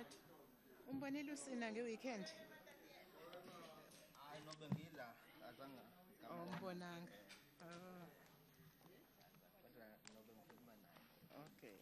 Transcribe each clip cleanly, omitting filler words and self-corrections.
right. Umbonile usina nge-weekend? Hayi no bengidla azange Awumbonanga. Oh, kodwa no bengikhuluma naye. okay.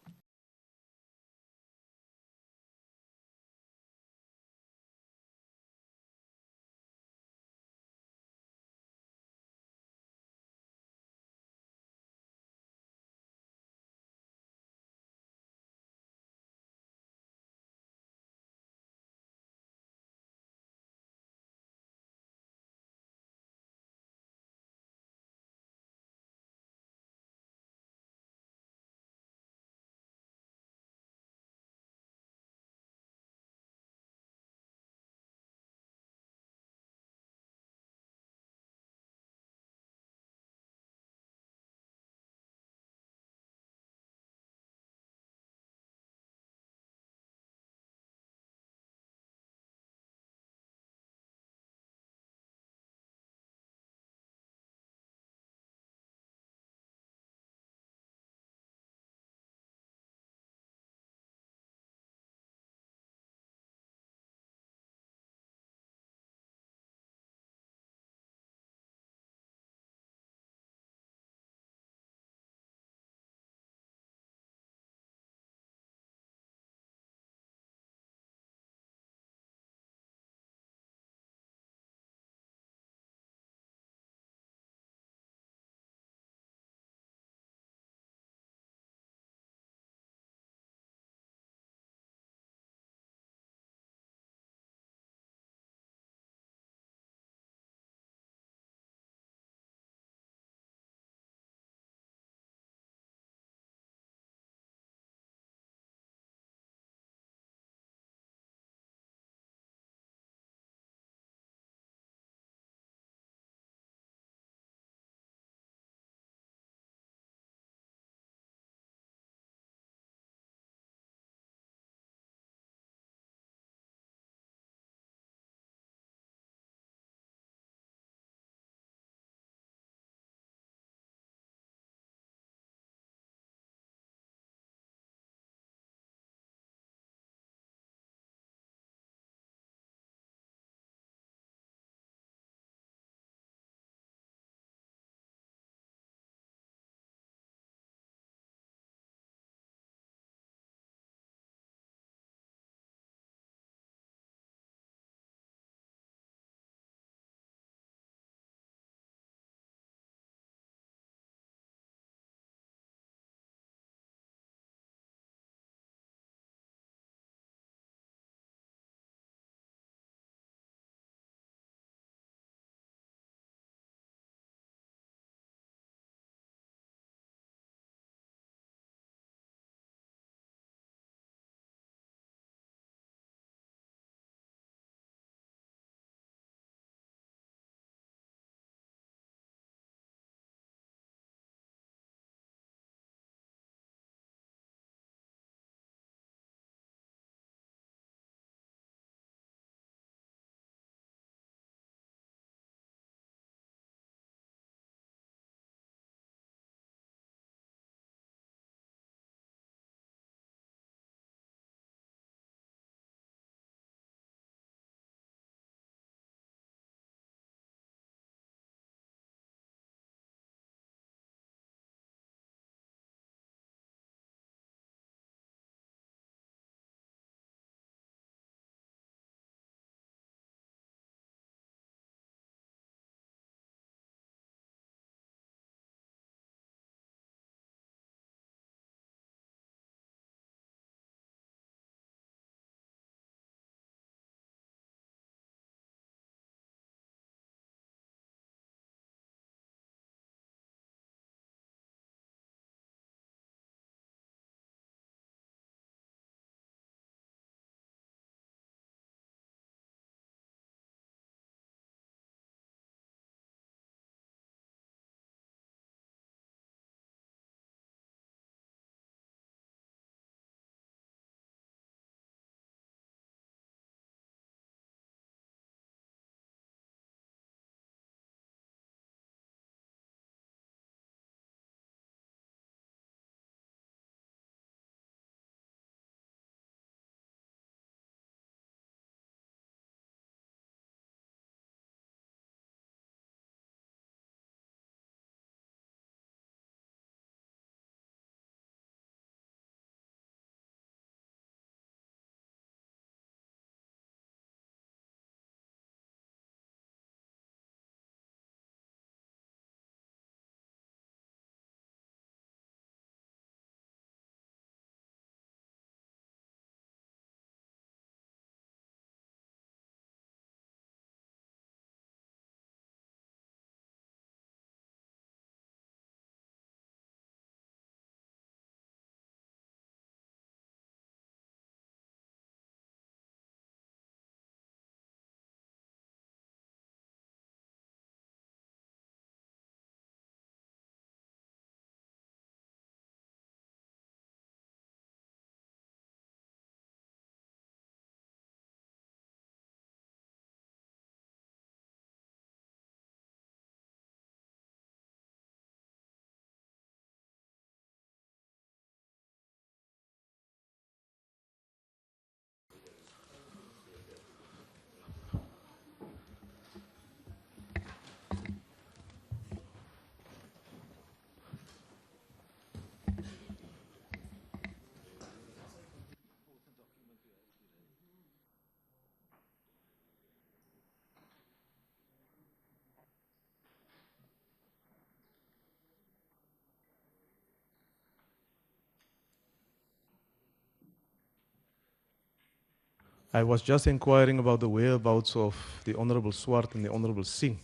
I was just inquiring about the whereabouts of the Honorable Swart and the Honorable Singh.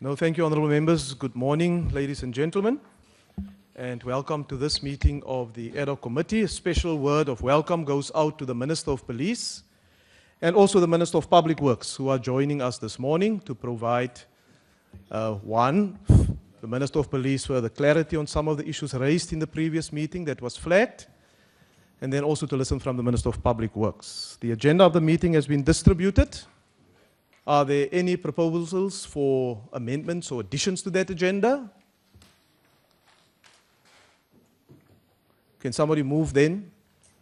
No, thank you, honorable members. Good morning, ladies and gentlemen, and welcome to this meeting of the ad hoc committee. A special word of welcome goes out to the Minister of Police and also the Minister of Public Works, who are joining us this morning to provide, the Minister of Police further clarity on some of the issues raised in the previous meeting that was flagged, and then also to listen from the Minister of Public Works. The agenda of the meeting has been distributed. Are there any proposals for amendments or additions to that agenda? Can somebody move then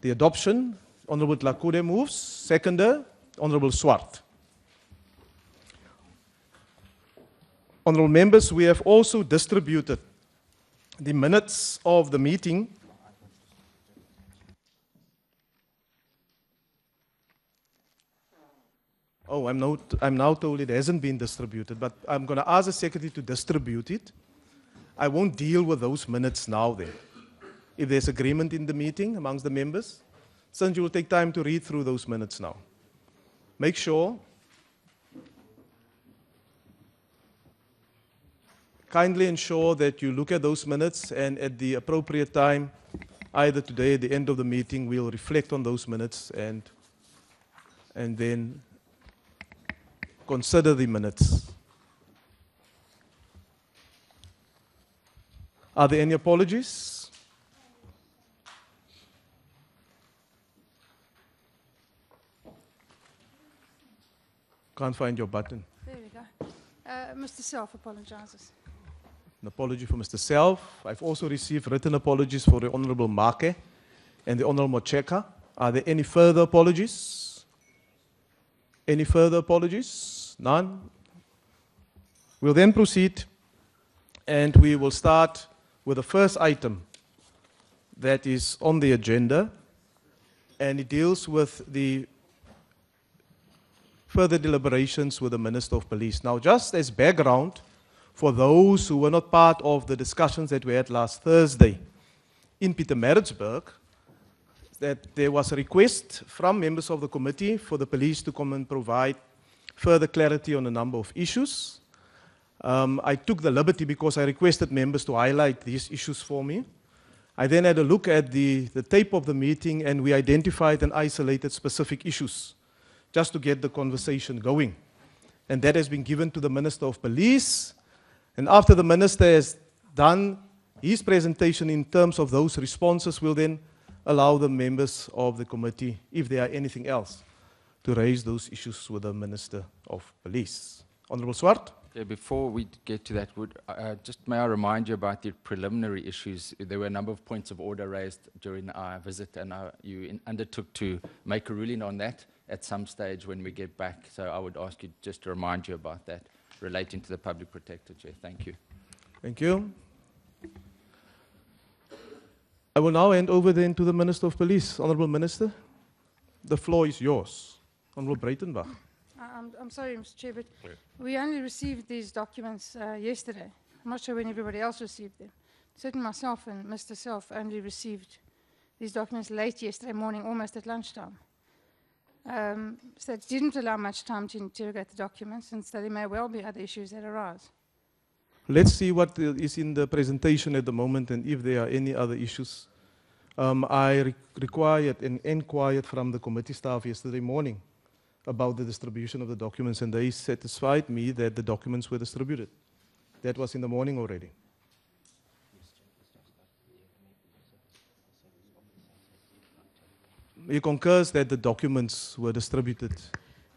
the adoption? Honorable Tlakude moves. Seconder, Honorable Swart. Honorable members, we have also distributed the minutes of the meeting. Oh, I'm now told it hasn't been distributed, but I'm going to ask the secretary to distribute it. I won't deal with those minutes now then. If there's agreement in the meeting amongst the members, since you will take time to read through those minutes now. Make sure, kindly ensure that you look at those minutes, and at the appropriate time, either today at the end of the meeting, we'll reflect on those minutes and then consider the minutes. Are there any apologies? Can't find your button. There we go. Mr. Self apologizes. An apology for Mr. Self. I've also received written apologies for the Honorable Make and the Honorable Mocheka. Are there any further apologies? Any further apologies? None? We'll then proceed, and we will start with the first item that is on the agenda, and it deals with the further deliberations with the Minister of Police. Now, just as background, for those who were not part of the discussions that we had last Thursday in Pietermaritzburg, that there was a request from members of the committee for the police to come and provide further clarity on a number of issues. I took the liberty, because I requested members to highlight these issues for me. I then had a look at the tape of the meeting, and we identified and isolated specific issues just to get the conversation going. And that has been given to the Minister of Police. And after the Minister has done his presentation in terms of those responses, we'll then allow the members of the committee, if there are anything else, to raise those issues with the Minister of Police. Honorable Swart? Yeah, before we get to that, may I remind you about the preliminary issues? There were a number of points of order raised during our visit, and you undertook to make a ruling on that at some stage when we get back. So I would ask you just to remind you about that relating to the Public Protector Chair. Thank you. Thank you. I will now hand over then to the Minister of Police. Honorable Minister, the floor is yours. Honorable Breitenbach. I'm sorry, Mr. Chair, but we only received these documents yesterday. I'm not sure when everybody else received them. Certainly myself and Mr. Self only received these documents late yesterday morning, almost at lunchtime. So it didn't allow much time to interrogate the documents, and so there may well be other issues that arise. Let's see what is in the presentation at the moment, and if there are any other issues. I required and inquired from the committee staff yesterday morning about the distribution of the documents, and they satisfied me that the documents were distributed. That was in the morning already. He concurs that the documents were distributed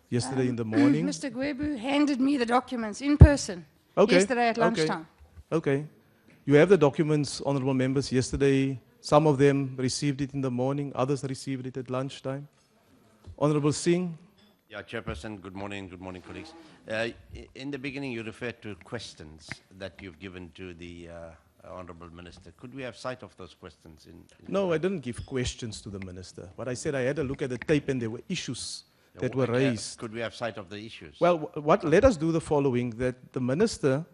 yesterday in the morning. Mr. Gwebu handed me the documents in person yesterday at lunchtime. Okay. You have the documents, honorable members, yesterday. Some of them received it in the morning, others received it at lunchtime. Honorable Singh. Yeah, Chairperson, good morning, colleagues. In the beginning, you referred to questions that you've given to the Honorable Minister. Could we have sight of those questions? No, I didn't give questions to the Minister. But I said I had a look at the tape, and there were issues that were raised. Could we have sight of the issues? Well, let us do the following, that the Minister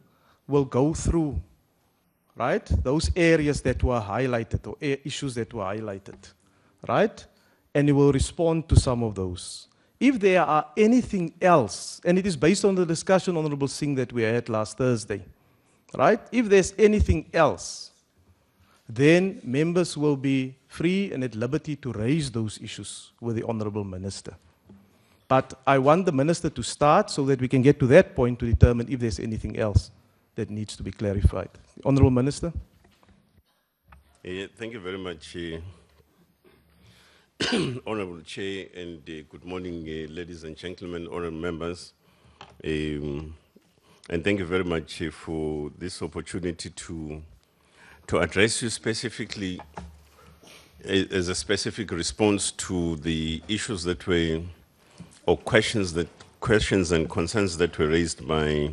will go through right? Those areas that were highlighted or issues that were highlighted, right? And you will respond to some of those. If there are anything else, and it is based on the discussion, Honorable Singh, that we had last Thursday, right? If there's anything else, then members will be free and at liberty to raise those issues with the Honorable Minister. But I want the Minister to start so that we can get to that point to determine if there's anything else that needs to be clarified. Honorable Minister. Thank you very much, Honorable Chair, and good morning, ladies and gentlemen, honorable members. And thank you very much for this opportunity to address you specifically as a specific response to the issues that were, or questions and concerns that were raised by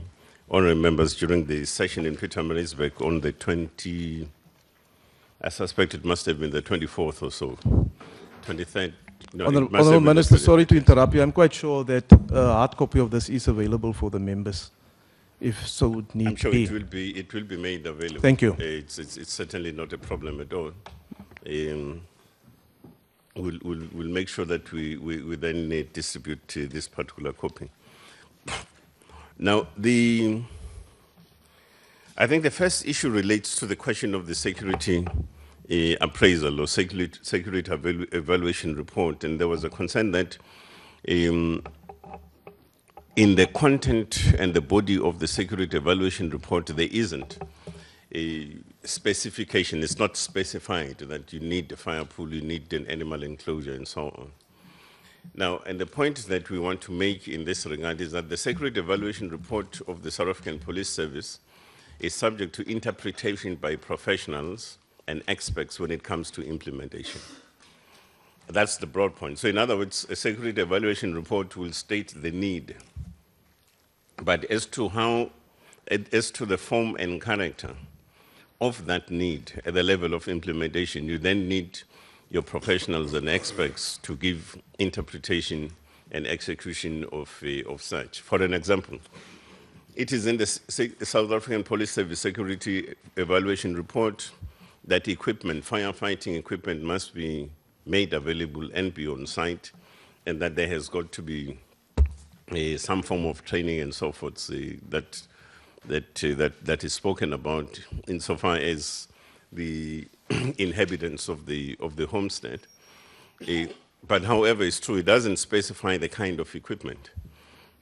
honorable members during the session in Pietermaritzburg on the 20, I suspect it must have been the 24th or so, 23rd. No, Honorable Minister, sorry to interrupt you. I'm quite sure that a hard copy of this is available for the members, if so need be. I'm sure it will be made available. Thank you. It's certainly not a problem at all. We'll make sure that we then distribute this particular copy. Now, I think the first issue relates to the question of the security appraisal or security evaluation report, and there was a concern that in the content and the body of the security evaluation report, there isn't a specification. It's not specified that you need a fire pool, you need an animal enclosure, and so on. Now, and the point that we want to make in this regard is that the security evaluation report of the South African Police Service is subject to interpretation by professionals and experts when it comes to implementation. That's the broad point. So in other words, a security evaluation report will state the need, but as to the form and character of that need at the level of implementation, you then need your professionals and experts to give interpretation and execution of such. For an example, it is in the South African Police Service Security Evaluation Report that equipment, firefighting equipment, must be made available and be on site, and that there has got to be some form of training and so forth that is spoken about insofar as the inhabitants of the homestead. But however, it's true, it doesn't specify the kind of equipment.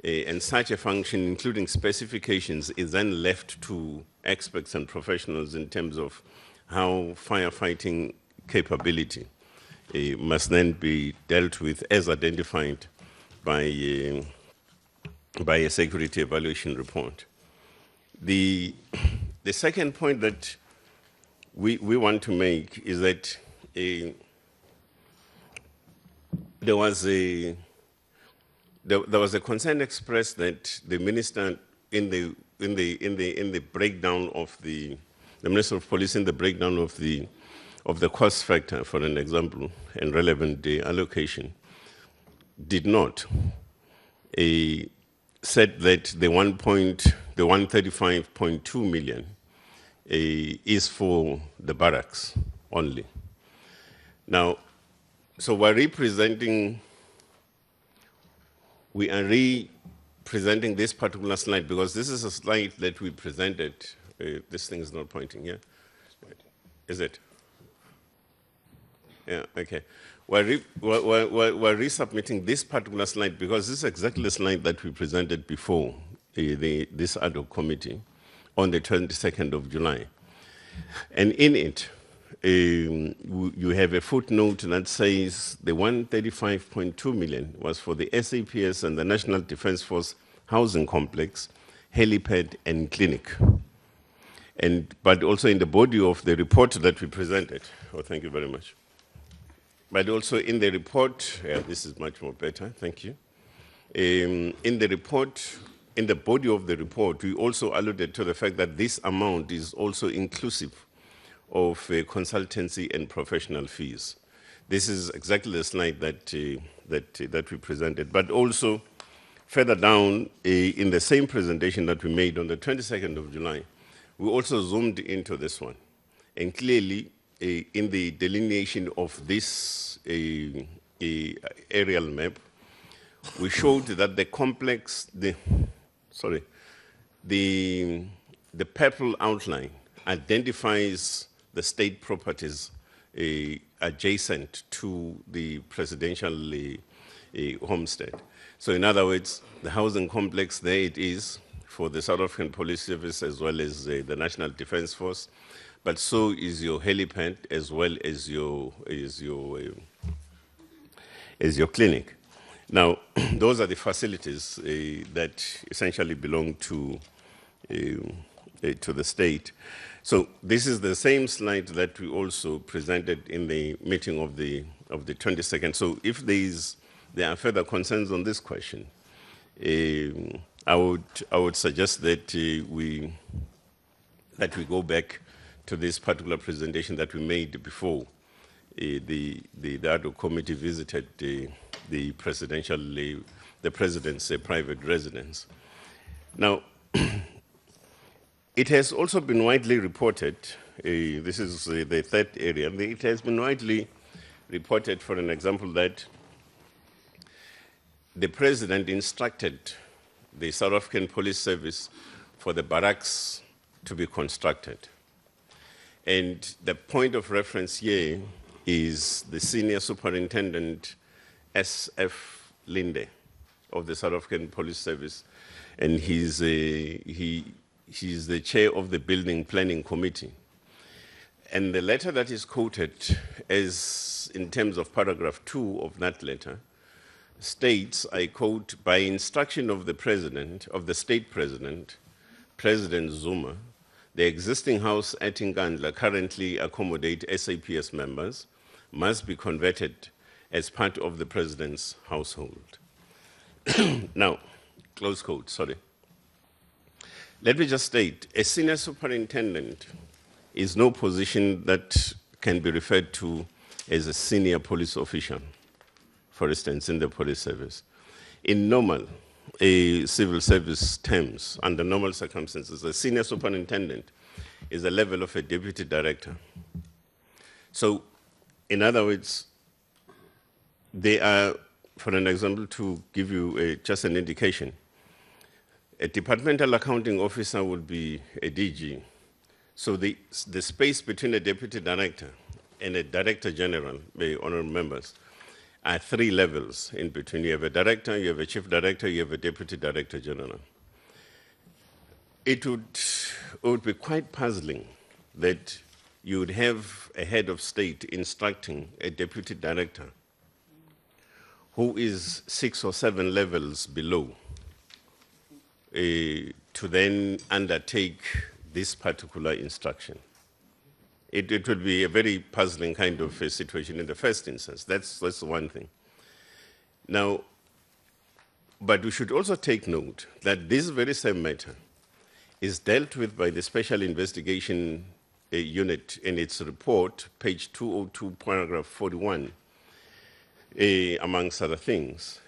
And such a function, including specifications, is then left to experts and professionals in terms of how firefighting capability must then be dealt with as identified by a security evaluation report. The second point that we want to make is that there was a concern expressed that the minister in the breakdown of the Minister of Police in the breakdown of the cost factor, for an example, and relevant allocation, did not said that the 135.2 million is for the barracks only. Now, so we are representing this particular slide because this is a slide that we presented. This thing is not pointing, yeah? Is it? Yeah, okay. We're resubmitting this particular slide because this is exactly the slide that we presented before this ad hoc committee on the 22nd of July. And in it, you have a footnote that says the 135.2 million was for the SAPS and the National Defence Force housing complex, helipad, and clinic. But also in the body of the report that we presented. Oh, thank you very much. But also in the report, yeah, this is much more better, thank you. In the report, in the body of the report, we also alluded to the fact that this amount is also inclusive of consultancy and professional fees. This is exactly the slide that we presented. But also, further down in the same presentation that we made on the 22nd of July, we also zoomed into this one. And clearly, in the delineation of this aerial map, we showed that the complex, the purple outline identifies the state properties adjacent to the presidential homestead. So in other words, the housing complex, there it is for the South African Police Service as well as the National Defence Force, but so is your helipad as well as your clinic. Now, those are the facilities that essentially belong to the state. So this is the same slide that we also presented in the meeting of the 22nd. So if there are further concerns on this question, I would suggest that we go back to this particular presentation that we made before the ad hoc committee visited the president's private residence. Now, it has also been widely reported, this is the third area, it has been widely reported, for an example, that the president instructed the South African Police Service for the barracks to be constructed. And the point of reference here is the senior superintendent, S.F. Linde, of the South African Police Service, and he's the chair of the Building Planning Committee. And the letter that is quoted as in terms of paragraph 2 of that letter states, I quote, by instruction of the president, of the state president, President Zuma, the existing house at Nkandla currently accommodate SAPS members must be converted as part of the president's household. Now, close quote, sorry. Let me just state, a senior superintendent is no position that can be referred to as a senior police official, for instance, in the police service. In normal civil service terms, under normal circumstances, a senior superintendent is the level of a deputy director. So, in other words, they are, for an example, to give you just an indication, a departmental accounting officer would be a DG. So the space between a deputy director and a director general, honorable members, are 3 levels in between. You have a director, you have a chief director, you have a deputy director general. It would be quite puzzling that you would have a head of state instructing a deputy director who is 6 or 7 levels below to then undertake this particular instruction. It would be a very puzzling kind of a situation in the first instance. That's one thing. Now, but we should also take note that this very same matter is dealt with by the Special Investigation Unit in its report, page 202, paragraph 41, amongst other things.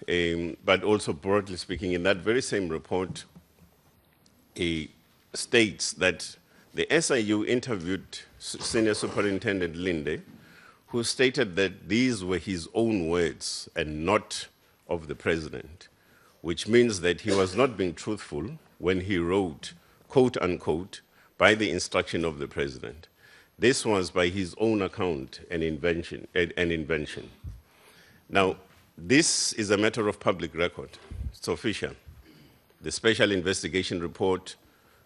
But also, broadly speaking, in that very same report, states that the SIU interviewed Senior Superintendent Linde, who stated that these were his own words and not of the president, which means that he was not being truthful when he wrote, quote unquote, by the instruction of the president. This was by his own account an invention. Now, this is a matter of public record. It's official. The special investigation report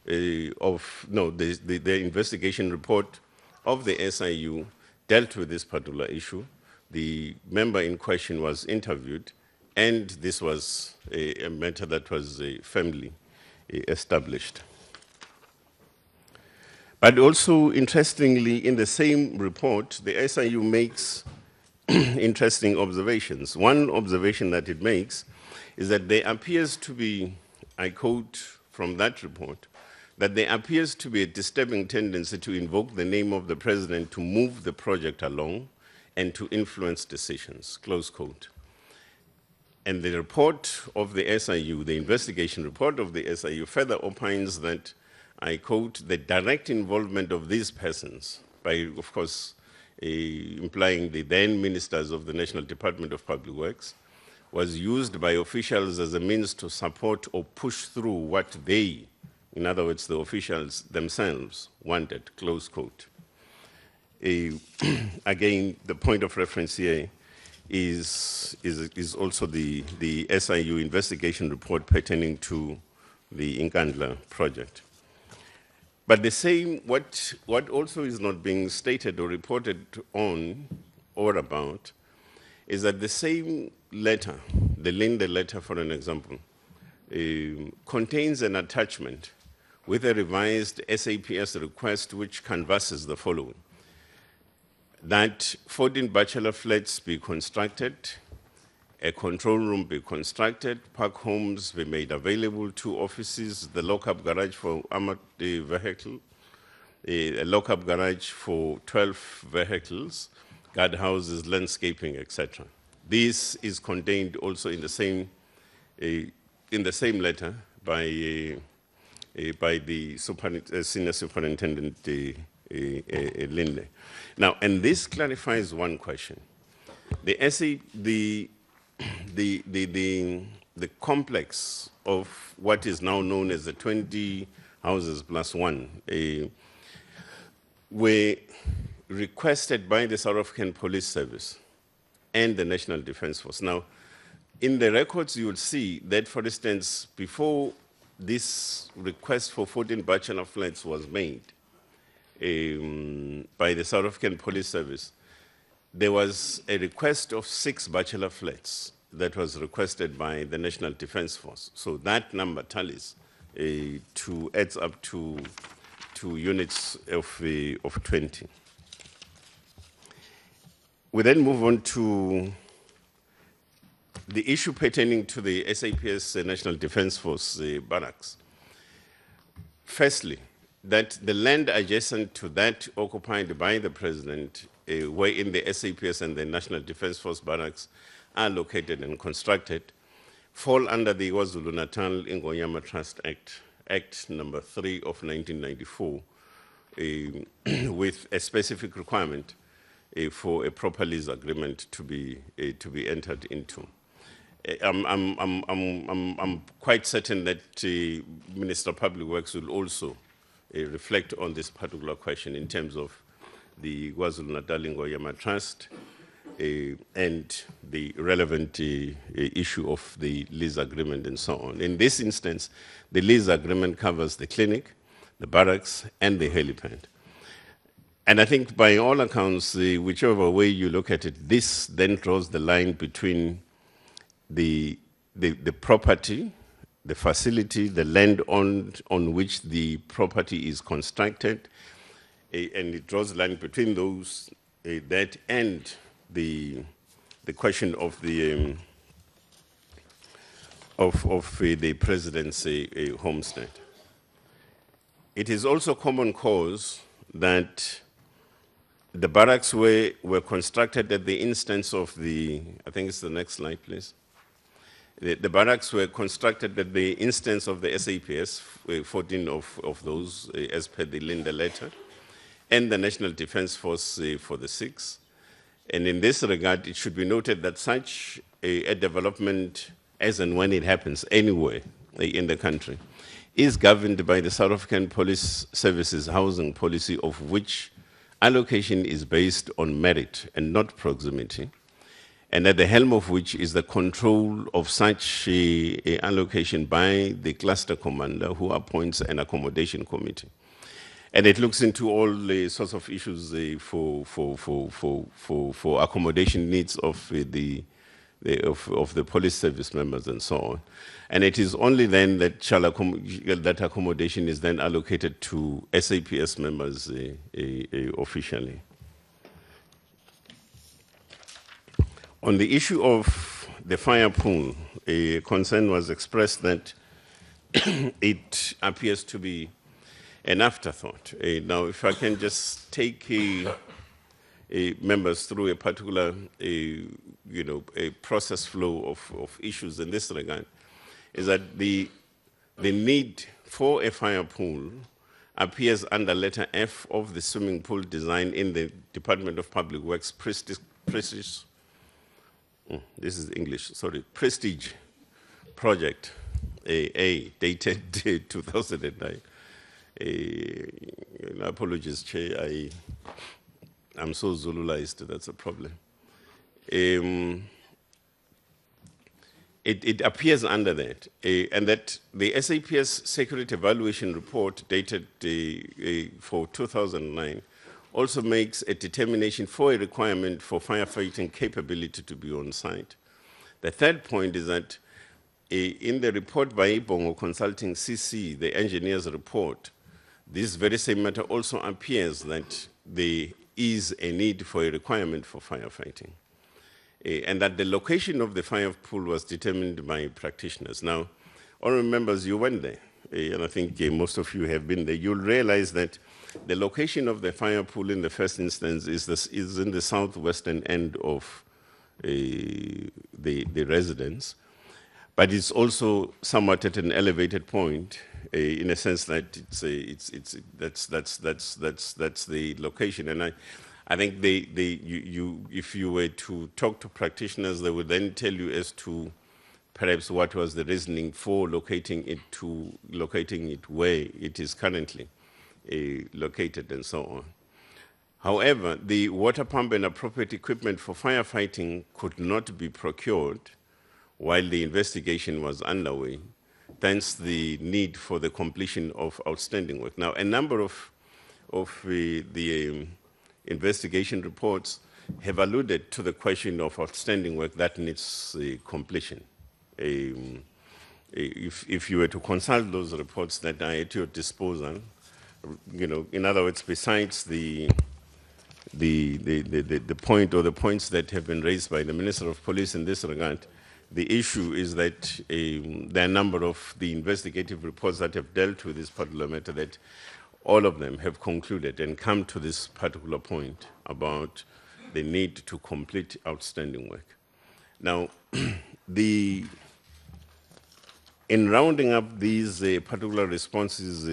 the investigation report of the SIU dealt with this particular issue. The member in question was interviewed, and this was a matter that was firmly established. But also, interestingly, in the same report, the SIU makes interesting observations. One observation that it makes is that there appears to be, I quote from that report, that there appears to be a disturbing tendency to invoke the name of the president to move the project along and to influence decisions, close quote. And the report of the SIU, the investigation report of the SIU, further opines that I quote, the direct involvement of these persons, by, of course, implying the then ministers of the National Department of Public Works, was used by officials as a means to support or push through what they, in other words, the officials themselves, wanted, close quote. Again, the point of reference here is also the SIU investigation report pertaining to the Nkandla project. But the same, what also is not being stated or reported on or about is that the same letter, the Linde letter, for an example, contains an attachment with a revised SAPS request which canvasses the following: that 14 bachelor flats be constructed, a control room be constructed, park homes be made available, 2 offices, the lock-up garage for armored vehicle, a lock-up garage for 12 vehicles, guard houses, landscaping, etc. This is contained also in the same letter by the senior superintendent Linde. Now, and this clarifies one question. The complex of what is now known as the 20 houses plus 1 were requested by the South African Police Service and the National Defence Force. Now, in the records, you will see that, for instance, before this request for 14 bachelor flats was made by the South African Police Service, there was a request of 6 bachelor flats that was requested by the National Defence Force. So that number tallies adds up to units of 20. We then move on to the issue pertaining to the SAPS National Defence Force barracks. Firstly, that the land adjacent to that occupied by the president, where in the SAPS and the National Defence Force barracks are located and constructed, fall under the KwaZulu-Natal Ingonyama Trust Act number 3 of 1994, with a specific requirement for a proper lease agreement to be entered into. I'm quite certain that Minister of Public Works will also reflect on this particular question in terms of the KwaZulu-Natal Ingonyama Trust and the relevant issue of the lease agreement and so on. In this instance, the lease agreement covers the clinic, the barracks, and the helipad. And I think by all accounts, whichever way you look at it, this then draws the line between the property, the facility, the land on which the property is constructed, and it draws the line between those, that and the question of the president's homestead. It is also common cause that the barracks were constructed at the instance of the, I think it's the next slide, please. The barracks were constructed at the instance of the SAPS, 14 of those, as per the Linde letter, and the National Defence Force for the 6. And in this regard, it should be noted that such a development, as and when it happens anywhere in the country, is governed by the South African Police Service's housing policy, of which allocation is based on merit and not proximity, and at the helm of which is the control of such allocation by the cluster commander, who appoints an accommodation committee. And it looks into all the sorts of issues for accommodation needs of the police service members and so on. And it is only then that that accommodation is then allocated to SAPS members officially. On the issue of the fire pool, a concern was expressed that it appears to be an afterthought. Now, if I can just take members through a particular, a process flow of issues in this regard, is that the need for a fire pool appears under letter F of the swimming pool design in the Department of Public Works Prestige project, dated 2009. Apologies, Chair, I'm so Zululaized, that's a problem. It appears under that, and that the SAPS Security Evaluation Report dated for 2009 also makes a determination for a requirement for firefighting capability to be on site. The third point is that in the report by Ibongo Consulting CC, the engineer's report, this very same matter also appears that there is a need for a requirement for firefighting. And that the location of the fire pool was determined by practitioners. Now, honorable members, you went there, and I think most of you have been there. You'll realize that the location of the fire pool in the first instance is in the southwestern end of the residence, but it's also somewhat at an elevated point, in a sense that that's the location. And I think if you were to talk to practitioners, they would then tell you as to perhaps what was the reasoning for locating it where it is currently located and so on. However, the water pump and appropriate equipment for firefighting could not be procured while the investigation was underway, hence the need for the completion of outstanding work. Now, a number of the investigation reports have alluded to the question of outstanding work that needs completion. If you were to consult those reports that are at your disposal, in other words, besides the point or the points that have been raised by the Minister of Police in this regard, the issue is that there are a number of the investigative reports that have dealt with this particular matter that all of them have concluded and come to this particular point about the need to complete outstanding work. Now, in rounding up these particular responses,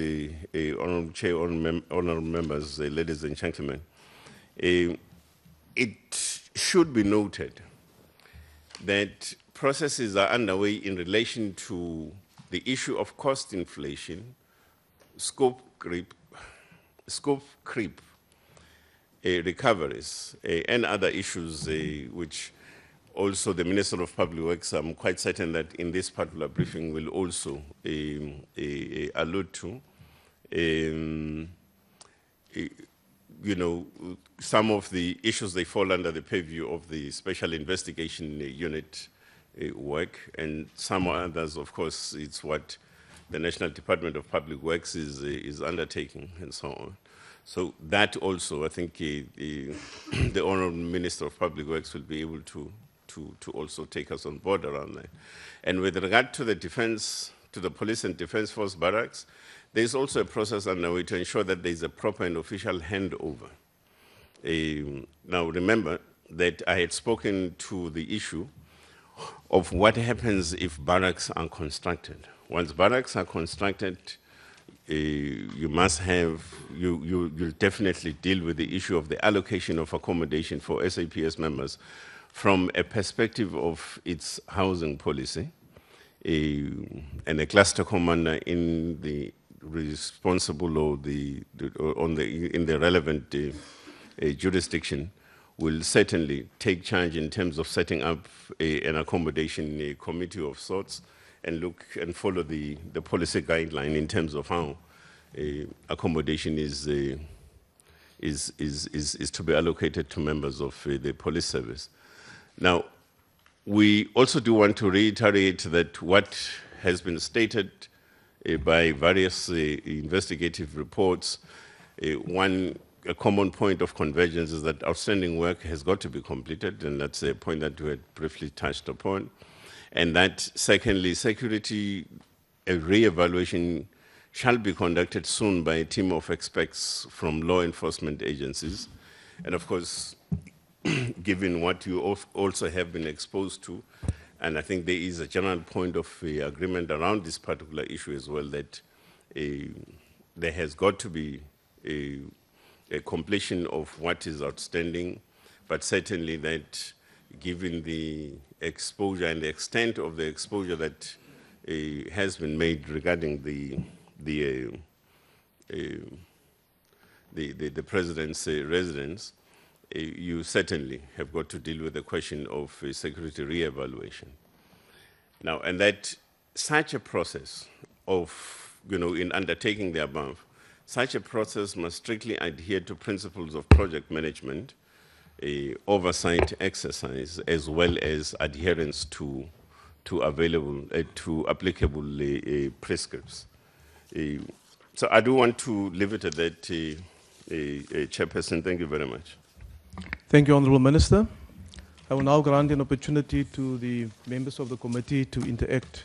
Honourable Chair, honourable members, ladies and gentlemen, it should be noted that processes are underway in relation to the issue of cost inflation, scope creep, recoveries, and other issues which also the Minister of Public Works, I'm quite certain that in this particular briefing will also allude to. Some of the issues, they fall under the purview of the Special Investigation Unit work, and some others, of course, it's what the National Department of Public Works is undertaking, and so on. So that also, I think the Honourable Minister of Public Works will be able to also take us on board around that. And with regard to the defense, to the police and defense force barracks, there's also a process underway to ensure that there's a proper and official handover. Now remember that I had spoken to the issue of what happens if barracks are constructed. Once barracks are constructed, you'll definitely deal with the issue of the allocation of accommodation for SAPS members from a perspective of its housing policy, and a cluster commander in the responsible or in the relevant jurisdiction will certainly take charge in terms of setting up an accommodation committee of sorts and look and follow the policy guideline in terms of how accommodation is to be allocated to members of the police service. Now, we also do want to reiterate that what has been stated by various investigative reports, a common point of convergence is that outstanding work has got to be completed, and that's a point that we had briefly touched upon. And that, secondly, security re-evaluation shall be conducted soon by a team of experts from law enforcement agencies. And of course, given what you also have been exposed to, and I think there is a general point of agreement around this particular issue as well, that there has got to be a completion of what is outstanding, but certainly that given the exposure and the extent of the exposure that has been made regarding the president's residence, you certainly have got to deal with the question of security re-evaluation. Now, and that such a process of, in undertaking the above, such a process must strictly adhere to principles of project management, oversight exercise, as well as adherence to applicable prescripts. So I do want to leave it at that, Chairperson. Thank you very much. Thank you, Honourable Minister. I will now grant an opportunity to the members of the committee to interact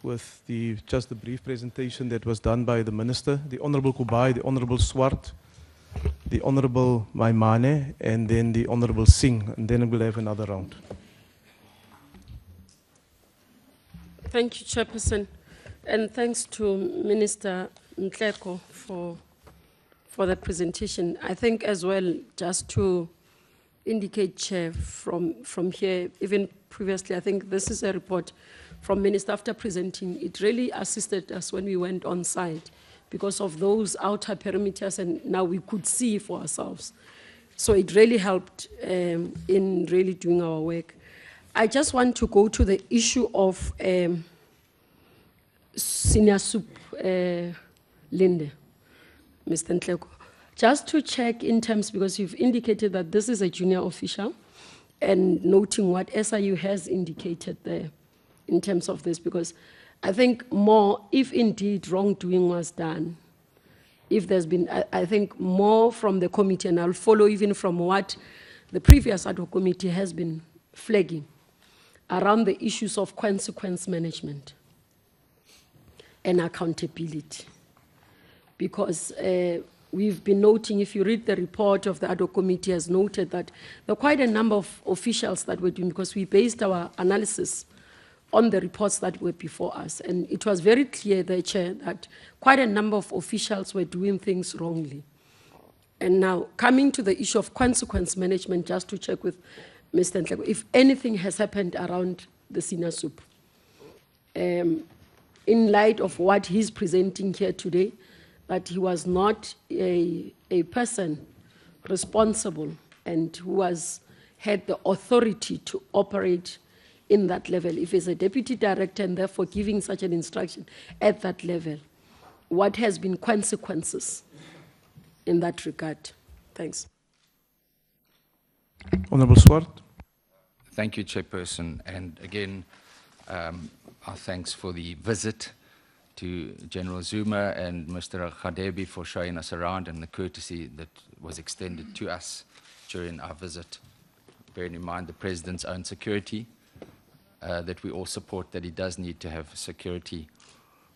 with just the brief presentation that was done by the Minister, the Honourable Kubai, the Honourable Swart, the Honourable Maimane, and then the Honourable Singh, and then we'll have another round. Thank you, Chairperson, and thanks to Minister Nkandla for the presentation. I think as well, just to indicate, Chair, from here, even previously, I think this is a report from Minister after presenting. It really assisted us when we went on site because of those outer perimeters, and now we could see for ourselves. So it really helped in really doing our work. I just want to go to the issue of senior soup, Linde, Mr. Nkandla. Just to check in terms, because you've indicated that this is a junior official, and noting what SIU has indicated there in terms of this, because I think more, if indeed wrongdoing was done, if there's been, I think more from the committee, and I'll follow even from what the previous ad hoc committee has been flagging around the issues of consequence management and accountability. Because we've been noting, if you read the report of the ad hoc committee, has noted that there are quite a number of officials that were doing, because we based our analysis on the reports that were before us. And it was very clear there, Chair, that quite a number of officials were doing things wrongly. And now, coming to the issue of consequence management, just to check with Mr. Nkandla, if anything has happened around the senior soup, in light of what he's presenting here today, that he was not a person responsible and who had the authority to operate in that level. If he's a deputy director and therefore giving such an instruction at that level, what has been consequences in that regard? Thanks. Honourable Swart. Thank you, Chairperson. And again, our thanks for the visit to General Zuma and Mr. Khadebi for showing us around, and the courtesy that was extended to us during our visit. Bearing in mind the President's own security, that we all support that he does need to have security.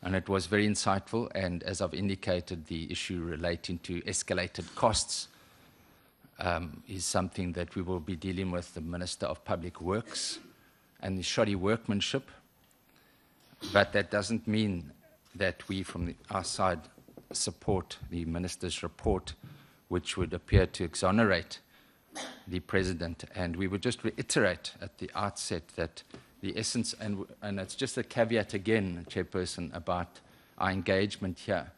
And it was very insightful, and as I've indicated, the issue relating to escalated costs is something that we will be dealing with the Minister of Public Works and the shoddy workmanship. But that doesn't mean that we from our side support the Minister's report, which would appear to exonerate the President. And we would just reiterate at the outset that the essence, and it's just a caveat again, Chairperson, about our engagement here,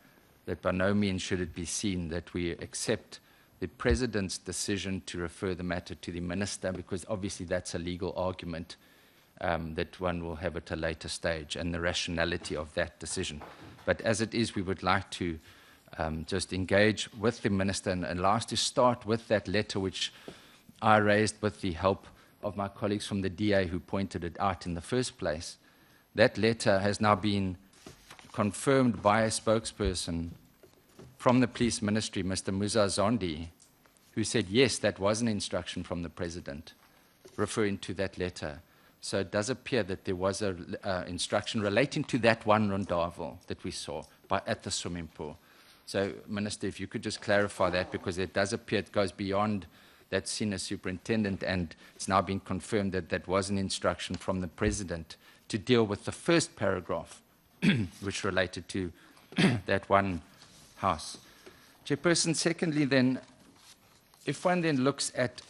that by no means should it be seen that we accept the President's decision to refer the matter to the Minister, because obviously that's a legal argument that one will have at a later stage, and the rationality of that decision. But as it is, we would like to just engage with the Minister, and allow us to start with that letter which I raised with the help of my colleagues from the DA who pointed it out in the first place. That letter has now been confirmed by a spokesperson from the Police Ministry, Mr. Musa Zondi, who said, yes, that was an instruction from the President, referring to that letter. So it does appear that there was an instruction relating to that one rondavel that we saw at the swimming pool. So, Minister, if you could just clarify that, because it does appear it goes beyond that senior superintendent, and it's now been confirmed that that was an instruction from the President to deal with the first paragraph, which related to that one house. Chairperson, secondly then, if one then looks at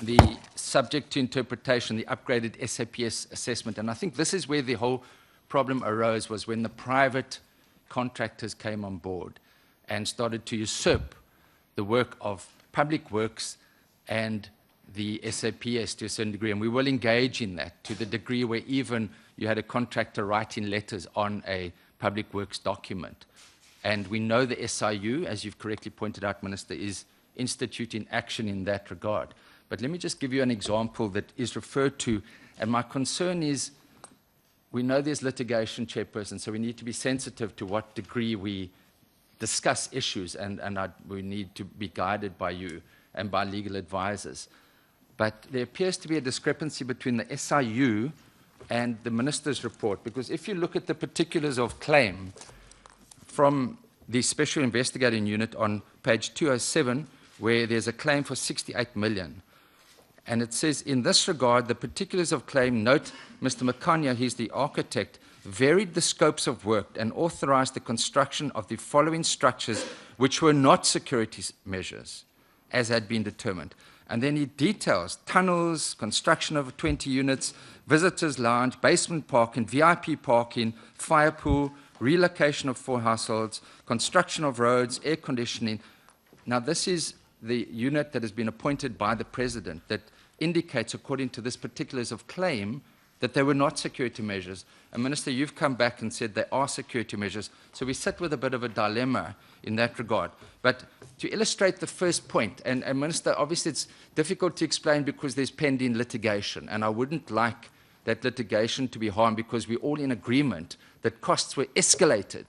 the subject to interpretation, the upgraded SAPS assessment, and I think this is where the whole problem arose, was when the private contractors came on board and started to usurp the work of public works and the SAPS to a certain degree, and we will engage in that to the degree where even you had a contractor writing letters on a public works document. And we know the SIU, as you've correctly pointed out, Minister, is instituting action in that regard. But let me just give you an example that is referred to, and my concern is, we know there's litigation, Chairperson, so we need to be sensitive to what degree we discuss issues, and we need to be guided by you and by legal advisors. But there appears to be a discrepancy between the SIU and the Minister's report, because if you look at the particulars of claim from the Special Investigating Unit on page 207, where there's a claim for 68 million, and it says, in this regard, the particulars of claim note Mr. Makanya, he's the architect, varied the scopes of work and authorized the construction of the following structures which were not security measures, as had been determined. And then he details tunnels, construction of 20 units, visitors' lounge, basement parking, VIP parking, fire pool, relocation of 4 households, construction of roads, air conditioning. Now, this is the unit that has been appointed by the President that indicates, according to this particulars of claim, that they were not security measures. And Minister, you've come back and said they are security measures. So we sit with a bit of a dilemma in that regard. But to illustrate the first point, and Minister, obviously it's difficult to explain because there's pending litigation, and I wouldn't like that litigation to be harmed because we're all in agreement that costs were escalated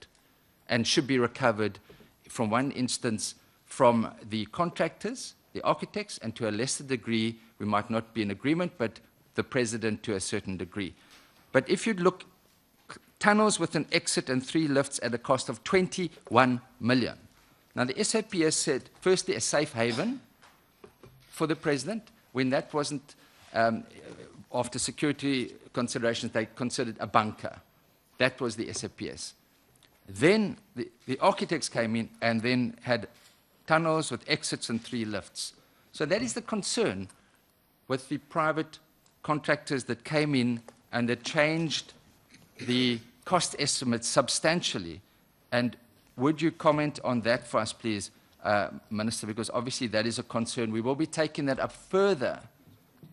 and should be recovered from one instance from the contractors, the architects, and to a lesser degree, we might not be in agreement, but the President to a certain degree. But if you look, tunnels with an exit and 3 lifts at a cost of 21 million. Now the SAPS said, firstly, a safe haven for the President, when that wasn't, after security considerations, they considered a bunker. That was the SAPS. Then the architects came in and then had tunnels with exits and 3 lifts. So that is the concern with the private contractors that came in and that changed the cost estimates substantially. And would you comment on that for us, please, Minister, because obviously that is a concern. We will be taking that up further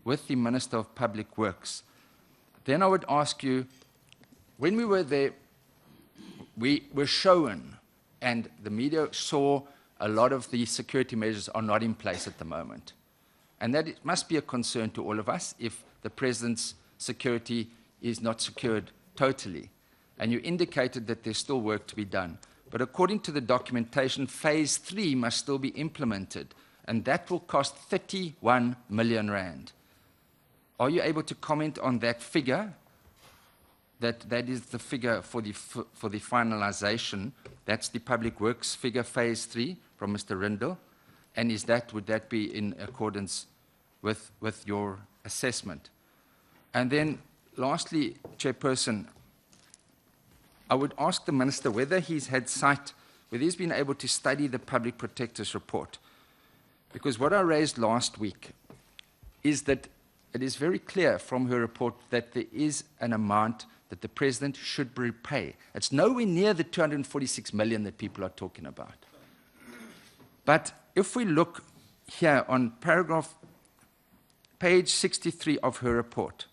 with the Minister of Public Works. Then I would ask you, when we were there, we were shown, and the media saw, a lot of the security measures are not in place at the moment. And that it must be a concern to all of us if the President's security is not secured totally. And you indicated that there's still work to be done. But according to the documentation, phase 3 must still be implemented, and that will cost 31 million rand. Are you able to comment on that figure? That is the figure for the finalization. That's the Public Works figure, phase 3, from Mr. Rindle. And would that be in accordance with your assessment? And then lastly, Chairperson, I would ask the Minister whether he's had sight, whether he's been able to study the Public Protector's report. Because what I raised last week is that it is very clear from her report that there is an amount that the President should repay. It's nowhere near the 246 million that people are talking about. But if we look here on page 63 of her report,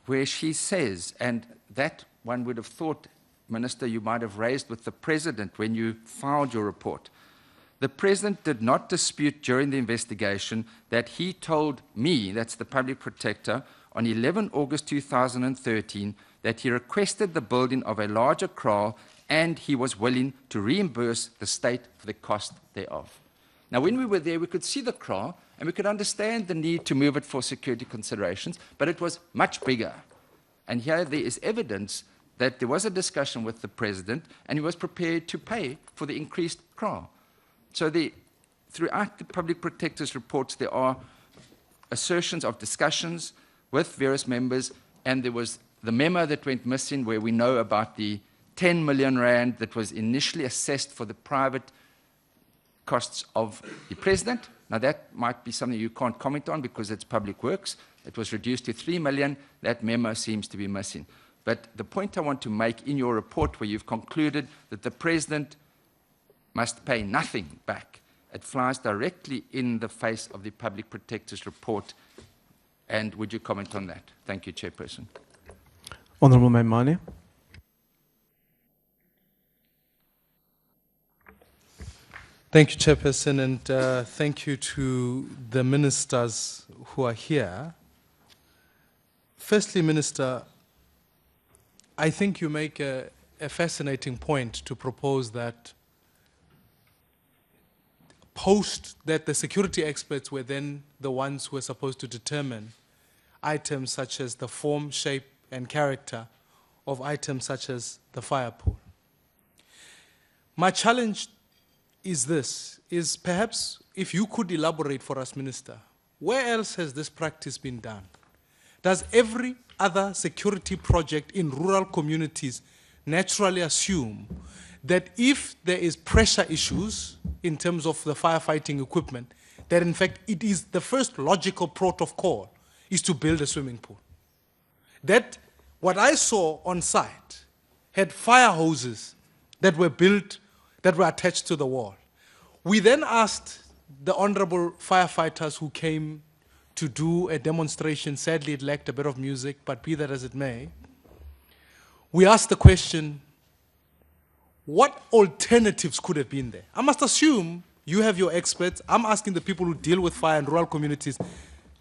where she says, and that one would have thought, Minister, you might have raised with the President when you filed your report. The President did not dispute during the investigation that he told me, that's the Public Protector, on 11 August 2013, that he requested the building of a larger kraal and he was willing to reimburse the state for the cost thereof. Now, when we were there, we could see the kraal and we could understand the need to move it for security considerations, but it was much bigger. And here there is evidence that there was a discussion with the President and he was prepared to pay for the increased kraal. So throughout the Public Protector's reports, there are assertions of discussions with various members, and there was the memo that went missing where we know about the 10 million rand that was initially assessed for the private costs of the president. Now that might be something you can't comment on because it's public works. It was reduced to 3 million. That memo seems to be missing. But the point I want to make in your report where you've concluded that the president must pay nothing back, it flies directly in the face of the Public Protector's report. And would you comment on that? Thank you, Chairperson. Honourable Maimane. Thank you, Chairperson, and thank you to the ministers who are here. Firstly, Minister, I think you make a fascinating point to propose that post that the security experts were then the ones who were supposed to determine items such as the form, shape, and character of items such as the fire pool. My challenge is this, is perhaps if you could elaborate for us, Minister, where else has this practice been done? Does every other security project in rural communities naturally assume that if there is pressure issues in terms of the firefighting equipment, that in fact it is the first logical protocol is to build a swimming pool? That what I saw on site had fire hoses that were built, that were attached to the wall. We then asked the honorable firefighters who came to do a demonstration. Sadly, it lacked a bit of music, but be that as it may. We asked the question, what alternatives could have been there? I must assume you have your experts. I'm asking the people who deal with fire in rural communities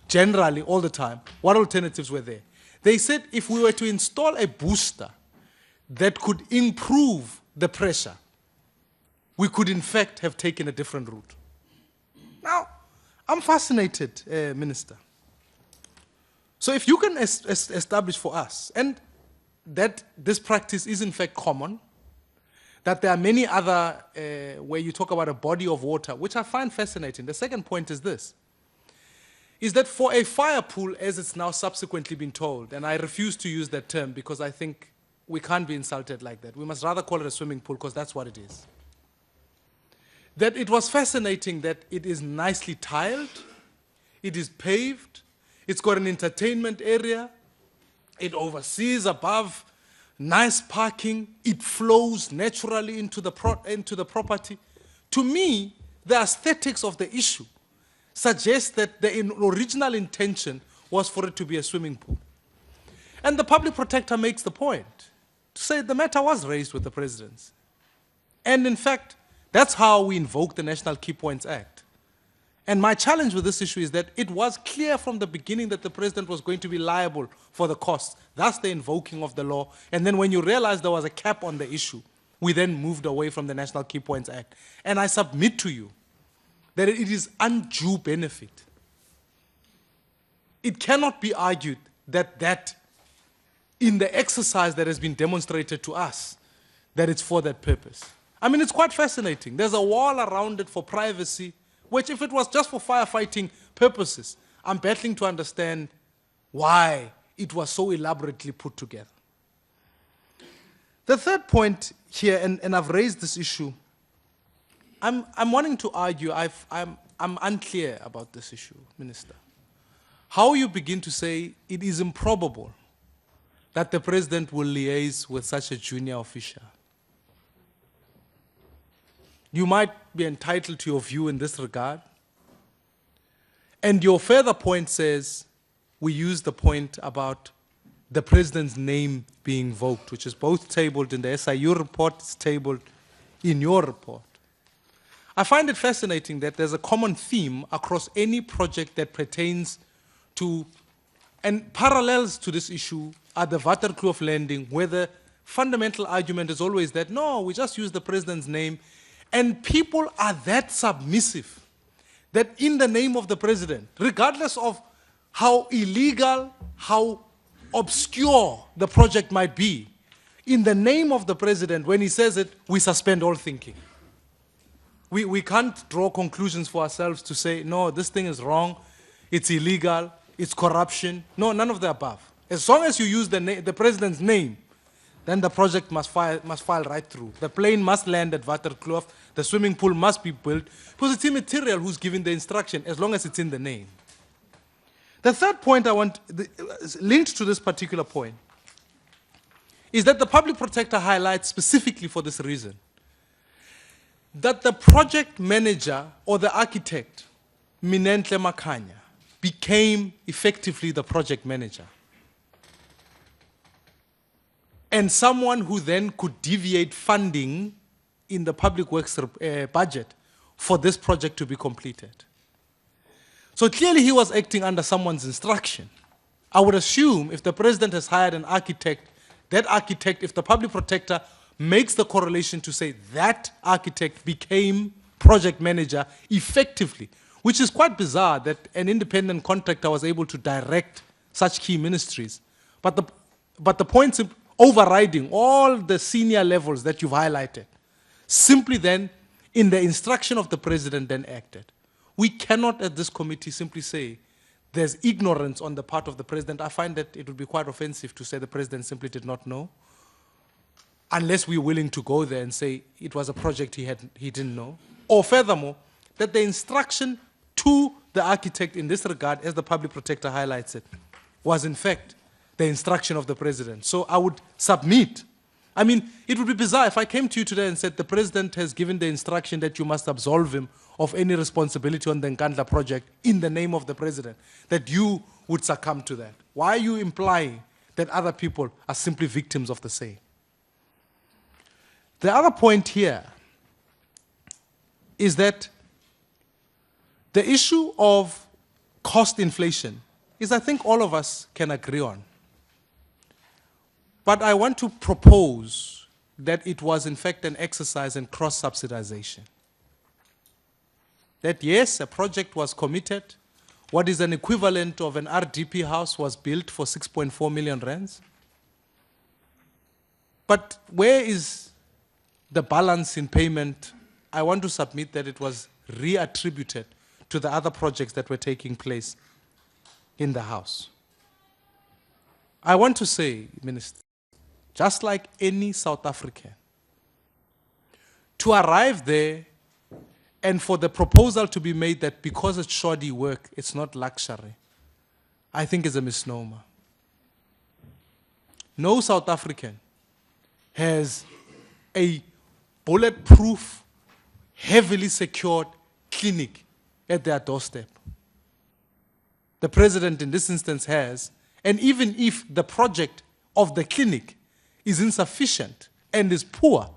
generally all the time, what alternatives were there? They said if we were to install a booster that could improve the pressure, we could in fact have taken a different route. Now, I'm fascinated, Minister. So if you can establish for us, and that this practice is in fact common, that there are many other, where you talk about a body of water, which I find fascinating. The second point is this, is that for a fire pool, as it's now subsequently been told, and I refuse to use that term because I think we can't be insulted like that. We must rather call it a swimming pool because that's what it is. That it was fascinating that it is nicely tiled, it is paved, it's got an entertainment area, it oversees above, nice parking, it flows naturally into the property. To me, the aesthetics of the issue suggests that the original intention was for it to be a swimming pool. And the public protector makes the point to say the matter was raised with the president. And in fact, that's how we invoke the National Key Points Act. And my challenge with this issue is that it was clear from the beginning that the president was going to be liable for the costs. That's the invoking of the law. And then when you realize there was a cap on the issue, we then moved away from the National Key Points Act. And I submit to you that it is undue benefit. It cannot be argued that in the exercise that has been demonstrated to us, that it's for that purpose. I mean, it's quite fascinating. There's a wall around it for privacy, which if it was just for firefighting purposes, I'm battling to understand why it was so elaborately put together. The third point here, and I've raised this issue, I'm wanting to argue, I'm unclear about this issue, Minister. How you begin to say it is improbable that the president will liaise with such a junior official. You might be entitled to your view in this regard. And your further point says, we use the point about the president's name being invoked, which is both tabled in the SIU report, it's tabled in your report. I find it fascinating that there's a common theme across any project that pertains to, and parallels to this issue are the Waterkloof landing, where the fundamental argument is always that, no, we just use the president's name, and people are that submissive that in the name of the president, regardless of how illegal, how obscure the project might be, in the name of the president, when he says it, we suspend all thinking. We can't draw conclusions for ourselves to say, no, this thing is wrong, it's illegal, it's corruption. No, none of the above. As long as you use the president's name, then the project must file right through. The plane must land at Waterkloof, the swimming pool must be built, because it's immaterial who's giving the instruction, as long as it's in the name. The third point I want, linked to this particular point, is that the public protector highlights specifically for this reason, that the project manager or the architect, Nkandla Makhanya, became effectively the project manager. And someone who then could deviate funding in the public works budget for this project to be completed. So clearly he was acting under someone's instruction. I would assume if the president has hired an architect, that architect, if the public protector makes the correlation to say that architect became project manager effectively, which is quite bizarre that an independent contractor was able to direct such key ministries. But the points overriding all the senior levels that you've highlighted, simply then, in the instruction of the president, then acted. We cannot at this committee simply say there's ignorance on the part of the president. I find that it would be quite offensive to say the president simply did not know, unless we're willing to go there and say it was a project he didn't know. Or furthermore, that the instruction to the architect in this regard, as the public protector highlights it, was in fact the instruction of the president. So I would submit. I mean, it would be bizarre if I came to you today and said the president has given the instruction that you must absolve him of any responsibility on the Nkandla project in the name of the president, that you would succumb to that. Why are you implying that other people are simply victims of the same? The other point here is that the issue of cost inflation is, I think, all of us can agree on. But I want to propose that it was, in fact, an exercise in cross-subsidization. That, yes, a project was committed. What is an equivalent of an RDP house was built for 6.4 million rands. But where is the balance in payment? I want to submit that it was reattributed to the other projects that were taking place in the House. I want to say, Minister, just like any South African, to arrive there and for the proposal to be made that because it's shoddy work, it's not luxury, I think is a misnomer. No South African has a bulletproof, heavily secured clinic at their doorstep. The president in this instance has, and even if the project of the clinic is insufficient and is poor,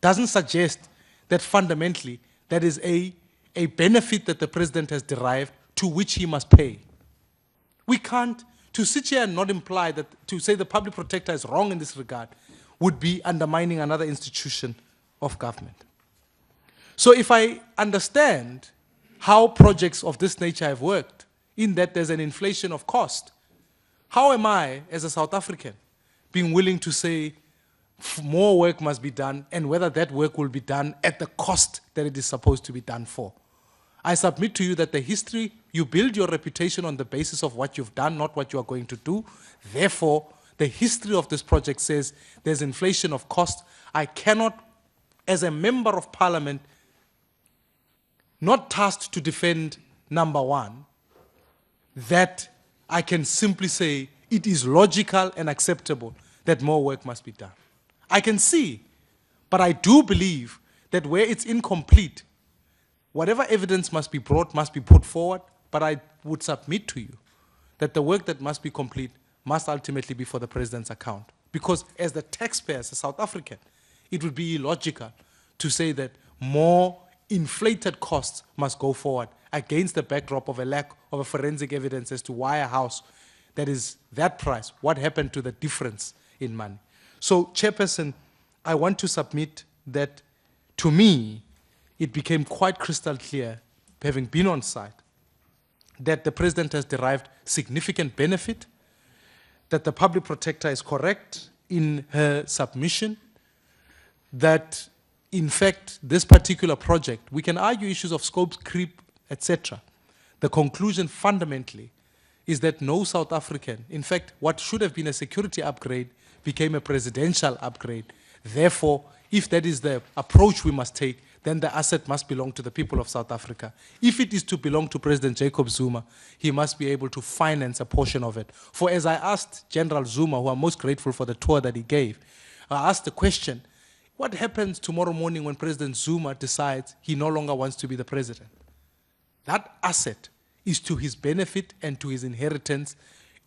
doesn't suggest that fundamentally that is a benefit that the president has derived to which he must pay. We can't, to sit here and not imply that, to say the public protector is wrong in this regard, would be undermining another institution of government. So if I understand how projects of this nature have worked, in that there's an inflation of cost, how am I, as a South African, being willing to say more work must be done, and whether that work will be done at the cost that it is supposed to be done for? I submit to you that the history, you build your reputation on the basis of what you've done, not what you are going to do. Therefore, the history of this project says there's inflation of cost. I cannot, as a member of parliament, not tasked to defend number one, that I can simply say it is logical and acceptable that more work must be done. I can see, but I do believe that where it's incomplete, whatever evidence must be brought must be put forward, but I would submit to you that the work that must be complete must ultimately be for the president's account. Because as the taxpayer, as a South African, it would be illogical to say that more inflated costs must go forward against the backdrop of a lack of a forensic evidence as to why a house that is that price, what happened to the difference in money. So, Chairperson, I want to submit that, to me, it became quite crystal clear, having been on site, that the president has derived significant benefit, that the public protector is correct in her submission, that, in fact, this particular project, we can argue issues of scope creep, etc. The conclusion fundamentally is that no South African, in fact, what should have been a security upgrade became a presidential upgrade. Therefore, if that is the approach we must take, then the asset must belong to the people of South Africa. If it is to belong to President Jacob Zuma, he must be able to finance a portion of it. For as I asked General Zuma, who I'm most grateful for the tour that he gave, I asked the question, what happens tomorrow morning when President Zuma decides he no longer wants to be the president? That asset is to his benefit and to his inheritance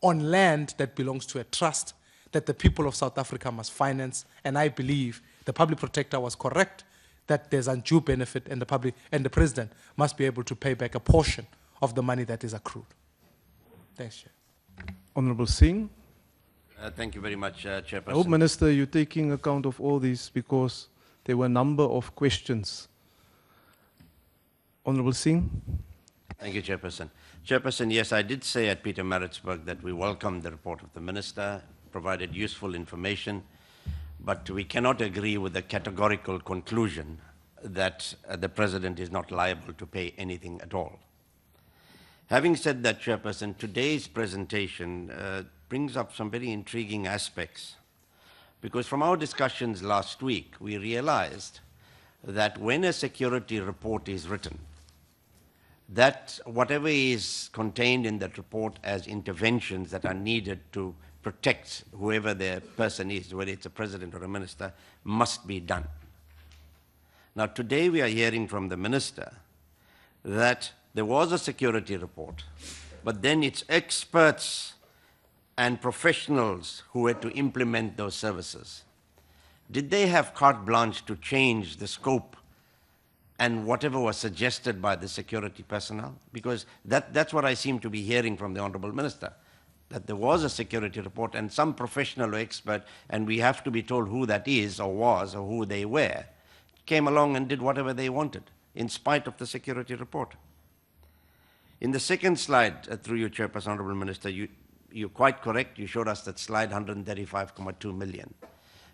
on land that belongs to a trust that the people of South Africa must finance. And I believe the public protector was correct that there's undue benefit, and the president must be able to pay back a portion of the money that is accrued. Thanks, Chair. Honorable Singh. Thank you very much, Chairperson. I hope, Minister, you're taking account of all this because there were a number of questions. Honorable Singh. Thank you, Chairperson. Chairperson, yes, I did say at Pietermaritzburg that we welcomed the report of the Minister, provided useful information, but we cannot agree with the categorical conclusion that the President is not liable to pay anything at all. Having said that, Chairperson, today's presentation brings up some very intriguing aspects, because from our discussions last week, we realized that when a security report is written, that whatever is contained in that report as interventions that are needed to protect whoever the person is, whether it's a president or a minister, must be done. Now, today we are hearing from the minister that there was a security report, but then it's experts and professionals who were to implement those services. Did they have carte blanche to change the scope and whatever was suggested by the security personnel? Because that's what I seem to be hearing from the Honourable Minister, that there was a security report and some professional or expert, and we have to be told who that is or was or who they were, came along and did whatever they wanted, in spite of the security report. In the second slide, through you, Chairperson, Honourable Minister, you're quite correct. You showed us that slide 135.2 million.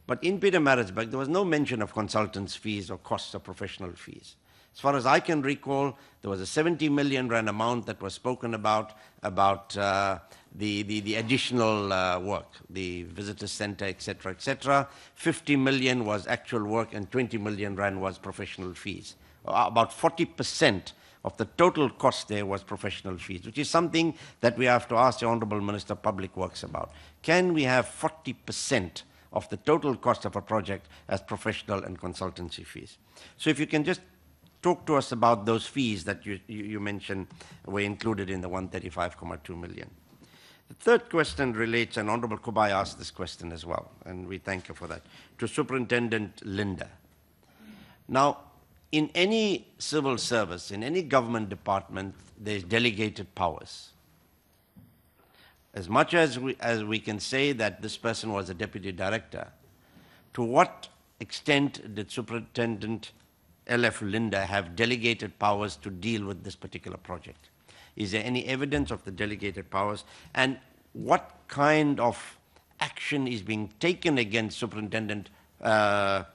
But in Pietermaritzburg, there was no mention of consultants' fees or costs of professional fees. As far as I can recall, there was a 70 million rand amount that was spoken about the additional work, the visitor center, etc., etc. 50 million was actual work and 20 million rand was professional fees. About 40% of the total cost there was professional fees, which is something that we have to ask the Honourable Minister of Public Works about. Can we have 40% of the total cost of a project as professional and consultancy fees? So if you can just talk to us about those fees that you mentioned were included in the 135.2 million. The third question relates, and Honourable Kubai asked this question as well, and we thank you for that, to Superintendent Linda. Now, in any civil service, in any government department, there's delegated powers. As much as we can say that this person was a deputy director, to what extent did Superintendent L.F. Linda have delegated powers to deal with this particular project? Is there any evidence of the delegated powers? And what kind of action is being taken against Superintendent L.F.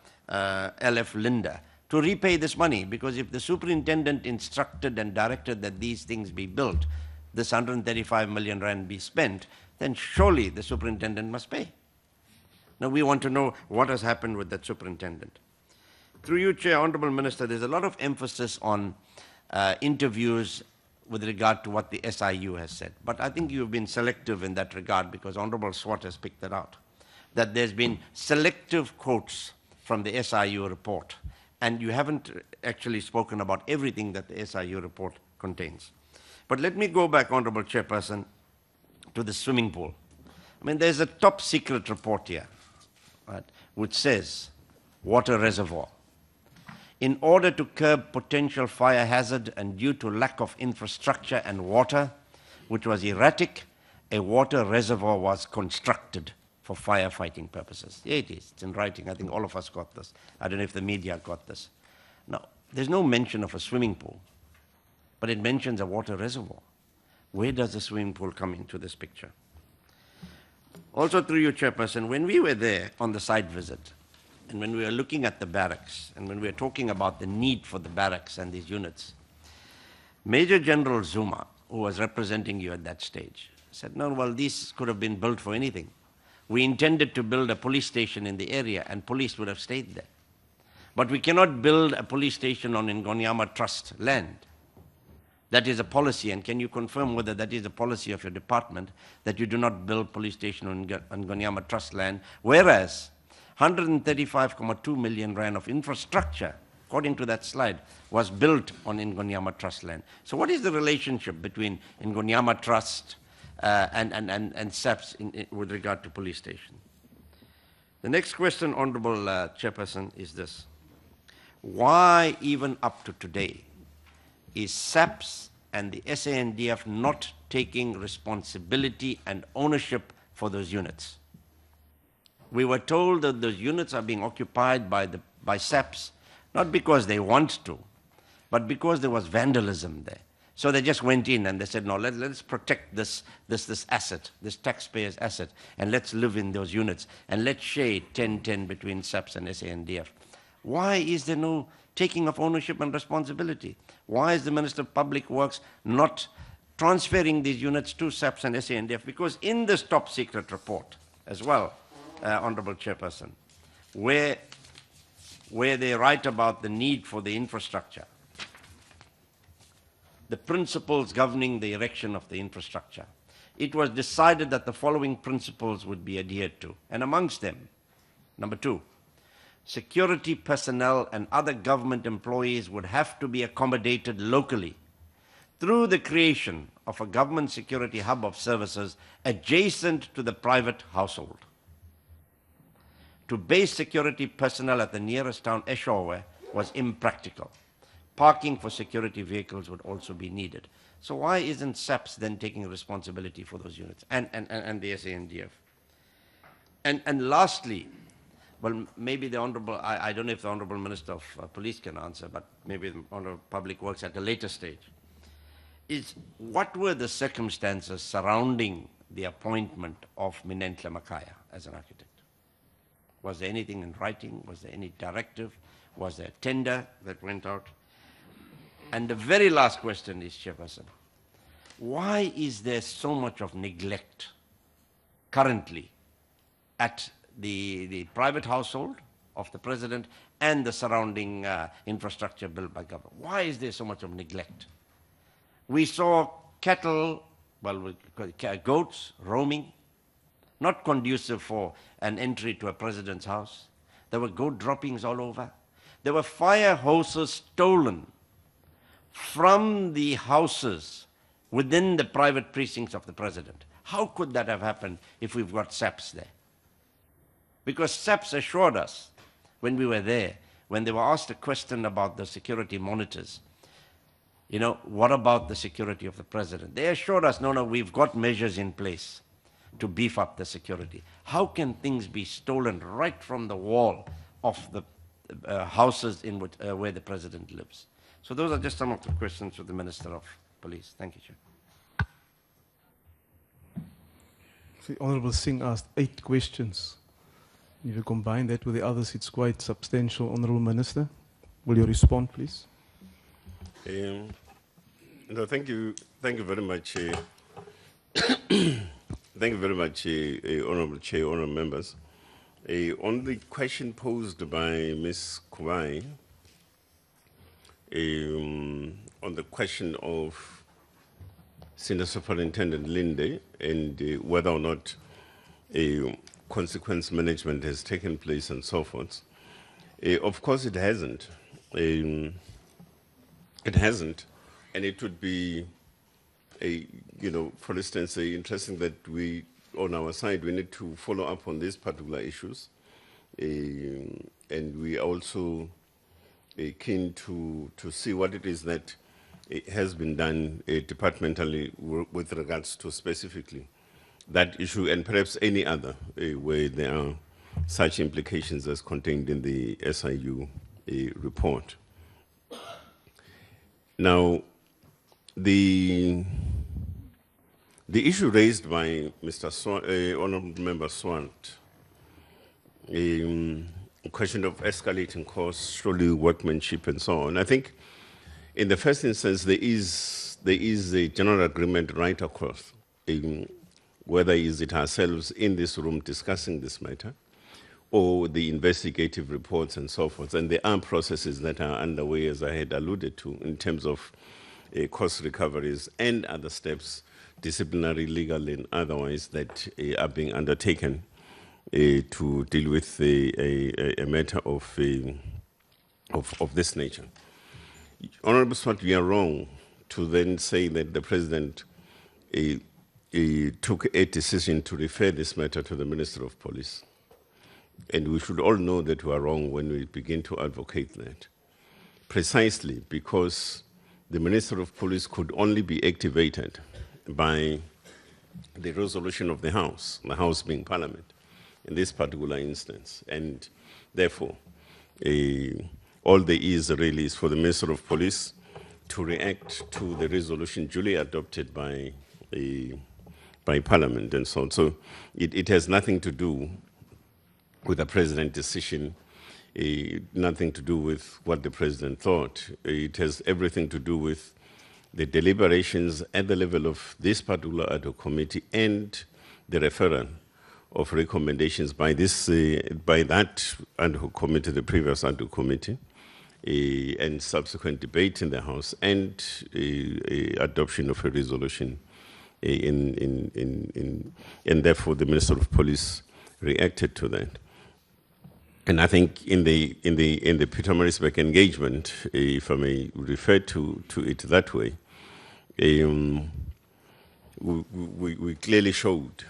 Linda to repay this money? Because if the superintendent instructed and directed that these things be built, this 135 million rand be spent, then surely the superintendent must pay. Now we want to know what has happened with that superintendent. Through you, Chair, Honourable Minister, there's a lot of emphasis on interviews with regard to what the SIU has said. But I think you've been selective in that regard because Honourable Swart has picked that out, that there's been selective quotes from the SIU report, and you haven't actually spoken about everything that the SIU report contains. But let me go back, Honourable Chairperson, to the swimming pool. I mean, there's a top secret report here, right, which says water reservoir. In order to curb potential fire hazard and due to lack of infrastructure and water, which was erratic, a water reservoir was constructed for firefighting purposes. Yeah, it is. It's in writing. I think all of us got this. I don't know if the media got this. Now, there's no mention of a swimming pool, but it mentions a water reservoir. Where does the swimming pool come into this picture? Also, through you, Chairperson, when we were there on the site visit, and when we were looking at the barracks, and when we were talking about the need for the barracks and these units, Major General Zuma, who was representing you at that stage, said, no, well, these could have been built for anything. We intended to build a police station in the area, and police would have stayed there. But we cannot build a police station on Ngonyama Trust land. That is a policy, and can you confirm whether that is the policy of your department, that you do not build police station on Ngonyama Trust land, whereas 135.2 million rand of infrastructure, according to that slide, was built on Ngonyama Trust land. So what is the relationship between Ngonyama Trust and SAPS with regard to police station? The next question, Honorable Chairperson, is this. Why, even up to today, is SAPS and the SANDF not taking responsibility and ownership for those units? We were told that those units are being occupied by SAPS, not because they want to, but because there was vandalism there. So they just went in and they said, no, let's protect this asset, this taxpayer's asset, and let's live in those units, and let's share 10-10 between SAPS and SANDF. Why is there no taking of ownership and responsibility? Why is the Minister of Public Works not transferring these units to SAPS and SANDF? Because in this top secret report as well, Honorable Chairperson, where they write about the need for the infrastructure, the principles governing the erection of the infrastructure, it was decided that the following principles would be adhered to. And amongst them, number 2, security personnel and other government employees would have to be accommodated locally through the creation of a government security hub of services adjacent to the private household. To base security personnel at the nearest town, Eshowe, was impractical. Parking for security vehicles would also be needed. So why isn't SAPS then taking responsibility for those units and the SANDF? And lastly, well, maybe the Honorable, I don't know if the Honorable Minister of Police can answer, but maybe the Honorable Public Works at a later stage, is what were the circumstances surrounding the appointment of Nkandla Makaya as an architect? Was there anything in writing? Was there any directive? Was there a tender that went out? And the very last question is, Chairperson, why is there so much of neglect currently at the private household of the President and the surrounding infrastructure built by government? Why is there so much of neglect? We saw cattle, well, goats roaming, not conducive for an entry to a president's house. There were goat droppings all over. There were fire hoses stolen from the houses within the private precincts of the president. How could that have happened if we've got SAPS there? Because SAPS assured us when we were there, when they were asked a question about the security monitors, you know, what about the security of the president? They assured us, no, we've got measures in place to beef up the security. How can things be stolen right from the wall of the houses in which, where the president lives? So those are just some of the questions to the Minister of Police. Thank you, Chair. The Honourable Singh asked 8 questions. If you combine that with the others, it's quite substantial. Honourable Minister, will you respond, please? No, thank you very much. Thank you very much, Honourable Chair, Honourable Members. On the question posed by Ms. Kuwai, on the question of Senior Superintendent Linde and whether or not consequence management has taken place and so forth, of course it hasn't. It hasn't, and it would be, for instance, interesting that we, on our side, we need to follow up on these particular issues, and we are also keen to see what it is that has been done departmentally with regards to specifically that issue, and perhaps any other where there are such implications as contained in the SIU report. Now, the issue raised by Mr. Honourable Member Swart, a question of escalating costs, surely workmanship, and so on. I think, in the first instance, there is a general agreement right across whether is it ourselves in this room discussing this matter, or the investigative reports and so forth. And there are processes that are underway, as I had alluded to, in terms of cost recoveries and other steps, disciplinary, legal, and otherwise, that are being undertaken to deal with a matter of this nature. Honorable Swart, we are wrong to then say that the President took a decision to refer this matter to the Minister of Police. And we should all know that we are wrong when we begin to advocate that. Precisely because the Minister of Police could only be activated by the resolution of the House being Parliament, in this particular instance. And therefore, all there is really is for the Minister of Police to react to the resolution duly adopted by Parliament and so on. So it has nothing to do with the President's decision, nothing to do with what the President thought. It has everything to do with the deliberations at the level of this particular ad hoc committee and the referral of recommendations by that ad hoc committee, the previous ad hoc committee, and subsequent debate in the House and adoption of a resolution, and therefore the Minister of Police reacted to that. And I think in the Pietermaritzburg engagement, if I may refer to it that way, we clearly showed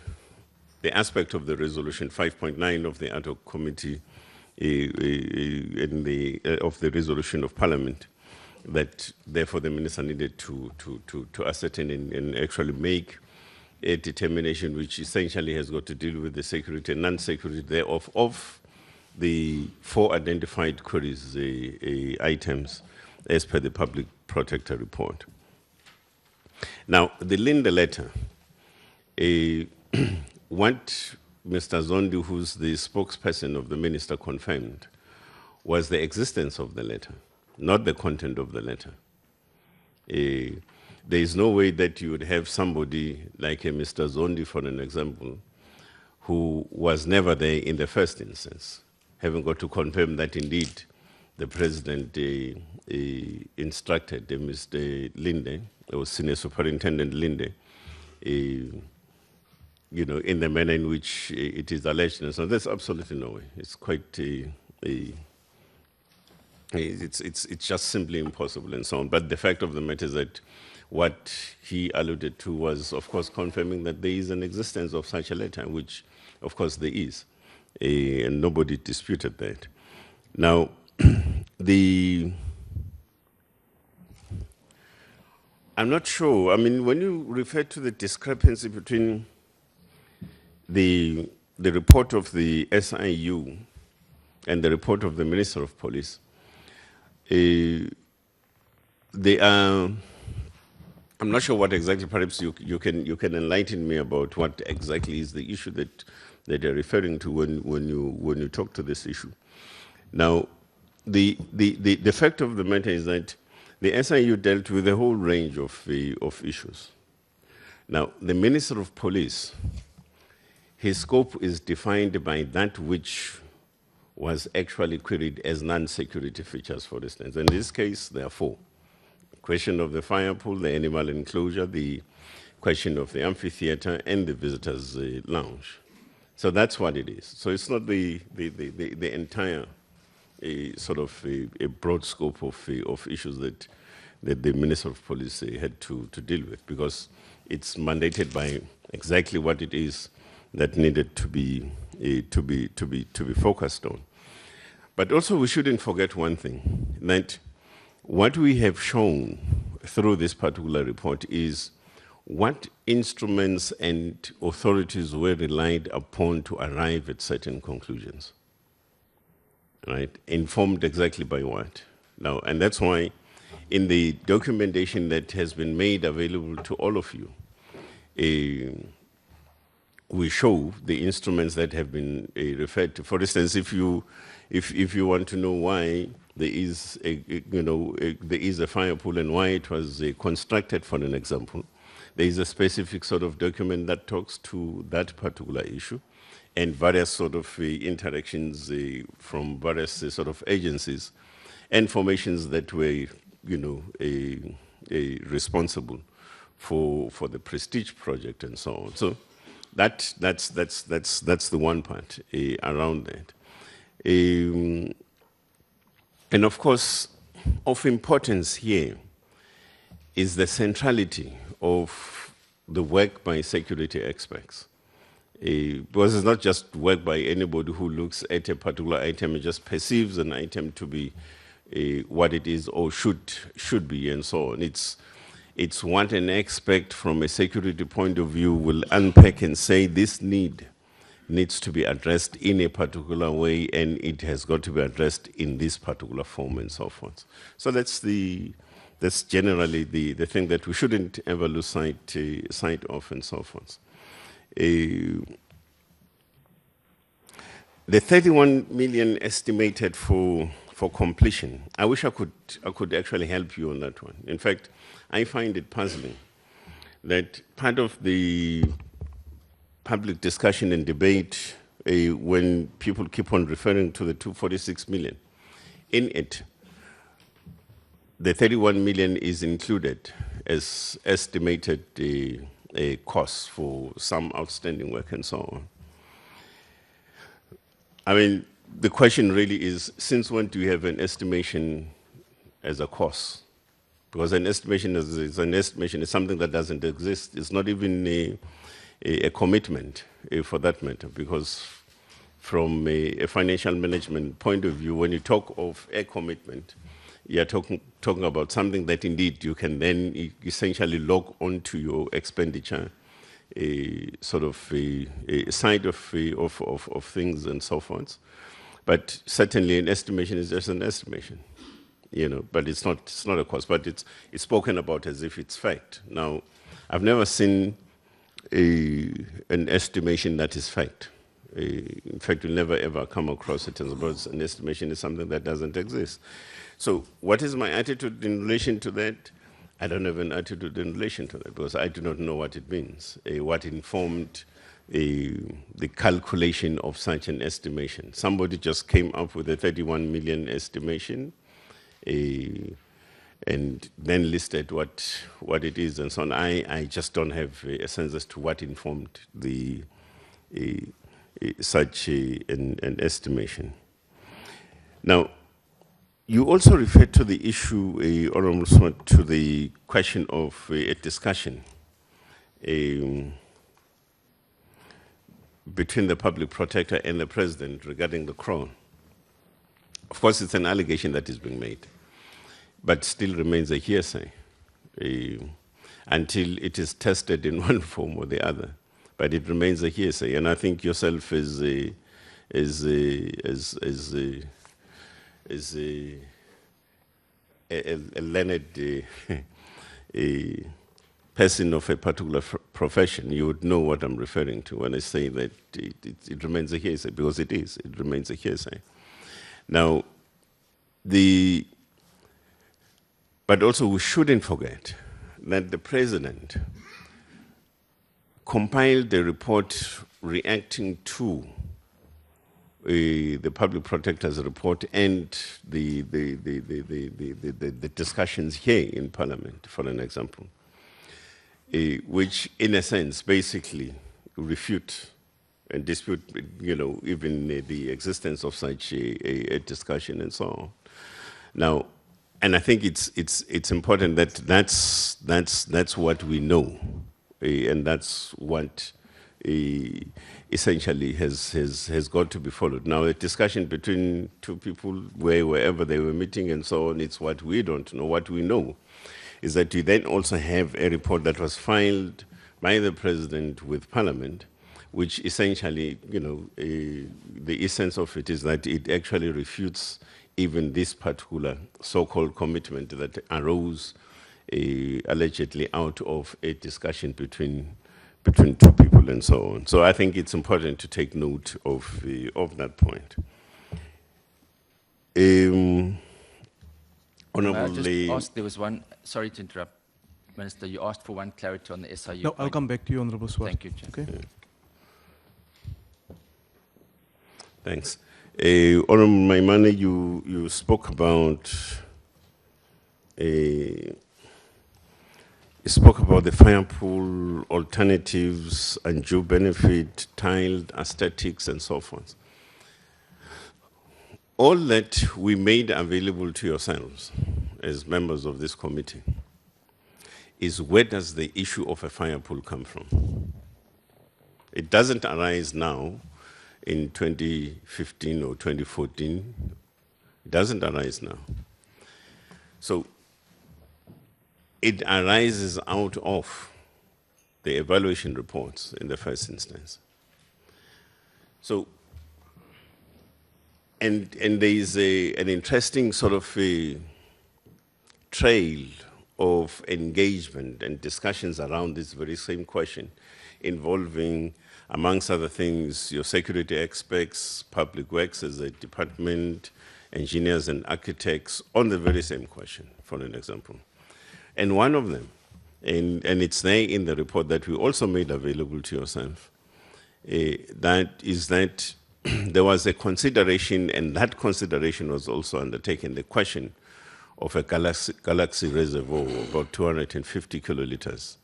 the aspect of the resolution 5.9 of the ad hoc committee of the resolution of Parliament, that therefore the minister needed to ascertain and actually make a determination which essentially has got to deal with the security and non-security thereof of the 4 identified queries items as per the Public Protector report. Now, the Linde letter, what Mr. Zondi, who's the spokesperson of the minister, confirmed was the existence of the letter, not the content of the letter. There is no way that you would have somebody like a Mr. Zondi, for an example, who was never there in the first instance, having got to confirm that indeed the President instructed Mr. Linde, or Senior Superintendent Linde, in the manner in which it is alleged. And so there's absolutely no way. It's quite, it's just simply impossible and so on. But the fact of the matter is that what he alluded to was, of course, confirming that there is an existence of such a letter, which, of course, there is. And nobody disputed that. Now, I'm not sure. I mean, when you refer to the discrepancy between the report of the SIU and the report of the Minister of Police, they are, I'm not sure what exactly, perhaps you can enlighten me about what exactly is the issue that you're referring to when you talk to this issue. Now, the fact of the matter is that the SIU dealt with a whole range of issues. Now, the Minister of Police, his scope is defined by that which was actually queried as non-security features, for instance. In this case, there are 4. The question of the fire pool, the animal enclosure, the question of the amphitheater, and the visitors' lounge. So that's what it is. So it's not the entire sort of a broad scope of issues that the Minister of Police had to deal with, because it's mandated by exactly what it is that needed to be focused on. But also we shouldn't forget one thing, that what we have shown through this particular report is what instruments and authorities were relied upon to arrive at certain conclusions, right? Informed exactly by what? Now, and that's why in the documentation that has been made available to all of you, we show the instruments that have been referred to. For instance, if you want to know why there is a fire pool and why it was constructed, for an example, there is a specific sort of document that talks to that particular issue, and various sort of interactions from various sort of agencies and formations that were, responsible for the Prestige project and so on. So that's the one part around that. And of course, of importance here is the centrality of the work by security experts. Because it's not just work by anybody who looks at a particular item and just perceives an item to be what it is or should be and so on. It's what an expert from a security point of view will unpack and say this needs to be addressed in a particular way, and it has got to be addressed in this particular form and so forth. So that's generally the thing that we shouldn't ever lose sight of and so forth. The 31 million estimated for completion, I wish I could actually help you on that one. In fact, I find it puzzling that part of the public discussion and debate when people keep on referring to the 246 million, in it, the 31 million is included as estimated costs for some outstanding work and so on. I mean, the question really is, since when do you have an estimation as a cost? Because an estimation is an estimation, is something that doesn't exist. It's not even a commitment for that matter, because from a financial management point of view, when you talk of a commitment, you're talking about something that indeed you can then essentially log onto your expenditure, sort of a side of things and so forth. But certainly an estimation is just an estimation, but it's not a cost, but it's spoken about as if it's fact. Now, I've never seen an estimation that is fact. In fact, you'll never ever come across it as an estimation is something that doesn't exist. So what is my attitude in relation to that? I don't have an attitude in relation to that because I do not know what it means, what informed the calculation of such an estimation. Somebody just came up with a 31 million estimation and then listed what it is and so on. I just don't have a sense as to what informed the such an estimation. Now, you also referred to the issue, Honourable Smith, to the question of a discussion between the public protector and the president regarding the crown. Of course, it's an allegation that is being made, but still remains a hearsay until it is tested in one form or the other. But it remains a hearsay, and I think yourself as a learned person of a particular profession, you would know what I'm referring to when I say that it remains a hearsay, because it is. It remains a hearsay. Now, but also we shouldn't forget that the president compiled a report reacting to the public protector's report and the discussions here in Parliament, for an example, which in a sense basically refute and dispute, even the existence of such a discussion and so on. Now, and I think it's important that that's what we know, and that's what essentially has got to be followed. Now, a discussion between two people wherever they were meeting and so on, it's what we don't know. What we know is that we then also have a report that was filed by the president with Parliament, which essentially, the essence of it is that it actually refutes even this particular so-called commitment that arose allegedly out of a discussion between two people and so on. So I think it's important to take note of that point. Honourable, just ask, there was one, sorry to interrupt. Minister, you asked for one clarity on the SIU No, I'll point. come back to you, Honorable Swart. Thank you, Chair. Okay. Thanks. Honorable Maimane, you spoke about the fire pool alternatives, undue benefit, tiled aesthetics, and so forth. All that we made available to yourselves as members of this committee is where does the issue of a fire pool come from? It doesn't arise now in 2015 or 2014. It doesn't arise now. So it arises out of the evaluation reports in the first instance. So, and there is an interesting sort of a trail of engagement and discussions around this very same question, involving, amongst other things, your security experts, public works as a department, engineers and architects on the very same question, for an example. And one of them, and it's there in the report that we also made available to yourself, that is that there was a consideration, and that consideration was also undertaken, the question of a galaxy reservoir, about 250 kiloliters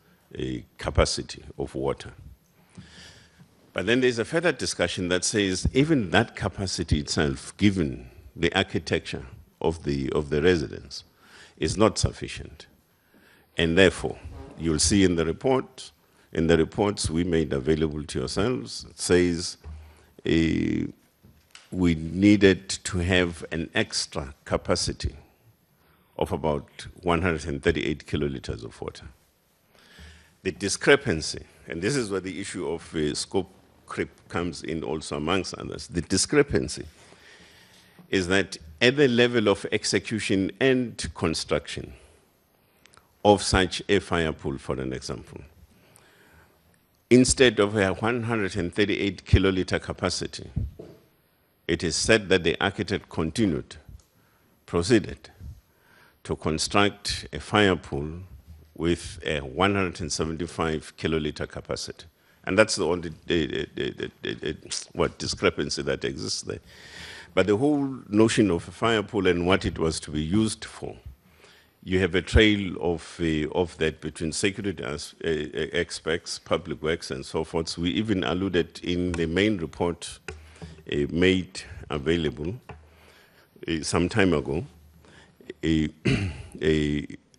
capacity of water. But then there's a further discussion that says even that capacity itself, given the architecture of the residence, is not sufficient. And therefore, you'll see in the report, in the reports we made available to yourselves, it says we needed to have an extra capacity of about 138 kiloliters of water. The discrepancy, and this is where the issue of scope creep comes in also amongst others, the discrepancy is that at the level of execution and construction of such a fire pool, for an example, instead of a 138 kiloliter capacity, it is said that the architect proceeded to construct a fire pool with a 175 kiloliter capacity. And that's the only discrepancy that exists there. But the whole notion of a fire pool and what it was to be used for, you have a trail of that between security experts, public works, and so forth. We even alluded in the main report made available some time ago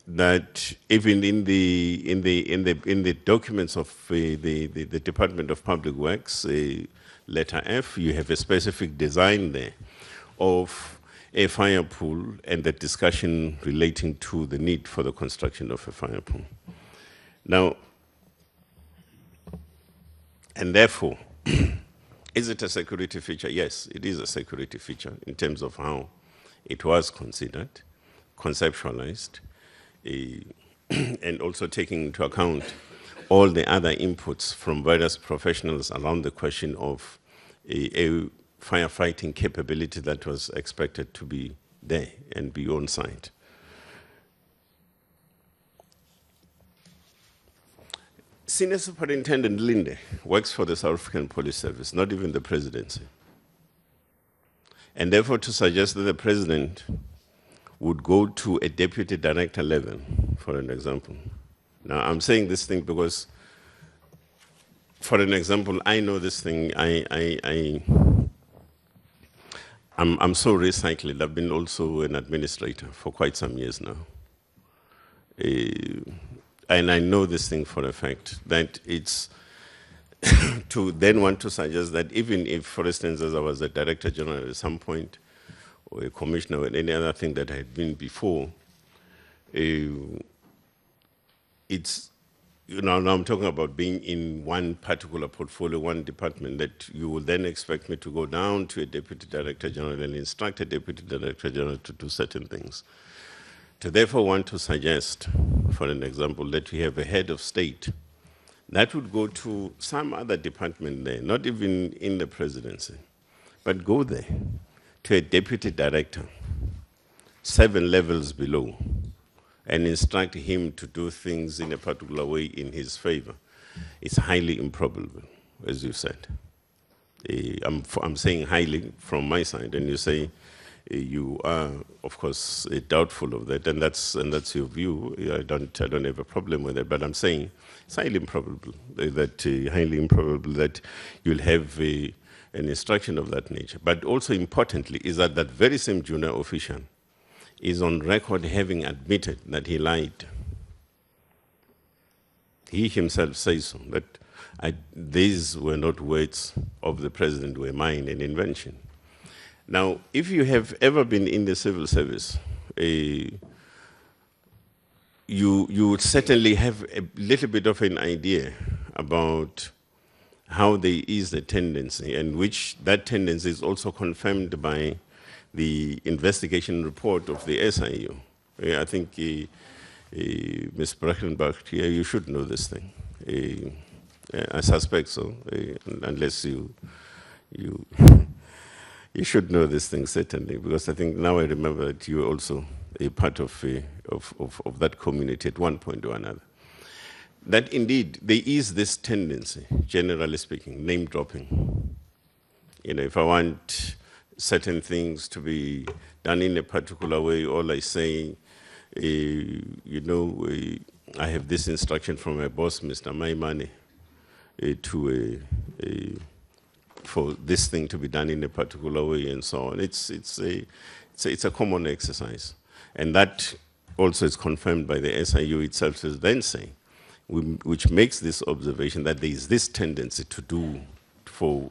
that even in the documents of the Department of Public Works, letter F, you have a specific design there of a fire pool and the discussion relating to the need for the construction of a fire pool. Now, and therefore, is it a security feature? Yes, it is a security feature in terms of how it was considered, conceptualized, and also taking into account all the other inputs from various professionals around the question of a firefighting capability that was expected to be there and be on site. Senior Superintendent Linde works for the South African Police Service, not even the presidency. And therefore to suggest that the president would go to a deputy director level, for an example. Now I'm saying this thing because, for an example, I know this thing, I'm so recycled. I've been also an administrator for quite some years now. And I know this thing for a fact, that it's to then want to suggest that even if, for instance, as I was a director general at some point, or a commissioner or any other thing that I had been before, it's, now I'm talking about being in one particular portfolio, one department, that you will then expect me to go down to a deputy director general and instruct a deputy director general to do certain things. To therefore want to suggest, for an example, that we have a head of state, that would go to some other department there, not even in the presidency, but go there to a deputy director, 7 levels below, and instruct him to do things in a particular way in his favor. It's highly improbable, as you said. I'm saying highly from my side, and you say you are, of course, doubtful of that, and that's your view. I don't have a problem with it, but I'm saying it's highly improbable that you'll have an instruction of that nature. But also importantly is that that very same junior official is on record having admitted that he lied. He himself says so, that these were not words of the president, were mine, an invention. Now, if you have ever been in the civil service, you would certainly have a little bit of an idea about how there is a tendency, and which that tendency is also confirmed by the investigation report of the SIU. I think Ms. Brackenbach, you should know this thing. I suspect so, unless you should know this thing, certainly, because I think now I remember that you were also a part of that community at one point or another. That indeed, there is this tendency, generally speaking, name dropping. You know, if I want certain things to be done in a particular way, all I say, you know, I have this instruction from my boss, Mr. Maimane, for this thing to be done in a particular way and so on. It's a common exercise. And that also is confirmed by the SIU itself is then saying, which makes this observation that there is this tendency to do, for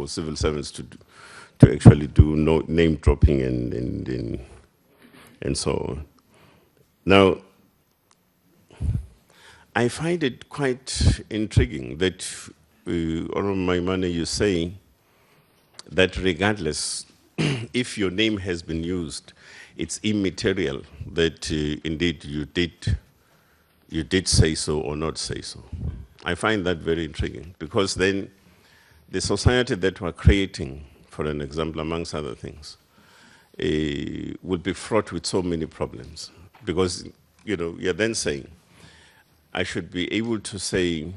civil servants to actually do name dropping and so on. Now, I find it quite intriguing that, Honorable Maimane, you say that regardless if your name has been used, it's immaterial that indeed you did say so or not say so. I find that very intriguing, because then the society that we're creating, for an example, amongst other things, would be fraught with so many problems. Because, you know, you're then saying, I should be able to say,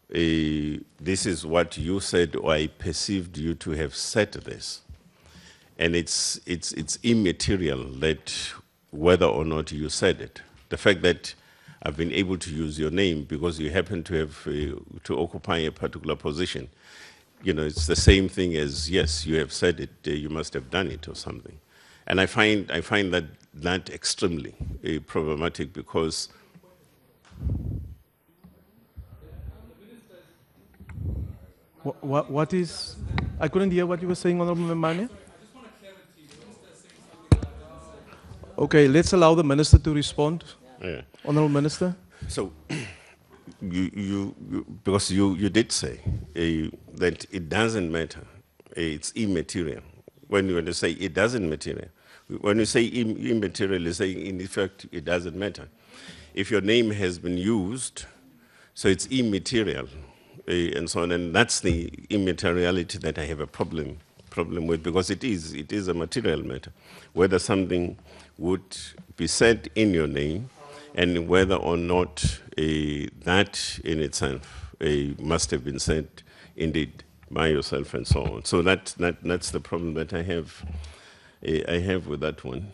this is what you said, or I perceived you to have said this. And it's immaterial that whether or not you said it. The fact that I've been able to use your name because you happen to have to occupy a particular position, you know, it's the same thing as, yes, you have said it, you must have done it or something. And I find that extremely problematic, because what is, I couldn't hear what you were saying, Honorable Maimane. Okay, let's allow the Minister to respond. Yeah. Honorable Minister. So, because you did say that it doesn't matter, it's immaterial. When you say it doesn't matter, when you say immaterial, you say in effect it doesn't matter. If your name has been used, so it's immaterial, and so on, and that's the immateriality that I have a problem with, because it is a material matter. Whether something would be said in your name, and whether or not that in itself must have been said indeed by yourself and so on. So that's the problem that I have with that one.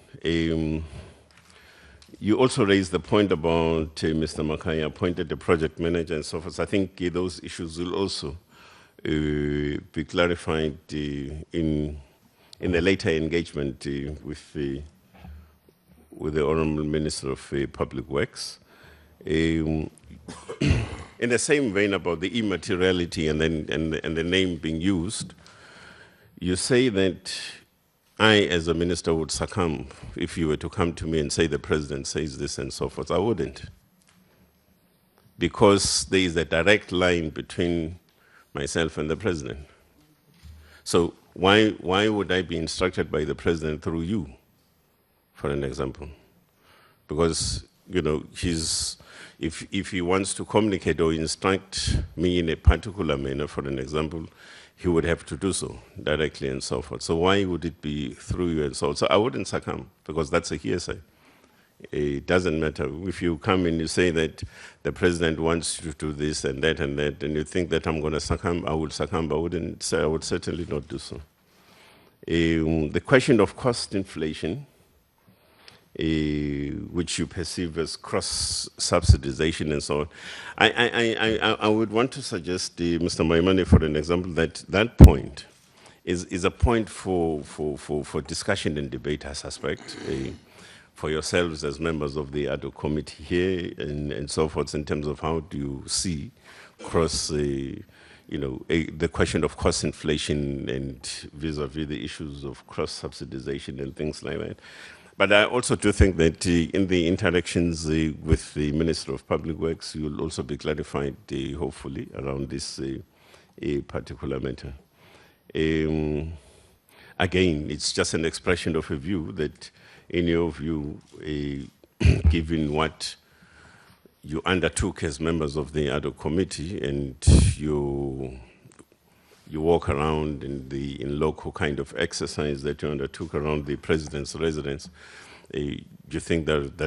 You also raised the point about Mr. Makaya appointed the project manager and so forth. I think those issues will also be clarified in a later engagement with the Honourable Minister of Public Works. In the same vein about the immateriality and the name being used, you say that I, as a minister, would succumb if you were to come to me and say the president says this and so forth. I wouldn't, because there is a direct line between myself and the president. So why would I be instructed by the president through you, for an example? Because, you know, if he wants to communicate or instruct me in a particular manner, for an example, he would have to do so directly and so forth. So why would it be through you and so on? So I wouldn't succumb, because that's a hearsay. It doesn't matter. If you come and you say that the president wants you to do this and that, and you think that I'm going to succumb, I will succumb. I would certainly not do so. The question of cost inflation, which you perceive as cross-subsidization and so on, I would want to suggest, Mr. Maimane, for an example, that point is a point for discussion and debate, I suspect, for yourselves as members of the ad hoc committee here and so forth, in terms of how do you see the question of cost inflation and vis-a-vis the issues of cross-subsidization and things like that. But I also do think that in the interactions with the Minister of Public Works, you will also be clarified, hopefully, around this particular matter. Again, it's just an expression of a view that, in your view, given what you undertook as members of the ad hoc committee, and you walk around in local kind of exercise that you undertook around the president's residence, you think that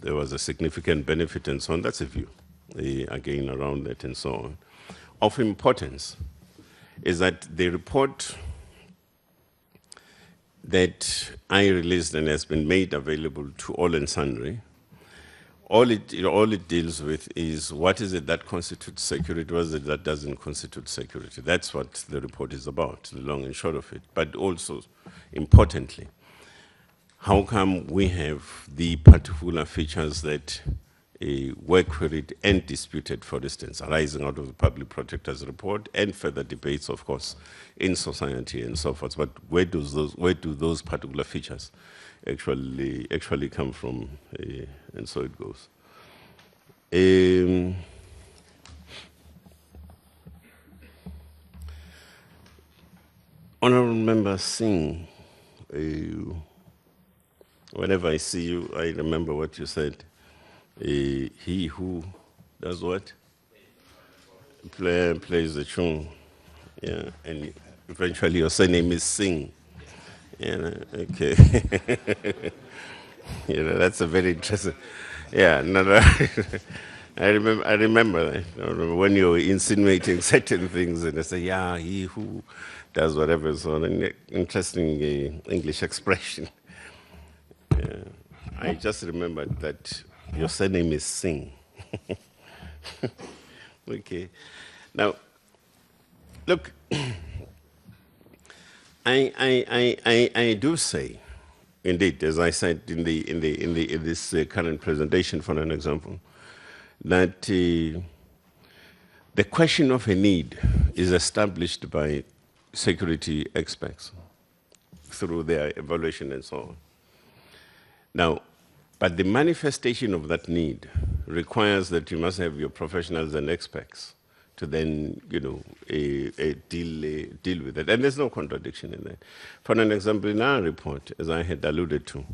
there was a significant benefit and so on. That's a view, again, around that and so on. Of importance is that the report that I released and has been made available to all and sundry, all it deals with is what is it that constitutes security, what is it that doesn't constitute security. That's what the report is about, the long and short of it. But also, importantly, how come we have the particular features that were queried and disputed, for instance, arising out of the Public Protector's report and further debates, of course, in society and so forth. But where do those particular features actually come from? And so it goes. Honorable Member Singh, whenever I see you, I remember what you said. He who does what? Plays the tune. Yeah, and eventually your surname is Singh. Yeah, okay. That's a very interesting. Yeah, no. I remember that. I remember when you were insinuating certain things, and I say, yeah, he who does whatever. So an interesting English expression. Yeah. I just remembered that your surname is Singh. Okay. Now, look, I do say, indeed, as I said in this current presentation, for an example, that the question of a need is established by security experts through their evaluation and so on. Now, but the manifestation of that need requires that you must have your professionals and experts to then, deal with it. And there's no contradiction in that. For an example, in our report, as I had alluded to,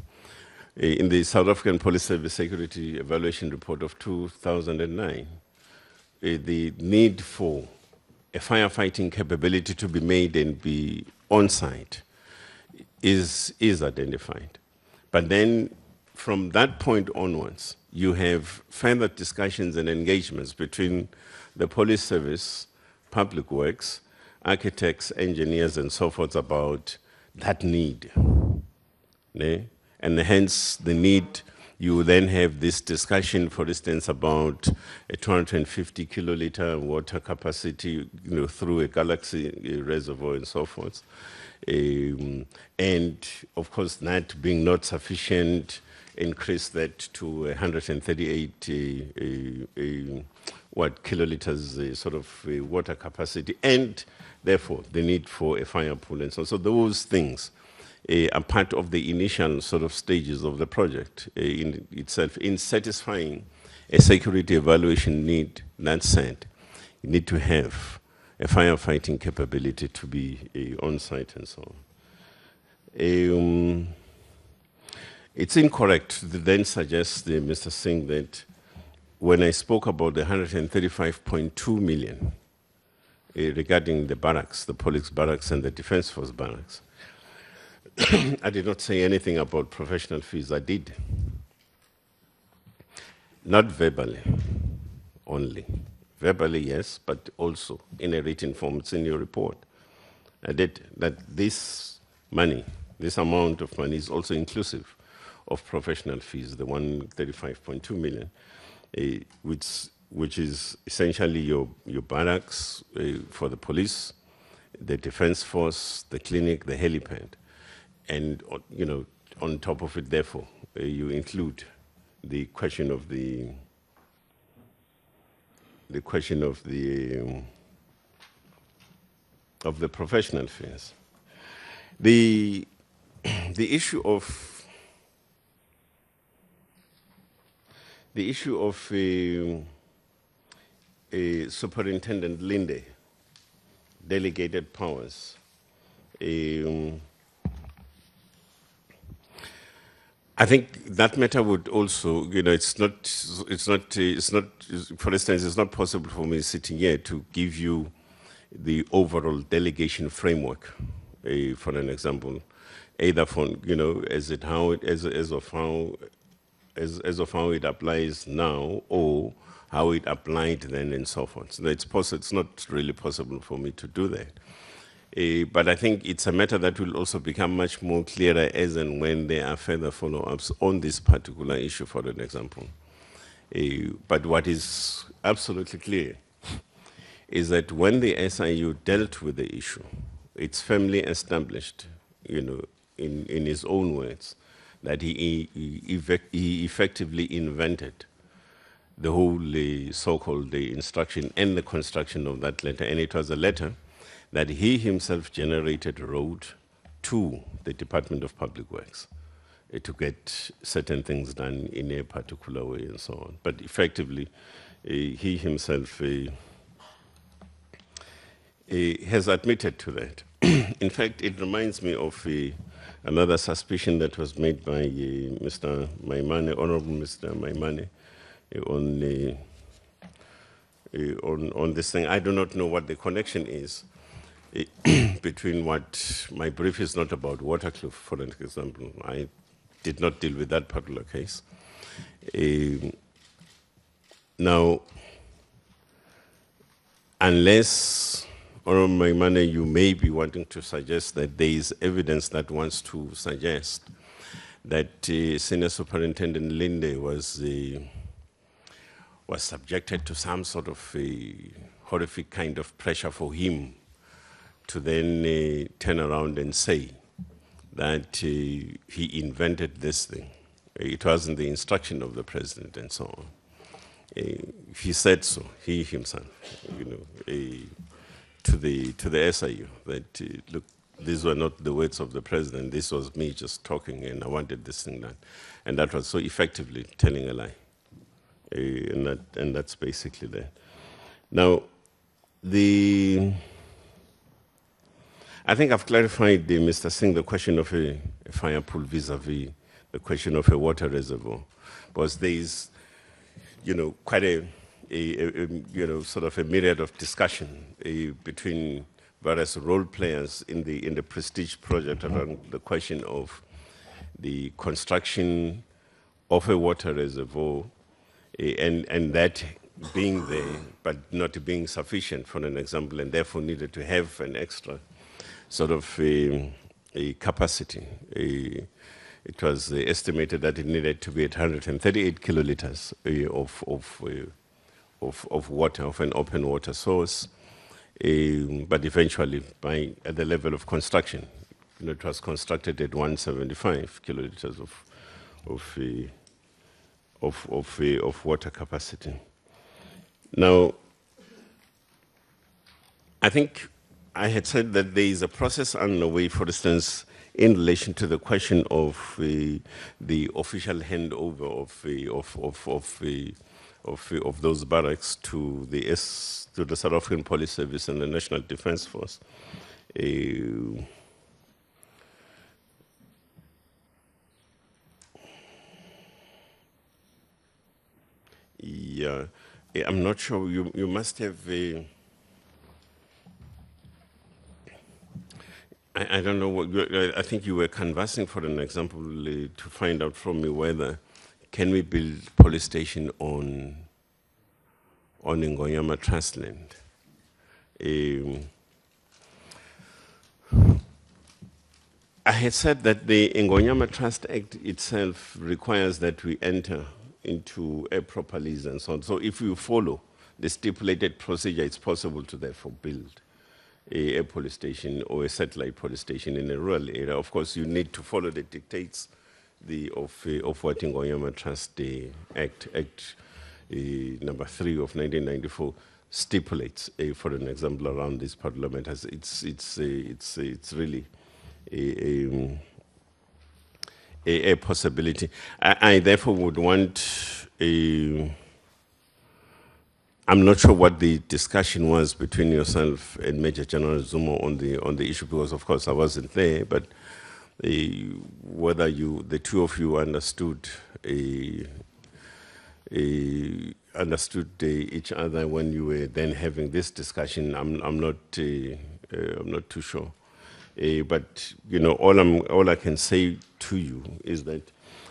in the South African Police Service Security Evaluation Report of 2009, the need for a firefighting capability to be made and be on-site is identified. But then, from that point onwards, you have further discussions and engagements between the police service, public works, architects, engineers, and so forth about that need. And hence, the need, you then have this discussion, for instance, about a 250 kiloliter water capacity through a Galaxy reservoir and so forth. And, of course, that being not sufficient, increase that to 138 kiloliters sort of water capacity, and therefore the need for a fire pool and so on. So those things are part of the initial sort of stages of the project in itself. In satisfying a security evaluation need, that said, you need to have a firefighting capability to be on-site and so on. It's incorrect to then suggest, Mr. Singh, that when I spoke about the 135.2 million regarding the barracks, the police barracks and the Defence Force barracks, I did not say anything about professional fees. I did. not verbally only. Verbally, yes, but also in a written form. It's in your report. That this money, this amount of money is also inclusive of professional fees, the 135.2 million, which is essentially your barracks for the police, the defense force, the clinic, the helipad. And, on top of it, therefore, you include the question of the professional fees. The issue of Superintendent Linde delegated powers. I think that matter would also, it's not, for instance, it's not possible for me sitting here to give you the overall delegation framework, for an example, either for, as of how it applies now, or how it applied then, and so forth. So it's not really possible for me to do that. But I think it's a matter that will also become much more clearer as and when there are further follow-ups on this particular issue, for an example. But what is absolutely clear is that when the SIU dealt with the issue, it's firmly established, in his own words, that he effectively invented the whole so-called instruction and the construction of that letter. And it was a letter that he himself generated, wrote to the Department of Public Works to get certain things done in a particular way and so on. But effectively, he himself has admitted to that. In fact, it reminds me of another suspicion that was made by Mr. Maimane, Honorable Mr. Maimane, on this thing. I do not know what the connection is between what my brief is not about Waterkloof, for an example. I did not deal with that particular case. Now, unless, or my money, you may be wanting to suggest that there is evidence that wants to suggest that Senior Superintendent Linde was subjected to some sort of horrific kind of pressure for him to then turn around and say that he invented this thing. It wasn't the instruction of the president and so on. He said so, he himself, to the SIU, that, look, these were not the words of the president, this was me just talking and I wanted this thing done. And that was so effectively telling a lie. And that's basically that. Now, I think I've clarified, Mr. Singh, the question of a fire pool vis-a-vis the question of a water reservoir, because there is, quite a sort of a myriad of discussion between various role players in the Prestige project around the question of the construction of a water reservoir, and that being there, but not being sufficient, for an example, and therefore needed to have an extra sort of a capacity. It was estimated that it needed to be at 138 kiloliters of water, of an open water source, but eventually, at the level of construction, it was constructed at 175 kiloliters of water capacity. Now, I think I had said that there is a process underway, for instance, in relation to the question of the official handover of those barracks to the South African Police Service and the National Defence Force. Yeah, I'm not sure. You must have. I don't know what. I think you were canvassing, for an example, to find out from me whether can we build police station on Ngonyama Trust land? I had said that the Ngonyama Trust Act itself requires that we enter into a proper lease and so on. So if you follow the stipulated procedure, it's possible to therefore build a police station or a satellite police station in a rural area. Of course, you need to follow the dictates of what Ngonyama Trust Act number 3 of 1994 stipulates. For an example, around this parliament, it's really a possibility. I therefore would want I'm not sure what the discussion was between yourself and Major General Zuma on the issue, because of course I wasn't there, but whether the two of you understood each other when you were then having this discussion, I'm not too sure. But you know, all I can say to you is that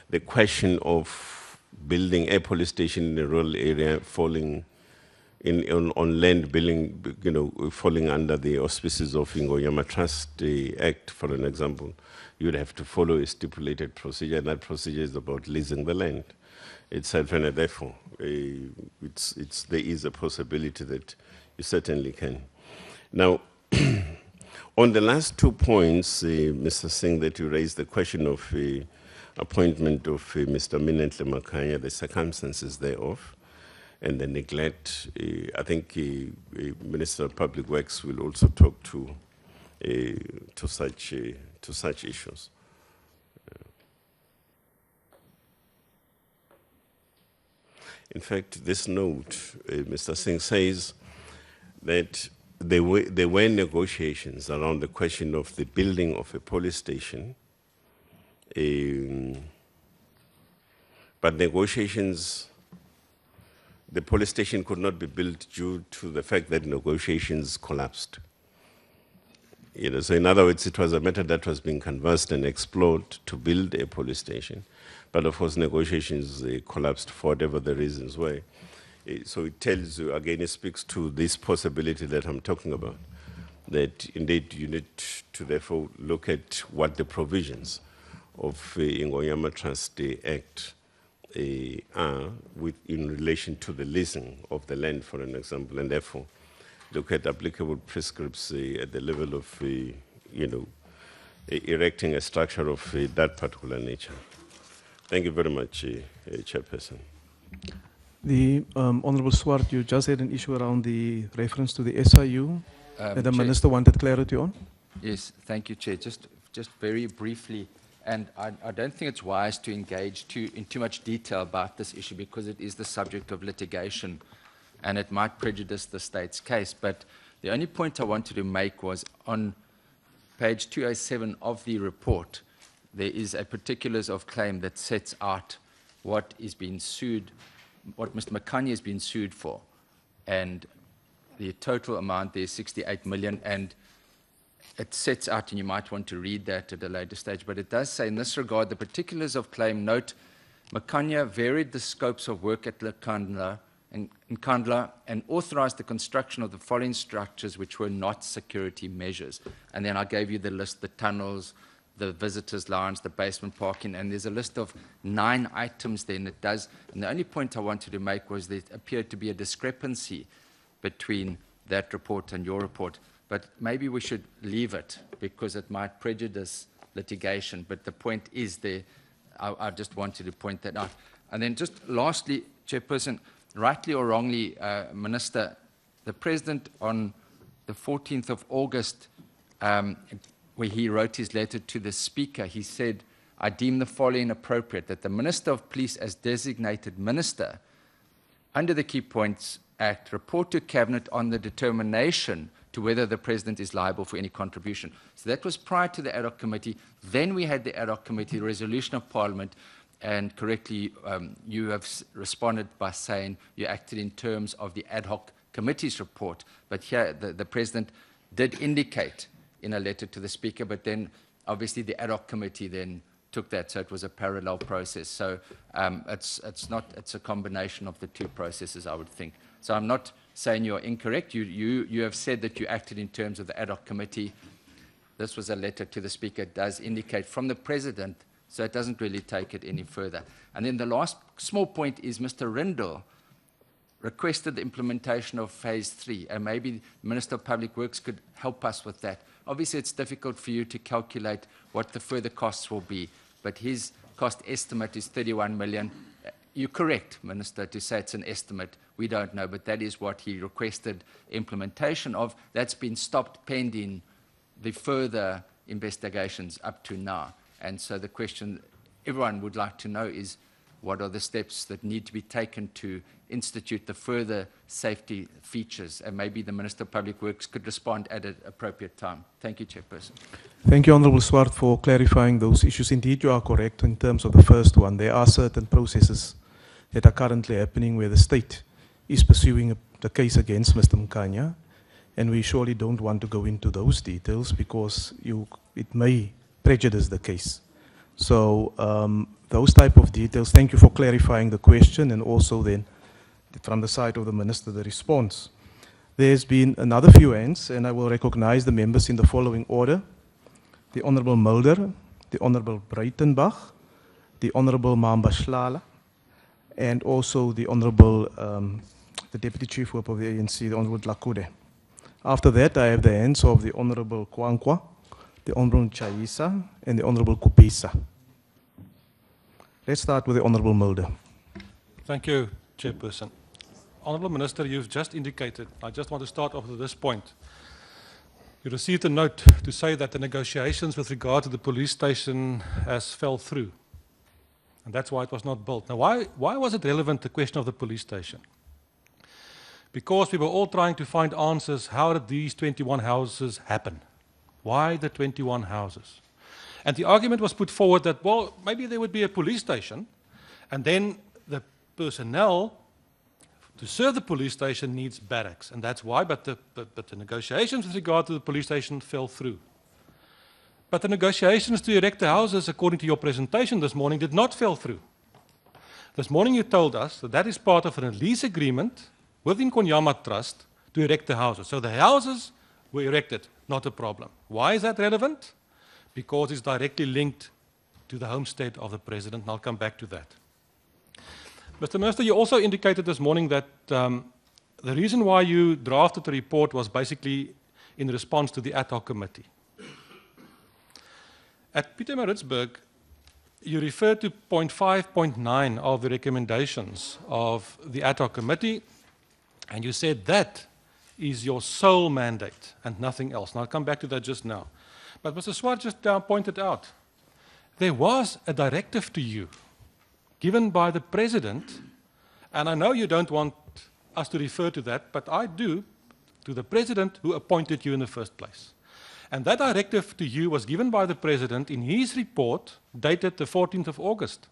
the question of building a police station in a rural area falling on land building, you know, falling under the auspices of Ngonyama Trust Act, for an example, you'd have to follow a stipulated procedure, and that procedure is about leasing the land itself, and therefore there is a possibility that you certainly can. Now, on the last 2 points, Mr. Singh, that you raised, the question of appointment of Mr. Nkandla Makanya, the circumstances thereof, and the neglect, I think Minister of Public Works will also talk to such issues. In fact, this note, Mr. Singh says that there were negotiations around the question of the building of a police station, but negotiations, the police station could not be built due to the fact that negotiations collapsed. You know, so in other words, it was a matter that was being conversed and explored to build a police station, but of course negotiations collapsed for whatever the reasons were. So it tells you, again, it speaks to this possibility that I'm talking about, that indeed you need to therefore look at what the provisions of Ngonyama Trust Act are in relation to the leasing of the land, for an example, and therefore look at applicable prescripts at the level of, you know, erecting a structure of that particular nature. Thank you very much, Chairperson. The Honorable Swart, you just had an issue around the reference to the SIU that the Minister wanted clarity on. Yes, thank you, Chair. Just very briefly, and I don't think it's wise to engage in too much detail about this issue because it is the subject of litigation and it might prejudice the state's case. But the only point I wanted to make was on page 207 of the report, there is a particulars of claim that sets out what is being sued, what Mr. Makanya has been sued for. And the total amount there is 68 million, and it sets out, and you might want to read that at a later stage, but it does say, in this regard, the particulars of claim note, Makanya varied the scopes of work at Nkandla and authorized the construction of the following structures which were not security measures. And then I gave you the list, the tunnels, the visitors' lounge, the basement parking, and there's a list of 9 items there, and it does. And the only point I wanted to make was there appeared to be a discrepancy between that report and your report. But maybe we should leave it because it might prejudice litigation. But the point is there. I just wanted to point that out. And then just lastly, Chairperson, rightly or wrongly, Minister, the President on the 14th of August, where he wrote his letter to the Speaker, he said, I deem the following appropriate, that the Minister of Police as designated Minister under the Key Points Act report to Cabinet on the determination to whether the President is liable for any contribution. So that was prior to the ad hoc committee. Then we had the ad hoc committee resolution of Parliament, and correctly you have responded by saying you acted in terms of the ad hoc committee's report. But here the President did indicate in a letter to the Speaker, but then obviously the ad hoc committee then took that, so it was a parallel process. So it's a combination of the two processes, I would think. So I'm not saying you're incorrect. You have said that you acted in terms of the ad hoc committee. This was a letter to the Speaker. It does indicate from the President, so it doesn't really take it any further. And then the last small point is Mr. Rindle requested the implementation of Phase 3, and maybe the Minister of Public Works could help us with that. Obviously, it's difficult for you to calculate what the further costs will be, but his cost estimate is 31 million. You're correct, Minister, to say it's an estimate. We don't know, but that is what he requested implementation of. That's been stopped pending the further investigations up to now. And so the question everyone would like to know is, what are the steps that need to be taken to institute the further safety features? And maybe the Minister of Public Works could respond at an appropriate time. Thank you, Chairperson. Thank you, Honourable Swart, for clarifying those issues. Indeed, you are correct in terms of the first one. There are certain processes that are currently happening where the state is pursuing the case against Mr. Nkandla, and we surely don't want to go into those details because it may prejudice the case. So those type of details, thank you for clarifying the question, and also then from the side of the Minister, the response. There's been another few hands, and I will recognize the members in the following order: the Honourable Mulder, the Honourable Breitenbach, the Honourable Mambashlala, and also the Honourable, the Deputy Chief Whip of the ANC, the Honourable Dlakude. After that, I have the hands of the Honourable Kwankwa, the Honourable Chaisa, and the Honourable Kupisa. Let's start with the Honourable Mulder. Thank you, Chairperson. Honourable Minister, you've just indicated, I just want to start off with this point. You received a note to say that the negotiations with regard to the police station has fell through. And that's why it was not built. Now, why was it relevant, the question of the police station? Because we were all trying to find answers, how did these 21 houses happen? Why the 21 houses? And the argument was put forward that, well, maybe there would be a police station, and then the personnel to serve the police station needs barracks, and that's why, but the negotiations with regard to the police station fell through. But the negotiations to erect the houses, according to your presentation this morning, did not fall through. This morning you told us that that is part of a lease agreement with Nkandla Trust to erect the houses. So the houses were erected, not a problem. Why is that relevant? Because it's directly linked to the homestead of the President, and I'll come back to that. Mr. Minister, you also indicated this morning that the reason why you drafted the report was basically in response to the ad hoc committee. At Pietermaritzburg, you referred to point 5.9 of the recommendations of the ad hoc committee, and you said that is your sole mandate and nothing else. And I'll come back to that just now. But Mr. Swart just pointed out, there was a directive to you given by the President, and I know you don't want us to refer to that, but I do, to the President who appointed you in the first place. And that directive to you was given by the President in his report dated the 14th of August.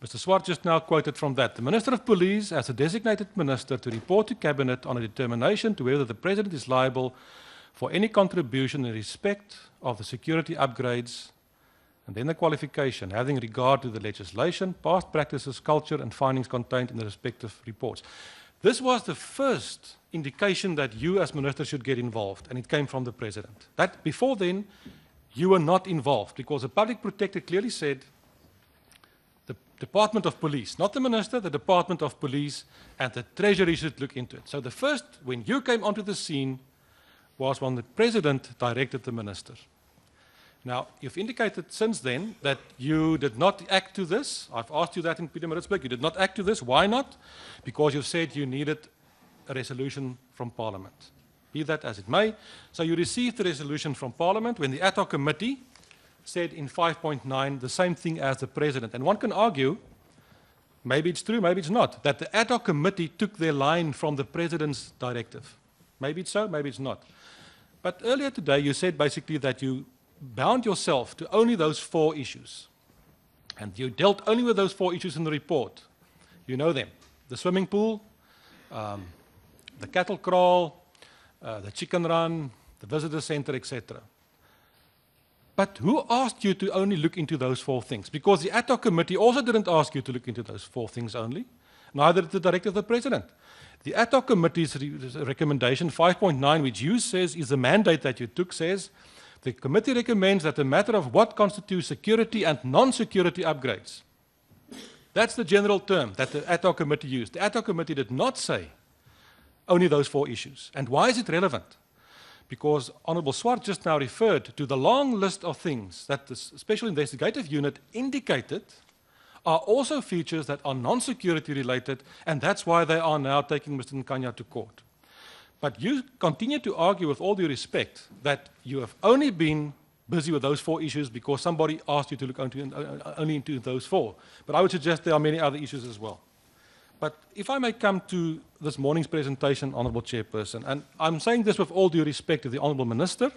Mr. Swart just now quoted from that. The Minister of Police, as a designated minister, to report to Cabinet on a determination to whether the President is liable for any contribution in respect of the security upgrades, and then the qualification, having regard to the legislation, past practices, culture, and findings contained in the respective reports. This was the first indication that you as minister should get involved, and it came from the President. That before then, you were not involved, because the Public Protector clearly said the Department of Police, not the Minister, the Department of Police, and the Treasury should look into it. So the first, when you came onto the scene, was when the President directed the Minister. Now, you've indicated since then that you did not act to this. I've asked you that in Pietermaritzburg. You did not act to this. Why not? Because you've said you needed a resolution from Parliament. Be that as it may. So you received the resolution from Parliament when the ad hoc committee said in 5.9 the same thing as the President. And one can argue, maybe it's true, maybe it's not, that the ad hoc committee took their line from the President's directive. Maybe it's so, maybe it's not. But earlier today you said basically that you bound yourself to only those 4 issues. And you dealt only with those 4 issues in the report. You know them. The swimming pool, the cattle kraal, the chicken run, the visitor center, etc. But who asked you to only look into those 4 things? Because the ad hoc committee also didn't ask you to look into those 4 things only, neither did the director of the president. The ad hoc committee's recommendation 5.9, which you says is the mandate that you took, says, the committee recommends that the matter of what constitutes security and non-security upgrades. That's the general term that the ad hoc committee used. The ad hoc committee did not say only those 4 issues. And why is it relevant? Because Honourable Swart just now referred to the long list of things that the Special Investigative Unit indicated are also features that are non-security related, and that's why they are now taking Mr. Nkandla to court. But you continue to argue, with all due respect, that you have only been busy with those 4 issues because somebody asked you to look only into those 4. But I would suggest there are many other issues as well. But if I may come to this morning's presentation, Honourable Chairperson, and I'm saying this with all due respect to the Honourable Minister,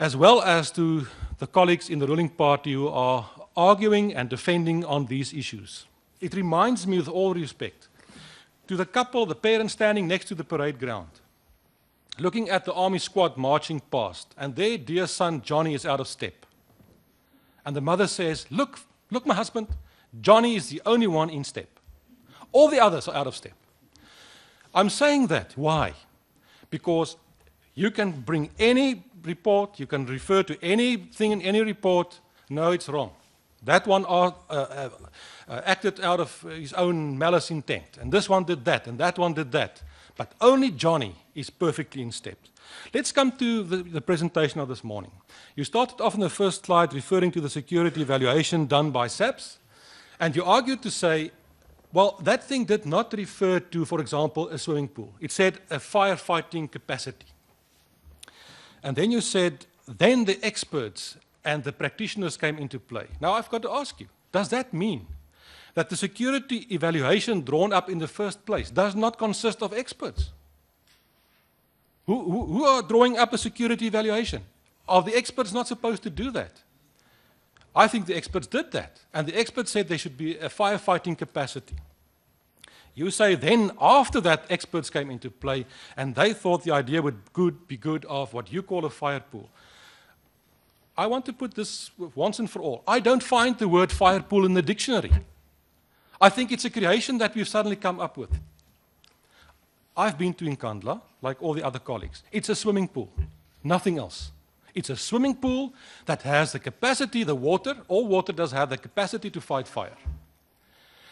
as well as to the colleagues in the ruling party who are arguing and defending on these issues. It reminds me, with all respect, to the couple, the parents standing next to the parade ground, looking at the army squad marching past, and their dear son Johnny is out of step. And the mother says, look, my husband, Johnny is the only one in step. All the others are out of step. I'm saying that. Why? Because you can bring any report, you can refer to anything in any report, no, it's wrong. That one acted out of his own malice intent, and this one did that, and that one did that. But only Johnny is perfectly in step. Let's come to the presentation of this morning. You started off in the first slide referring to the security evaluation done by SAPS, and you argued to say, well, that thing did not refer to, for example, a swimming pool. It said a firefighting capacity. And then you said, then the experts and the practitioners came into play. Now I've got to ask you, does that mean that the security evaluation drawn up in the first place does not consist of experts? Who are drawing up a security evaluation? Are the experts not supposed to do that? I think the experts did that, and the experts said there should be a firefighting capacity. You say then, after that, experts came into play, and they thought the idea would be good of what you call a fire pool. I want to put this once and for all. I don't find the word fire pool in the dictionary. I think it's a creation that we've suddenly come up with. I've been to Nkandla, like all the other colleagues. It's a swimming pool, nothing else. It's a swimming pool that has the capacity, the water, all water does have the capacity to fight fire.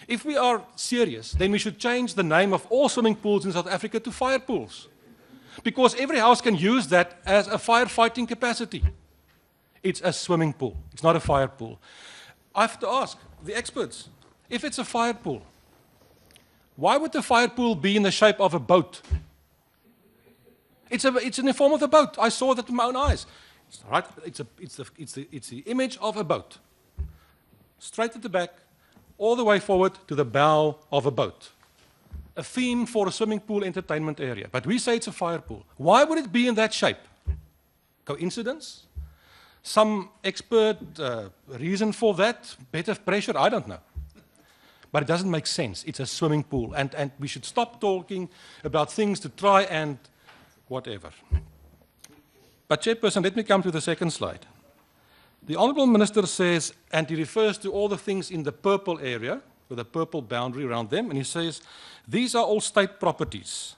If we are serious, then we should change the name of all swimming pools in South Africa to fire pools. Because every house can use that as a firefighting capacity. It's a swimming pool, it's not a fire pool. I have to ask the experts, if it's a fire pool, why would the fire pool be in the shape of a boat? It's in the form of a boat. I saw that with my own eyes. Right? It's the image of a boat. Straight at the back, all the way forward to the bow of a boat. A theme for a swimming pool entertainment area. But we say it's a fire pool. Why would it be in that shape? Coincidence? Some expert reason for that? Better pressure? I don't know. But it doesn't make sense. It's a swimming pool. And we should stop talking about things to try and whatever. But Chairperson, let me come to the second slide. The Honourable Minister says, and he refers to all the things in the purple area, with a purple boundary around them, and he says, these are all state properties.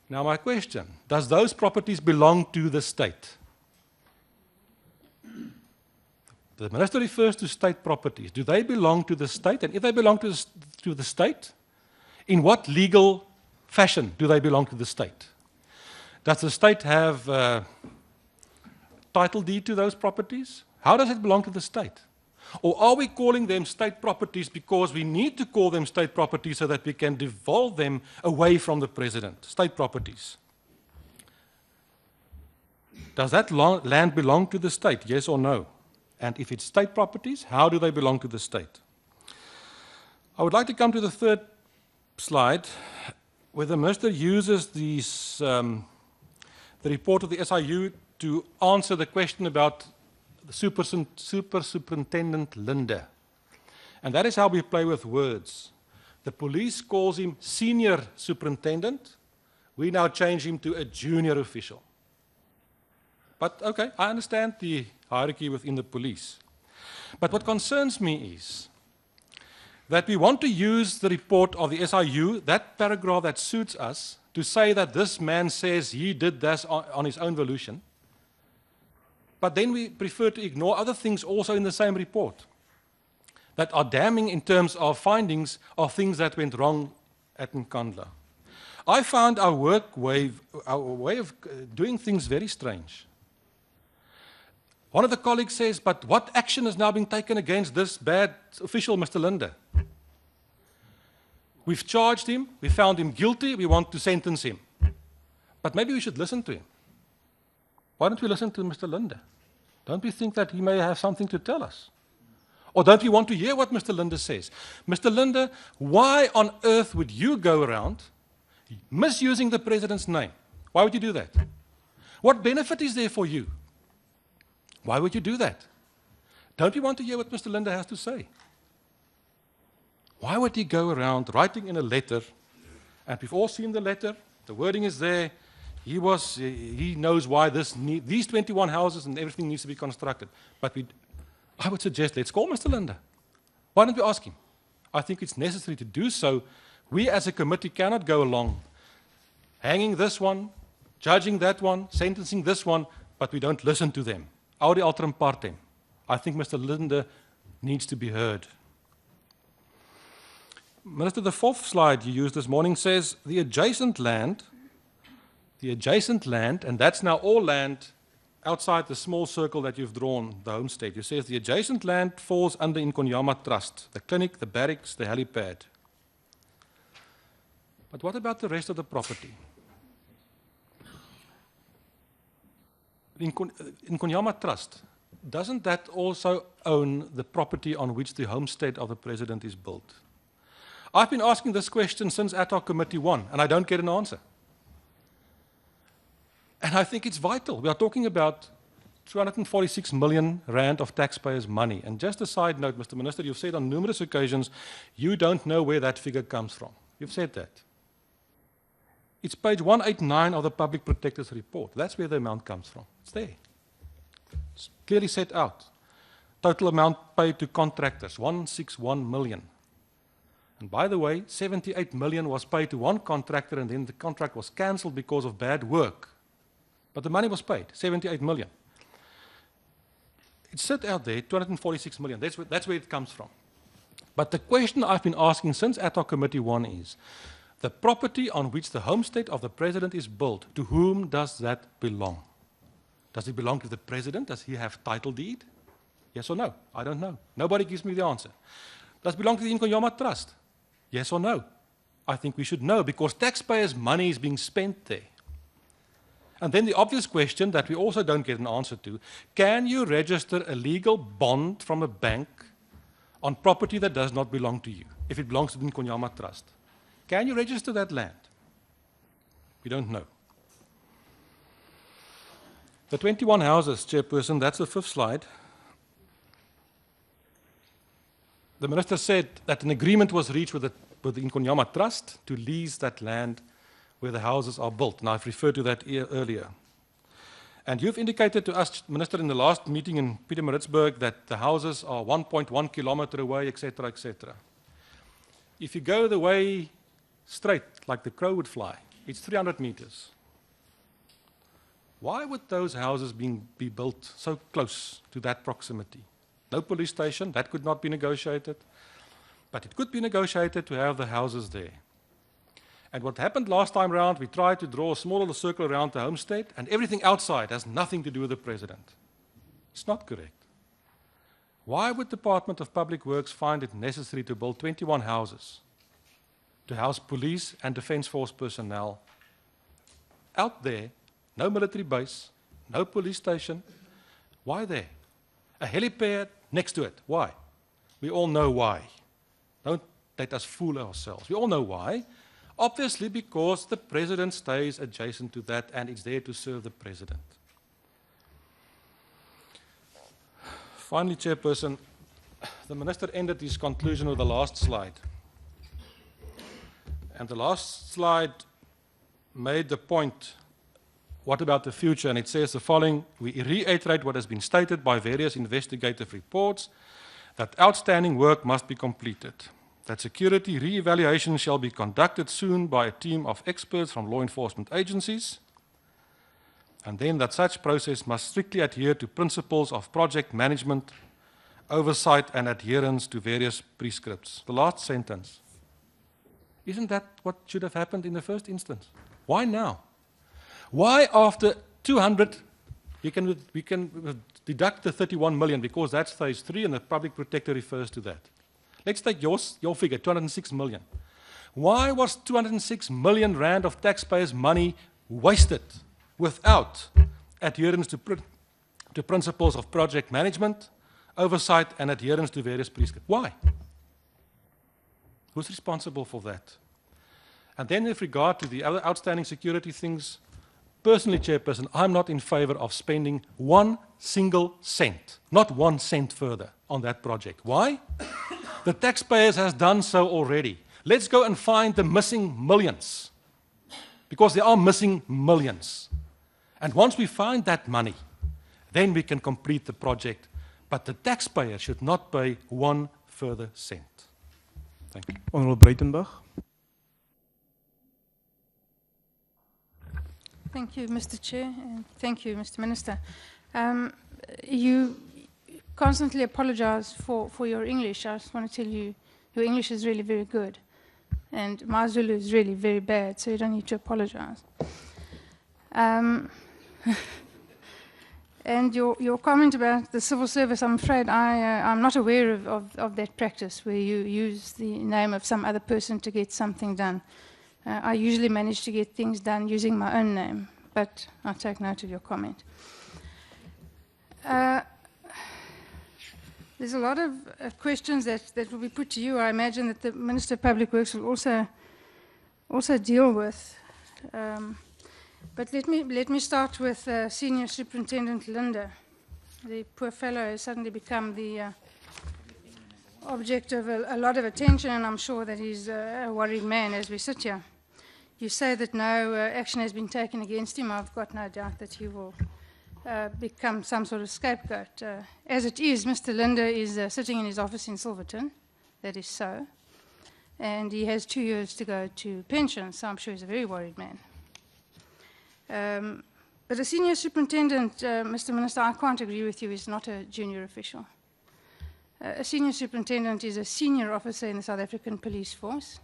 Now my question, does those properties belong to the state? The Minister refers to state properties. Do they belong to the state? And if they belong to the state, in what legal fashion do they belong to the state? Does the state have title deed to those properties? How does it belong to the state? Or are we calling them state properties because we need to call them state properties so that we can devolve them away from the President? State properties. Does that land belong to the state, yes or no? And if it's state properties, how do they belong to the state? I would like to come to the third slide, where the Minister uses these, the report of the SIU to answer the question about the Super Superintendent Linde. And that is how we play with words. The police calls him Senior Superintendent. We now change him to a junior official. But okay, I understand the hierarchy within the police. But what concerns me is that we want to use the report of the SIU, that paragraph that suits us, to say that this man says he did this on his own volition. But then we prefer to ignore other things also in the same report that are damning in terms of findings of things that went wrong at Nkandla. I found our way of doing things very strange. One of the colleagues says, but what action is now being taken against this bad official, Mr. Linde? We've charged him, we found him guilty, we want to sentence him. But maybe we should listen to him. Why don't we listen to Mr. Linde? Don't we think that he may have something to tell us? Or don't we want to hear what Mr. Linde says? Mr. Linde, why on earth would you go around misusing the president's name? Why would you do that? What benefit is there for you? Why would you do that? Don't we want to hear what Mr. Linde has to say? Why would he go around writing in a letter, and we've all seen the letter, the wording is there, he knows why these 21 houses and everything needs to be constructed. But I would suggest let's call Mr. Linde. Why don't we ask him? I think it's necessary to do so. We as a committee cannot go along hanging this one, judging that one, sentencing this one, but we don't listen to them. Audi alteram partem. I think Mr. Linde needs to be heard. Minister, the fourth slide you used this morning says the adjacent land, and that's now all land outside the small circle that you've drawn, the homestead. You says the adjacent land falls under Nkandla Trust, the clinic, the barracks, the helipad. But what about the rest of the property? Nkandla Trust, doesn't that also own the property on which the homestead of the president is built? I've been asking this question since ad hoc committee 1, and I don't get an answer. And I think it's vital. We are talking about 246 million rand of taxpayers' money. And just a side note, Mr. Minister, you've said on numerous occasions you don't know where that figure comes from. You've said that. It's page 189 of the Public Protector's report. That's where the amount comes from. It's there. It's clearly set out. Total amount paid to contractors, 161 million. And by the way, 78 million was paid to one contractor, and then the contract was cancelled because of bad work. But the money was paid, 78 million. It's set out there, 246 million. That's where it comes from. But the question I've been asking since ad hoc committee 1 is, the property on which the homestead of the president is built, to whom does that belong? Does it belong to the president? Does he have title deed? Yes or no? I don't know. Nobody gives me the answer. Does it belong to the Nkandla Trust? Yes or no? I think we should know, because taxpayers' money is being spent there. And then the obvious question that we also don't get an answer to, can you register a legal bond from a bank on property that does not belong to you, if it belongs to the Nkandla Trust? Can you register that land? We don't know. The 21 houses, Chairperson, that's the 5th slide. The minister said that an agreement was reached with the Nkandla Trust to lease that land where the houses are built, and I've referred to that earlier. And you've indicated to us, Minister, in the last meeting in Pietermaritzburg that the houses are 1.1 kilometer away, etc., etc. If you go the way straight, like the crow would fly, it's 300 meters. Why would those houses be built so close to that proximity? No police station, that could not be negotiated. But it could be negotiated to have the houses there. And what happened last time round, we tried to draw a small little circle around the homestead, and everything outside has nothing to do with the president. It's not correct. Why would the Department of Public Works find it necessary to build 21 houses to house police and defence force personnel out there, no military base, no police station? Why there? A helipad next to it. Why? We all know why. Don't let us fool ourselves. We all know why. Obviously because the president stays adjacent to that and it's there to serve the president. Finally, Chairperson, the minister ended his conclusion with the last slide. And the last slide made the point what about the future? And it says the following: we reiterate what has been stated by various investigative reports, that outstanding work must be completed, that security re-evaluation shall be conducted soon by a team of experts from law enforcement agencies, and then that such process must strictly adhere to principles of project management, oversight and adherence to various prescripts. The last sentence. Isn't that what should have happened in the first instance? Why now? Why after 200, we can deduct the 31 million because that's phase 3 and the public protector refers to that. Let's take your figure, 206 million. Why was 206 million rand of taxpayers' money wasted without adherence to principles of project management, oversight and adherence to various prescripts? Why? Who's responsible for that? And then with regard to the other outstanding security things, personally, Chairperson, I'm not in favor of spending 1 single cent, not 1 cent further on that project. Why? The taxpayers has done so already. Let's go and find the missing millions, because there are missing millions. And once we find that money, then we can complete the project, but the taxpayer should not pay 1 further cent. Thank you. Honourable Breitenbach. Thank you, Mr. Chair, and thank you, Mr. Minister. You constantly apologize for your English. I just want to tell you, your English is really very good, and my Zulu is really very bad, so you don't need to apologize. And your comment about the civil service, I'm afraid I'm not aware of that practice where you use the name of some other person to get something done. I usually manage to get things done using my own name, but I'll take note of your comment. There's a lot of questions that will be put to you. I imagine that the Minister of Public Works will also deal with. But let me start with Senior Superintendent Linda. The poor fellow has suddenly become the object of a lot of attention, and I'm sure that he's a worried man as we sit here. You say that no action has been taken against him. I've got no doubt that he will become some sort of scapegoat. As it is, Mr. Linda is sitting in his office in Silverton. That is so. And he has 2 years to go to pension, so I'm sure he's a very worried man. But a senior superintendent, Mr. Minister, I can't agree with you, is not a junior official. A senior superintendent is a senior officer in the South African Police Force,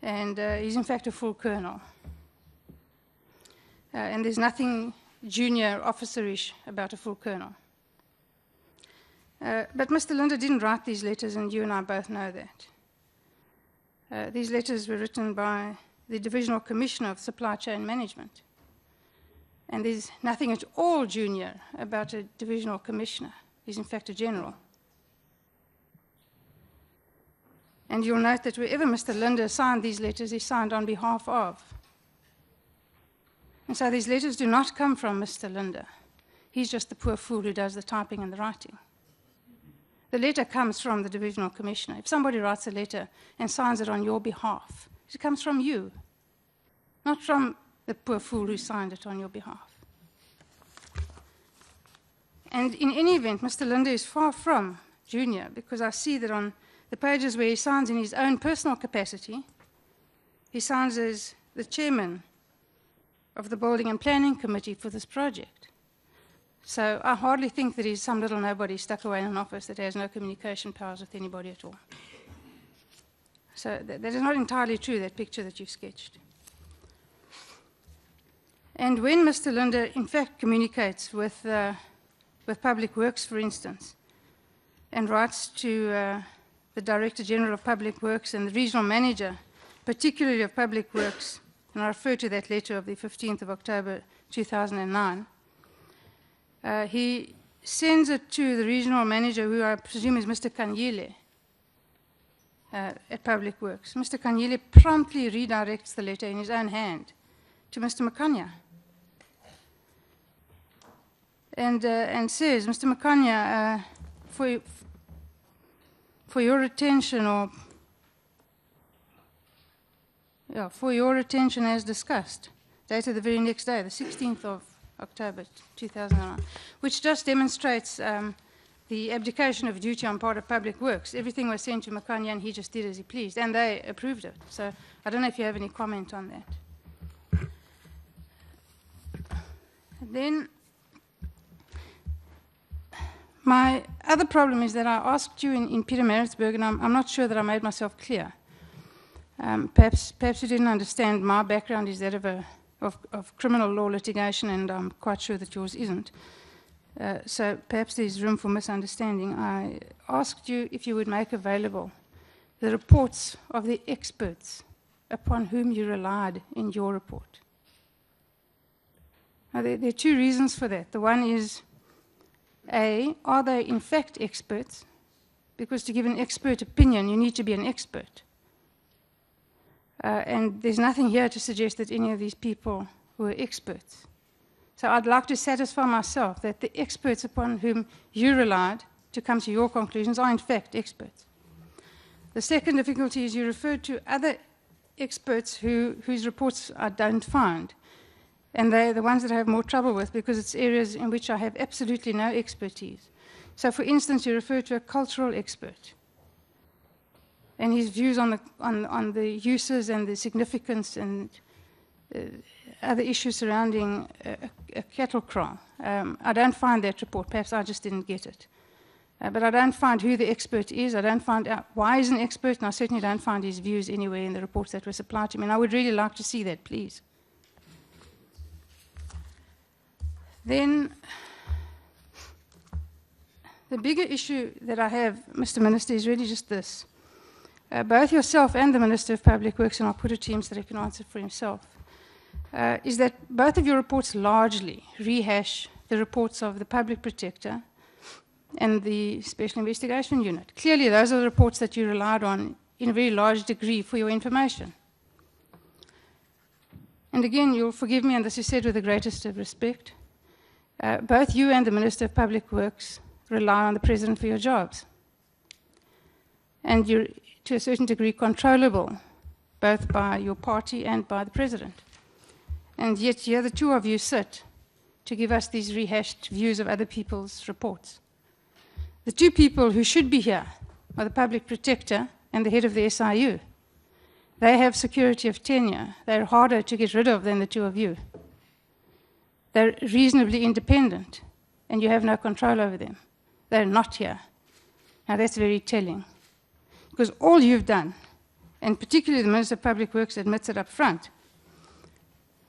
and he's in fact a full colonel. And there's nothing junior officerish about a full colonel. But Mr. Linda didn't write these letters, and you and I both know that. These letters were written by the Divisional Commissioner of Supply Chain Management. And there's nothing at all junior about a divisional commissioner. He's in fact a general. And you'll note that wherever Mr. Linda signed these letters, he signed on behalf of. And so these letters do not come from Mr. Linda. He's just the poor fool who does the typing and the writing. The letter comes from the divisional commissioner. If somebody writes a letter and signs it on your behalf, it comes from you, not from the poor fool who signed it on your behalf. And in any event, Mr. Linda is far from junior, because I see that on the pages where he signs in his own personal capacity, he signs as the chairman of the Building and Planning Committee for this project. So I hardly think that he's some little nobody stuck away in an office that has no communication powers with anybody at all. So that is not entirely true, that picture that you've sketched. And when Mr. Linda, in fact, communicates with Public Works, for instance, and writes to the Director General of Public Works and the Regional Manager, particularly of Public Works, and I refer to that letter of the 15th of October 2009, he sends it to the Regional Manager, who I presume is Mr. Nkandla, at Public Works. Mr. Nkandla promptly redirects the letter in his own hand to Mr. Makanya. And says, Mr. Makanya, for your attention as discussed, dated the very next day, the 16th of October 2009, which just demonstrates the abdication of duty on part of Public Works. Everything was sent to Makanya and he just did as he pleased, and they approved it. So I don't know if you have any comment on that. Then my other problem is that I asked you in Pietermaritzburg, and I'm not sure that I made myself clear. Perhaps you didn't understand. My background is that of criminal law litigation, and I'm quite sure that yours isn't. So perhaps there's room for misunderstanding. I asked you if you would make available the reports of the experts upon whom you relied in your report. Now, there are two reasons for that. The one is, A, are they in fact experts? Because to give an expert opinion, you need to be an expert. And there's nothing here to suggest that any of these people were experts. So I'd like to satisfy myself that the experts upon whom you relied to come to your conclusions are in fact experts. The second difficulty is you referred to other experts whose reports I don't find. And they're the ones that I have more trouble with because it's areas in which I have absolutely no expertise. So for instance, you refer to a cultural expert and his views on the uses and the significance and other issues surrounding a cattle kraal. I don't find that report. Perhaps I just didn't get it. But I don't find who the expert is. I don't find out why he's an expert, and I certainly don't find his views anywhere in the reports that were supplied to me. And I would really like to see that, please. Then the bigger issue that I have, Mr. Minister, is really just this. Both yourself and the Minister of Public Works, and I'll put it to him so that he can answer for himself, is that both of your reports largely rehash the reports of the Public Protector and the Special Investigation Unit. Clearly, those are the reports that you relied on in a very large degree for your information. And again, you'll forgive me, and this is said with the greatest of respect, both you and the Minister of Public Works rely on the President for your jobs. And you're, to a certain degree, controllable, both by your party and by the President. And yet here the two of you sit to give us these rehashed views of other people's reports. The two people who should be here are the Public Protector and the head of the SIU. They have security of tenure. They're harder to get rid of than the two of you. They're reasonably independent, and you have no control over them. They're not here. Now that's very telling. Because all you've done, and particularly the Minister of Public Works admits it up front,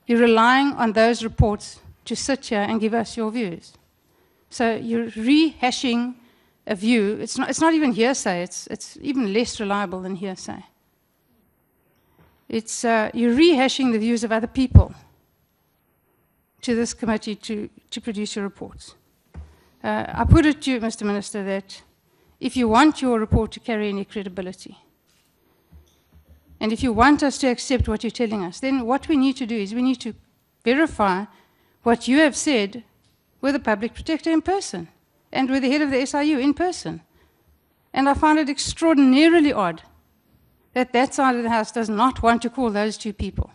you're relying on those reports to sit here and give us your views. So you're rehashing a view. It's not even hearsay. It's even less reliable than hearsay. You're rehashing the views of other people to this committee to produce your reports. I put it to you, Mr. Minister, that if you want your report to carry any credibility, and if you want us to accept what you're telling us, then what we need to do is we need to verify what you have said with the Public Protector in person and with the head of the SIU in person. And I find it extraordinarily odd that that side of the House does not want to call those two people.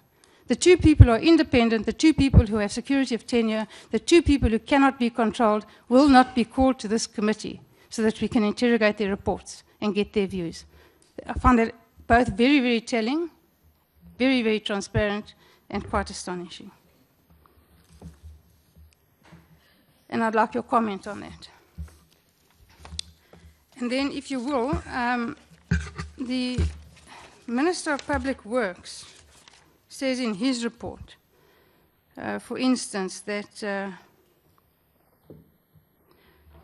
The two people who are independent, the two people who have security of tenure, the two people who cannot be controlled will not be called to this committee so that we can interrogate their reports and get their views. I find that both very, very telling, very, very transparent, and quite astonishing. And I'd like your comment on that. And then, if you will, the Minister of Public Works says in his report, for instance, that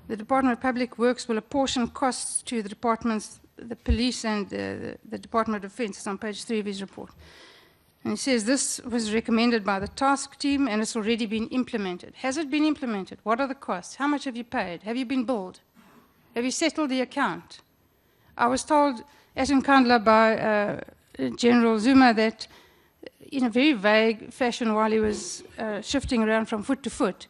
the Department of Public Works will apportion costs to the departments, the police and the Department of Defense. It's on page 3 of his report. And he says this was recommended by the task team and it's already been implemented. Has it been implemented? What are the costs? How much have you paid? Have you been billed? Have you settled the account? I was told at Nkandla by General Zuma that in a very vague fashion while he was shifting around from foot to foot,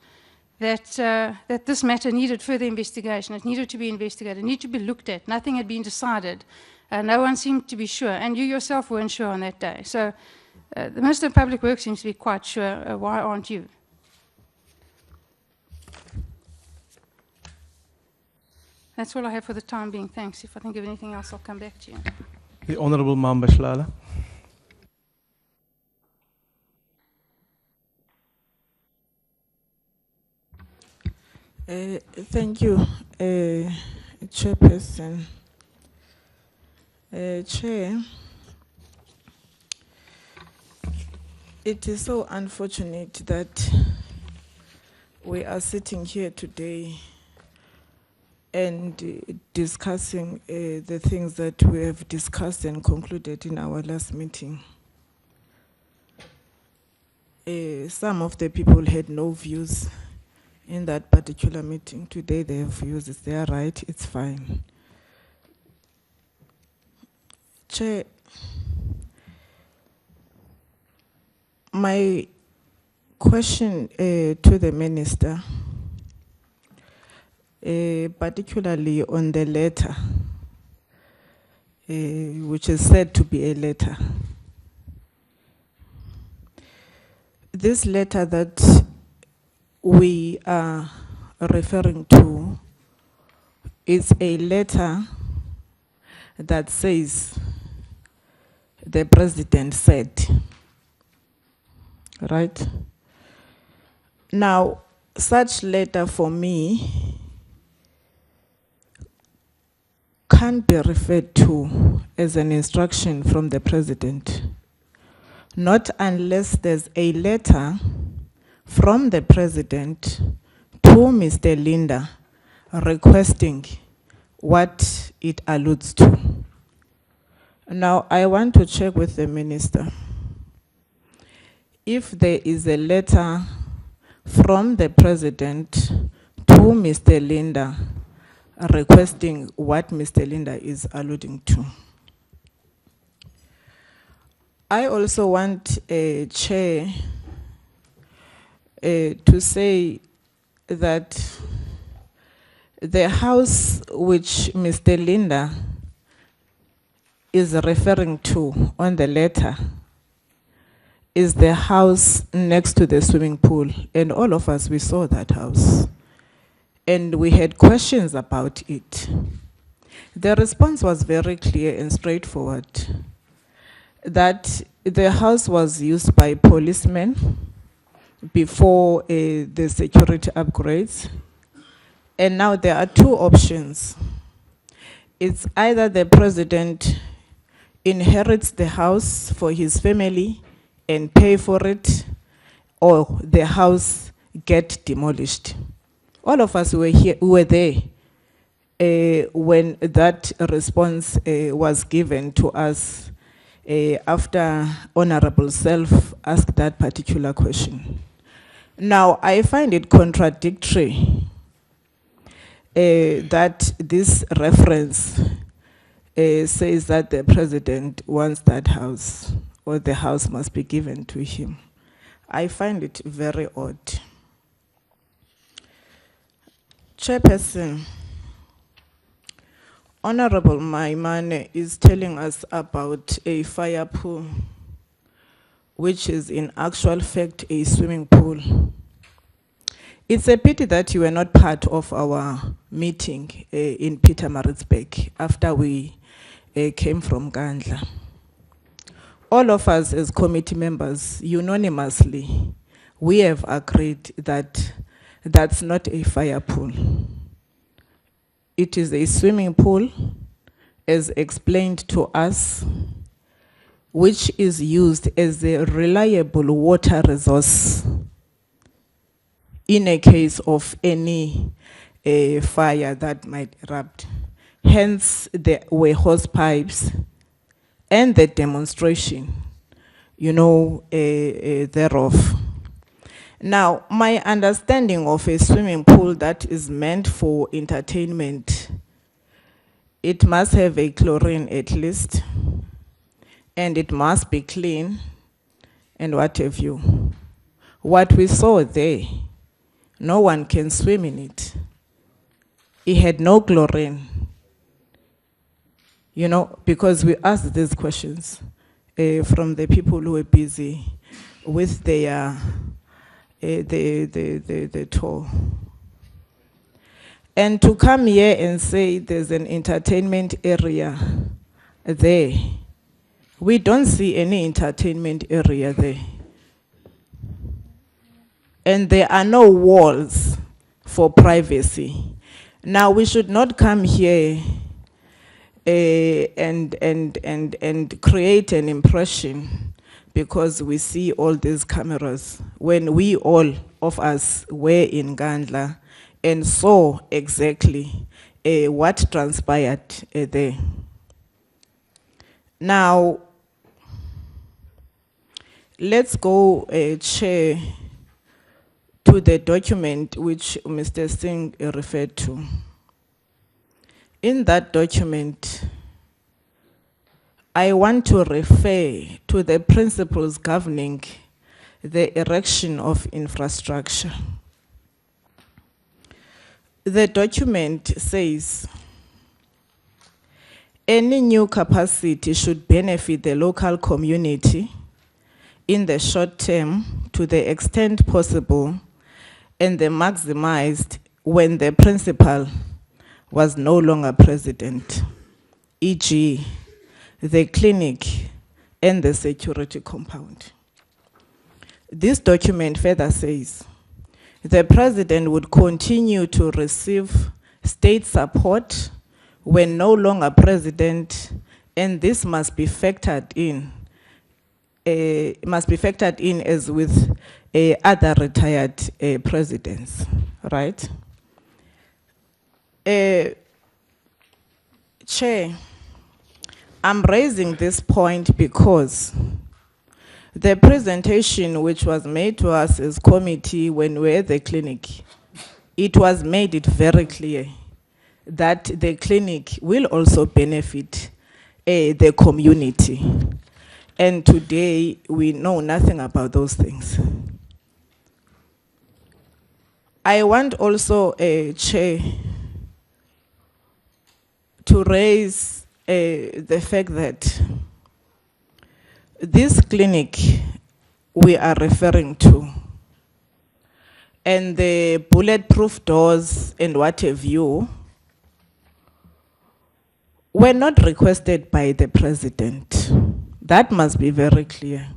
that this matter needed further investigation. It needed to be investigated. It needed to be looked at. Nothing had been decided. No one seemed to be sure. And you yourself weren't sure on that day. So The Minister of Public Works seems to be quite sure. Why aren't you? That's all I have for the time being. Thanks. If I think of anything else, I'll come back to you. The Honourable Mamba Shlala. Thank you, Chairperson. Chair, it is so unfortunate that we are sitting here today and discussing the things that we have discussed and concluded in our last meeting. Some of the people had no views in that particular meeting. Today they have views. It's their right. It's fine. Chair, my question to the Minister, particularly on the letter, which is said to be a letter. This letter that we are referring to is a letter that says the President said, right? Now, such letter for me can't be referred to as an instruction from the President, not unless there's a letter from the President to Mr. Linda requesting what it alludes to. Now, I want to check with the Minister. If there is a letter from the President to Mr. Linda requesting what Mr. Linda is alluding to. I also want a Chair to say that the house which Mr. Linda is referring to on the letter is the house next to the swimming pool, and all of us, we saw that house. And we had questions about it. The response was very clear and straightforward, that the house was used by policemen before the security upgrades. And now there are two options. It's either the President inherits the house for his family and pay for it, or the house get demolished. All of us were here, were there when that response was given to us after Honorable Self asked that particular question. Now, I find it contradictory that this reference says that the President wants that house, or the house must be given to him. I find it very odd. Chairperson, Honorable Maimane is telling us about a fire pool, which is in actual fact a swimming pool. It's a pity that you were not part of our meeting in Pietermaritzburg after we came from Nkandla. All of us as committee members, unanimously, we have agreed that that's not a fire pool. It is a swimming pool, as explained to us, which is used as a reliable water resource in a case of any fire that might erupt. Hence, there were hose pipes and the demonstration, thereof. Now, my understanding of a swimming pool that is meant for entertainment, it must have a chlorine at least, and it must be clean, and what have you. What we saw there, no one can swim in it. It had no chlorine, because we asked these questions. from the people who were busy with their the tour. And to come here and say there's an entertainment area there, we don't see any entertainment area there. And there are no walls for privacy. Now, we should not come here and create an impression because we see all these cameras when we all of us were in Nkandla and saw exactly what transpired there. Now, let's go, Chair, to the document which Mr. Singh referred to. In that document, I want to refer to the principles governing the erection of infrastructure. The document says, any new capacity should benefit the local community in the short term to the extent possible and the maximized when the principal was no longer president, e.g., the clinic and the security compound. This document further says, the president would continue to receive state support when no longer president, and this must be factored in as with other retired presidents, right? Chair, I'm raising this point because the presentation which was made to us as committee when we were at the clinic, it was made it very clear that the clinic will also benefit the community. And today, we know nothing about those things. I want also, Chair, to raise the fact that this clinic we are referring to and the bulletproof doors and what have you were not requested by the president. That must be very clear.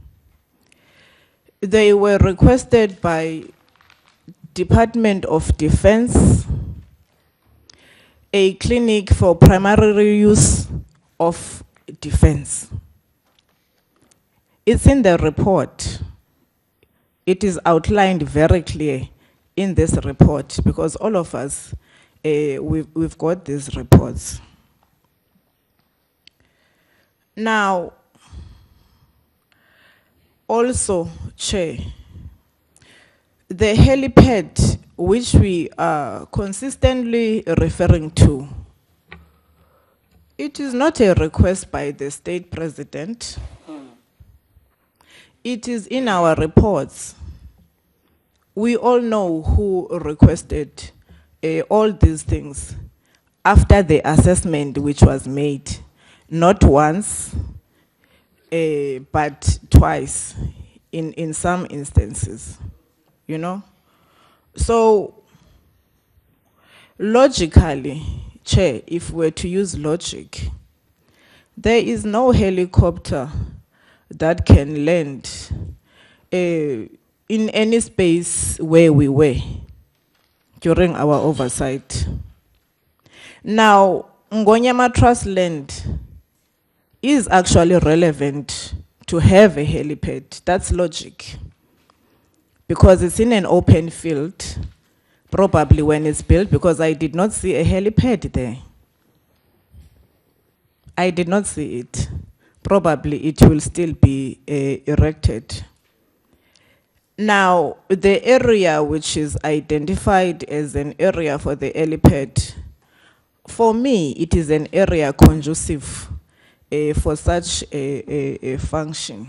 They were requested by Department of Defense, a clinic for primary use of defense. It's in the report. It is outlined very clear in this report because all of us, we've got these reports. Now, also, Chair, the helipad which we are consistently referring to, it is not a request by the state president. It is in our reports. We all know who requested all these things after the assessment which was made, not once, but twice in some instances, you know? So, logically, Chair, if we're to use logic, there is no helicopter that can land in any space where we were during our oversight. Now, Ngonyama Trust Land is actually relevant to have a helipad. That's logic. Because it's in an open field, probably when it's built, because I did not see a helipad there. I did not see it. Probably it will still be erected. Now, the area which is identified as an area for the helipad, for me, it is an area conducive for such a function.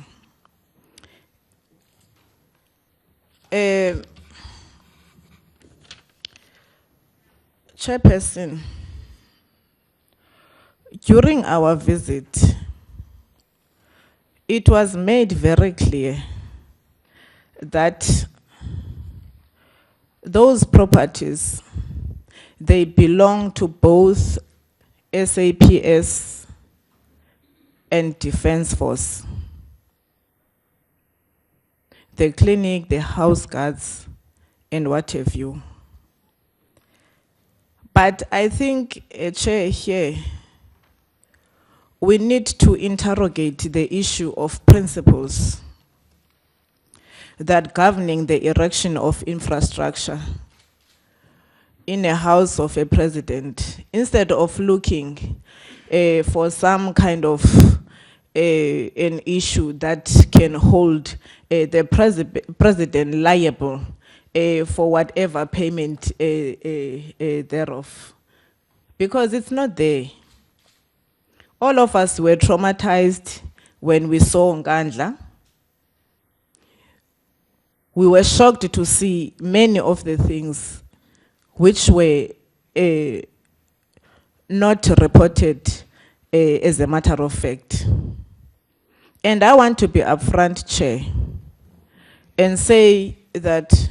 Chairperson, during our visit, it was made very clear that those properties, they belong to both SAPS and Defense Force. The clinic, the house guards, and what have you. But I think, Chair, here, we need to interrogate the issue of principles that governing the erection of infrastructure in a house of a president, instead of looking for some kind of an issue that can hold the president liable for whatever payment thereof. Because it's not there. All of us were traumatized when we saw Nkandla. We were shocked to see many of the things which were not reported as a matter of fact. And I want to be upfront, Chair, and say that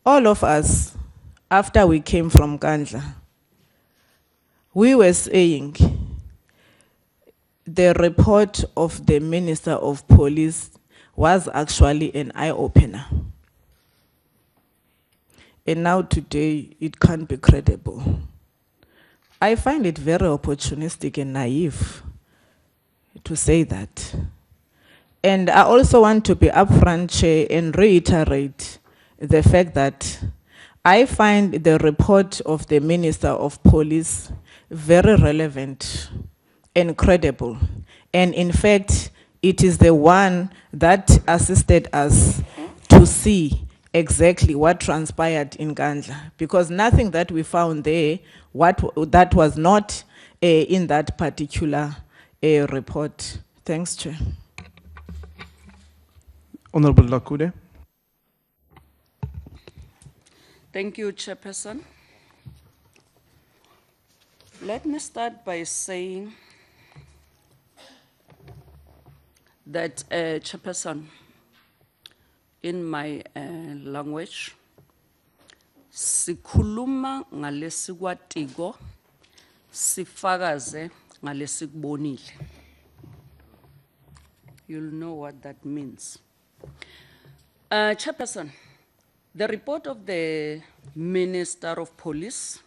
all of us, after we came from Nkandla, we were saying the report of the Minister of Police was actually an eye-opener. And now today, it can't be credible. I find it very opportunistic and naive to say that. And I also want to be upfront, Chair, and reiterate the fact that I find the report of the Minister of Police very relevant and credible. And in fact, it is the one that assisted us to see exactly what transpired in Nkandla, because nothing that we found there that was not in that particular report. Thanks, Chair. Honorable Lakude. Thank you, Chairperson. Let me start by saying that, Chairperson, in my language, sikhuluma ngalesikwatiko, sifakaze ngalesikubonile. You'll know what that means. Chairperson, the report of the Minister of Police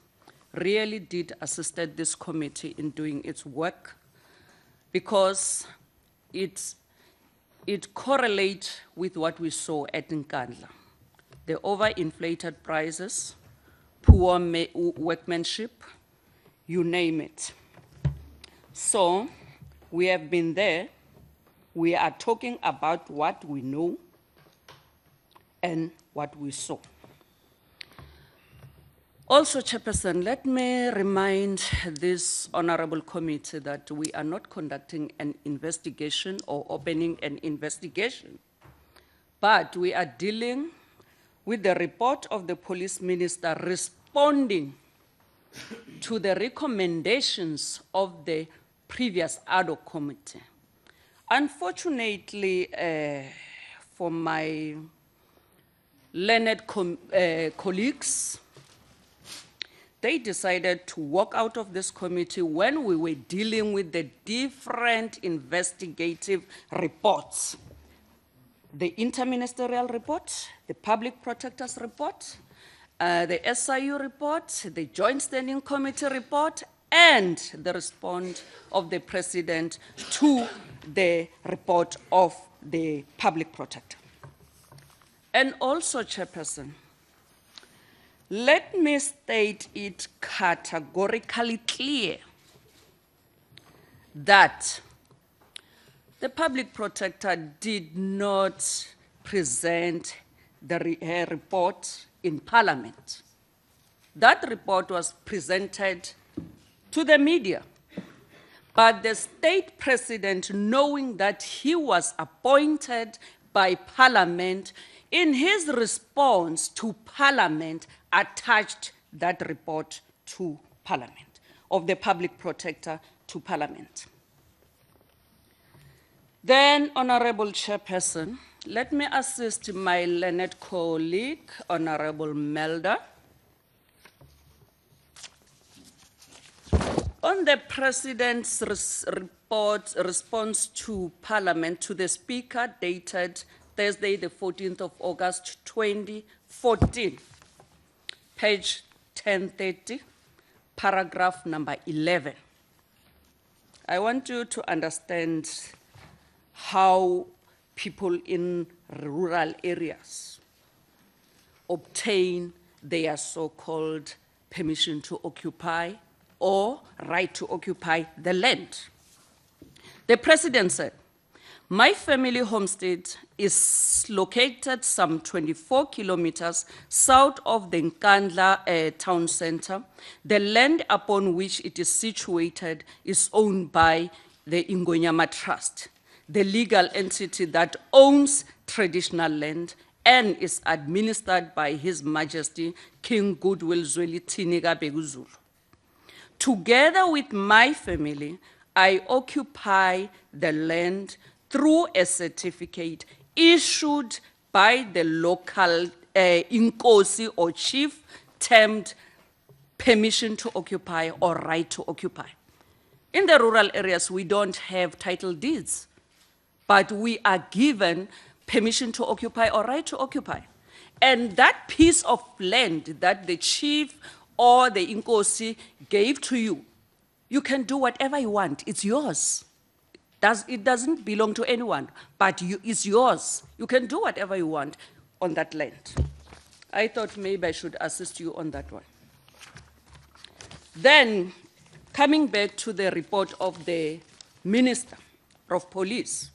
really did assist this committee in doing its work, because it correlates with what we saw at Nkandla. The overinflated prices, poor workmanship, you name it. So we have been there. We are talking about what we know and what we saw. Also, Chairperson, let me remind this honorable committee that we are not conducting an investigation or opening an investigation, but we are dealing with the report of the police minister responding to the recommendations of the previous ad hoc committee. Unfortunately, for my learned colleagues, they decided to walk out of this committee when we were dealing with the different investigative reports. The interministerial report, the public protector's report, the SIU report, the joint standing committee report, and the response of the president to the report of the public protector. And also, Chairperson, let me state it categorically clear that the public protector did not present her report in Parliament. That report was presented to the media. But the state president, knowing that he was appointed by Parliament, in his response to Parliament, attached that report to Parliament, of the public protector to Parliament. Then, Honorable Chairperson, let me assist my learned colleague, Honorable Melda. On the President's response to Parliament to the Speaker dated Thursday, the 14th of August, 2014, page 1030, paragraph number 11. I want you to understand how people in rural areas obtain their so-called permission to occupy or right to occupy the land. The President said, "My family homestead is located some 24 kilometers south of the Nkandla town center. The land upon which it is situated is owned by the Ingonyama Trust, the legal entity that owns traditional land and is administered by His Majesty King Goodwill Zweli Tiniga Beguzulu. Together with my family, I occupy the land through a certificate issued by the local eNCA or chief, termed permission to occupy or right to occupy. In the rural areas, we don't have title deeds, but we are given permission to occupy or right to occupy. And that piece of land that the chief or the eNCA gave to you, you can do whatever you want. It's yours. It doesn't belong to anyone, but it's yours. You can do whatever you want on that land. I thought maybe I should assist you on that one. Then, coming back to the report of the Minister of Police,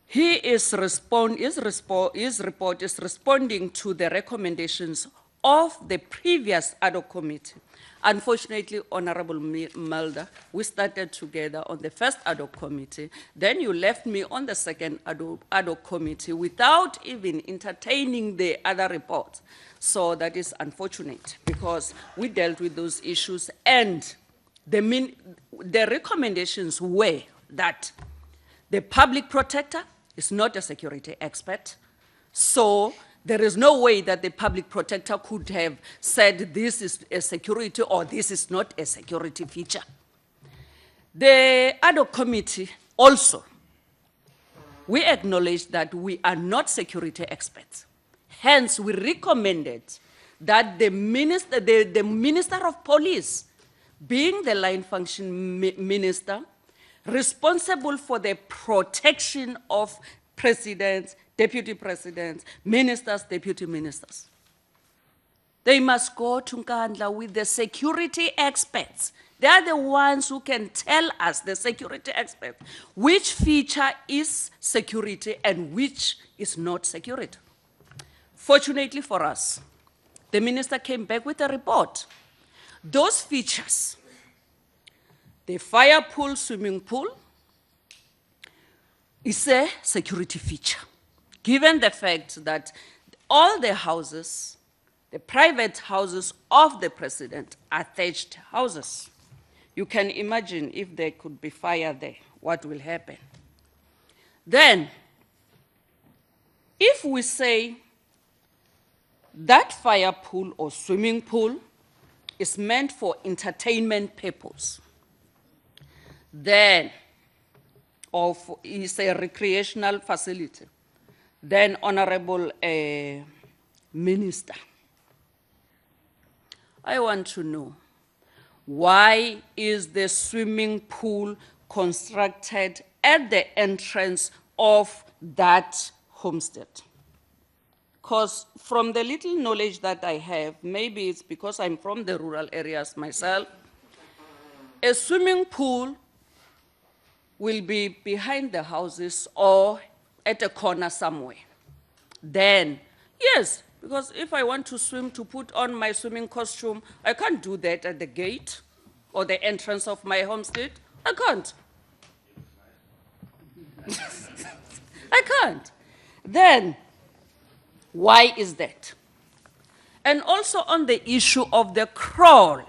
his report is responding to the recommendations of the previous ad hoc committee. Unfortunately, Honorable Mulder, we started together on the first ad hoc committee. Then you left me on the second ad hoc committee without even entertaining the other reports. So that is unfortunate because we dealt with those issues, and the recommendations were that the public protector is not a security expert. So there is no way that the public protector could have said this is a security or this is not a security feature. The ad hoc committee also, we acknowledge that we are not security experts. Hence, we recommended that the Minister of Police, being the line function minister, responsible for the protection of presidents, deputy presidents, ministers, deputy ministers, they must go to Nkandla with the security experts. They are the ones who can tell us, the security experts, which feature is security and which is not security. Fortunately for us, the minister came back with a report. Those features, the fire pool, swimming pool, is a security feature, given the fact that all the houses, the private houses of the president, are thatched houses. You can imagine if there could be fire there, what will happen? Then, if we say that fire pool or swimming pool is meant for entertainment purpose, then, or is a recreational facility, then, Honorable Minister, I want to know, why is the swimming pool constructed at the entrance of that homestead? Because from the little knowledge that I have, maybe it's because I'm from the rural areas myself, a swimming pool will be behind the houses or at a corner somewhere. Then, yes, because if I want to swim, to put on my swimming costume, I can't do that at the gate or the entrance of my homestead. I can't. I can't. Then, why is that? And also on the issue of the crawl,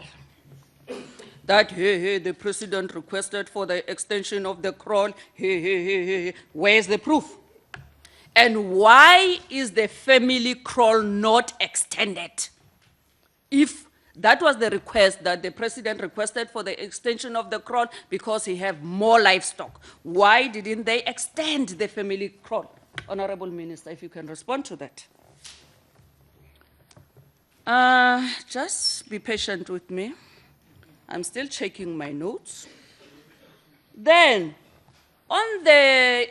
that, hey, the president requested for the extension of the crawl, hey. Where's the proof? And why is the family crawl not extended? If that was the request that the president requested for the extension of the crawl because he have more livestock, why didn't they extend the family crawl? Honorable Minister, if you can respond to that. Just be patient with me. I'm still checking my notes. Then, on the,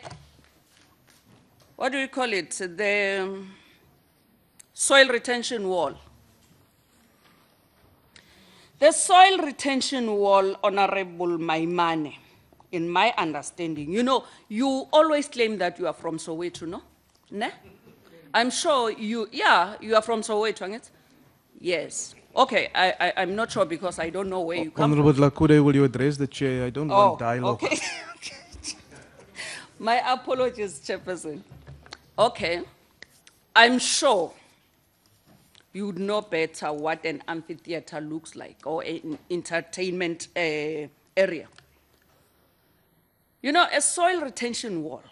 what do we call it? The soil retention wall. The soil retention wall, Honorable Maimane, in my understanding, you know, you always claim that you are from Soweto, no? Ne? I'm sure you are from Soweto, right? Yes. Okay, I'm not sure because I don't know where you come Honorable from. Lakude, will you address the chair? I don't want dialogue. Okay. My apologies, Chairperson. Okay. I'm sure you would know better what an amphitheater looks like, or an entertainment area. You know, a soil retention wall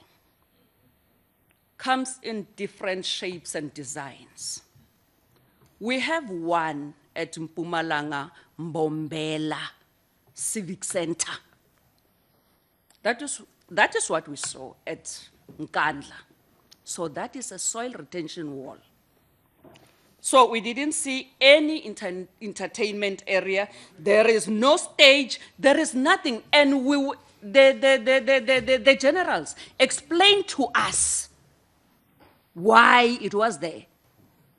comes in different shapes and designs. We have one at Mpumalanga Mbombela Civic Center. That is what we saw at Nkandla. So that is a soil retention wall. So we didn't see any entertainment area. There is no stage. There is nothing. And the generals explained to us why it was there.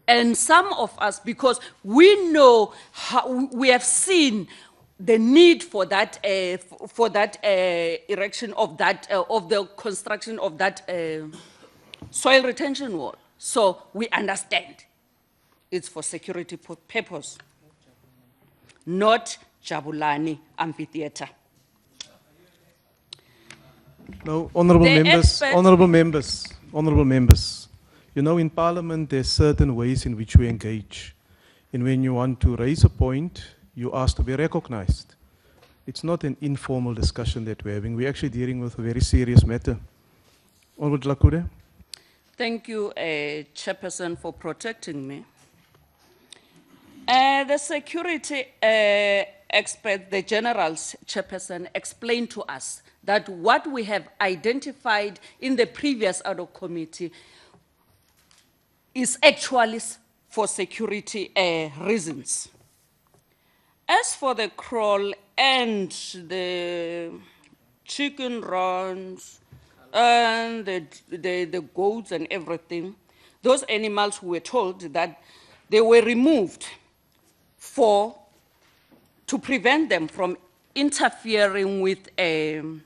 And some of us, because we know how, we have seen the need for that erection of that of the construction of that soil retention wall. So we understand it's for security purpose, not Jabulani Amphitheater. No, honorable members. You know, in Parliament, there's certain ways in which we engage. And when you want to raise a point, you ask to be recognized. It's not an informal discussion that we're having. We're actually dealing with a very serious matter. Honorable Lakude. Thank you, Chairperson, for protecting me. The security expert, the general's chairperson, explained to us that what we have identified in the previous ad hoc committee is actually for security reasons. As for the crawl and the chicken runs and the goats and everything, those animals were told that they were removed to prevent them from interfering with the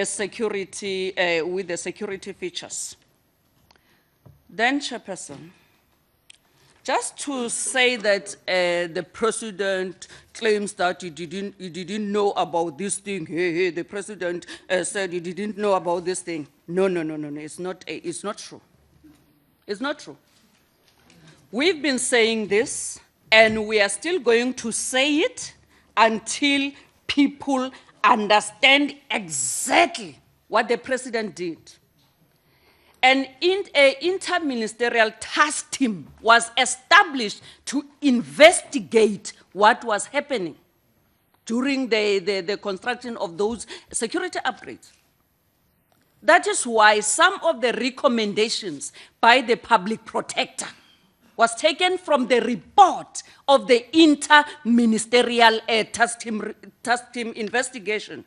security features. Then, Chairperson, just to say that the president claims that he didn't know about this thing. Hey, the president said he didn't know about this thing. No, it's not true. It's not true. We've been saying this, and we are still going to say it until people understand exactly what the president did. An interministerial task team was established to investigate what was happening during the construction of those security upgrades. That is why some of the recommendations by the public protector was taken from the report of the interministerial task team investigation.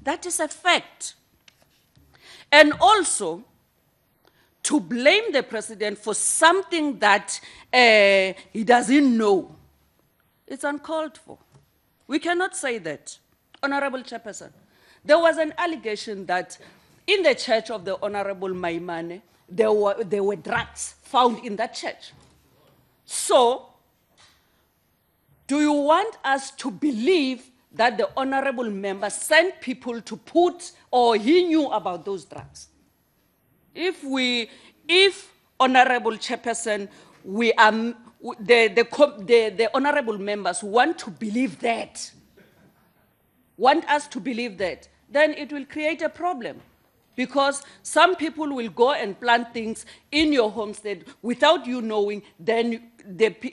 That is a fact. And also, to blame the president for something that he doesn't know, it's uncalled for. We cannot say that. Honorable Chairperson, there was an allegation that in the church of the Honorable Maimane, there were drugs found in that church. So, do you want us to believe that the honorable member sent people to put, or he knew about those drugs? If Honorable Chairperson, the honorable members want to believe that, want us to believe that, then it will create a problem. Because some people will go and plant things in your homestead without you knowing, then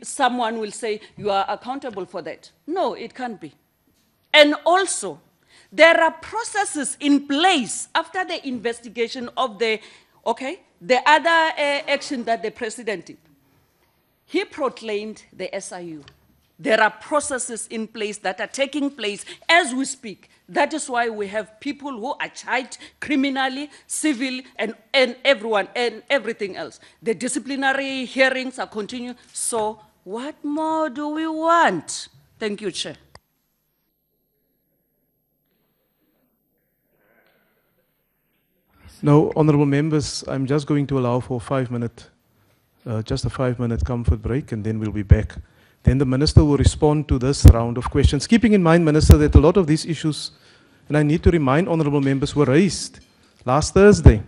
someone will say you are accountable for that. No, it can't be. And also, there are processes in place after the investigation of the other action that the president did. He proclaimed the SIU. There are processes in place that are taking place as we speak. That is why we have people who are charged criminally, civil, and everyone, and everything else. The disciplinary hearings are continuing. So what more do we want? Thank you, Chair. No, honorable members, I'm just going to allow for just a 5-minute comfort break, and then we'll be back. Then the minister will respond to this round of questions. Keeping in mind, Minister, that a lot of these issues, and I need to remind honorable members, were raised last Thursday.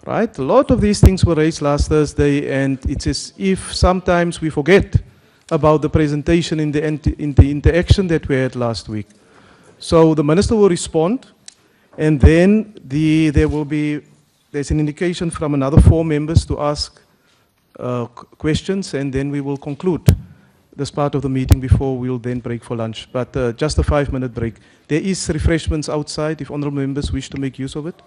Right? A lot of these things were raised last Thursday, and it's as if sometimes we forget about the presentation in the interaction that we had last week. So the minister will respond, and then there's an indication from another 4 members to ask questions, and then we will conclude this part of the meeting before we'll then break for lunch. But just a 5-minute break. There is refreshments outside if honorable members wish to make use of it.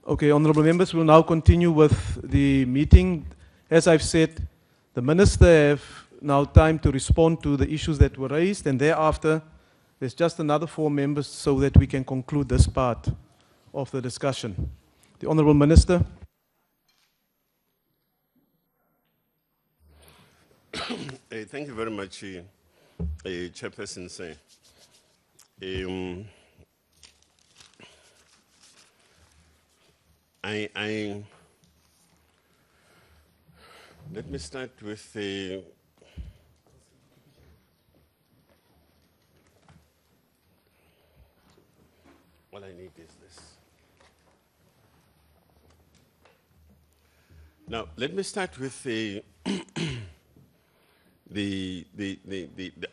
Okay, honorable members, we'll now continue with the meeting. As I've said, the minister have now time to respond to the issues that were raised, and thereafter, there's just another 4 members so that we can conclude this part of the discussion. The honorable minister. Thank you very much, Chairperson. Let me start with what I need is this. Now, let me start with I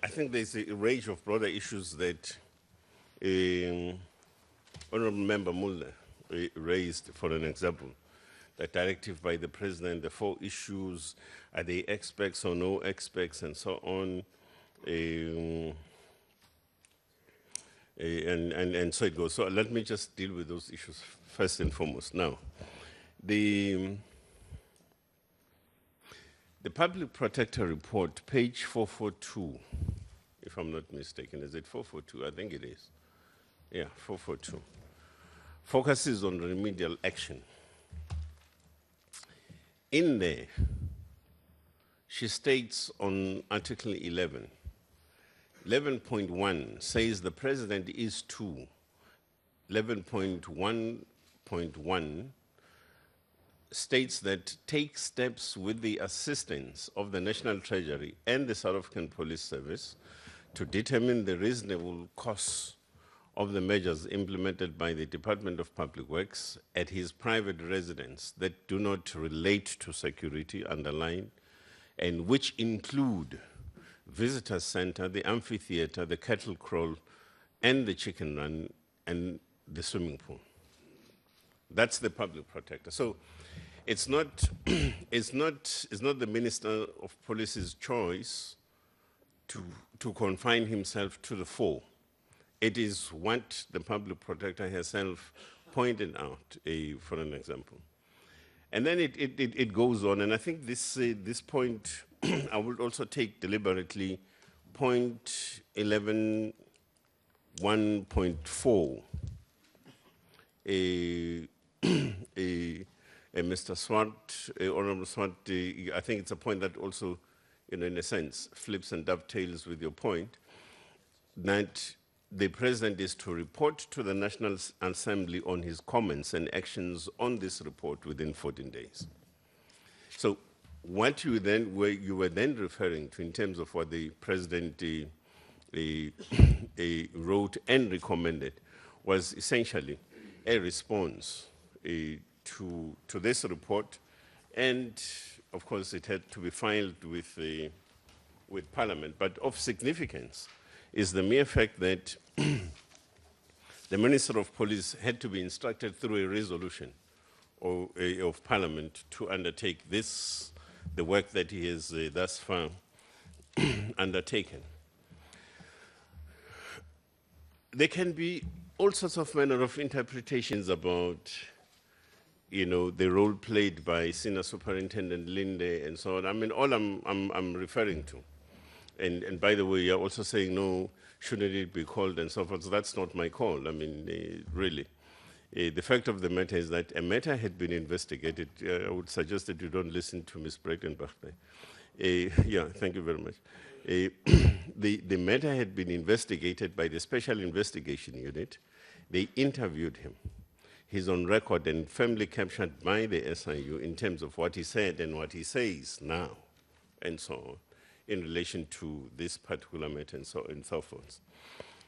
think there's a range of broader issues that Honorable Member Mulder raised, for an example. The directive by the president, the 4 issues, are they experts or no experts, and so on. And so it goes. So let me just deal with those issues first and foremost. Now, the Public Protector Report, page 442, if I'm not mistaken. Is it 442? I think it is. Yeah, 442. Focuses on remedial action. In there, she states on Article 11, 11.1 says the president is to. 11.1.1 states that take steps with the assistance of the National Treasury and the South African Police Service to determine the reasonable costs of the measures implemented by the Department of Public Works at his private residence that do not relate to security, underlined, and which include visitor center, the amphitheater, the cattle kraal, and the chicken run, and the swimming pool. That's the public protector. So it's not, it's not the Minister of Police's choice to confine himself to the 4. It is what the public protector herself pointed out, for an example. And then it goes on, and I think this point I would also take deliberately, point 11.1.4. Mr. Swart, Honorable Swart, I think it's a point that also, in a sense, flips and dovetails with your point, that the President is to report to the National Assembly on his comments and actions on this report within 14 days. So what you were then referring to in terms of what the President wrote and recommended was essentially a response to this report, and of course it had to be filed with Parliament. But of significance is the mere fact that the Minister of Police had to be instructed through a resolution of Parliament to undertake the work that he has thus far undertaken. There can be all sorts of manner of interpretations about, the role played by Senior Superintendent Linde and so on. I mean, all I'm referring to. And by the way, you're also saying, no, shouldn't it be called and so forth. So that's not my call. I mean, really. The fact of the matter is that a matter had been investigated. I would suggest that you don't listen to Ms. Breitenbach. Yeah, thank you very much. The matter had been investigated by the Special Investigation Unit. They interviewed him. He's on record and firmly captured by the SIU in terms of what he said and what he says now, and so on, in relation to this particular matter and so forth.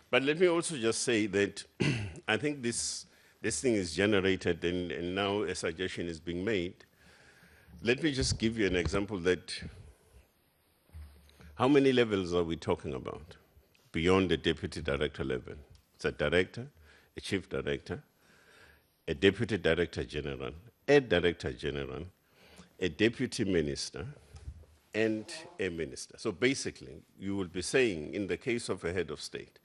But let me also just say that I think this thing is generated and now a suggestion is being made. Let me just give you an example that how many levels are we talking about beyond the deputy director level? It's a director, a chief director, a deputy director general, a director general, a deputy minister, and a minister. So basically, you will be saying, in the case of a head of state,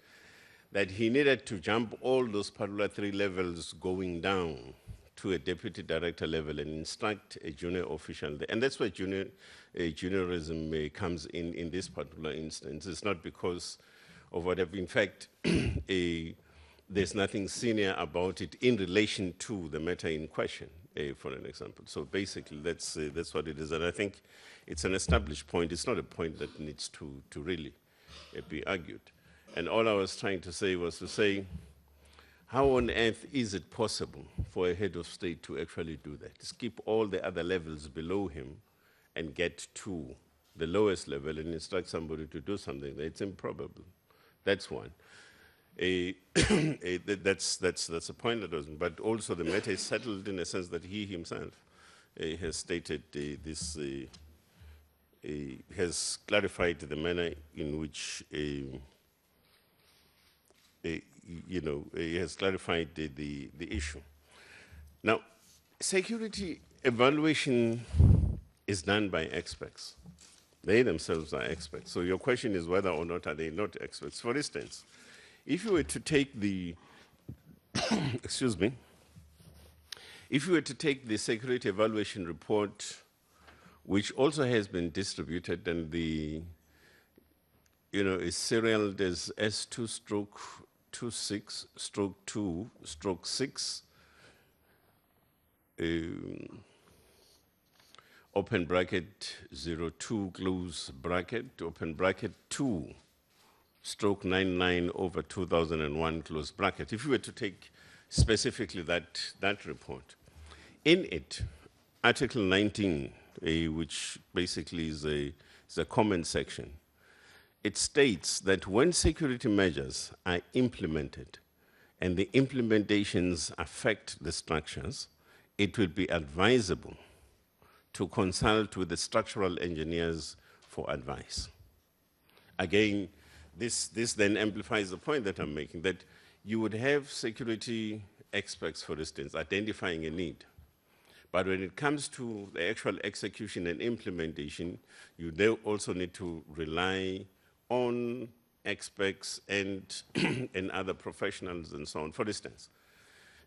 that he needed to jump all those particular 3 levels going down to a deputy director level and instruct a junior official, and that's where juniorism comes in this particular instance. It's not because of whatever. In fact, there's nothing senior about it in relation to the matter in question, for an example. So basically, that's what it is. And I think it's an established point. It's not a point that needs to really be argued. And all I was trying to say was to say, how on earth is it possible for a head of state to actually do that? Skip all the other levels below him and get to the lowest level and instruct somebody to do something? It's improbable. That's one. That's a point that was, but also the matter is settled in a sense that he himself has stated this, has clarified the manner in which he has clarified the issue. Now, security evaluation is done by experts. They themselves are experts. So your question is whether or not are they not experts. For instance, if you were to take the, excuse me, if you were to take the security evaluation report, which also has been distributed, and the, is serialed as S2/26/2/6, open bracket 02, close bracket, open bracket 2/99/2001, close bracket. If you were to take specifically that report, in it, Article 19, which basically is a comment section, it states that when security measures are implemented and the implementations affect the structures, it will be advisable to consult with the structural engineers for advice. Again, this then amplifies the point that I'm making, that you would have security experts, for instance, identifying a need. But when it comes to the actual execution and implementation, you then also need to rely on experts and, and other professionals and so on. For instance,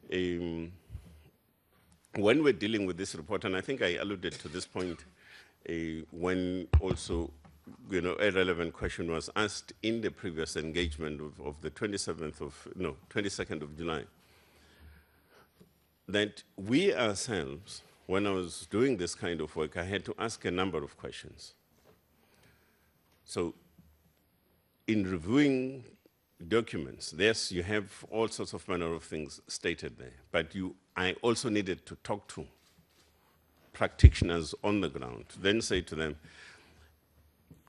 when we're dealing with this report, and I think I alluded to this point when also a relevant question was asked in the previous engagement of the 22nd of July, that we ourselves, when I was doing this kind of work, I had to ask a number of questions. So in reviewing documents, yes, you have all sorts of manner of things stated there, but I also needed to talk to practitioners on the ground, then say to them,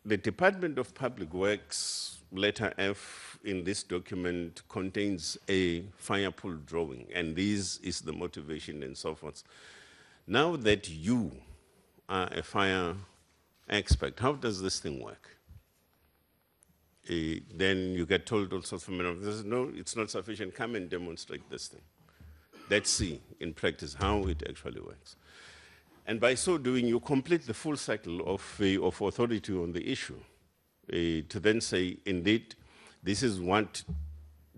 the Department of Public Works, letter F in this document contains a fire pool drawing, and this is the motivation and so forth. Now that you are a fire expert, how does this thing work? Then you get told all sorts of things. No, it's not sufficient. Come and demonstrate this thing. Let's see in practice how it actually works. And by so doing, you complete the full cycle of authority on the issue to then say, indeed, this is what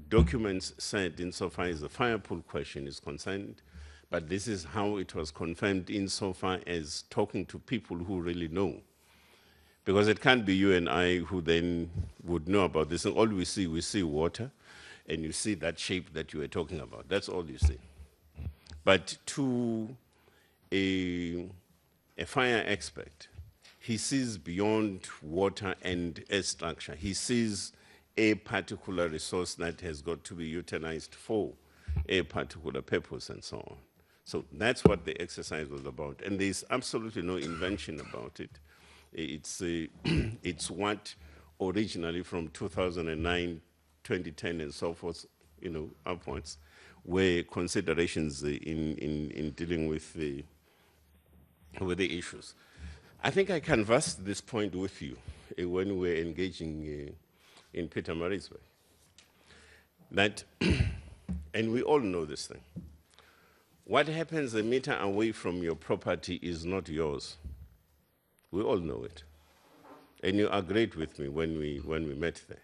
documents said insofar as the fire pool question is concerned, but this is how it was confirmed insofar as talking to people who really know. Because it can't be you and I who then would know about this. And all we see water, and you see that shape that you were talking about. That's all you see. But to a fire expert, he sees beyond water and air structure. He sees a particular resource that has got to be utilized for a particular purpose and so on. So that's what the exercise was about. And there's absolutely no invention about it. It's what originally from 2009, 2010 and so forth, upwards, were considerations in dealing with the issues. I think I canvassed this point with you when we were engaging in Pietermaritzburg. That, and we all know this thing. What happens a meter away from your property is not yours. We all know it. And you agreed with me when we met there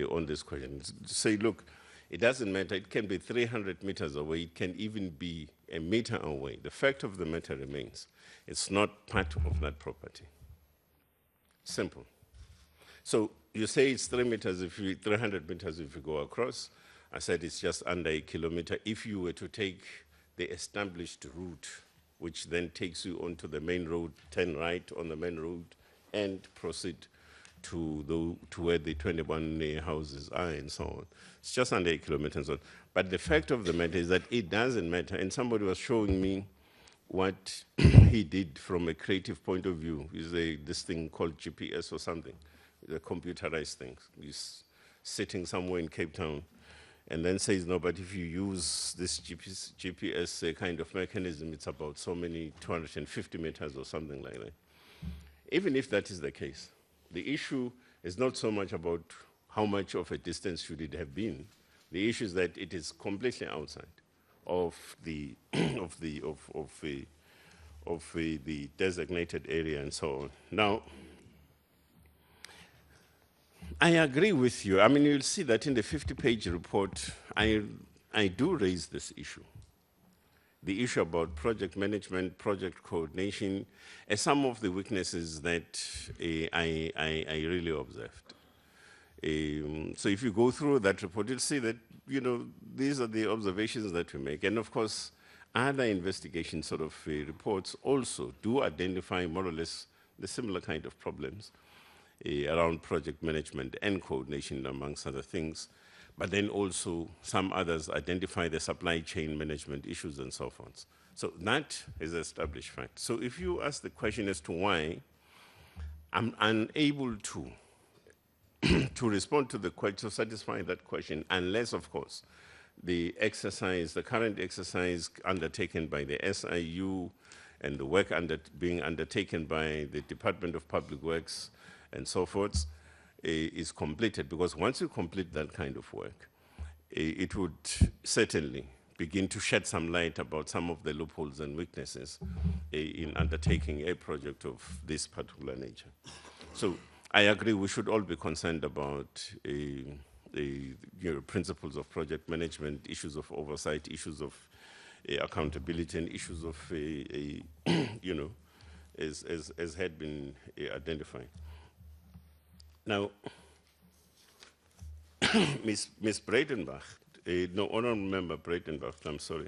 on this question. Say, look, it doesn't matter. It can be 300 meters away. It can even be a meter away, the fact of the matter remains, it's not part of that property. Simple. So you say it's 300 meters if you go across. I said it's just under a kilometer. If you were to take the established route, which then takes you onto the main road, turn right on the main road, and proceed to where the 21 houses are and so on. It's just under a kilometer and so on. But the fact of the matter is that it doesn't matter. And somebody was showing me what he did from a creative point of view. Is this thing called GPS or something, the computerized thing. He's sitting somewhere in Cape Town and then says, no, but if you use this GPS kind of mechanism, it's about so many 250 meters or something like that. Even if that is the case, the issue is not so much about how much of a distance should it have been. The issue is that it is completely outside of the the designated area and so on. Now, I agree with you. I mean, you'll see that in the 50-page report, I do raise this issue. The issue about project management, project coordination, and some of the weaknesses that I really observed. So if you go through that report, you'll see that, you know, these are the observations that we make. And of course, other investigation sort of reports also do identify more or less the similar kind of problems around project management and coordination, amongst other things. But then also some others identify the supply chain management issues and so forth. So that is an established fact. So if you ask the question as to why I'm unable to respond to the question, to satisfy that question, unless, of course, the exercise, the current exercise undertaken by the SIU and the work being undertaken by the Department of Public Works and so forth, is completed, because once you complete that kind of work, it would certainly begin to shed some light about some of the loopholes and weaknesses in undertaking a project of this particular nature. So I agree we should all be concerned about principles of project management, issues of oversight, issues of accountability, and issues of, as had been identified. Now, Ms. Breitenbach, no, honorable member Breitenbach, I'm sorry,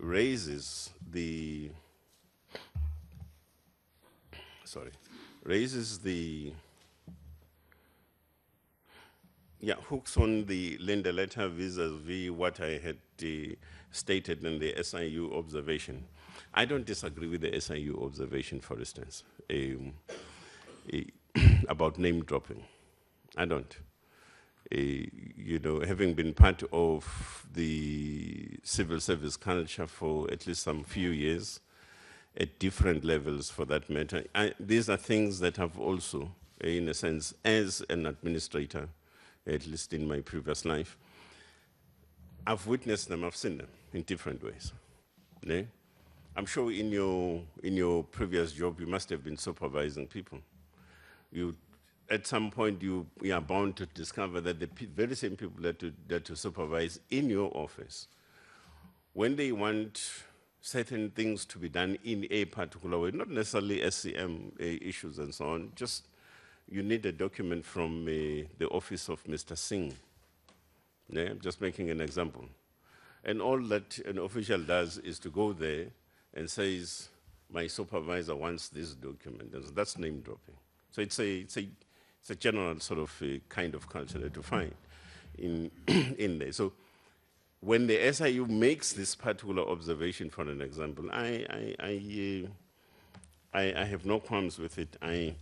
raises the hooks on the Linda letter vis-a-vis what I had stated in the SIU observation. I don't disagree with the SIU observation, for instance, about name dropping. I don't. Having been part of the civil service culture for at least some few years, at different levels for that matter, these are things that have also, in a sense, as an administrator, at least in my previous life, I've witnessed them, I've seen them in different ways. Yeah? I'm sure in your previous job, you must have been supervising people. At some point, you are bound to discover that the very same people that you supervise in your office, when they want certain things to be done in a particular way, not necessarily SCM issues and so on, just you need a document from the office of Mr. Singh. Yeah, I'm just making an example. And all that an official does is to go there and says, my supervisor wants this document. And so that's name dropping. So it's a general sort of kind of culture that you find in there. So when the SIU makes this particular observation, for an example, I have no qualms with it. I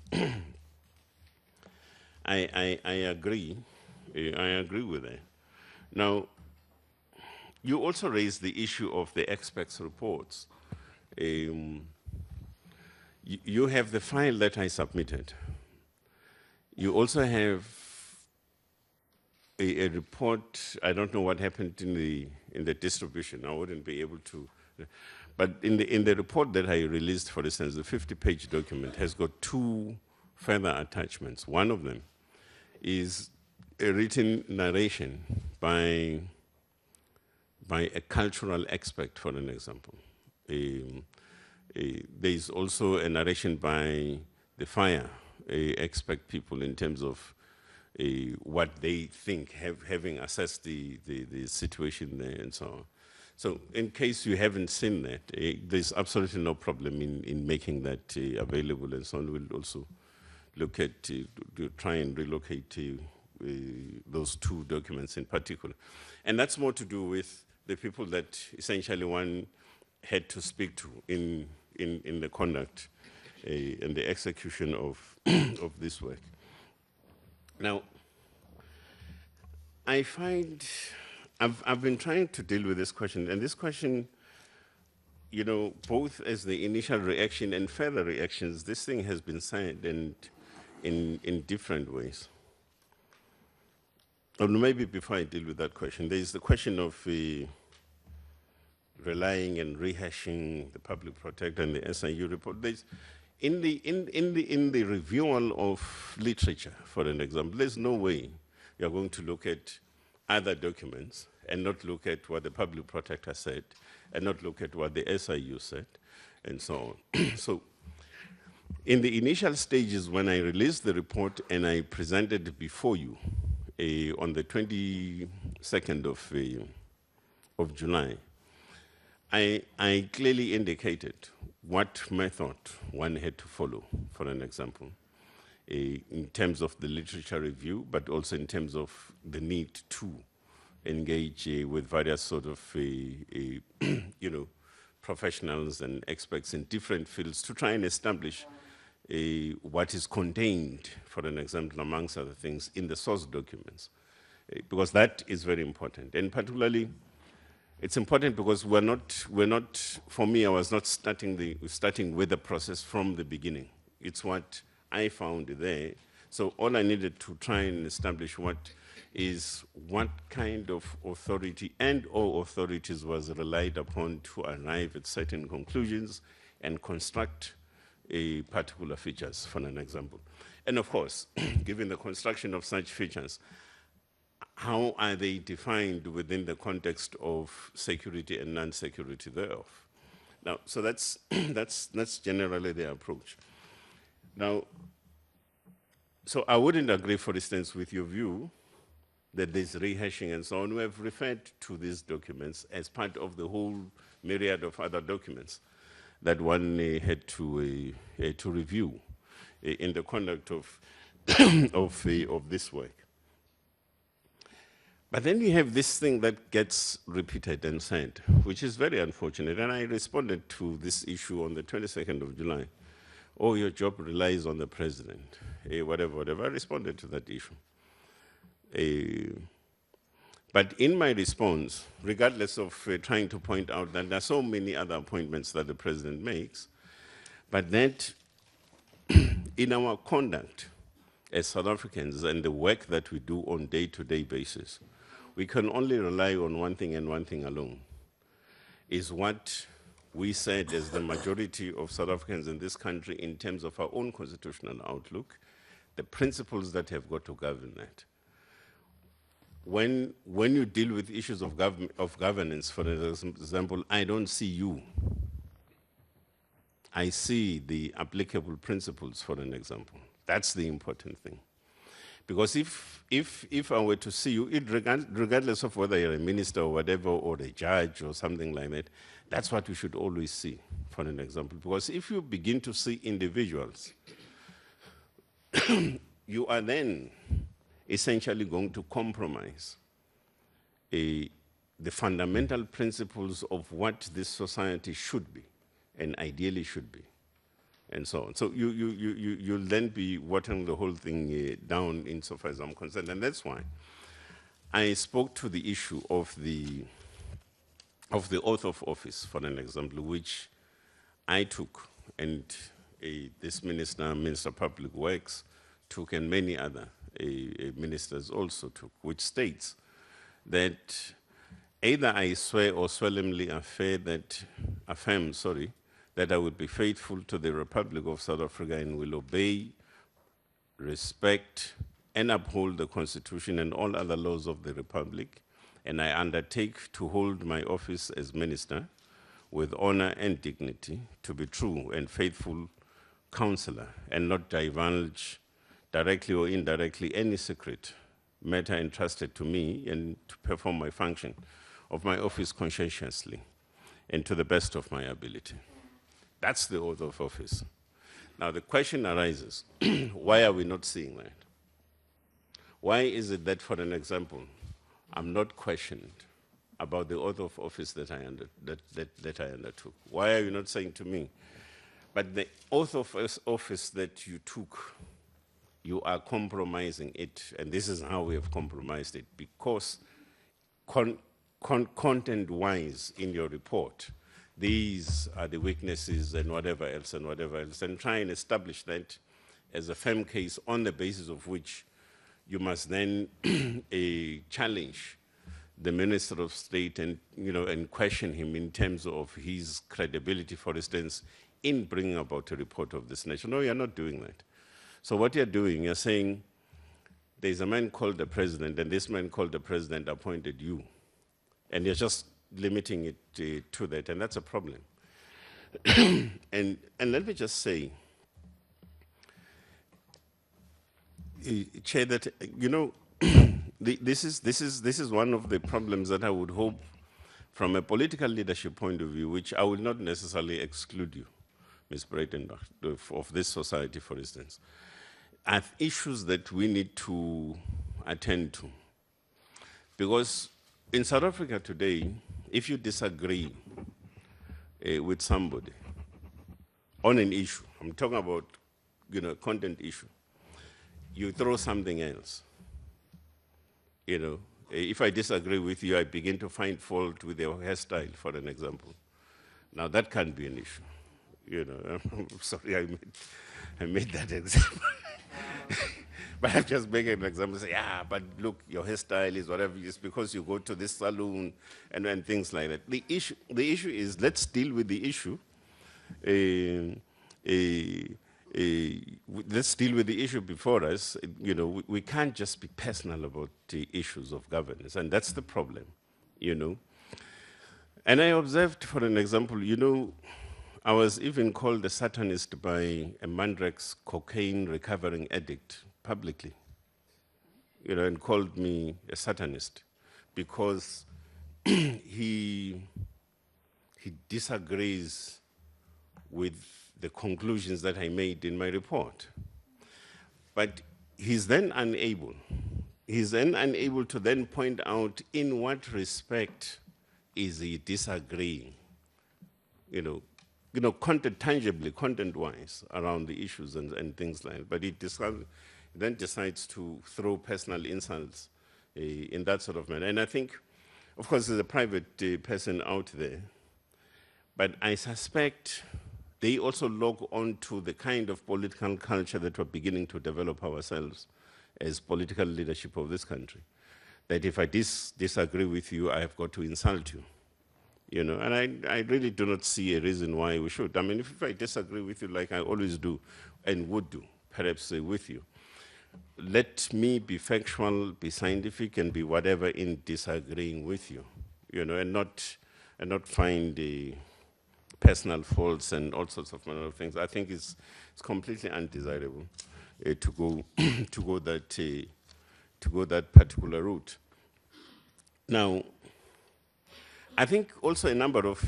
agree. I agree with that. Now, you also raised the issue of the experts' reports. You have the file that I submitted. You also have a report. I don't know what happened in the distribution. I wouldn't be able to. But in the report that I released, for instance, the 50-page document has got two further attachments. One of them is a written narration by by a cultural expert, for an example. There is also a narration by the fire expert people in terms of what they think, having assessed the situation there and so on. So in case you haven't seen that, there's absolutely no problem in making that available, and so on. We'll also look at, to try and relocate those two documents in particular. And that's more to do with the people that essentially one had to speak to in the conduct and the execution of, of this work. Now, I find, I've been trying to deal with this question, and this question, you know, both as the initial reaction and further reactions, this thing has been said and in different ways. Or maybe before I deal with that question, there is the question of relying and rehashing the public protector and the SIU report. There's, in the reviewal of literature, for an example, there's no way you're going to look at other documents and not look at what the public protector said and not look at what the SIU said and so on. So in the initial stages, when I released the report and I presented it before you on the 22nd of July, I clearly indicated what method one had to follow, for an example, in terms of the literature review, but also in terms of the need to engage with various sort of, you know, professionals and experts in different fields to try and establish what is contained, for an example, amongst other things, in the source documents, because that is very important. And particularly, it's important because we're not, for me, I was not starting with the process from the beginning. It's what I found there. So all I needed to try and establish what kind of authority and or authorities was relied upon to arrive at certain conclusions and construct particular features, for an example. And of course, given the construction of such features, how are they defined within the context of security and non-security thereof? Now, so that's generally the approach. Now, so I wouldn't agree, for instance, with your view that there's rehashing and so on. We have referred to these documents as part of the whole myriad of other documents that one had to review in the conduct of, of this work. But then you have this thing that gets repeated and said, which is very unfortunate. And I responded to this issue on the 22nd of July. Oh, your job relies on the president, whatever. I responded to that issue. But in my response, regardless of trying to point out that there are so many other appointments that the president makes, but that in our conduct as South Africans and the work that we do on day-to-day basis, we can only rely on one thing and one thing alone, is what we said as the majority of South Africans in this country in terms of our own constitutional outlook, the principles that have got to govern that. When you deal with issues of governance, for example, I don't see you. I see the applicable principles, for an example. That's the important thing. Because if I were to see you, regardless of whether you're a minister or whatever, or a judge or something like that, that's what we should always see, for an example. Because if you begin to see individuals, you are then essentially going to compromise the fundamental principles of what this society should be, and ideally should be, and so on. So you'll then be watering the whole thing down insofar as I'm concerned, and that's why I spoke to the issue of the oath of office, for an example, which I took, and this Minister of Public Works took, and many other ministers also took, which states that either I swear or solemnly affirm that I will be faithful to the Republic of South Africa and will obey, respect, and uphold the Constitution and all other laws of the Republic, and I undertake to hold my office as minister with honor and dignity, to be true and faithful counselor, and not divulge directly or indirectly any secret matter entrusted to me, and to perform my function of my office conscientiously and to the best of my ability. That's the oath of office. Now the question arises, why are we not seeing that? Why is it that, for an example, I'm not questioned about the oath of office that I undertook? Why are you not saying to me, but the oath of office that you took, you are compromising it, and this is how we have compromised it, because content-wise in your report, these are the weaknesses and whatever else, and try and establish that as a firm case on the basis of which you must then challenge the Minister of State and, and question him in terms of his credibility, for instance, in bringing about a report of this nature. No, you're not doing that. So what you're doing, you're saying there's a man called the president, and this man called the president appointed you, and you're just limiting it to that, and that's a problem. and let me just say, Chair, that this is one of the problems that I would hope, from a political leadership point of view, which I will not necessarily exclude you, Ms. Breitenbach, of this society, for instance, are issues that we need to attend to. Because in South Africa today, if you disagree with somebody on an issue, I'm talking about content issue, you throw something else. If I disagree with you, I begin to find fault with your hairstyle, for an example. Now that can't be an issue. I'm sorry I made that example. But I'm just making an example, say, but look, your hairstyle is whatever, it's because you go to this salon and things like that. The issue is, let's deal with the issue. Let's deal with the issue before us. We can't just be personal about the issues of governance, and that's the problem, And I observed, for an example, I was even called a Satanist by a Mandrex cocaine recovering addict publicly, and called me a Satanist because he disagrees with the conclusions that I made in my report. But he's then unable to then point out in what respect is he disagreeing, tangibly, content-wise, around the issues and things like that. But he then decides to throw personal insults in that sort of manner. And I think, of course, there's a private person out there, but I suspect they also log on to the kind of political culture that we're beginning to develop ourselves as political leadership of this country. That if I disagree with you, I have got to insult you. And I really do not see a reason why we should. I mean, if I disagree with you, like I always do, and would do, perhaps with you, let me be factual, be scientific, and be whatever in disagreeing with you, and not find the personal faults and all sorts of other things. I think it's completely undesirable to go that particular route. Now, I think also a number of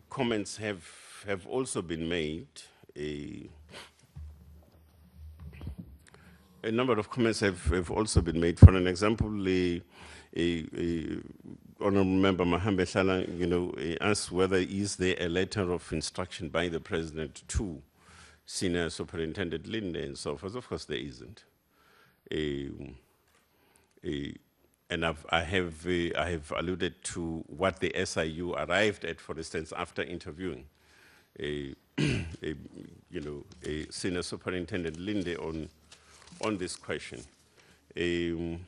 comments have also been made. A number of comments have also been made. For an example, Honorable Member Mohammed Salah, asked whether is there a letter of instruction by the President to Senior Superintendent Linde and so forth. Of course, there isn't. And I have alluded to what the SIU arrived at, for instance, after interviewing Senior Superintendent Linde on this question. And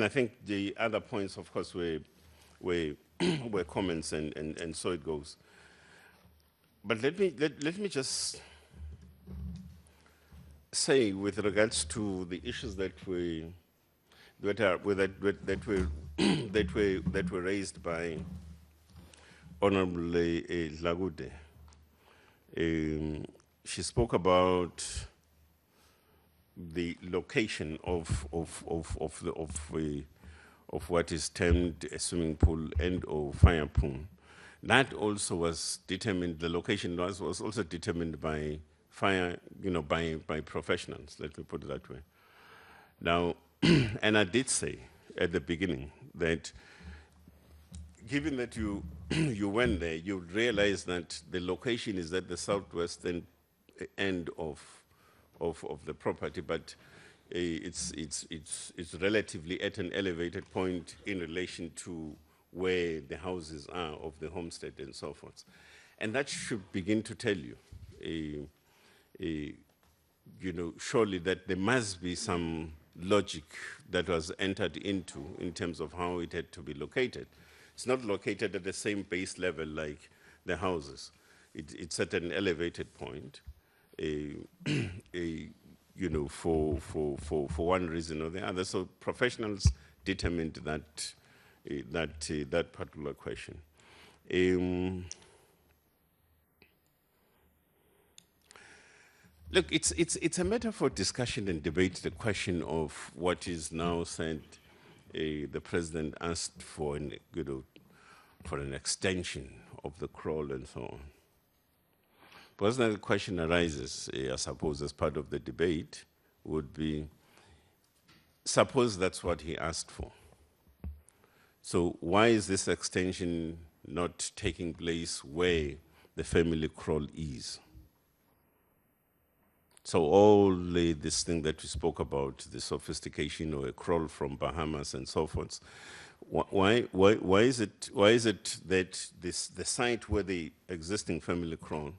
I think the other points, of course, were comments, and so it goes. But let me just say, with regards to the issues that were that were that were raised by Honorable Lagude. She spoke about the location of what is termed a swimming pool and or fire pool. That also was determined. The location was also determined by fire, by professionals. Let me put it that way. Now, and I did say at the beginning that, given that you you went there, you realize that the location is at the southwestern end of the property, but it's relatively at an elevated point in relation to where the houses are of the homestead and so forth. And that should begin to tell you, surely that there must be some logic that was entered into in terms of how it had to be located. It's not located at the same base level like the houses. It's at an elevated point, for one reason or the other. So professionals determined that that particular question. Look, it's a matter for discussion and debate, the question of what is now said. The president asked for an extension of the crawl and so on. Because now the question arises, I suppose, as part of the debate, would be, suppose that's what he asked for. So why is this extension not taking place where the family crawl is? So all this thing that we spoke about, the sophistication or a crawl from Bahamas and so forth, why is it that the site where the existing family crawl,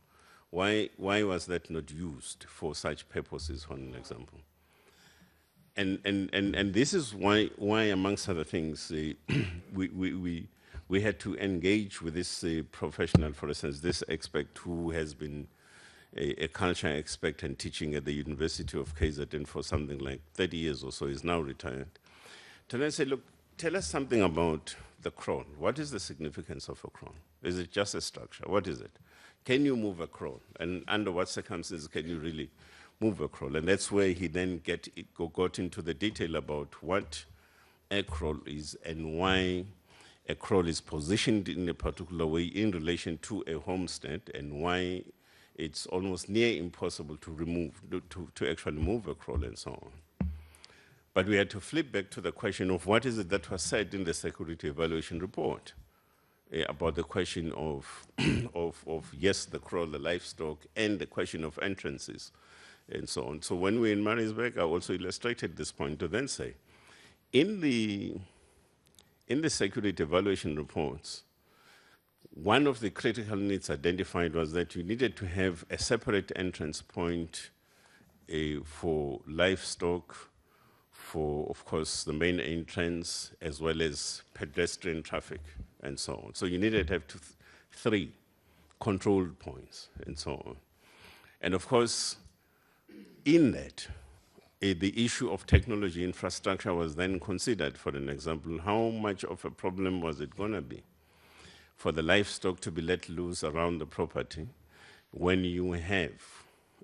why was that not used for such purposes, for an example? And this is why amongst other things, we had to engage with this professional, for instance, this expert who has been a culture expert and teaching at the University of KZN for something like 30 years or so, is now retired. Then I say, look, tell us something about the crown. What is the significance of a crown? Is it just a structure? What is it? Can you move a crown? And under what circumstances can you really move a crown? And that's where he then got into the detail about what a crown is and why a crown is positioned in a particular way in relation to a homestead, and why it's almost near impossible to actually move a crawl and so on. But we had to flip back to the question of what is it that was said in the security evaluation report about the question of, yes, the crawl, the livestock, and the question of entrances and so on. So when we're in Maritzburg, I also illustrated this point to then say, in the security evaluation reports, one of the critical needs identified was that you needed to have a separate entrance point for livestock, for, of course, the main entrance, as well as pedestrian traffic, and so on. So you needed to have three controlled points, and so on. And of course, in that, the issue of technology infrastructure was then considered. For an example, how much of a problem was it going to be for the livestock to be let loose around the property when you have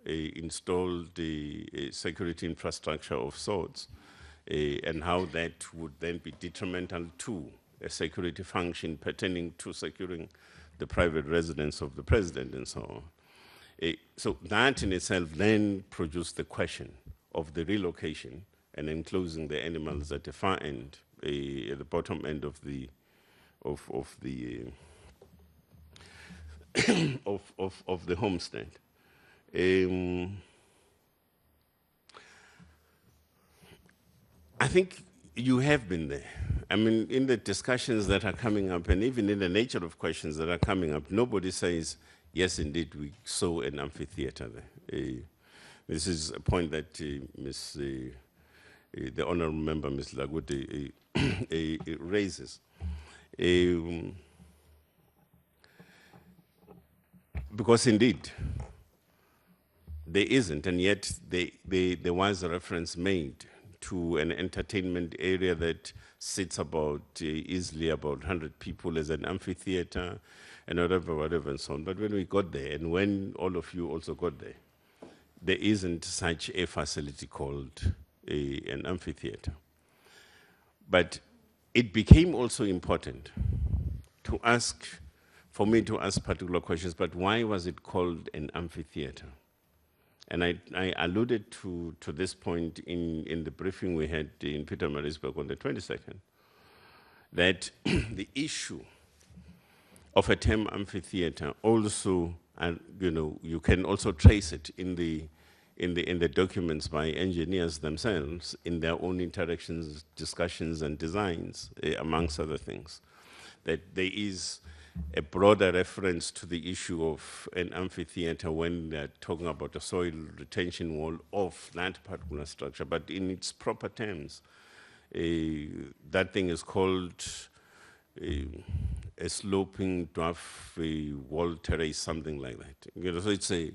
installed the security infrastructure of sorts, and how that would then be detrimental to a security function pertaining to securing the private residence of the president and so on. So that in itself then produced the question of the relocation and enclosing the animals at the far end, at the bottom end of the of the homestead. I think you have been there. I mean, in the discussions that are coming up, and even in the nature of questions that are coming up, nobody says, yes, indeed, we saw an amphitheater there. This is a point that the honorable member, Ms. Lagude, raises. because indeed, there isn't, and yet there was a reference made to an entertainment area that sits about easily about 100 people as an amphitheater and whatever and so on. But when we got there, and when all of you also got there, there isn't such a facility called an amphitheater. But it became also important to ask, for me to ask particular questions, but why was it called an amphitheater? And I alluded to this point in the briefing we had in Pietermaritzburg on the 22nd, that the issue of a term amphitheater also, and you can also trace it in the documents by engineers themselves in their own interactions, discussions, and designs, amongst other things, that there is a broader reference to the issue of an amphitheater when they're talking about a soil retention wall of that particular structure, but in its proper terms, that thing is called a sloping dwarf wall terrace, something like that. So it's a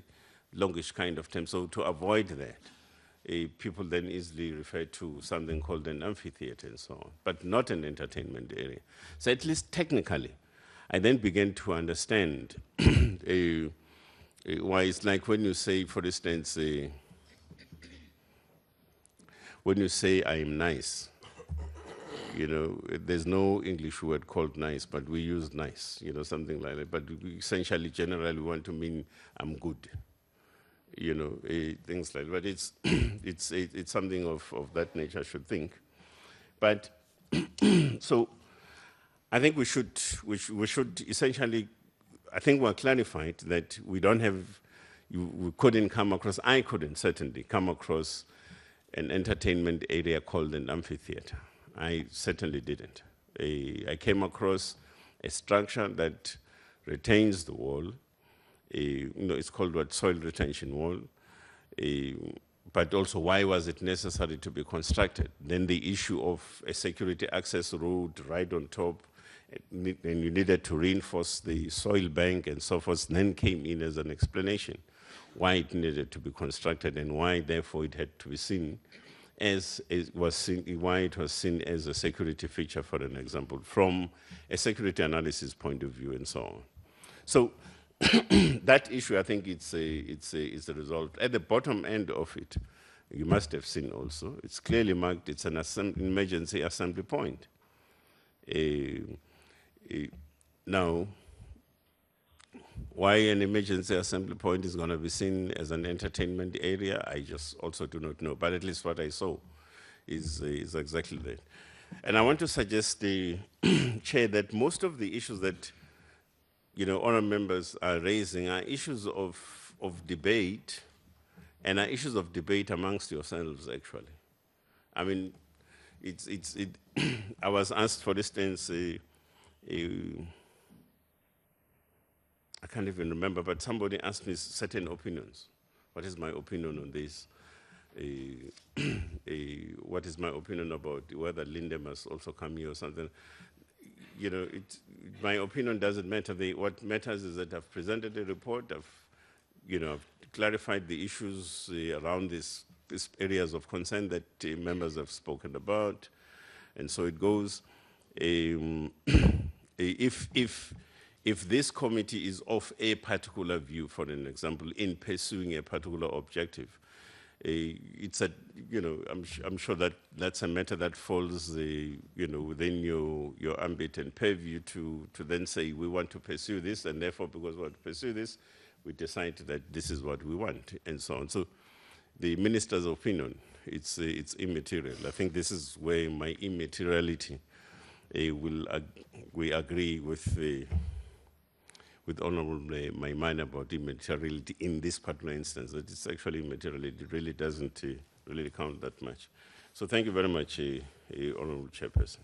longish kind of term. So to avoid that, people then easily refer to something called an amphitheater and so on, but not an entertainment area. So at least technically, I then began to understand why it's like when you say, for instance, when you say I am nice, there's no English word called nice, but we use nice, something like that. But we essentially, generally, want to mean I'm good, things like that. But it's, it's something of that nature, I should think. But so I think we should essentially, I think we're clarified that we don't have, we couldn't come across, I couldn't certainly come across an entertainment area called an amphitheater. I certainly didn't. I came across a structure that retains the wall. It's called what, soil retention wall. But also, why was it necessary to be constructed? Then the issue of a security access road right on top, and you needed to reinforce the soil bank and so forth, then came in as an explanation why it needed to be constructed and why, therefore, it had to be seen as why it was seen as a security feature, for an example, from a security analysis point of view and so on. So that issue, I think it's a result. At the bottom end of it, you must have seen also, it's clearly marked, it's an emergency assembly point. Now, why an emergency assembly point is going to be seen as an entertainment area, I just also do not know. But at least what I saw is exactly that. And I want to suggest, the Chair, that most of the issues that honourable members are raising are issues of debate, and are issues of debate amongst yourselves, actually. I mean, I was asked, for instance, I can't even remember, but somebody asked me certain opinions. What is my opinion on this? What is my opinion about whether Linda must also come here or something? My opinion doesn't matter. What matters is that I've presented a report. I've clarified the issues around these areas of concern that members have spoken about, and so it goes. If this committee is of a particular view, for an example, in pursuing a particular objective, it's a, I'm sure that that's a matter that falls, within your ambit and purview to then say we want to pursue this, and therefore, because we want to pursue this, we decide that this is what we want, and so on. So, the minister's opinion, it's immaterial. I think this is where my immateriality we agree with Honourable Maimane about immateriality in this particular instance, that it's actually immaterial. It really doesn't really count that much. So thank you very much, Honourable Chairperson.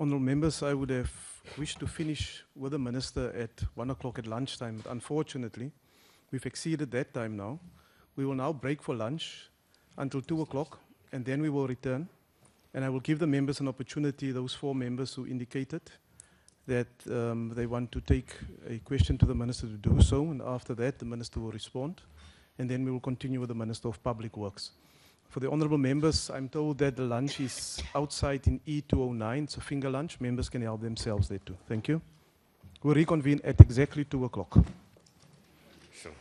Honourable members, I would have wished to finish with the Minister at 1 o'clock at lunchtime, but unfortunately, we've exceeded that time now. We will now break for lunch until 2 o'clock, and then we will return. And I will give the members an opportunity, those 4 members who indicated, that they want to take a question to the Minister to do so, and after that the Minister will respond, and then we will continue with the Minister of Public Works. For the honourable members, I'm told that the lunch is outside in E209, it's a finger lunch, members can help themselves there too. Thank you. We'll reconvene at exactly 2 o'clock. Sure.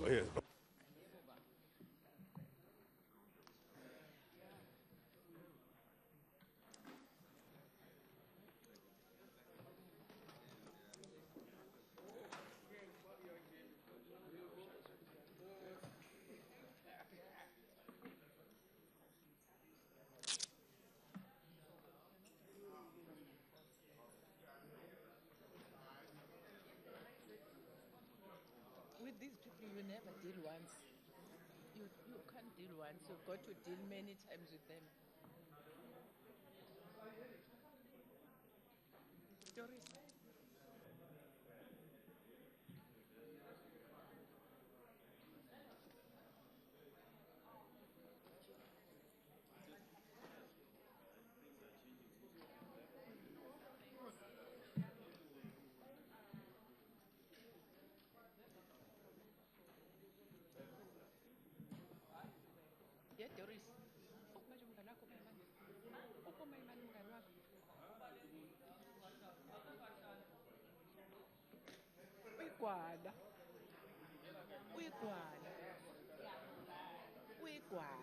Oh, yeah. With these people, you never deal once. You can't deal once. You've got to deal many times with them. Doris. Yeah, Doris. Uyigwala. Uyigwala. Uyigwala.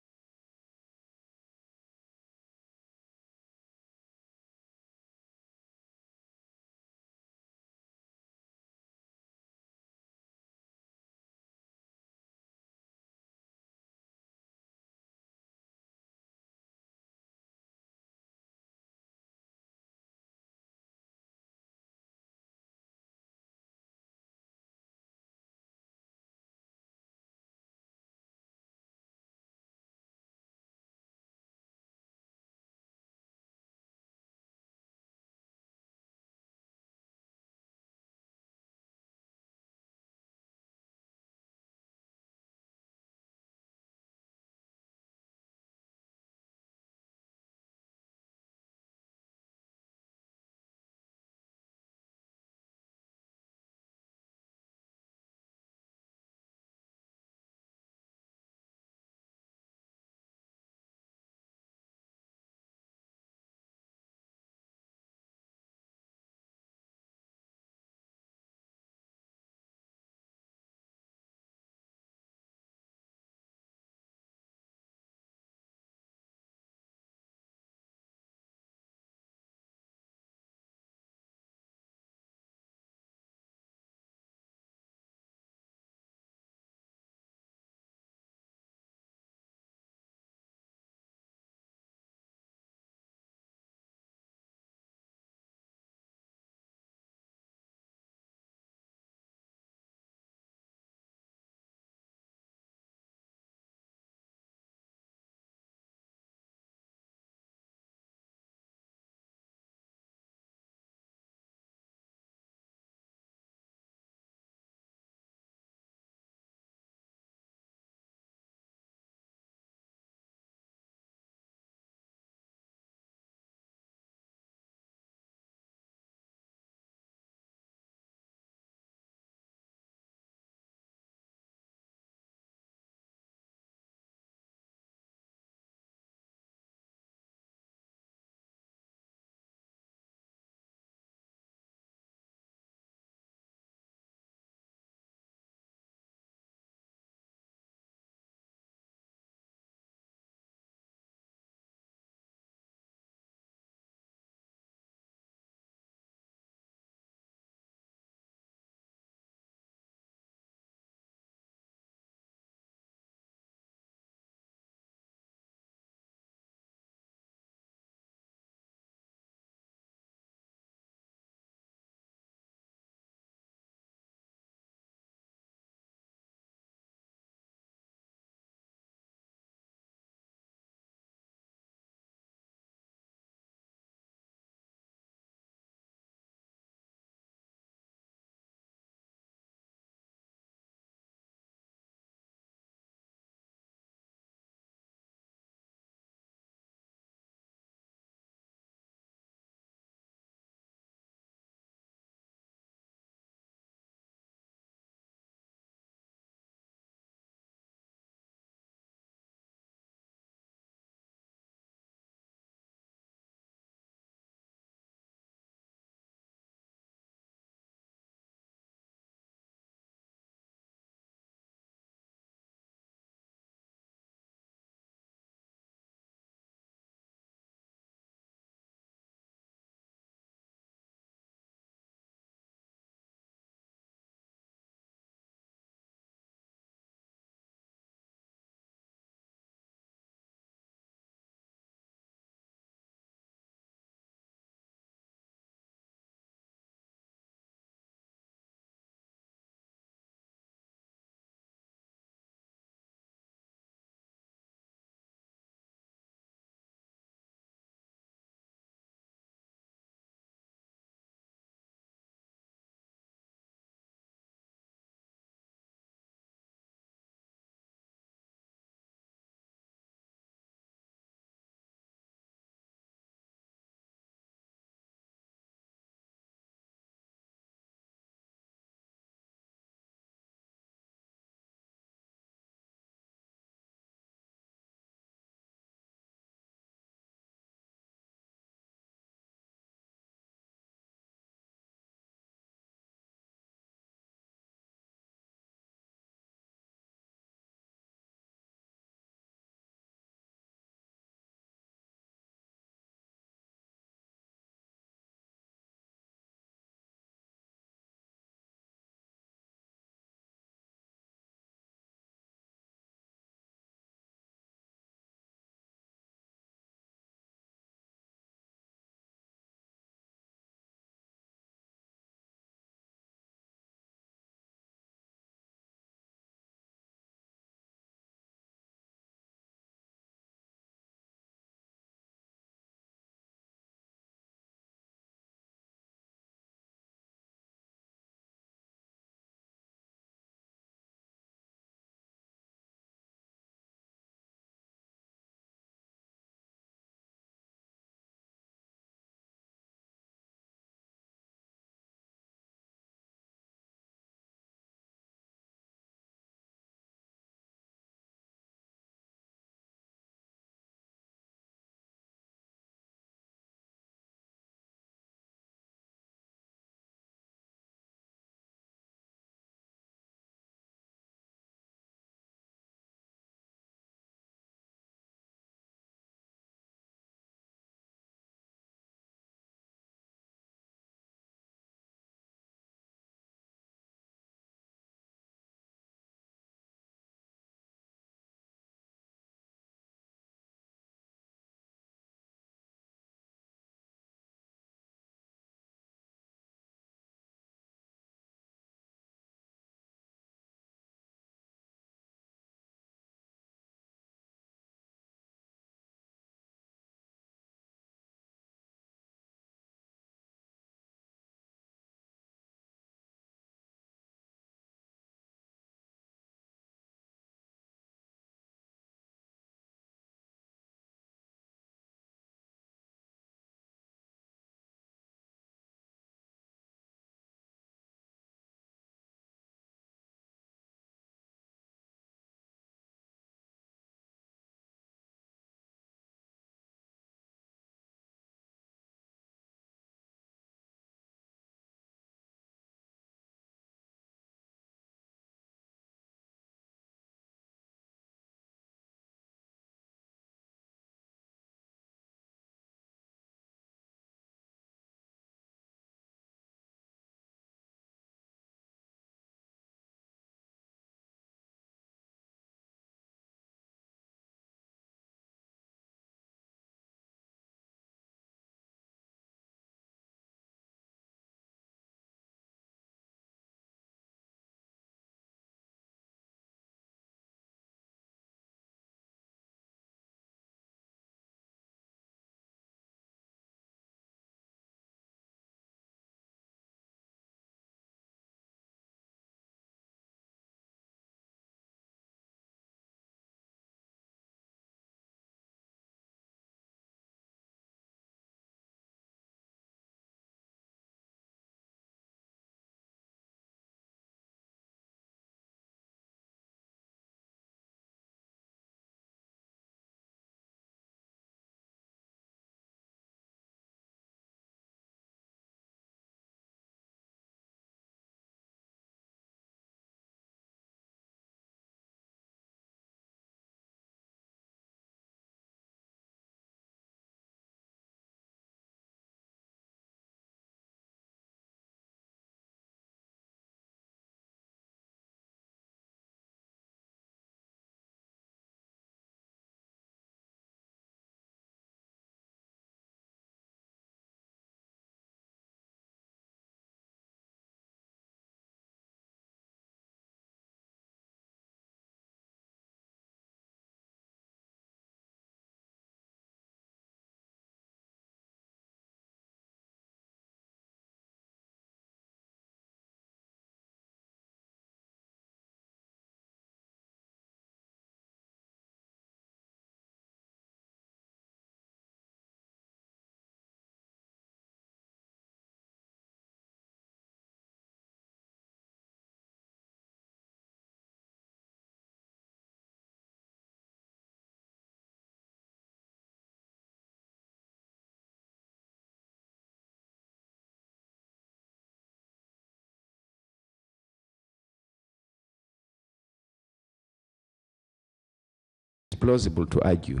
plausible to argue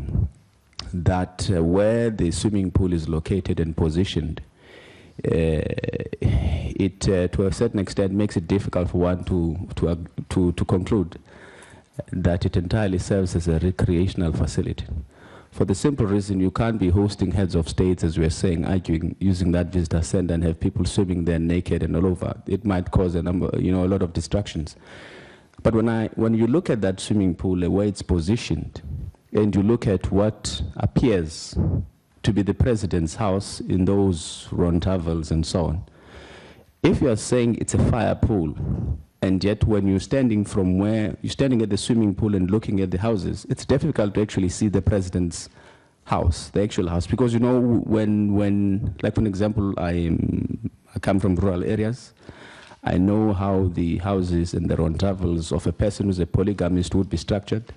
that where the swimming pool is located and positioned, it to a certain extent makes it difficult for one to conclude that it entirely serves as a recreational facility. For the simple reason, you can't be hosting heads of states, as we are saying, arguing, using that visitor center and have people swimming there naked and all over. It might cause a lot of distractions. But when you look at that swimming pool, the way it's positioned, and you look at what appears to be the president's house in those rondavels and so on, if you are saying it's a fire pool, and yet when you're standing at the swimming pool and looking at the houses, it's difficult to actually see the president's house, the actual house. Because when like for example, I come from rural areas, I know how the houses and the rondavels of a person who's a polygamist would be structured.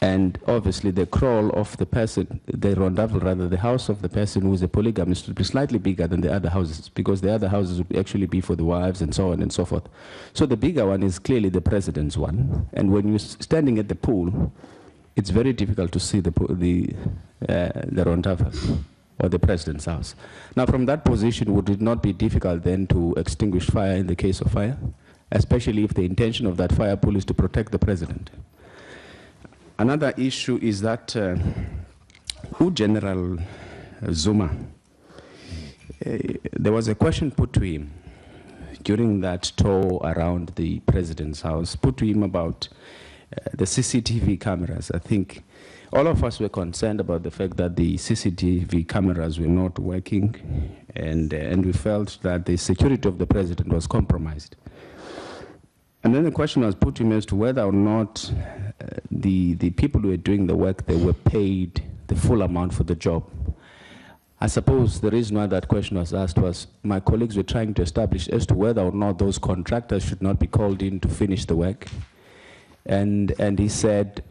And obviously the crawl of the person, the rondavel rather, the house of the person who is a polygamist would be slightly bigger than the other houses, because the other houses would actually be for the wives and so on and so forth. So the bigger one is clearly the president's one. And when you're standing at the pool, it's very difficult to see the rondavel or the president's house. Now from that position, would it not be difficult then to extinguish fire in the case of fire? Especially if the intention of that fire pool is to protect the president. Another issue is that who General Zuma, there was a question put to him during that tour around the president's house, put to him about the CCTV cameras. I think all of us were concerned about the fact that the CCTV cameras were not working, and we felt that the security of the president was compromised. And then the question was put to him as to whether or not the people who were doing the work, they were paid the full amount for the job. I suppose the reason why that question was asked was my colleagues were trying to establish as to whether or not those contractors should not be called in to finish the work. And he said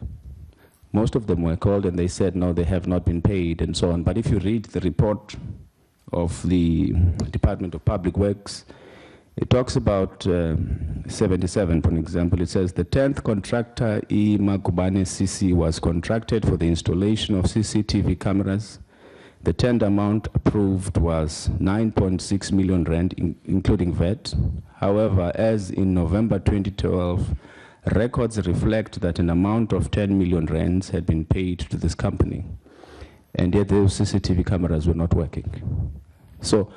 most of them were called and they said no, they have not been paid and so on. But if you read the report of the Department of Public Works, it talks about 77, for example. It says the 10th contractor, Makubane CC, was contracted for the installation of CCTV cameras. The tender amount approved was 9.6 million rand, including VAT. However, as in November 2012, records reflect that an amount of 10 million rands had been paid to this company, and yet those CCTV cameras were not working. So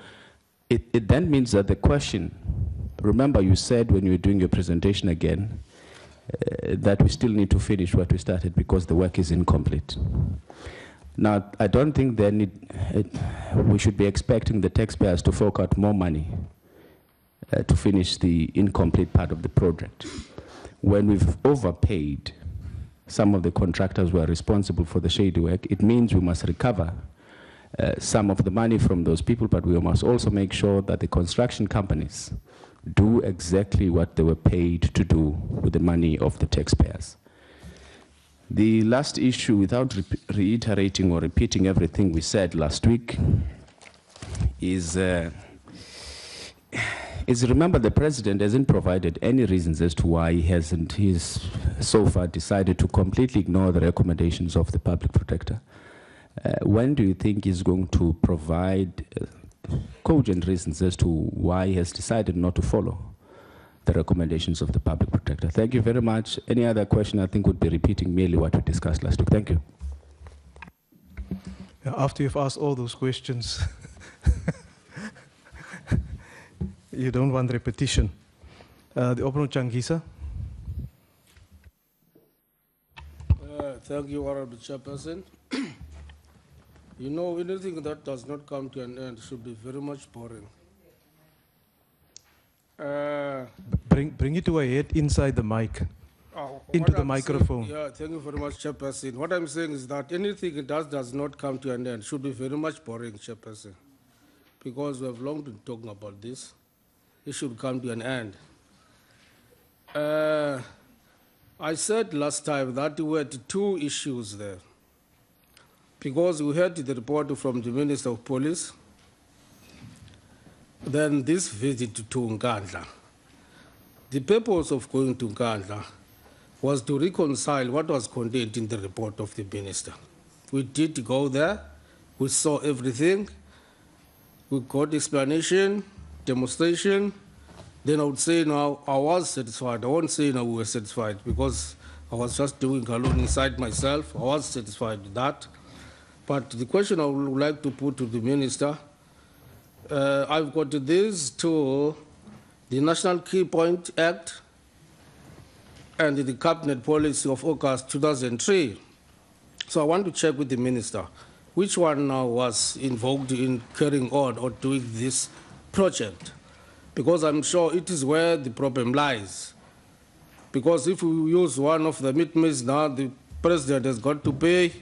it then means that the question, remember you said when you were doing your presentation again, that we still need to finish what we started because the work is incomplete. Now, I don't think we should be expecting the taxpayers to fork out more money to finish the incomplete part of the project. When we've overpaid some of the contractors who are responsible for the shady work, it means we must recover some of the money from those people, but we must also make sure that the construction companies do exactly what they were paid to do with the money of the taxpayers. The last issue, without reiterating or repeating everything we said last week, is remember the president hasn't provided any reasons as to why he's so far decided to completely ignore the recommendations of the public protector. When do you think he's going to provide cogent reasons as to why he has decided not to follow the recommendations of the public protector? Thank you very much. Any other question I think would be repeating merely what we discussed last week. Thank you. After you've asked all those questions, you don't want repetition. The Honourable Changisa. Thank you, Honourable Chairperson. You know, anything that does not come to an end should be very much boring. Bring it to a head inside the mic, into the microphone. Yeah, thank you very much, Chairperson. What I'm saying is that anything that does not come to an end should be very much boring, Chairperson, because we have long been talking about this. It should come to an end. I said last time that we had two issues there, because we heard the report from the Minister of Police, then this visit to Nkandla. The purpose of going to Nkandla, was to reconcile what was contained in the report of the minister. We did go there, we saw everything, we got explanation, demonstration. Then I would say now I was satisfied. I won't say now we were satisfied because I was just doing alone inside myself. I was satisfied with that. But the question I would like to put to the minister, I've got this to the National Key Point Act and the Cabinet Policy of August 2003. So I want to check with the minister, which one now was involved in carrying on or doing this project? Because I'm sure it is where the problem lies. Because if we use one of the meat now, the president has got to pay,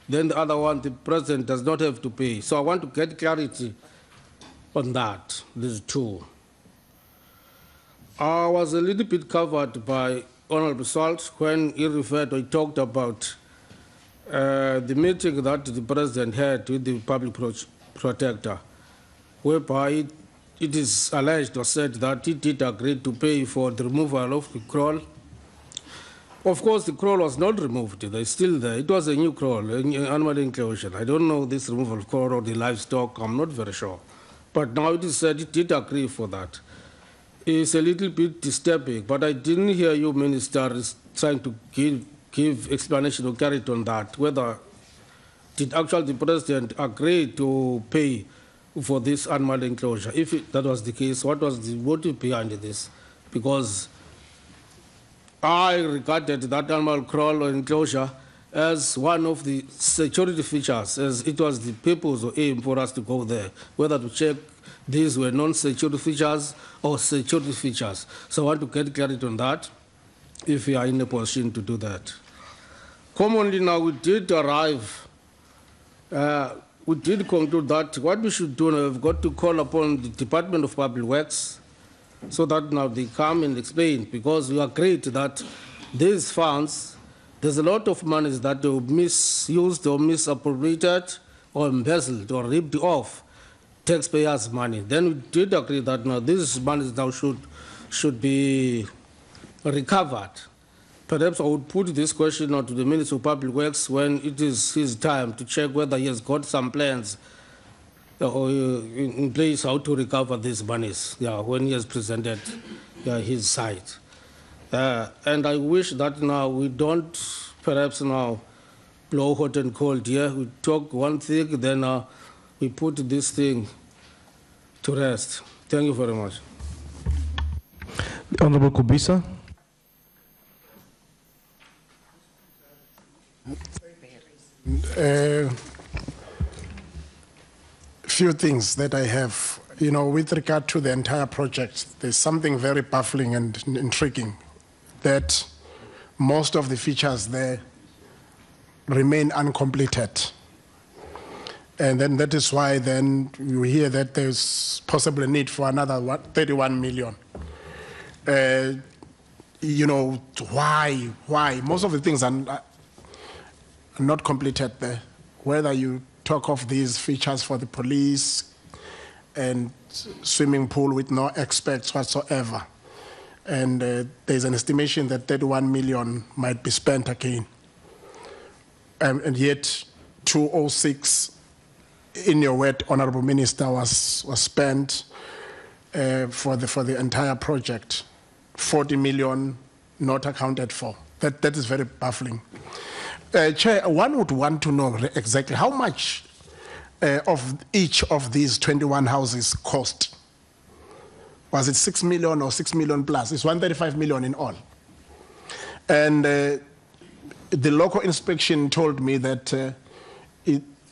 then the other one, the president does not have to pay. So I want to get clarity on that, these two. I was a little bit covered by Honorable Salt when he referred, he talked about the meeting that the president had with the public protector, whereby it is alleged or said that he did agree to pay for the removal of the crawl. Of course, the crawl was not removed. It's still there. It was a new crawl, an animal enclosure. I don't know this removal of crawl or the livestock. I'm not very sure. But now it is said he did agree for that. It's a little bit disturbing, but I didn't hear you, Minister, is trying to give explanation or carry it on that, whether did actually the president agree to pay for this animal enclosure. If that was the case, what was the motive behind this? Because I regarded that animal crawl or enclosure as one of the security features, as it was the people's aim for us to go there, whether to check these were non-security features or security features. So I want to get clarity on that, if we are in a position to do that. Commonly now, we did arrive, we did conclude that what we should do now, we've got to call upon the Department of Public Works so that now they come and explain, because we agreed that these funds, there's a lot of money that were misused or misappropriated or embezzled or ripped off taxpayers' money. Then we did agree that now these monies now should be recovered. Perhaps I would put this question out to the Minister of Public Works when it is his time to check whether he has got some plans in place how to recover these monies, when he has presented his side. And I wish that now we don't perhaps now blow hot and cold here. We talk one thing, then we put this thing to rest. Thank you very much. The Honorable Kubisa. Few things that I have, with regard to the entire project, there's something very baffling and intriguing that most of the features there remain uncompleted. And then that is why then you hear that there's possibly a need for another 31 million. Why? Most of the things are not completed there. Whether you talk of these features for the police and swimming pool with no experts whatsoever. And there's an estimation that 31 million might be spent again. And yet 206, in your word, Honorable Minister, was spent for the entire project. 40 million not accounted for. That is very baffling. Chair, one would want to know exactly how much of each of these 21 houses cost. Was it 6 million or 6 million plus? It's 135 million in all. And the local inspection told me that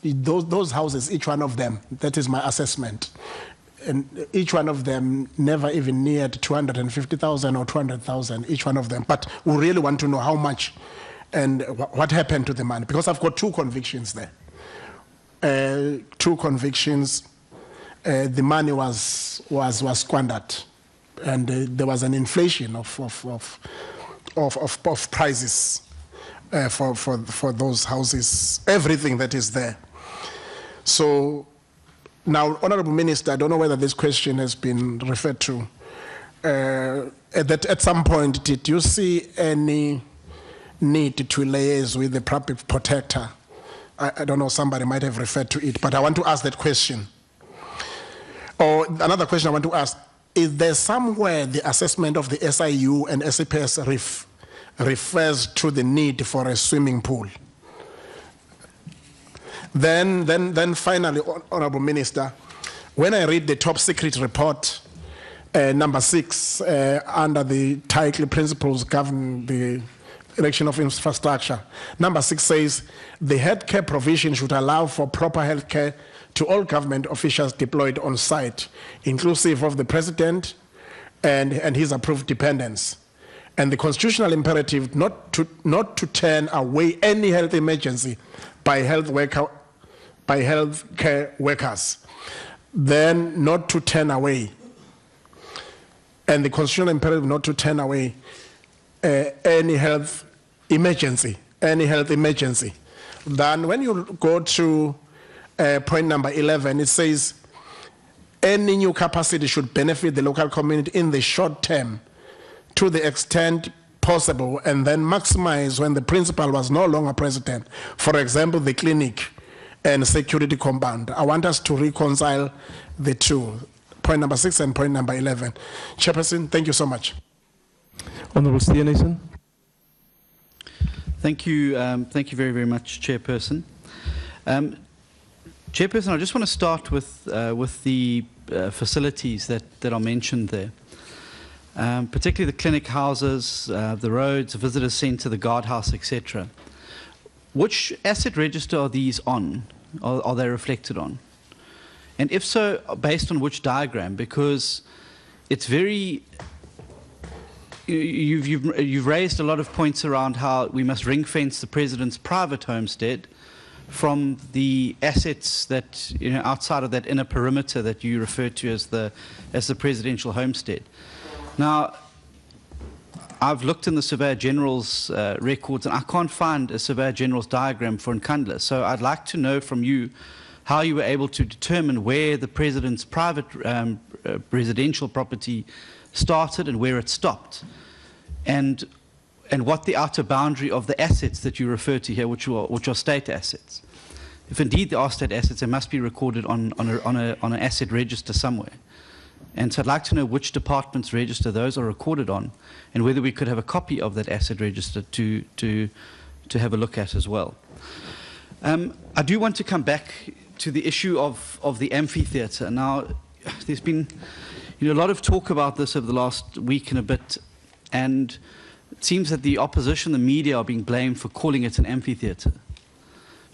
those houses, each one of them, that is my assessment, and each one of them never even neared 250,000 or 200,000, each one of them. But we really want to know how much and what happened to the money, because I've got two convictions there. Two convictions. The money was squandered, and there was an inflation of prices for those houses, everything that is there. So now, Honorable Minister, I don't know whether this question has been referred to. At some point, did you see any need to liaise with the public protector. I don't know, somebody might have referred to it, but I want to ask that question. Or another question I want to ask, is there somewhere the assessment of the SIU and SAPS refers to the need for a swimming pool? Then finally, Honorable Minister, when I read the top secret report, number 6, under the title Principles Governing the Erection of Infrastructure, number 6 says, the healthcare provision should allow for proper healthcare to all government officials deployed on site, inclusive of the President and his approved dependents. And the constitutional imperative not to turn away any health emergency by healthcare workers, then not to turn away. And the constitutional imperative not to turn away any health emergency. Then when you go to point number 11, it says, any new capacity should benefit the local community in the short term to the extent possible, and then maximize when the principal was no longer president. For example, the clinic and security compound. I want us to reconcile the two, point number 6 and point number 11. Chairperson, thank you so much. Honourable Steenhuisen. Thank you very, very much, Chairperson. Chairperson, I just want to start with the facilities that are mentioned there, particularly the clinic houses, the roads, the visitor centre, the guardhouse, etc. Which asset register are these on? Are they reflected on? And if so, based on which diagram? Because it's very... You've raised a lot of points around how we must ring-fence the President's private homestead from the assets that, outside of that inner perimeter that you refer to as the presidential homestead. Now, I've looked in the Surveyor General's records, and I can't find a Surveyor General's diagram for Nkandla. So I'd like to know from you how you were able to determine where the President's private residential property started and where it stopped, and what the outer boundary of the assets that you refer to here, which are state assets. If indeed they are state assets, they must be recorded on an asset register somewhere. And so I'd like to know which department's register those are recorded on, and whether we could have a copy of that asset register to have a look at as well. I do want to come back to the issue of the amphitheatre. Now, there's been a lot of talk about this over the last week and a bit, and it seems that the opposition, the media, are being blamed for calling it an amphitheatre.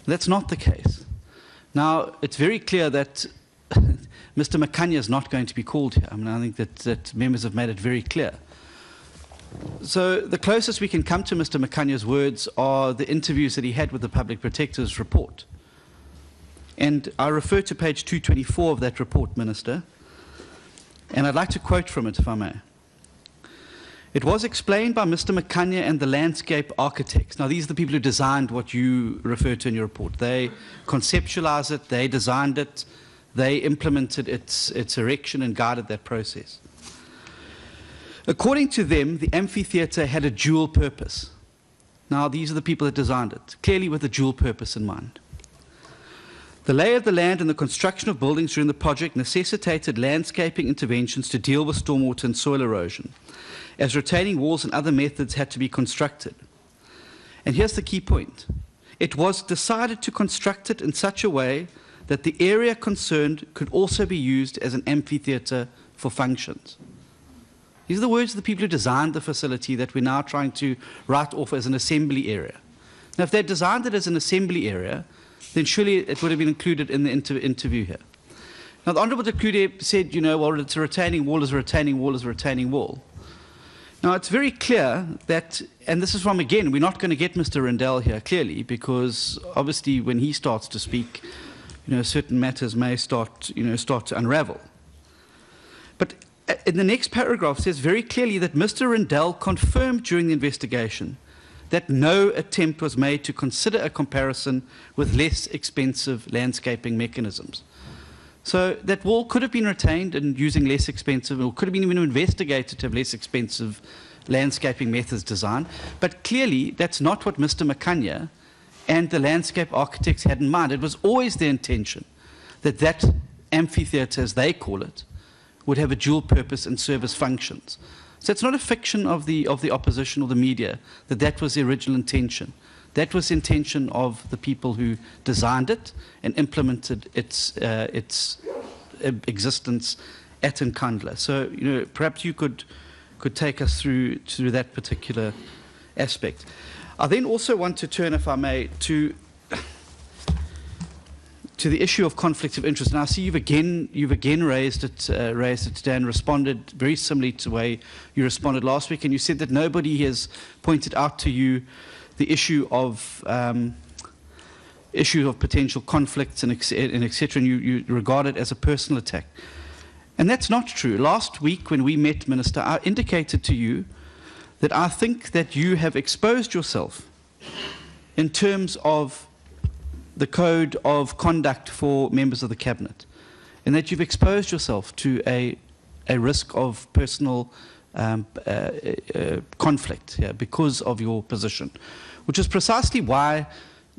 That's not the case. Now, it's very clear that Mr. Nkandla is not going to be called here. I mean, I think that members have made it very clear. So the closest we can come to Mr. Nkandla's words are the interviews that he had with the Public Protector's report. And I refer to page 224 of that report, Minister, and I'd like to quote from it, if I may. It was explained by Mr. Nkandla and the landscape architects. Now, these are the people who designed what you refer to in your report. They conceptualized it, they designed it, they implemented its erection and guided that process. According to them, the amphitheatre had a dual purpose. Now, these are the people that designed it, clearly with a dual purpose in mind. The lay of the land and the construction of buildings during the project necessitated landscaping interventions to deal with stormwater and soil erosion, as retaining walls and other methods had to be constructed. And here's the key point. It was decided to construct it in such a way that the area concerned could also be used as an amphitheatre for functions. These are the words of the people who designed the facility that we're now trying to write off as an assembly area. Now, if they designed it as an assembly area, then surely it would have been included in the interview here. Now, the Honourable Deputy said, well, it's a retaining wall, is a retaining wall, is a retaining wall. Now, it's very clear that, and this is from, again, we're not going to get Mr. Rendell here, clearly, because obviously when he starts to speak, certain matters may start to unravel. But in the next paragraph, it says very clearly that Mr. Rendell confirmed during the investigation that no attempt was made to consider a comparison with less expensive landscaping mechanisms. So that wall could have been retained and using less expensive, or could have been even investigated to have less expensive landscaping methods design. But clearly, that's not what Mr. Nkandla and the landscape architects had in mind. It was always their intention that that amphitheatre, as they call it, would have a dual purpose and service functions. So it's not a fiction of the opposition or the media that that was the original intention. That was the intention of the people who designed it and implemented its existence at Nkandla. So, perhaps you could take us through that particular aspect. I then also want to turn, if I may, to the issue of conflict of interest. And I see you've again raised it today and responded very similarly to the way you responded last week. And you said that nobody has pointed out to you the issue of potential conflicts and et cetera, and you regard it as a personal attack. And that's not true. Last week when we met, Minister, I indicated to you that I think that you have exposed yourself in terms of the code of conduct for members of the Cabinet, and that you've exposed yourself to a risk of personal conflict because of your position, which is precisely why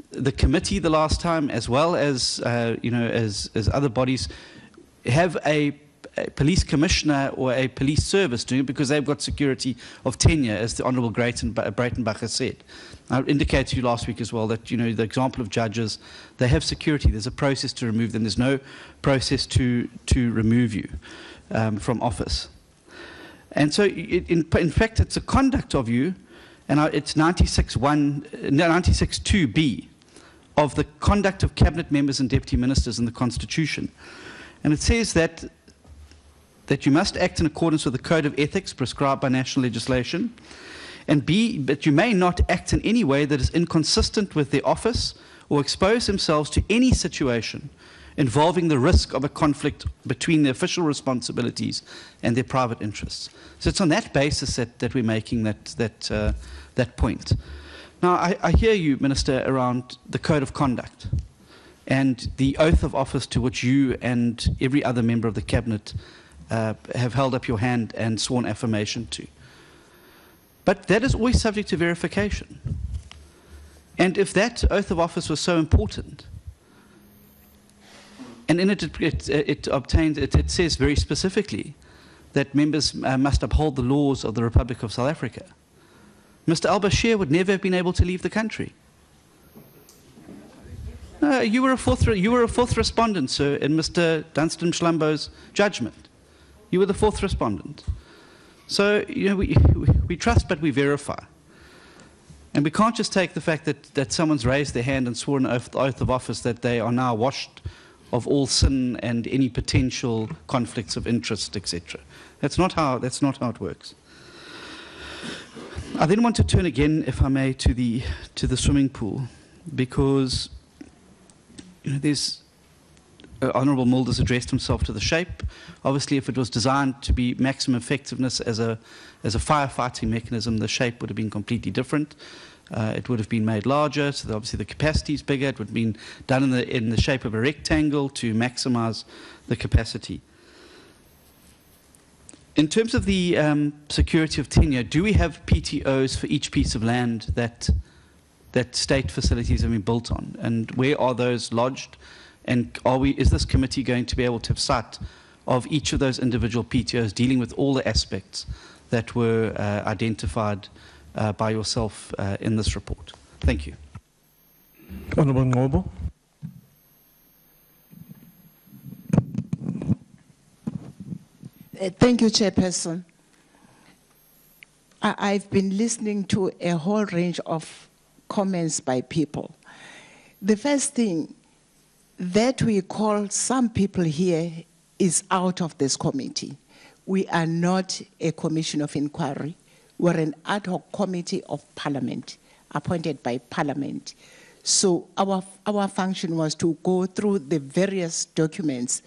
the committee the last time, as well as as other bodies, have a police commissioner or a police service doing it, because they've got security of tenure, as the Honourable Breitenbach said. I indicated to you last week as well that, the example of judges, they have security. There's a process to remove them. There's no process to remove you from office. And so, in fact, it's a conduct of you, and it's 96.2b of the conduct of cabinet members and deputy ministers in the Constitution. And it says that you must act in accordance with the code of ethics prescribed by national legislation, and B, that you may not act in any way that is inconsistent with their office or expose themselves to any situation involving the risk of a conflict between their official responsibilities and their private interests. So it's on that basis that we're making that point. Now, I hear you, Minister, around the code of conduct and the oath of office to which you and every other member of the Cabinet have held up your hand and sworn affirmation to. But that is always subject to verification. And if that oath of office was so important, and in it says very specifically that members must uphold the laws of the Republic of South Africa, Mr. al-Bashir would never have been able to leave the country. You were a fourth respondent, sir, in Mr. Dunstan Mshlambo's judgment. You were the fourth respondent. So, we trust but we verify. And we can't just take the fact that someone's raised their hand and sworn an oath of office that they are now washed of all sin and any potential conflicts of interest, etc. That's not how it works. I then want to turn again, if I may, to the swimming pool, because there's Honourable Mulder's addressed himself to the shape. Obviously, if it was designed to be maximum effectiveness as a firefighting mechanism, the shape would have been completely different. It would have been made larger, so obviously the capacity is bigger. It would have been done in the shape of a rectangle to maximise the capacity. In terms of the security of tenure, do we have PTOs for each piece of land that state facilities have been built on? And where are those lodged? And is this committee going to be able to have sight of each of those individual PTOs dealing with all the aspects that were identified by yourself in this report? Thank you. Honourable Ngobo. Thank you, Chairperson. I've been listening to a whole range of comments by people. The first thing that we call some people here is out of this committee. We are not a commission of inquiry. We're an ad hoc committee of Parliament, appointed by Parliament. So our function was to go through the various documents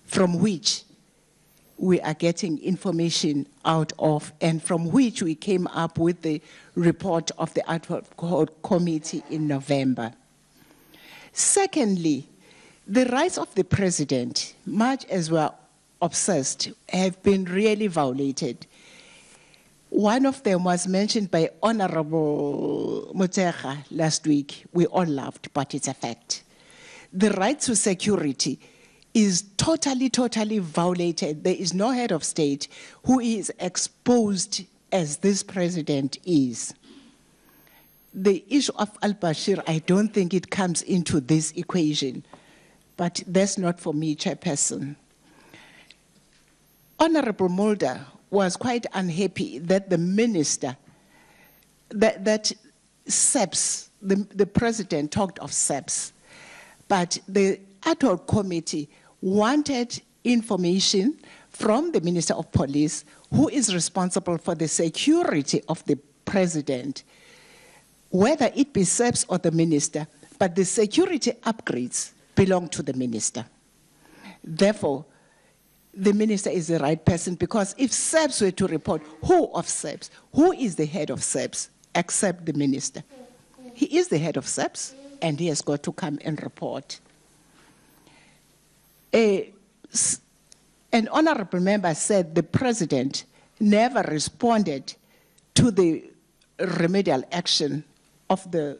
from which we are getting information out of, and from which we came up with the report of the ad hoc committee in November. Secondly, the rights of the president, much as we're obsessed, have been really violated. One of them was mentioned by Honorable Muteka last week. We all laughed, but it's a fact. The right to security is totally violated. There is no head of state who is exposed as this president is. The issue of al-Bashir, I don't think it comes into this equation, but that's not for me, Chairperson. Honorable Mulder was quite unhappy that the minister, that SEPS, the president talked of SEPS, but the ad hoc committee wanted information from the Minister of Police, who is responsible for the security of the president, whether it be SEPS or the minister, but the security upgrades belong to the minister. Therefore, the minister is the right person, because if SEPS were to report, who of SEPS, who is the head of SEPS, except the minister? He is the head of SEPS, and he has got to come and report. An honorable member said the president never responded to the remedial action of the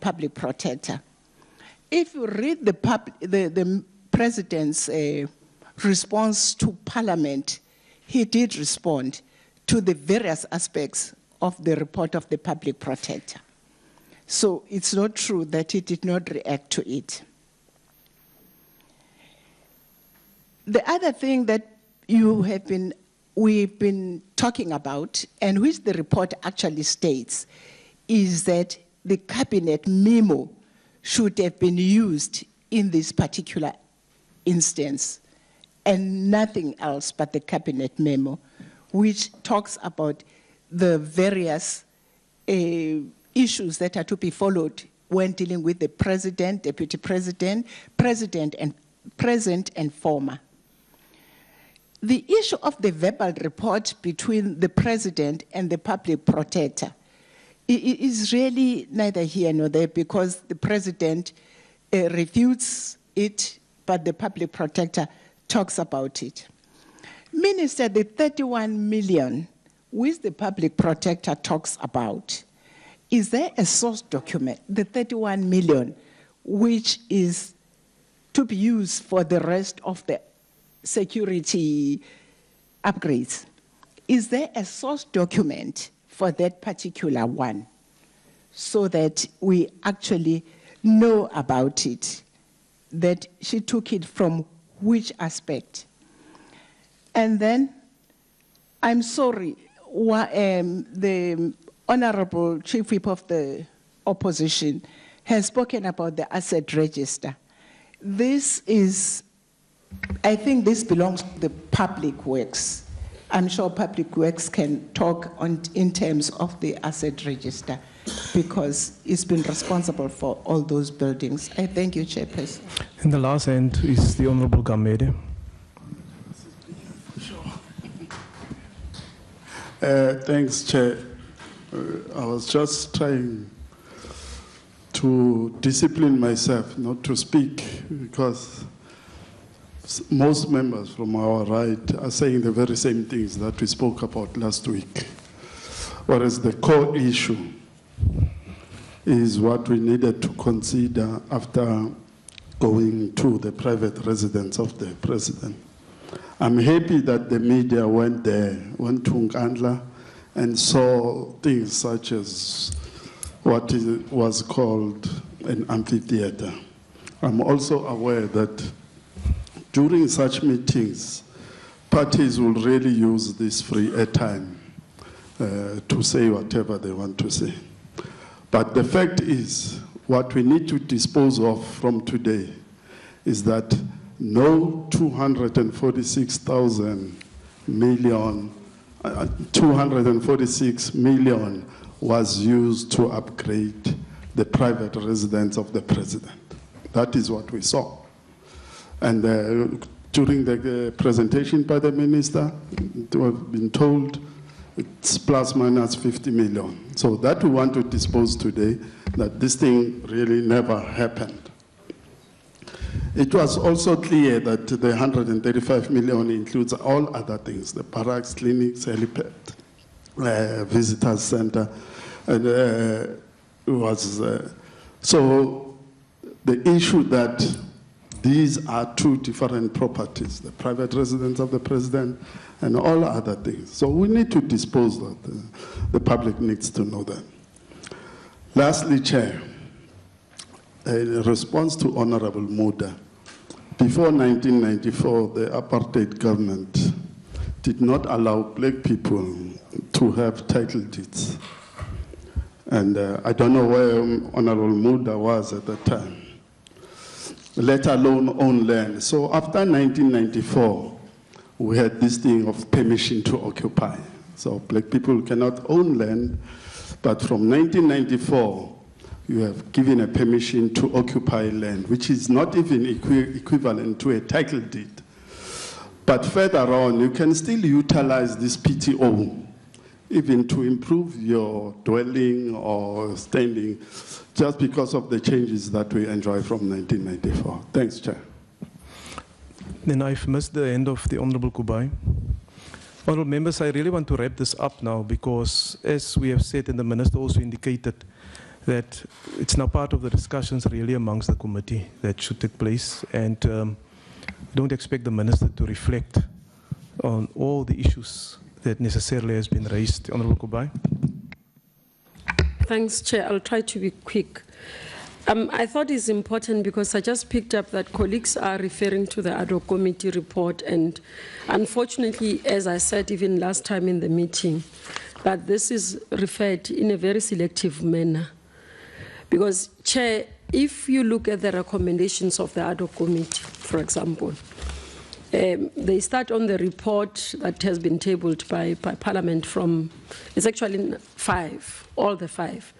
public protector. If you read the president's response to Parliament, he did respond to the various aspects of the report of the public protector. So it's not true that he did not react to it. The other thing that we've been talking about, and which the report actually states, is that the cabinet memo should have been used in this particular instance, and nothing else but the cabinet memo, which talks about the various issues that are to be followed when dealing with the president, deputy president, president and present and former. The issue of the verbal report between the president and the public protector is really neither here nor there, because the president refutes it, but the public protector talks about it. Minister, the 31 million which the public protector talks about, is there a source document, the 31 million, which is to be used for the rest of the security upgrades? Is there a source document for that particular one, so that we actually know about it, that she took it from which aspect? And then, I'm sorry, the Honorable Chief Whip of the Opposition has spoken about the asset register. This is, I think this belongs to the Public Works. I'm sure Public Works can talk in terms of the asset register, because it's been responsible for all those buildings. I thank you, Chairperson. And the last end is the Honorable Gamede. Thanks, Chair. I was just trying to discipline myself not to speak, because most members from our right are saying the very same things that we spoke about last week. Whereas the core issue is what we needed to consider after going to the private residence of the president. I'm happy that the media went there, went to Nkandla, and saw things such as what was called an amphitheater. I'm also aware that during such meetings, parties will really use this free airtime to say whatever they want to say. But the fact is, what we need to dispose of from today is that no 246 million was used to upgrade the private residence of the president. That is what we saw. And during the presentation by the minister, we have been told it's plus minus 50 million. So that we want to dispose today, that this thing really never happened. It was also clear that the 135 million includes all other things, the barracks, clinics, helipad, visitors center, and so the issue that these are two different properties, the private residence of the president and all other things. So we need to dispose of the public needs to know that. Lastly, Chair, in response to Honorable Muda, before 1994, the apartheid government did not allow black people to have title deeds. And I don't know where Honorable Muda was at the time, let alone own land. So after 1994, we had this thing of permission to occupy. So black people cannot own land, but from 1994, you have given a permission to occupy land, which is not even equivalent to a title deed. But further on, you can still utilize this PTO, even to improve your dwelling or standing, just because of the changes that we enjoy from 1994. Thanks, Chair. Then I've missed the end of the Honorable Kubai. Honorable members, I really want to wrap this up now because, as we have said, and the Minister also indicated, that it's now part of the discussions really amongst the committee that should take place, and don't expect the Minister to reflect on all the issues that necessarily has been raised. Honorable Kubai. Thanks, Chair. I'll try to be quick. I thought it's important because I just picked up that colleagues are referring to the ad hoc committee report, and unfortunately, as I said even last time in the meeting, that this is referred in a very selective manner. Because, Chair, if you look at the recommendations of the ad hoc committee, for example, they start on the report that has been tabled by Parliament from, it's actually 5, all the 5.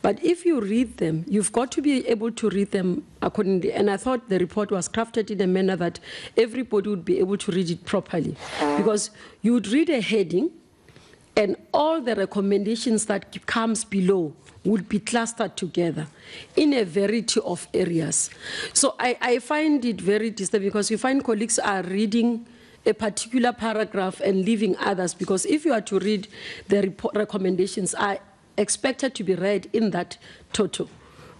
But if you read them, you've got to be able to read them accordingly. And I thought the report was crafted in a manner that everybody would be able to read it properly. Because you would read a heading, and all the recommendations that comes below would be clustered together in a variety of areas. So I find it very disturbing because you find colleagues are reading a particular paragraph and leaving others, because if you are to read the report recommendations, are expected to be read in that total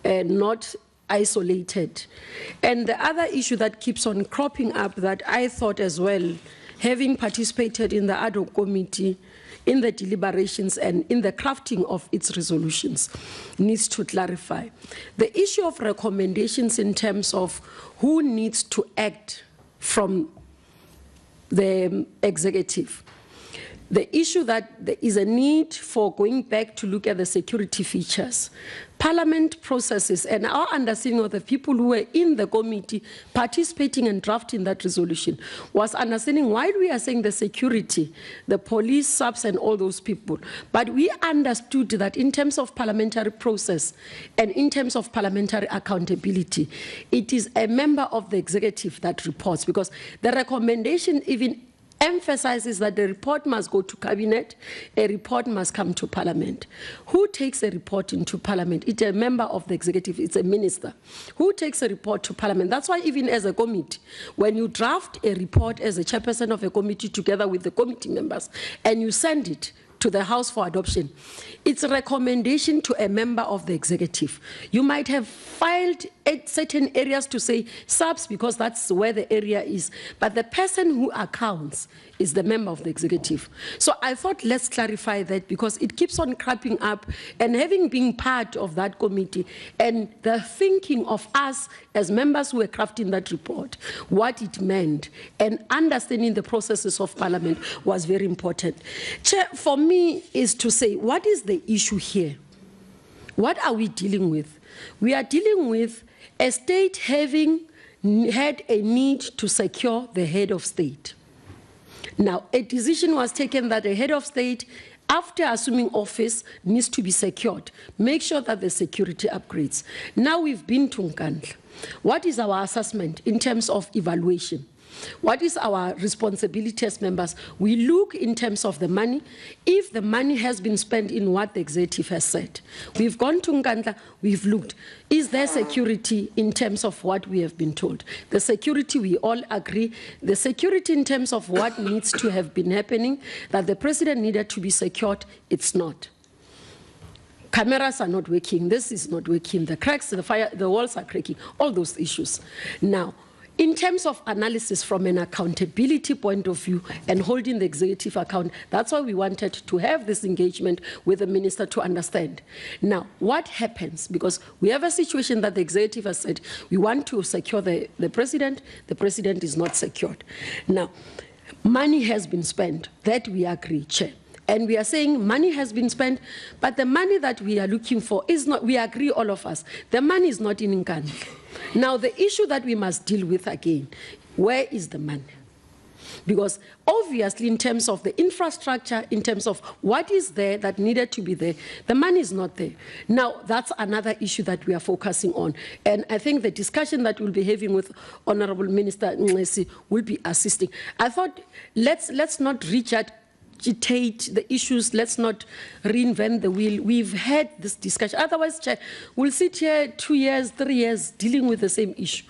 and not isolated. And the other issue that keeps on cropping up that I thought as well, having participated in the ad hoc committee, in the deliberations and in the crafting of its resolutions, needs to clarify. The issue of recommendations in terms of who needs to act from the executive. The issue that there is a need for going back to look at the security features. Parliament processes and our understanding of the people who were in the committee participating and drafting that resolution was understanding why we are saying the security, the police, subs and all those people. But we understood that in terms of parliamentary process and in terms of parliamentary accountability, it is a member of the executive that reports, because the recommendation even emphasizes that the report must go to cabinet, a report must come to Parliament. Who takes a report into Parliament? It's a member of the executive, it's a minister. Who takes a report to Parliament? That's why even as a committee, when you draft a report as a chairperson of a committee together with the committee members and you send it to the House for adoption, it's a recommendation to a member of the executive. You might have filed at certain areas to say subs because that's where the area is, but the person who accounts is the member of the executive. So I thought let's clarify that, because it keeps on cropping up, and having been part of that committee and the thinking of us as members who were crafting that report, what it meant and understanding the processes of Parliament was very important. Chair, for me is to say, what is the issue here? What are we dealing with? We are dealing with a state having had a need to secure the head of state. Now, a decision was taken that the head of state, after assuming office, needs to be secured. Make sure that the security upgrades. Now we've been to Nkandla. What is our assessment in terms of evaluation? What is our responsibility as members? We look in terms of the money. If the money has been spent in what the executive has said, we've gone to Nkandla, we've looked. Is there security in terms of what we have been told? The security, we all agree. The security in terms of what needs to have been happening, that the president needed to be secured, it's not. Cameras are not working, this is not working, the cracks, the walls are cracking, all those issues. Now, in terms of analysis from an accountability point of view and holding the executive account, that's why we wanted to have this engagement with the minister to understand. Now, what happens? Because we have a situation that the executive has said, we want to secure the president is not secured. Now, money has been spent, that we agree, Chair. And we are saying money has been spent, but the money that we are looking for is not, we agree all of us, the money is not in Nkandla. Now the issue that we must deal with again, where is the money? Because obviously in terms of the infrastructure, in terms of what is there that needed to be there, the money is not there. Now that's another issue that we are focusing on. And I think the discussion that we'll be having with Honorable Minister Ngesi will be assisting. I thought let's not reach out the issues, let's not reinvent the wheel. We've had this discussion. Otherwise, Chair, we'll sit here 2 years, 3 years dealing with the same issue.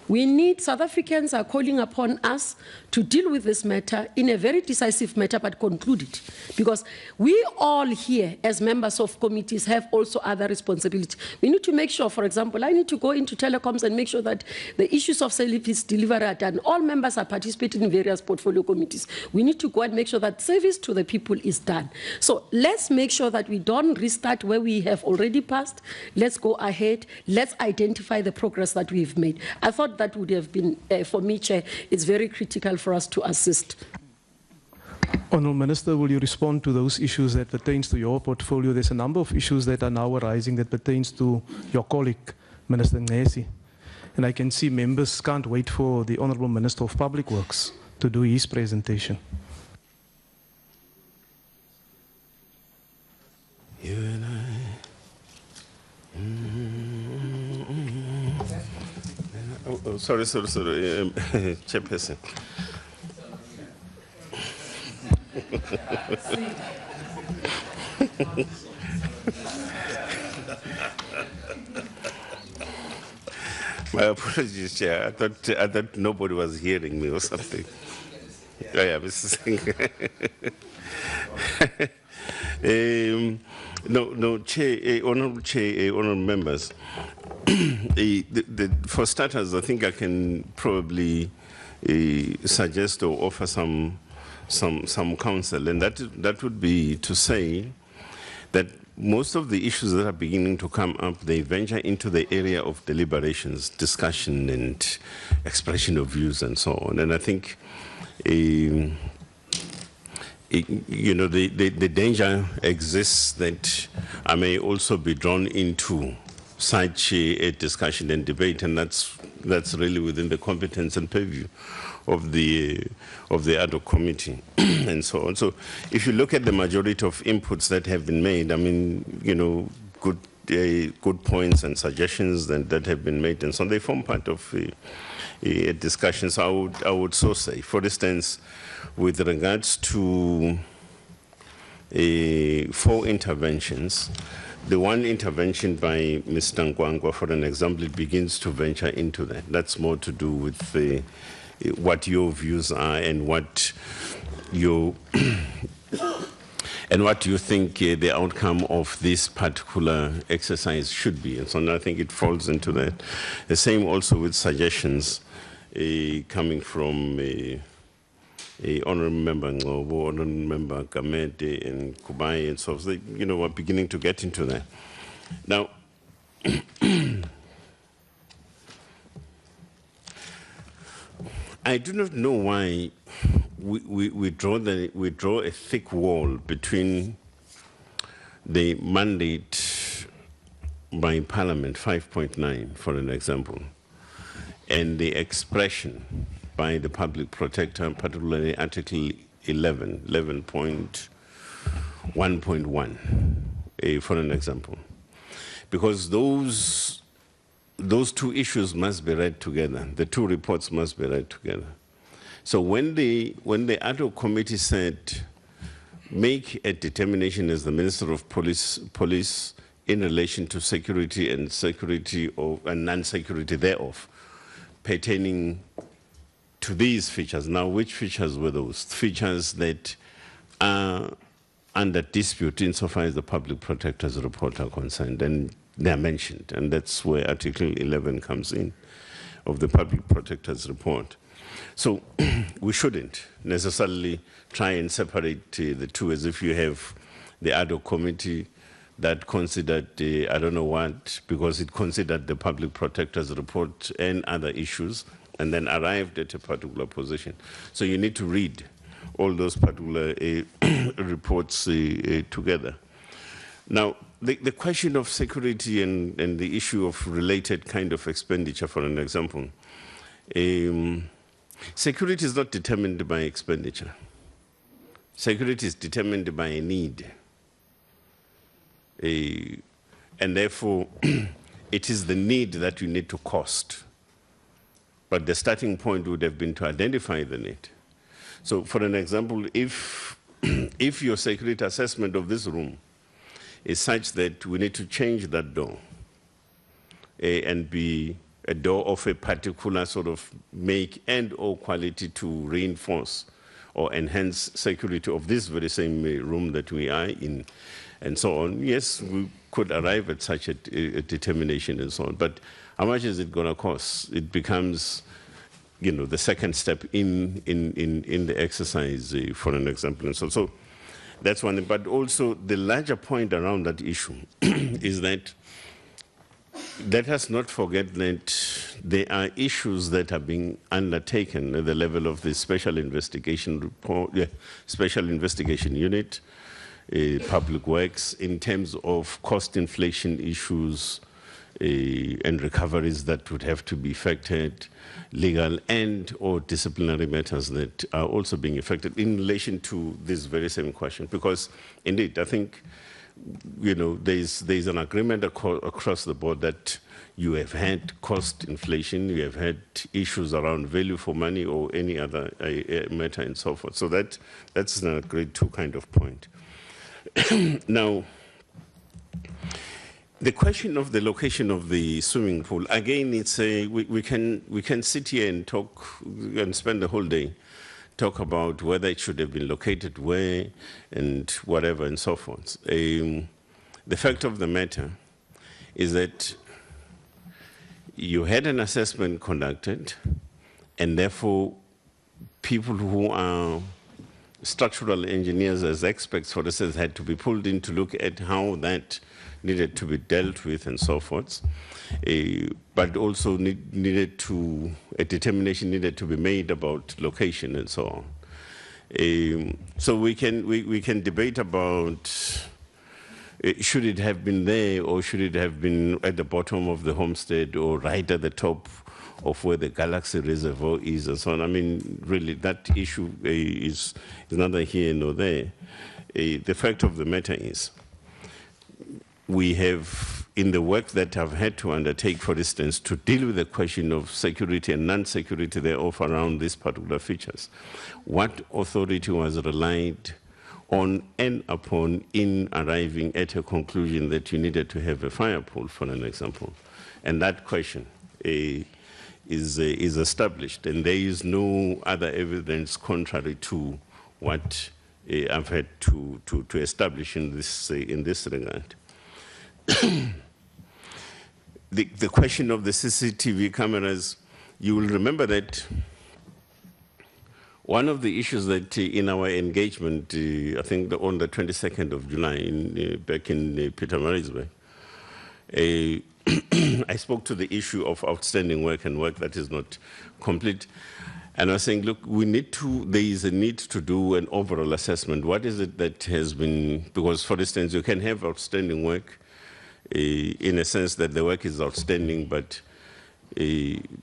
We need, South Africans are calling upon us to deal with this matter in a very decisive matter, but conclude it. Because we all here, as members of committees, have also other responsibilities. We need to make sure, for example, I need to go into telecoms and make sure that the issues of service delivery are done. All members are participating in various portfolio committees. We need to go and make sure that service to the people is done. So let's make sure that we don't restart where we have already passed. Let's go ahead. Let's identify the progress that we've made. I thought that would have been, for me, Chair, it's very critical for us to assist. Honourable Minister, will you respond to those issues that pertains to your portfolio? There's a number of issues that are now arising that pertains to your colleague, Minister Ngesi. And I can see members can't wait for the Honourable Minister of Public Works to do his presentation. You and I. Sorry, Chairperson. My apologies, Chair. I thought nobody was hearing me or something. Oh, yeah, Mr. Singh. No, Chair, Honourable Chair, Honourable Members. For starters, I think I can probably suggest or offer some counsel, and that would be to say that most of the issues that are beginning to come up, they venture into the area of deliberations, discussion, and expression of views, and so on. And I think, you know, the danger exists that I may also be drawn into such a discussion and debate, and that's really within the competence and purview of the ad hoc committee and so on. So if you look at the majority of inputs that have been made, I mean, you know, good points and suggestions that have been made, and so on, they form part of a discussion. So I would so say, for instance, with regards to 4 interventions, the one intervention by Mr. Nkandla, for an example, it begins to venture into that. That's more to do with what your views are and what you and what you think the outcome of this particular exercise should be. And so I think it falls into that. The same also with suggestions coming from Honourable Member Ngobo, Honourable Member Kamete, and Kubai, and so on. You know, we're beginning to get into that. Now, I do not know why we draw a thick wall between the mandate by Parliament 5.9, for an example, and the expression by the public protector, particularly Article 11.1.1, for an example. Because those 2 issues must be read together. The 2 reports must be read together. So when the ad hoc committee said, make a determination as the Minister of Police in relation to security and non-security thereof, pertaining to these features. Now, which features were those? Features that are under dispute insofar as the public protector's report are concerned, and they are mentioned, and that's where Article 11 comes in, of the public protector's report. So we shouldn't necessarily try and separate the two, as if you have the ad hoc committee that considered, I don't know what, because it considered the public protector's report and other issues, and then arrived at a particular position. So you need to read all those particular reports together. Now, the question of security and the issue of related kind of expenditure, for an example, security is not determined by expenditure. Security is determined by a need. And therefore, it is the need that you need to cost. But the starting point would have been to identify the need. So for an example, if your security assessment of this room is such that we need to change that door and be a door of a particular sort of make and or quality to reinforce or enhance security of this very same room that we are in, and so on, yes, we could arrive at such a determination and so on. But how much is it going to cost? It becomes, you know, the second step in the exercise, for an example. And so that's one. But also the larger point around that issue is that let us not forget that there are issues that are being undertaken at the level of the Special Investigation Report, Special Investigation Unit, Public Works, in terms of cost inflation issues and recoveries that would have to be affected, legal and or disciplinary matters that are also being affected in relation to this very same question. Because indeed, I think, you know, there's an agreement across the board that you have had cost inflation, you have had issues around value for money or any other matter and so forth. So that's a grade 2 kind of point. Now, the question of the location of the swimming pool, again, it's we can sit here and talk and spend the whole day talk about whether it should have been located where and whatever and so forth. The fact of the matter is that you had an assessment conducted, and therefore people who are structural engineers as experts, for instance, had to be pulled in to look at how that needed to be dealt with and so forth. But also a determination needed to be made about location and so on. So we can debate about should it have been there or should it have been at the bottom of the homestead or right at the top of where the Galaxy Reservoir is and so on. I mean, really, that issue is neither here nor there. The fact of the matter is, we have, in the work that I've had to undertake, for instance, to deal with the question of security and non-security thereof around these particular features, what authority was relied on and upon in arriving at a conclusion that you needed to have a fire pool, for an example. And that question is established, and there is no other evidence contrary to what I've had to establish in this regard. The question of the CCTV cameras, you will remember that one of the issues that in our engagement, I think on the 22nd of July back in Pietermaritzburg, I spoke to the issue of outstanding work and work that is not complete. And I was saying, look, there is a need to do an overall assessment. What is it that has been, because for instance, you can have outstanding work in a sense that the work is outstanding but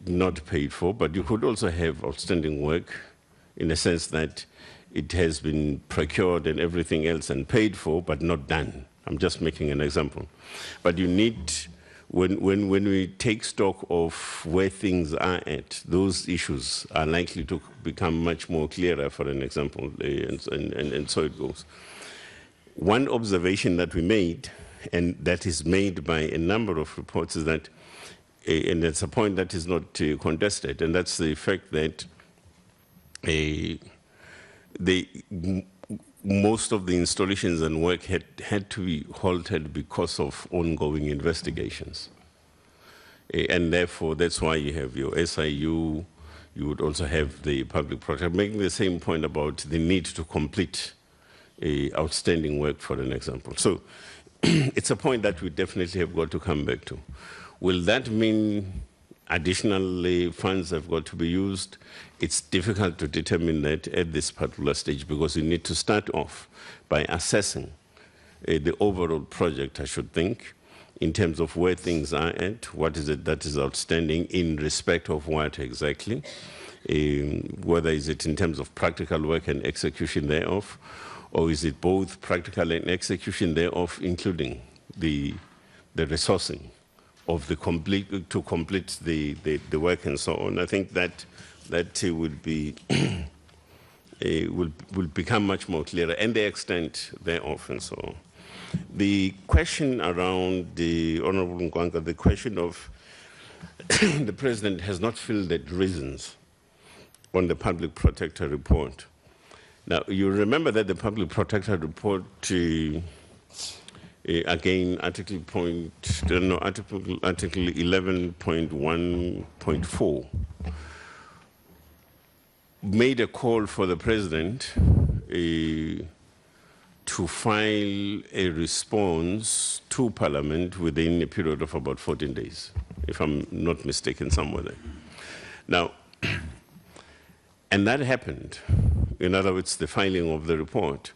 not paid for, but you could also have outstanding work in a sense that it has been procured and everything else and paid for but not done. I'm just making an example. But you need, when we take stock of where things are at, those issues are likely to become much more clearer, for an example, and so it goes. One observation that we made, and that is made by a number of reports, is that, and it's a point that is not contested, and that's the fact that most of the installations and work had to be halted because of ongoing investigations. And therefore, that's why you have your SIU, you would also have the public protector, making the same point about the need to complete outstanding work, for an example. So it's a point that we definitely have got to come back to. Will that mean additional funds have got to be used? It's difficult to determine that at this particular stage, because you need to start off by assessing the overall project, I should think, in terms of where things are at, what is it that is outstanding in respect of what exactly, whether is it in terms of practical work and execution thereof, or is it both practical and execution thereof, including the resourcing of the to complete the work and so on. I think that would be will become much more clearer, and the extent thereof and so on. The question around the Honorable Nkandla, the question of the President has not fielded reasons on the Public Protector report. Now, you remember that the Public Protector report, again, Article 11.1.4, made a call for the President to file a response to Parliament within a period of about 14 days, if I'm not mistaken, somewhere there. Now, and that happened. In other words, the filing of the report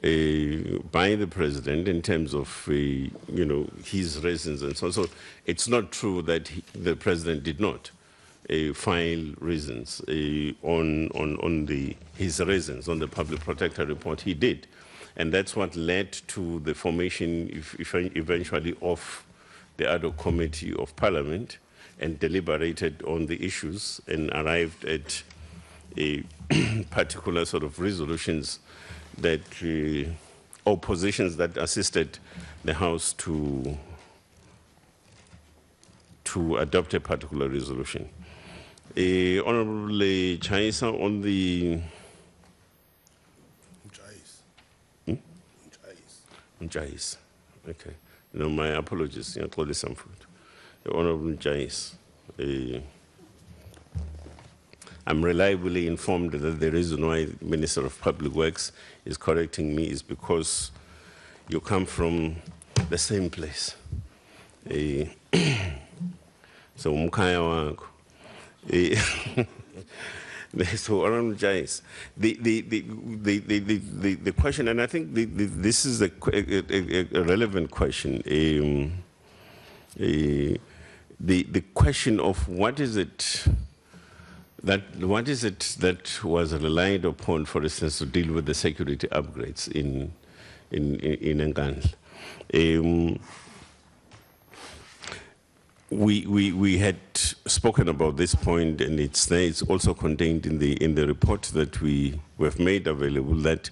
by the President in terms of, his reasons and so on. So it's not true that the President did not file reasons on his reasons on the Public Protector report. He did. And that's what led to the formation, eventually, of the ad hoc committee of Parliament, and deliberated on the issues and arrived at particular sort of resolutions that, or positions that assisted the House to adopt a particular resolution. Honorable Chaisa, on the Njais. Okay. No, my apologies. The Honorable Njais. I'm reliably informed that the reason why the Minister of Public Works is correcting me is because you come from the same place. So, Mukaya wangu. So, Honorable Njais, the question, and I think this is a relevant question, the question of what is it that was relied upon, for instance, to deal with the security upgrades in Nkandla. We had spoken about this point, and it's there. It's also contained in the report that we have made available, that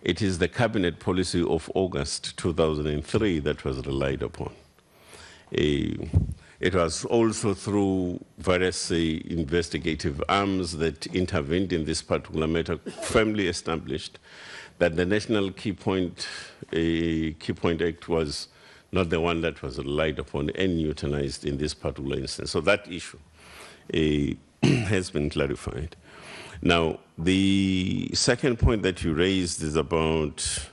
it is the cabinet policy of August 2003 that was relied upon. It was also through various investigative arms that intervened in this particular matter, firmly established that the National Key Point Act was not the one that was relied upon and utilized in this particular instance. So that issue has been clarified. Now, the second point that you raised is about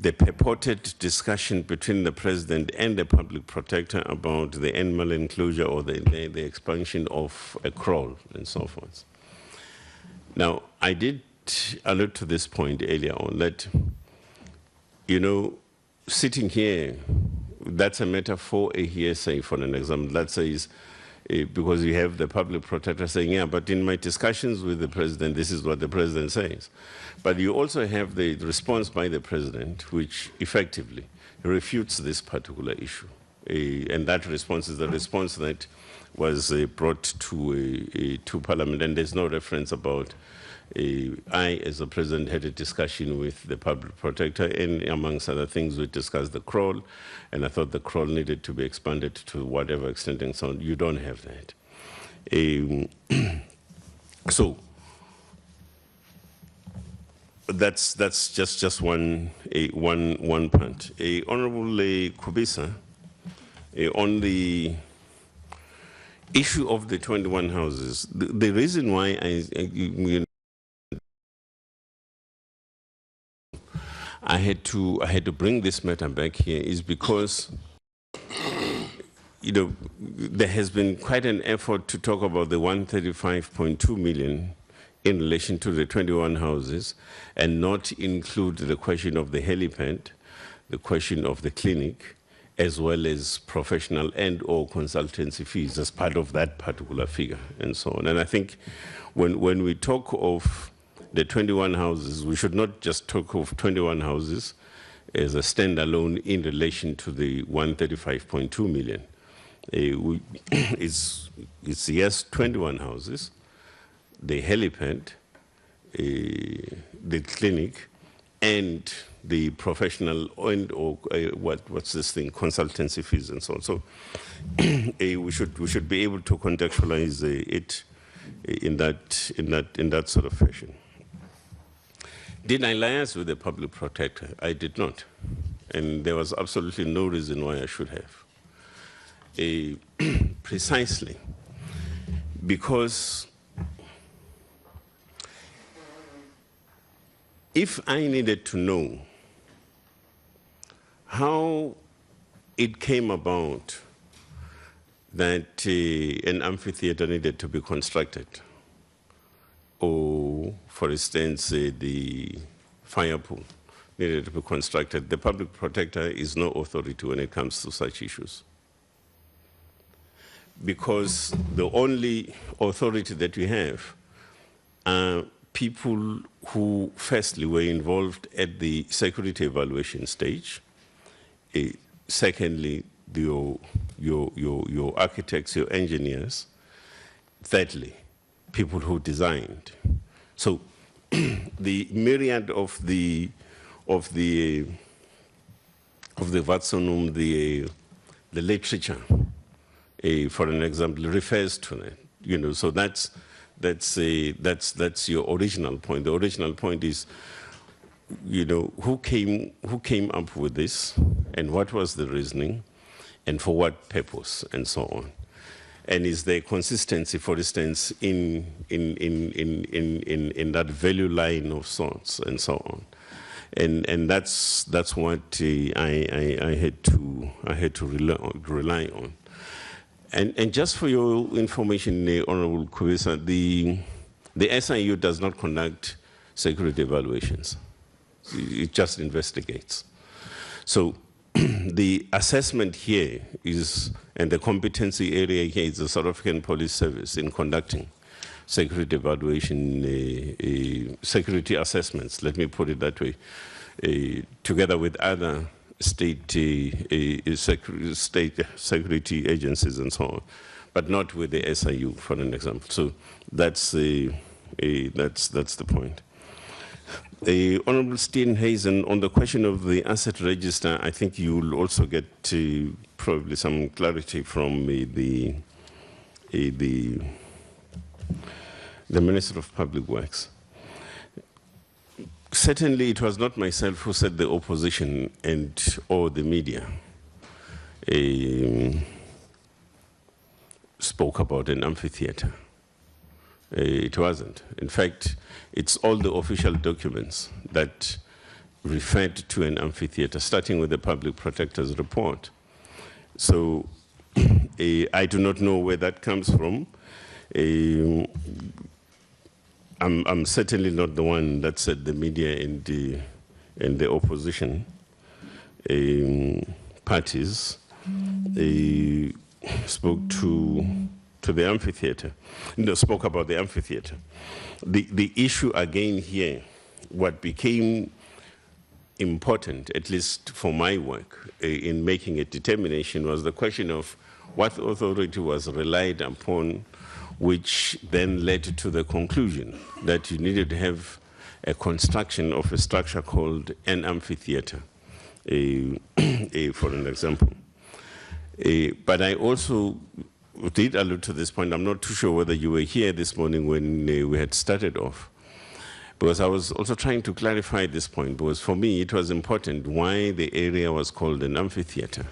the purported discussion between the President and the Public Protector about the animal enclosure or the expansion of a kraal and so forth. Now, I did allude to this point earlier on, that, sitting here, that's a matter for a hearsay, for an example. That says, because you have the Public Protector saying, yeah, but in my discussions with the President, this is what the President says. But you also have the response by the President, which effectively refutes this particular issue. And that response is the response that was brought to Parliament, and there's no reference about I, as the President, had a discussion with the Public Protector, and amongst other things, we discussed the crawl, and I thought the crawl needed to be expanded to whatever extent and so on. You don't have that. So that's just one part. Honourable Kubisa, on the issue of the 21 houses, the reason why I had to bring this matter back here is because, you know, there has been quite an effort to talk about the 135.2 million in relation to the 21 houses and not include the question of the helipad, the question of the clinic, as well as professional and or consultancy fees as part of that particular figure and so on. And I think when we talk of the 21 houses, we should not just talk of 21 houses as a standalone in relation to the 135.2 million. It's yes, 21 houses, the helipad, the clinic, and the professional and or what's this thing, consultancy fees and so on. So we should be able to contextualize it in that sort of fashion. Did I liaise with the Public Protector? I did not, and there was absolutely no reason why I should have. Precisely because if I needed to know how it came about that an amphitheater needed to be constructed, or, for instance, the fire pool needed to be constructed, the Public Protector is no authority when it comes to such issues. Because the only authority that we have are people who, firstly, were involved at the security evaluation stage. Secondly, your architects, your engineers. Thirdly, people who designed. So the myriad of the Vatsanum, the literature, for an example, refers to that. You know, so that's your original point. The original point is, you know, who came up with this, and what was the reasoning, and for what purpose, and so on. And is there consistency, for instance, in that value line of sorts, and so on. And that's what I had to rely on. And just for your information, Honourable Kubisa, the SIU does not conduct security evaluations. It just investigates. So the assessment here is, and the competency area here is the South African Police Service in conducting security evaluation, security assessments, let me put it that way, together with other state security agencies and so on, but not with the SIU, for an example. So that's the point. Honourable Steenhuisen, on the question of the asset register, I think you will also get probably some clarity from the Minister of Public Works. Certainly, it was not myself who said the opposition or the media spoke about an amphitheater. It wasn't. In fact, it's all the official documents that referred to an amphitheater, starting with the Public Protector's report. So I do not know where that comes from. I'm certainly not the one that said the media and the opposition parties spoke to the amphitheater. No, spoke about the amphitheater. The issue again here, what became important, at least for my work, in making a determination was the question of what authority was relied upon, which then led to the conclusion that you needed to have a construction of a structure called an amphitheater, for an example. But I also did allude to this point. I'm not too sure whether you were here this morning when we had started off, because I was also trying to clarify this point, because for me it was important why the area was called an amphitheater.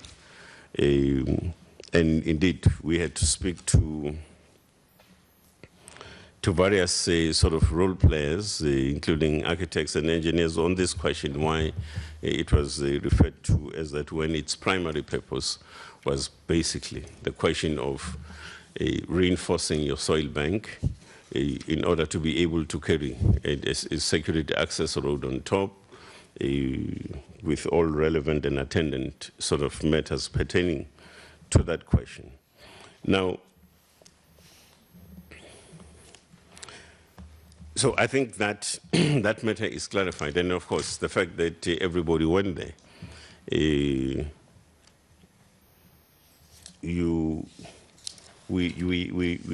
And indeed, we had to speak to various sort of role players, including architects and engineers, on this question, why it was referred to as that, when its primary purpose was basically the question of reinforcing your soil bank in order to be able to carry a security access road on top with all relevant and attendant sort of matters pertaining to that question. Now, so I think that that matter is clarified, and of course the fact that everybody went there,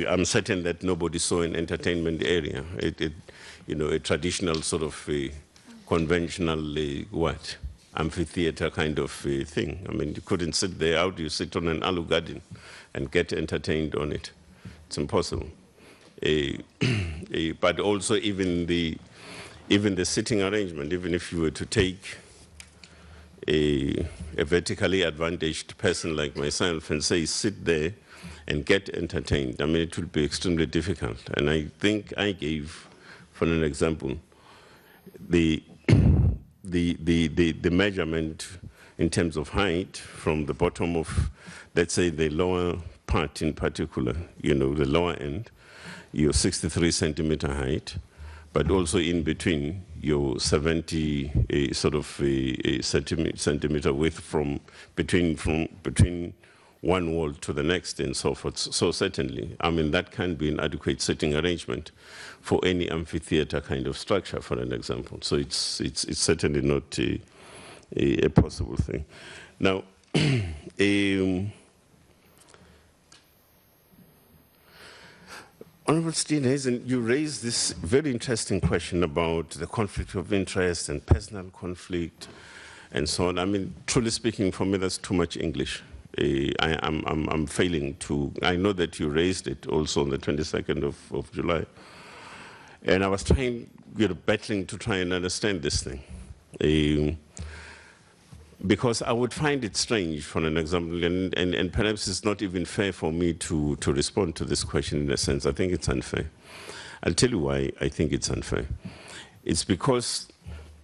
I'm certain that nobody saw an entertainment area, a traditional sort of conventional amphitheater kind of thing. I mean, you couldn't sit there. How do you sit on an alu garden and get entertained on it? It's impossible. But also even the sitting arrangement, even if you were to take a vertically advantaged person like myself and say, sit there and get entertained, I mean, it would be extremely difficult. And I think I gave, for an example, the measurement in terms of height from the bottom of, let's say, the lower part in particular, the lower end, your 63 centimeter height, but also in between your 70 centimeter width from between one wall to the next and so forth. So certainly, I mean, that can be an adequate sitting arrangement for any amphitheater kind of structure, for an example. So it's certainly not a possible thing. Now, Honorable Steenhuisen, you raised this very interesting question about the conflict of interest and personal conflict and so on. I mean, truly speaking, for me, that's too much English. I'm failing to, I know that you raised it also on the 22nd of July. And I was trying, battling to try and understand this thing. Because I would find it strange, for an example, and perhaps it's not even fair for me to respond to this question in a sense. I think it's unfair. I'll tell you why I think it's unfair. It's because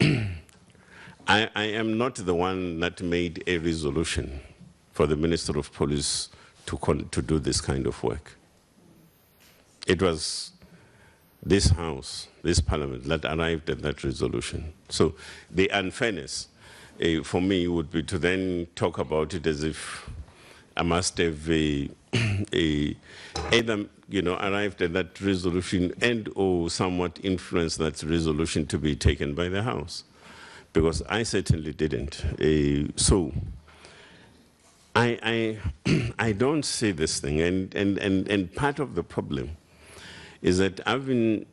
I am not the one that made a resolution for the Minister of Police to do this kind of work. It was this House, this Parliament, that arrived at that resolution. So the unfairness for me would be to then talk about it as if I must have either arrived at that resolution and or somewhat influenced that resolution to be taken by the House, because I certainly didn't. So I don't see this thing, and part of the problem is that I've been,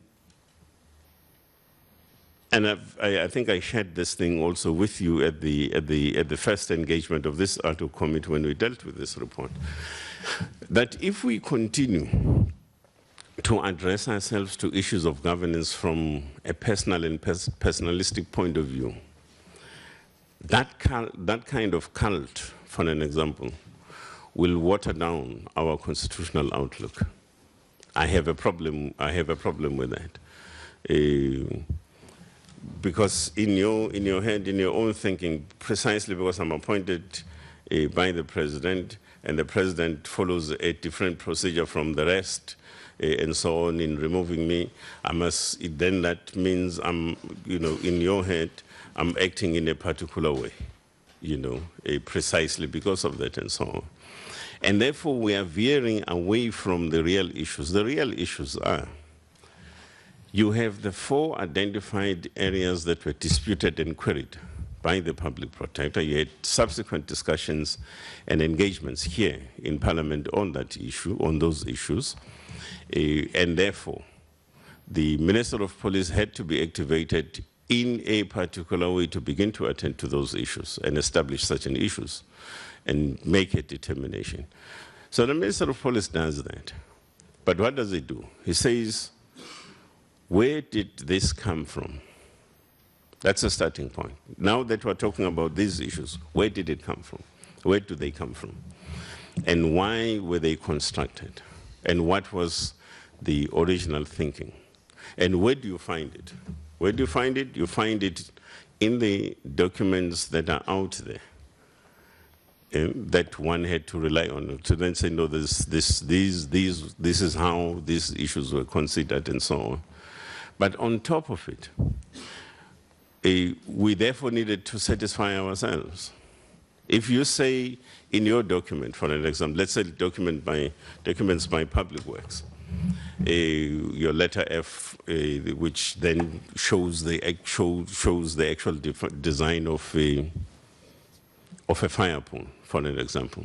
and I think I shared this thing also with you at the first engagement of this ARTO committee when we dealt with this report, that if we continue to address ourselves to issues of governance from a personal and personalistic point of view, that kind of cult, for an example, will water down our constitutional outlook. I have a problem with that. Because in your head, in your own thinking, precisely because I'm appointed by the president, and the president follows a different procedure from the rest, and so on, in removing me, then that means I'm, in your head, I'm acting in a particular way, precisely because of that and so on. And therefore, we are veering away from the real issues. The real issues are, you have the 4 identified areas that were disputed and queried by the public protector. You had subsequent discussions and engagements here in Parliament on that issue, on those issues, and therefore, the Minister of Police had to be activated in a particular way to begin to attend to those issues and establish certain issues and make a determination. So the Minister of Police does that. But what does he do? He says, where did this come from? That's a starting point. Now that we're talking about these issues, where did it come from? Where do they come from? And why were they constructed? And what was the original thinking? And where do you find it? Where do you find it? You find it in the documents that are out there, that one had to rely on to then say, no, this is how these issues were considered and so on. But on top of it, we therefore needed to satisfy ourselves. If you say in your document, for an example, let's say documents by Public Works, your letter F, which then shows the actual design of a fire pool, for an example.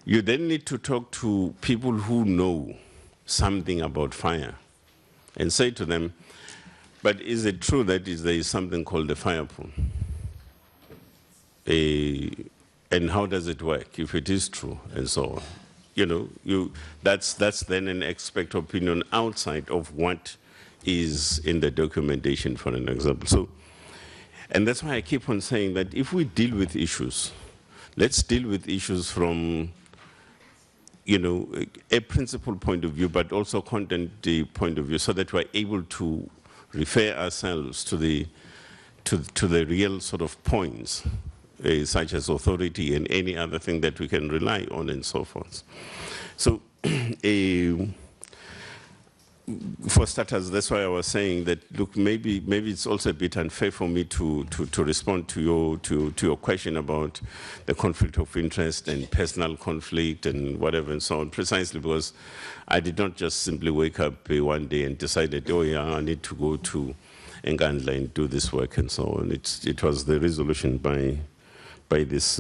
You then need to talk to people who know something about fire and say to them, but is it true that there is something called a fire pool? And how does it work, if it is true, and so on? You know, that's then an expert opinion outside of what is in the documentation, for an example. So, and that's why I keep on saying that if we deal with issues, let's deal with issues from, you know, a principal point of view, but also content point of view, so that we're able to refer ourselves to the real sort of points, such as authority and any other thing that we can rely on and so forth. So, for starters, that's why I was saying that, look, maybe it's also a bit unfair for me to respond to your question about the conflict of interest and personal conflict and whatever and so on, precisely because I did not just simply wake up one day and decided, oh yeah, I need to go to Nkandla and do this work and so on. It was the resolution by this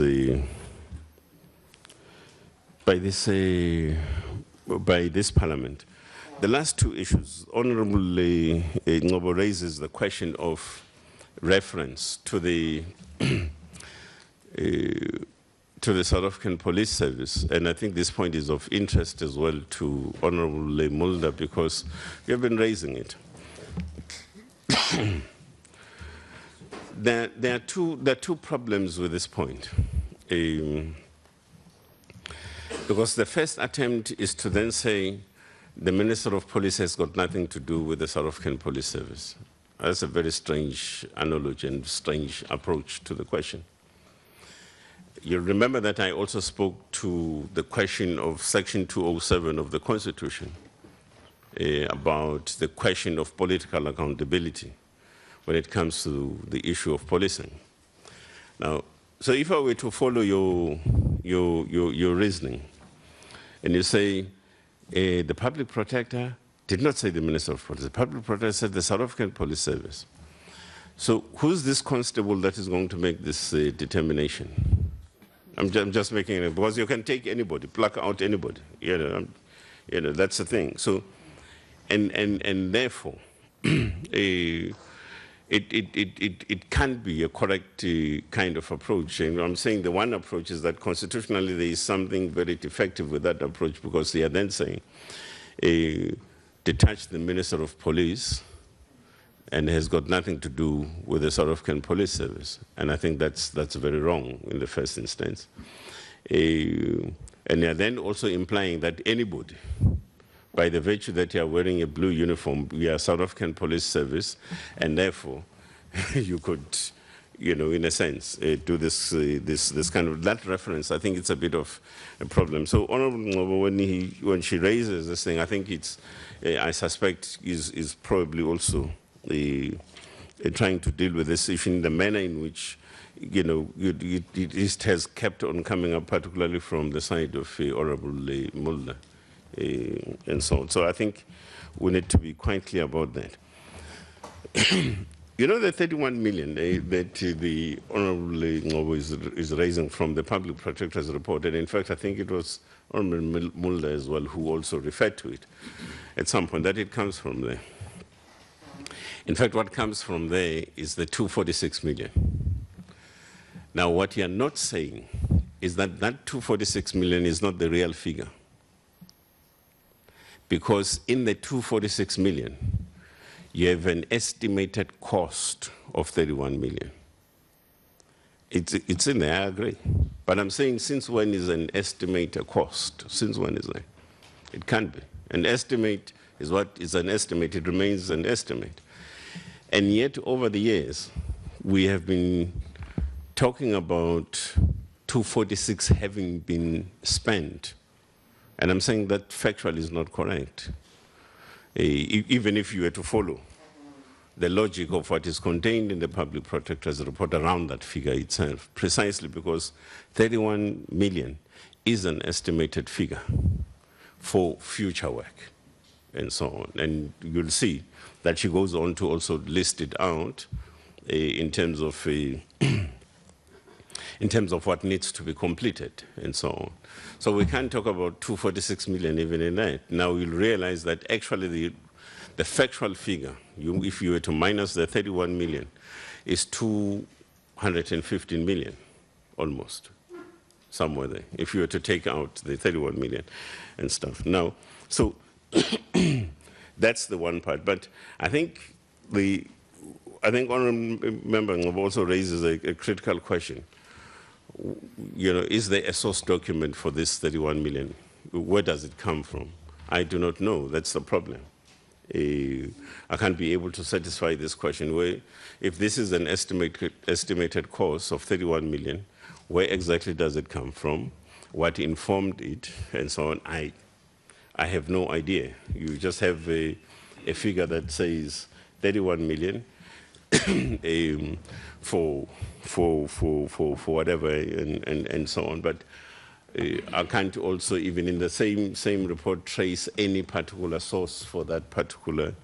Parliament. The last two issues, Honorable Ngobo raises the question of reference to the South African Police Service, and I think this point is of interest as well to Honorable Mulder because we have been raising it. There are two problems with this point. Because the first attempt is to then say the Minister of Police has got nothing to do with the South African Police Service. That's a very strange analogy and strange approach to the question. You'll remember that I also spoke to the question of Section 207 of the Constitution about the question of political accountability when it comes to the issue of policing. Now, so if I were to follow your reasoning, and you say the public protector did not say the Minister of Police, the public protector said the South African Police Service. So who's this constable that is going to make this determination? I'm just making it, because you can take anybody, pluck out anybody. You know, that's the thing. So, and therefore, it can't be a correct kind of approach. And I'm saying the one approach is that constitutionally there is something very defective with that approach, because they are then saying, detach the Minister of Police and has got nothing to do with the South African Police Service. And I think that's very wrong in the first instance. And they are then also implying that anybody, by the virtue that you are wearing a blue uniform, we are South African Police Service, and therefore you could, you know, in a sense, do this kind of, that reference. I think it's a bit of a problem. So Honorable Ngobo, when she raises this thing, I think it's, I suspect, is probably also trying to deal with this issue in the manner in which, you know, it has kept on coming up, particularly from the side of Honorable Mulder. And so on. So I think we need to be quite clear about that. You know the 31 million that the Honorable Ngobo is raising from the Public Protector's report, and in fact I think it was Honorable Mulder as well who also referred to it at some point, that it comes from there. In fact, what comes from there is the 246 million. Now, what you are not saying is that that 246 million is not the real figure. Because in the 246 million, you have an estimated cost of 31 million. It's in there, I agree. But I'm saying, since when is an estimated cost? Since when is that? It can't be. An estimate is what is an estimate. It remains an estimate. And yet, over the years, we have been talking about 246 having been spent. And I'm saying that factually is not correct. Even if you were to follow the logic of what is contained in the Public Protector's report around that figure itself, precisely because 31 million is an estimated figure for future work and so on. And you'll see that she goes on to also list it out in terms of what needs to be completed and so on. So we can't talk about 246 million even in that. Now you'll realize that actually the factual figure, if you were to minus the 31 million, is 215 million, almost, somewhere there, if you were to take out the 31 million and stuff. Now, so that's the one part. But I think Honourable Member also raises a critical question. You know, is there a source document for this 31 million? Where does it come from? I do not know. That's the problem. I can't be able to satisfy this question. Where, if this is an estimated cost of 31 million, where exactly does it come from? What informed it, and so on? I have no idea. You just have a figure that says 31 million for whatever and so on. But I can't also, even in the same report, trace any particular source for that particular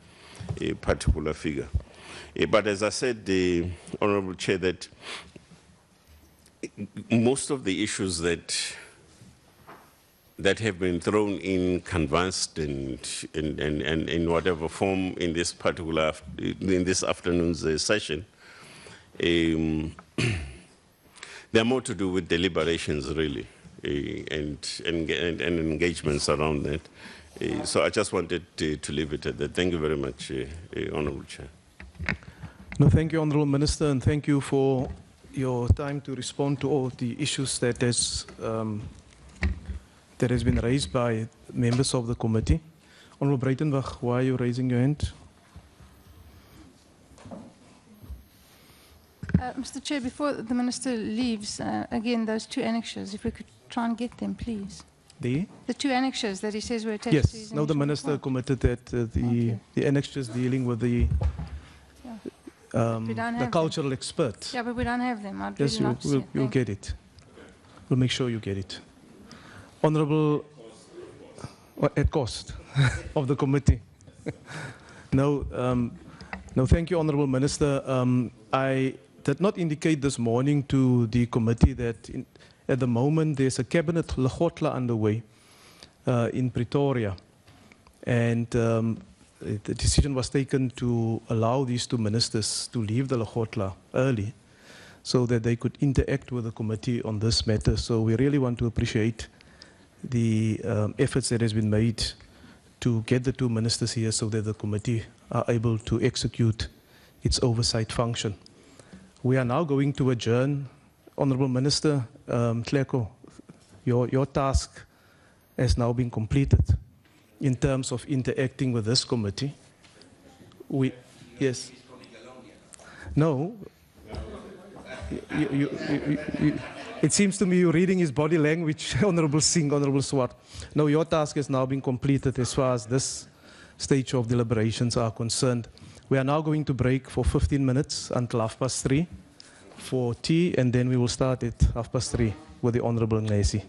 figure. But as I said, the Honourable Chair, that most of the issues that have been thrown in, canvassed, and in whatever form in this afternoon's session, they are more to do with deliberations, really, and engagements around that. So I just wanted to leave it at that. Thank you very much, Honourable Chair. No, thank you, Honourable Minister, and thank you for your time to respond to all the issues that has been raised by members of the committee. Honourable Breitenbach, why are you raising your hand? Mr. Chair, before the Minister leaves, again, those two annexures, if we could try and get them, please. The two annexures that he says were attached to his Yes, no, the Minister committed that the annexures dealing with the cultural experts. Yeah, but we don't have them. I'd Yes, really like to see it. you'll get it. We'll make sure you get it. Honourable, at cost of the committee. No, thank you, Honourable Minister. I did not indicate this morning to the committee that at the moment there's a cabinet lehotla underway in Pretoria, and the decision was taken to allow these two ministers to leave the lehotla early so that they could interact with the committee on this matter. So we really want to appreciate the efforts that has been made to get the two ministers here so that the committee are able to execute its oversight function. We are now going to adjourn. Honourable Minister Tleko, your task has now been completed in terms of interacting with this committee. Yes. No. It seems to me you're reading his body language, Honourable Singh, Honourable Swart. No, your task has now been completed as far as this stage of deliberations are concerned. We are now going to break for 15 minutes until 3:30 for tea, and then we will start at 3:30 with the Honourable Ngesi.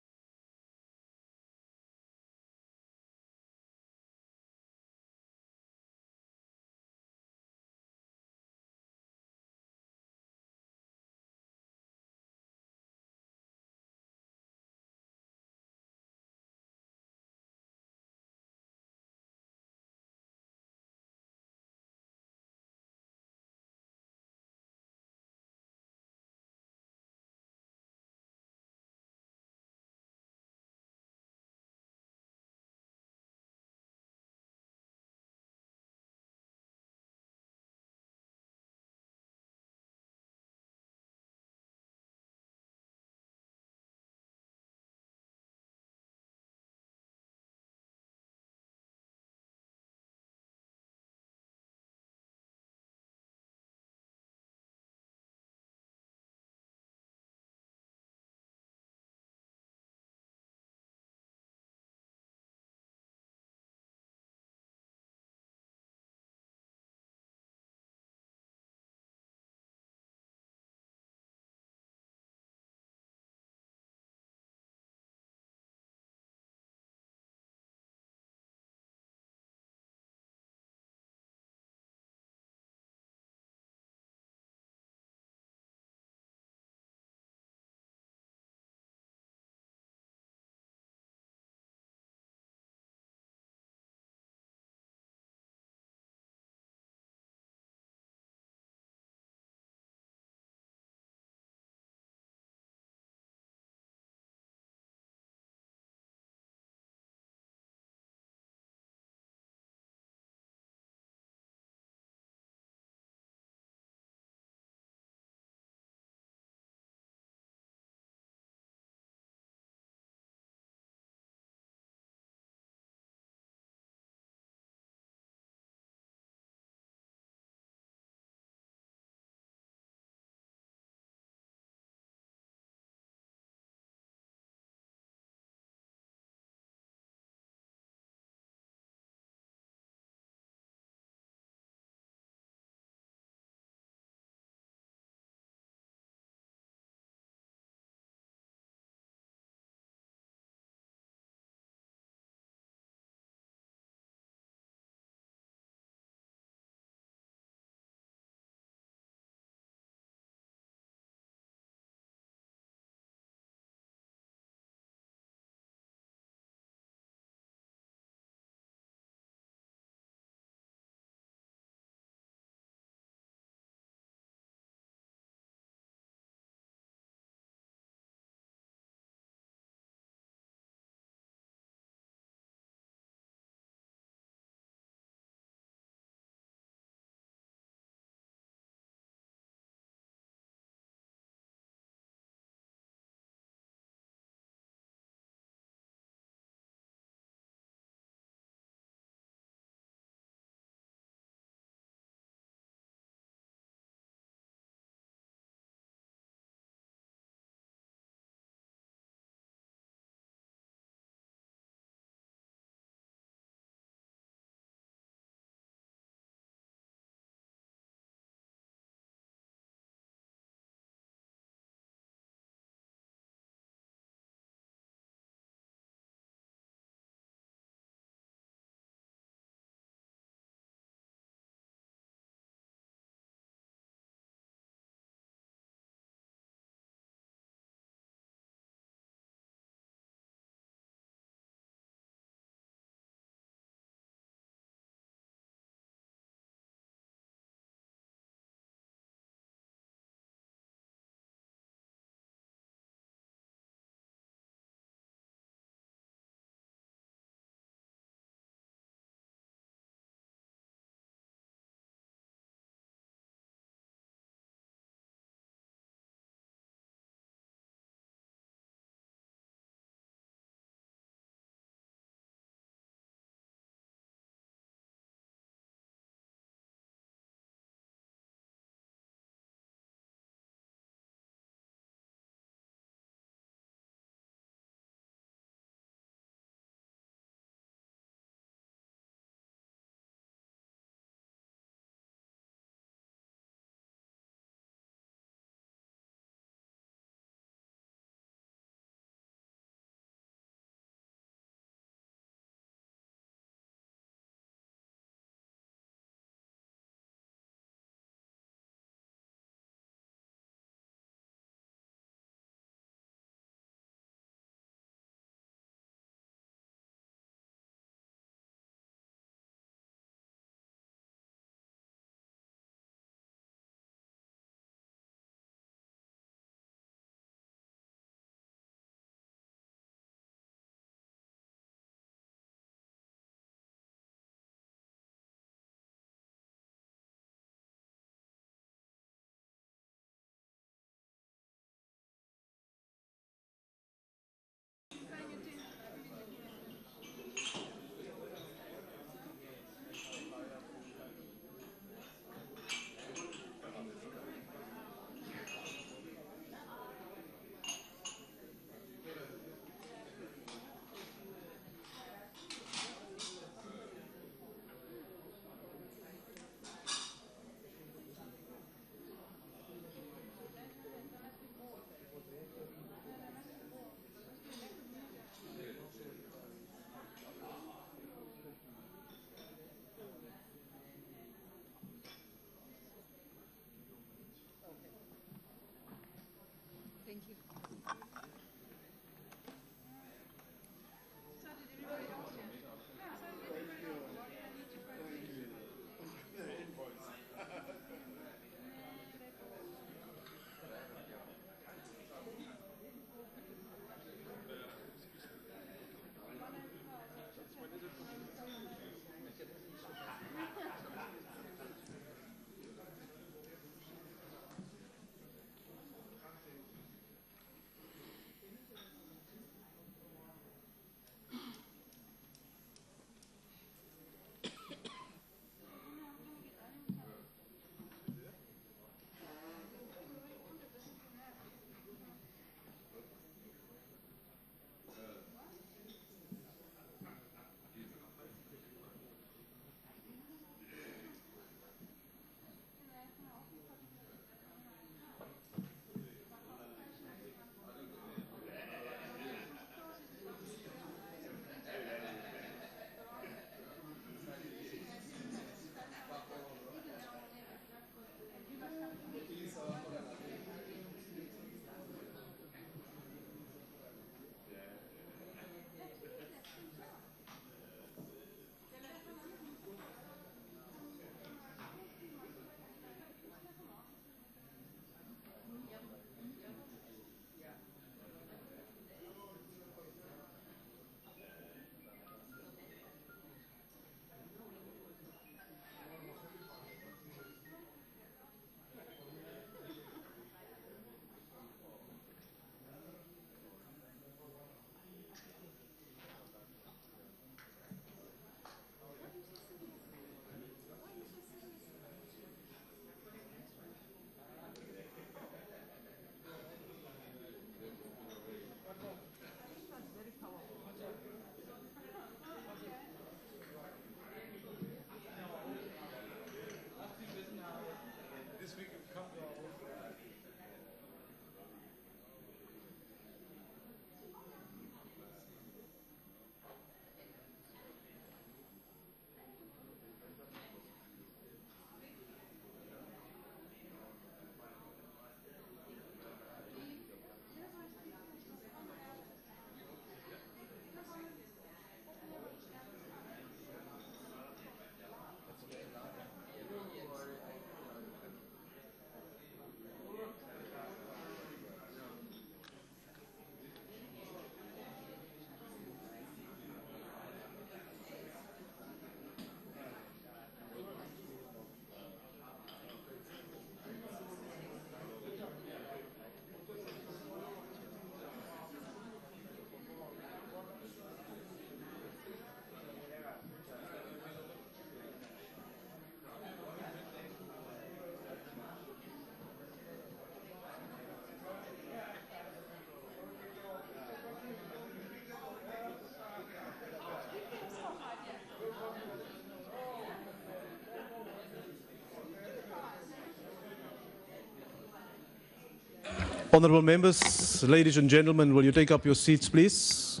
Honourable members, ladies and gentlemen, will you take up your seats, please?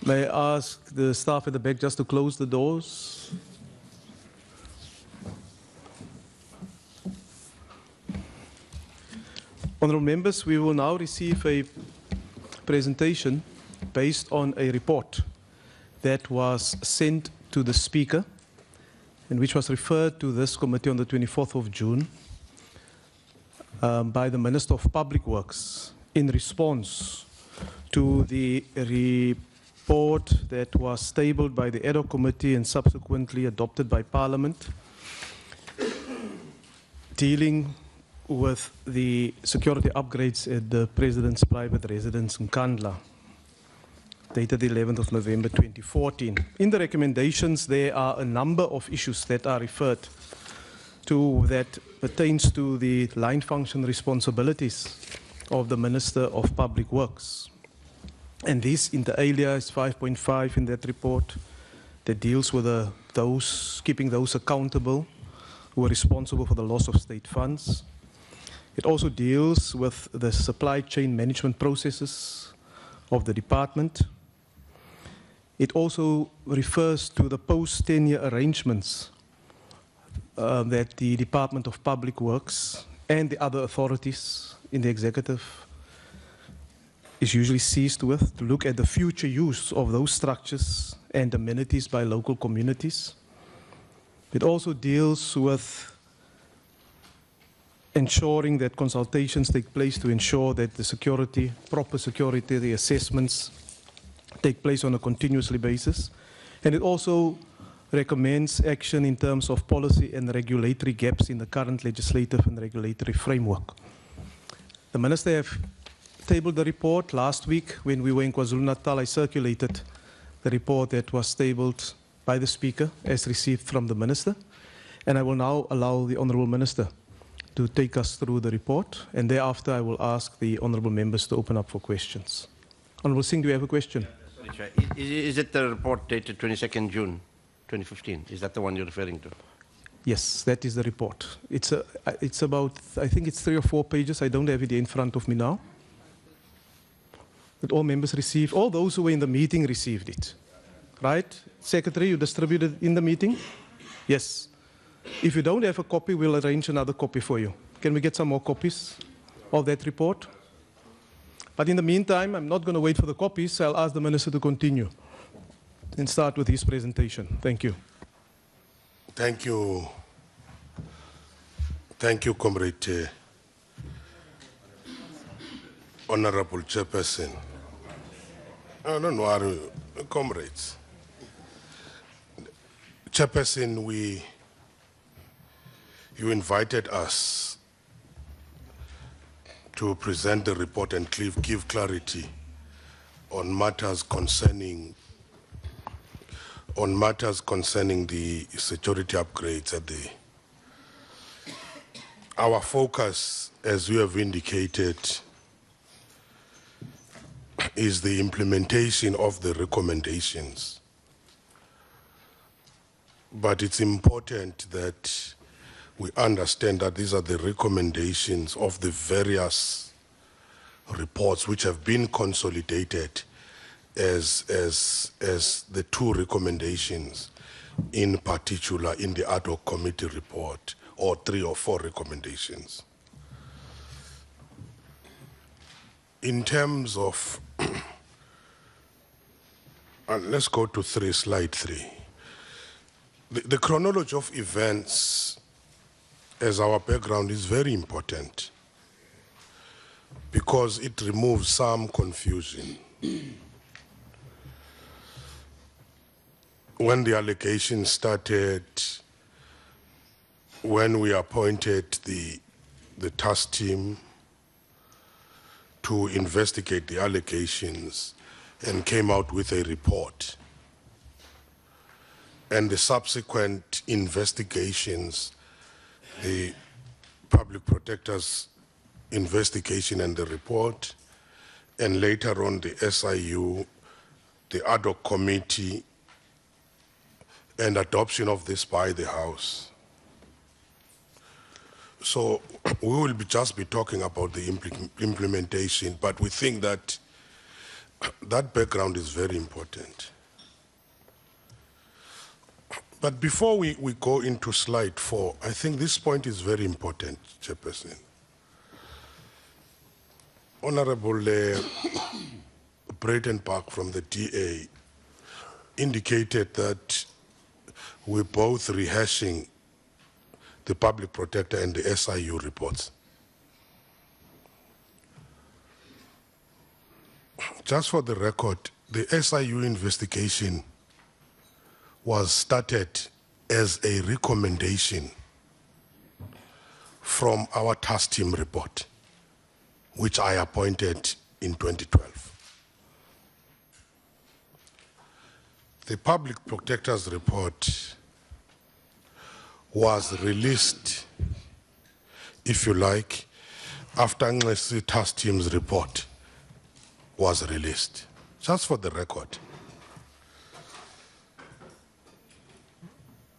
May I ask the staff at the back just to close the doors? Honourable members, we will now receive a presentation based on a report that was sent to the Speaker and which was referred to this committee on the 24th of June by the Minister of Public Works in response to the report that was tabled by the ad hoc committee and subsequently adopted by Parliament dealing with the security upgrades at the President's private residence in Nkandla, dated the 11th of November 2014. In the recommendations, there are a number of issues that are referred to that pertains to the line function responsibilities of the Minister of Public Works. And this, inter alia, is 5.5 in that report that deals with keeping those accountable who are responsible for the loss of state funds. It also deals with the supply chain management processes of the department. It also refers to the post-tenure arrangements that the Department of Public Works and the other authorities in the executive is usually seized with to look at the future use of those structures and amenities by local communities. It also deals with ensuring that consultations take place to ensure that the proper security assessments take place on a continuously basis. And it also recommends action in terms of policy and regulatory gaps in the current legislative and regulatory framework. The Minister have tabled the report last week when we were in KwaZulu-Natal. I circulated the report that was tabled by the Speaker as received from the Minister. And I will now allow the Honourable Minister to take us through the report, and thereafter I will ask the Honourable members to open up for questions. Honourable Singh, do you have a question? Sorry, Chair. Is it the report dated 22nd June 2015? Is that the one you're referring to? Yes, that is the report. It's about, I think it's 3 or 4 pages. I don't have it in front of me now. That all members received, all those who were in the meeting received it. Right? Secretary, you distributed in the meeting? Yes. If you don't have a copy, we'll arrange another copy for you. Can we get some more copies of that report? But in the meantime, I'm not going to wait for the copies. I'll ask the Minister to continue and start with his presentation. Thank you. Thank you. Thank you, Comrade Honorable Chairperson. Don't worry, comrades. Chairperson, you invited us to present the report and give clarity on matters concerning the security upgrades at our focus, as you have indicated, is the implementation of the recommendations. But it's important that we understand that these are the recommendations of the various reports which have been consolidated as the 2 recommendations, in particular in the ad hoc committee report, or 3 or 4 recommendations. In terms of, let's go to slide 3. The chronology of events as our background is very important because it removes some confusion. When the allegations started, when we appointed the task team to investigate the allegations and came out with a report, and the subsequent investigations, the Public Protector's investigation and the report, and later on the SIU, the ad hoc committee, and adoption of this by the House. So we will just be talking about the implementation, but we think that that background is very important. But before we go into slide 4, I think this point is very important, Chairperson. Honorable Brayton Park from the DA indicated that we're both rehashing the public protector and the SIU reports. Just for the record, the SIU investigation was started as a recommendation from our task team report, which I appointed in 2012. The public protector's report was released, if you like, after the task team's report was released, just for the record.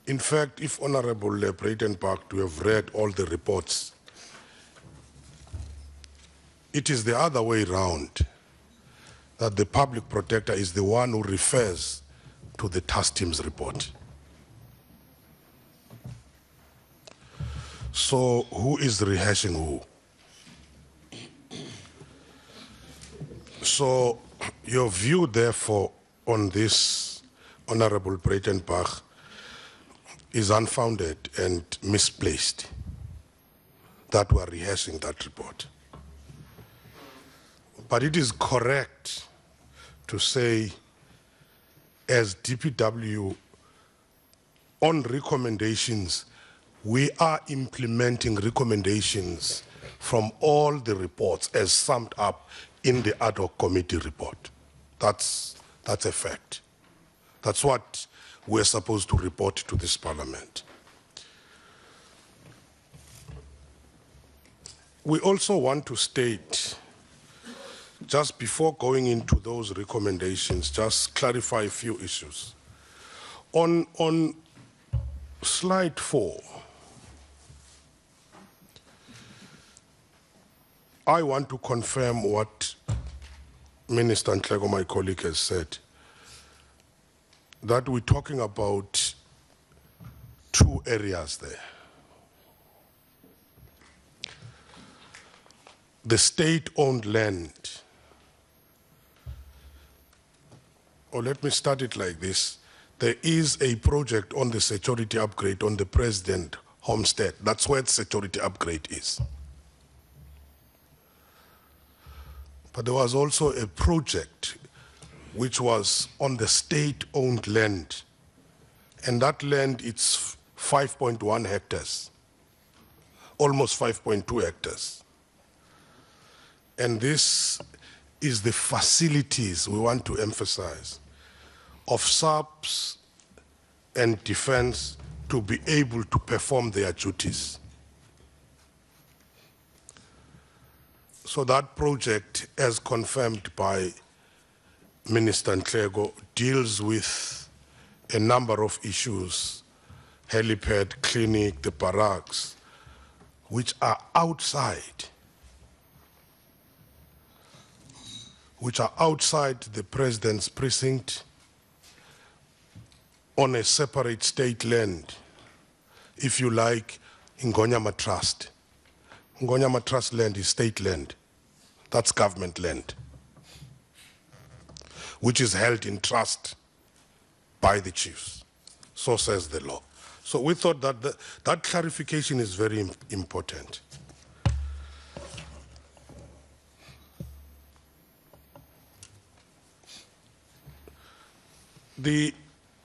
In fact, if Honorable Brayton Park to have read all the reports, it is the other way around, that the public protector is the one who refers to the task team's report. So who is rehashing who? So your view, therefore, on this, Honorable Brayton Park, is unfounded and misplaced, that we are rehashing that report. But it is correct to say, as DPW, on recommendations, we are implementing recommendations from all the reports as summed up in the ad hoc committee report. That's a fact. That's what we're supposed to report to this Parliament. We also want to state, just before going into those recommendations, just clarify a few issues. On slide 4, I want to confirm what Minister Nkandla, my colleague, has said, that we're talking about 2 areas there. The state-owned land, or let me start it like this. There is a project on the security upgrade on the President homestead. That's where the security upgrade is. But there was also a project which was on the state-owned land. And that land, it's 5.1 hectares, almost 5.2 hectares. And this is the facilities we want to emphasize of SAPS and defense to be able to perform their duties. So that project, as confirmed by Minister Nkandla, deals with a number of issues, helipad, clinic, the barracks, which are outside the President's precinct on a separate state land, if you like, Ngonyama Trust. Ngonyama Trust land is state land. That's government land, which is held in trust by the chiefs. So says the law. So we thought that that clarification is very important. The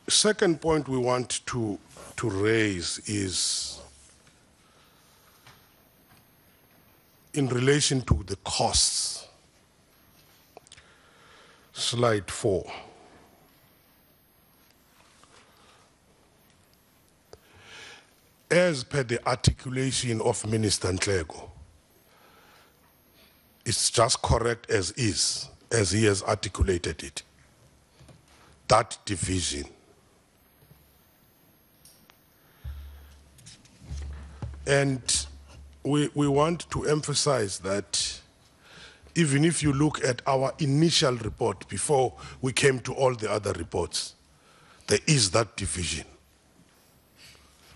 second point we want to raise is in relation to the costs. Slide 4. As per the articulation of Minister Nkandla, it's just correct as is, as he has articulated it. That division. And we want to emphasize that even if you look at our initial report before we came to all the other reports, there is that division.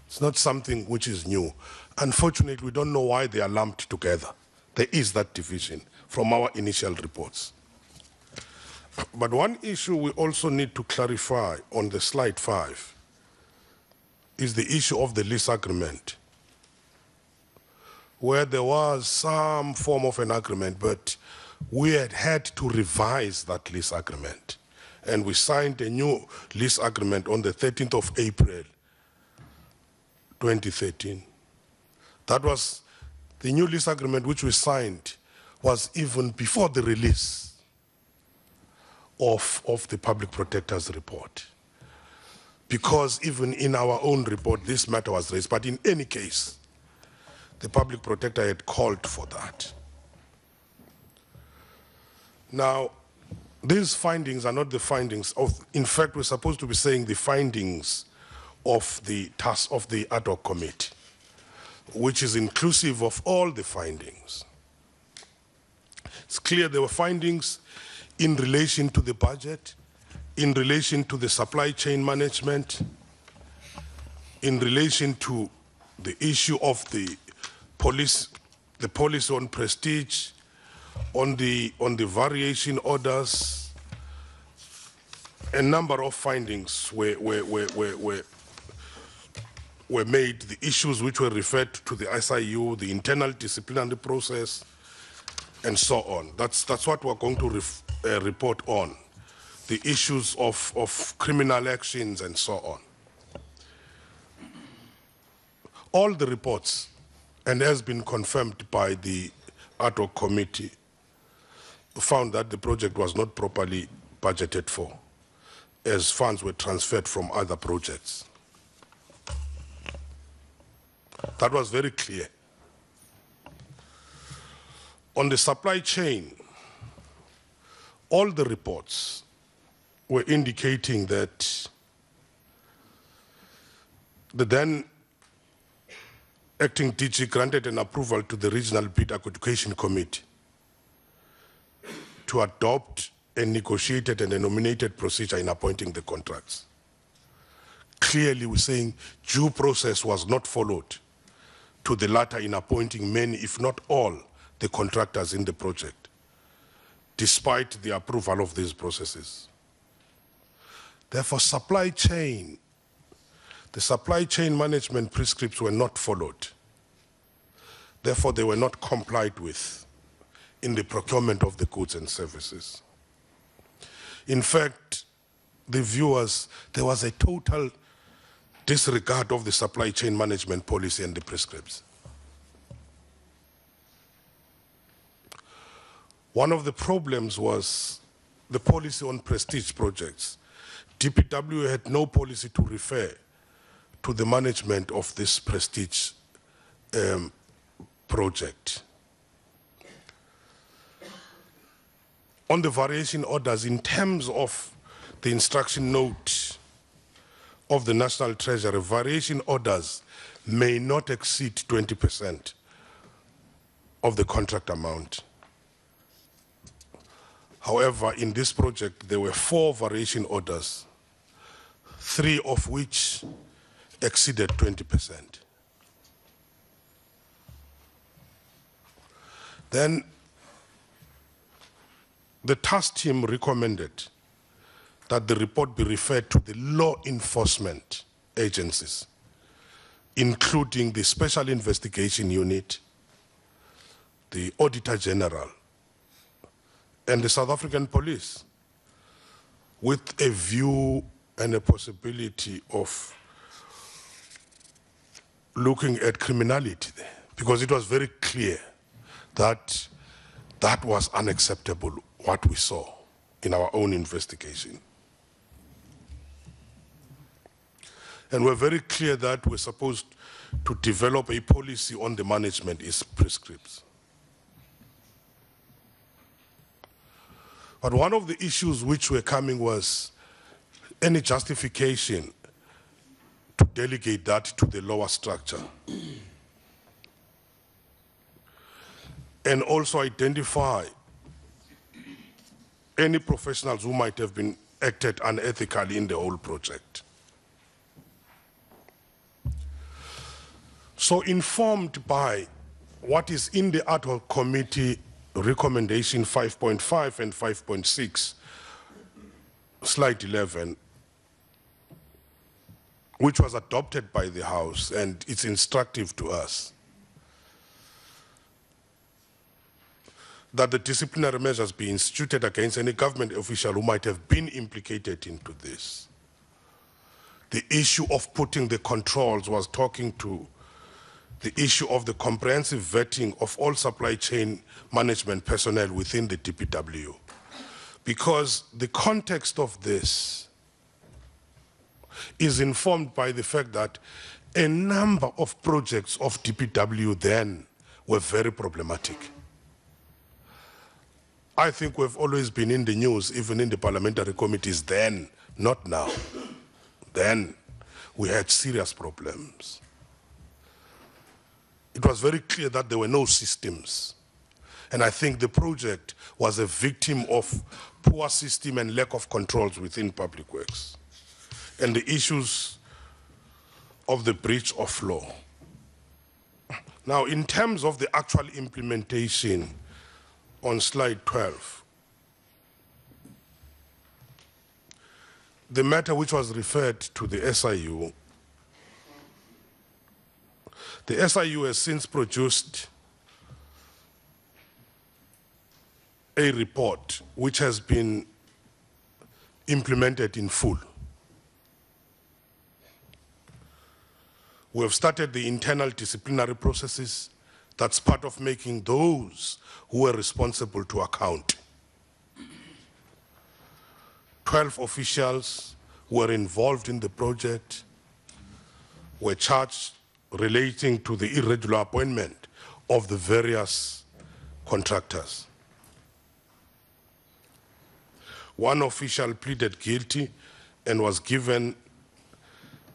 It's not something which is new. Unfortunately, we don't know why they are lumped together. There is that division from our initial reports. But one issue we also need to clarify on the slide 5 is the issue of the lease agreement, where there was some form of an agreement, but we had to revise that lease agreement. And we signed a new lease agreement on the 13th of April, 2013. That was the new lease agreement which we signed was even before the release of the Public Protector's report. Because even in our own report, this matter was raised. But in any case, the Public Protector had called for that. Now, these findings are not the findings of, in fact, we're supposed to be saying the findings of the task of the ad hoc committee, which is inclusive of all the findings. It's clear there were findings in relation to the budget, in relation to the supply chain management, in relation to the issue of the policy on prestige, on the variation orders. A number of findings were made, the issues which were referred to the SIU, the internal disciplinary process, and so on. That's what we're going to report on, the issues of criminal actions and so on. All the reports, and has been confirmed by the ad hoc committee, found that the project was not properly budgeted for, as funds were transferred from other projects. That was very clear. On the supply chain, all the reports were indicating that the then acting DG granted an approval to the Regional Bid Adjudication Committee to adopt a negotiated and a nominated procedure in appointing the contracts. Clearly, we're saying due process was not followed to the latter in appointing many, if not all, the contractors in the project, despite the approval of these processes. Therefore, the supply chain management prescripts were not followed. Therefore, they were not complied with in the procurement of the goods and services. In fact, the view was there was a total disregard of the supply chain management policy and the prescripts. One of the problems was the policy on prestige projects. DPW had no policy to refer to the management of this prestige project. On the variation orders, in terms of the instruction note of the National Treasury, variation orders may not exceed 20% of the contract amount. However, in this project, there were 4 variation orders, 3 of which exceeded 20%. Then the task team recommended that the report be referred to the law enforcement agencies, including the Special Investigation Unit, the Auditor General, and the South African Police, with a view and a possibility of looking at criminality there, because it was very clear that that was unacceptable, what we saw in our own investigation. And we're very clear that we're supposed to develop a policy on the management is prescripts. But one of the issues which were coming was any justification to delegate that to the lower structure. and also identify any professionals who might have been acted unethically in the whole project. So informed by what is in the ad hoc committee recommendation 5.5 and 5.6, slide 11, which was adopted by the House, and it's instructive to us, that the disciplinary measures be instituted against any government official who might have been implicated into this. The issue of putting the controls was talking to the issue of the comprehensive vetting of all supply chain management personnel within the DPW. Because the context of this is informed by the fact that a number of projects of DPW then were very problematic. I think we've always been in the news, even in the parliamentary committees then, not now. Then we had serious problems. It was very clear that there were no systems. And I think the project was a victim of poor system and lack of controls within public works. And the issues of the breach of law. Now, in terms of the actual implementation, on slide 12, the matter which was referred to the SIU, the SIU has since produced a report which has been implemented in full. We have started the internal disciplinary processes. That's part of making those who were responsible to account. 12 officials who were involved in the project were charged relating to the irregular appointment of the various contractors. One official pleaded guilty and was given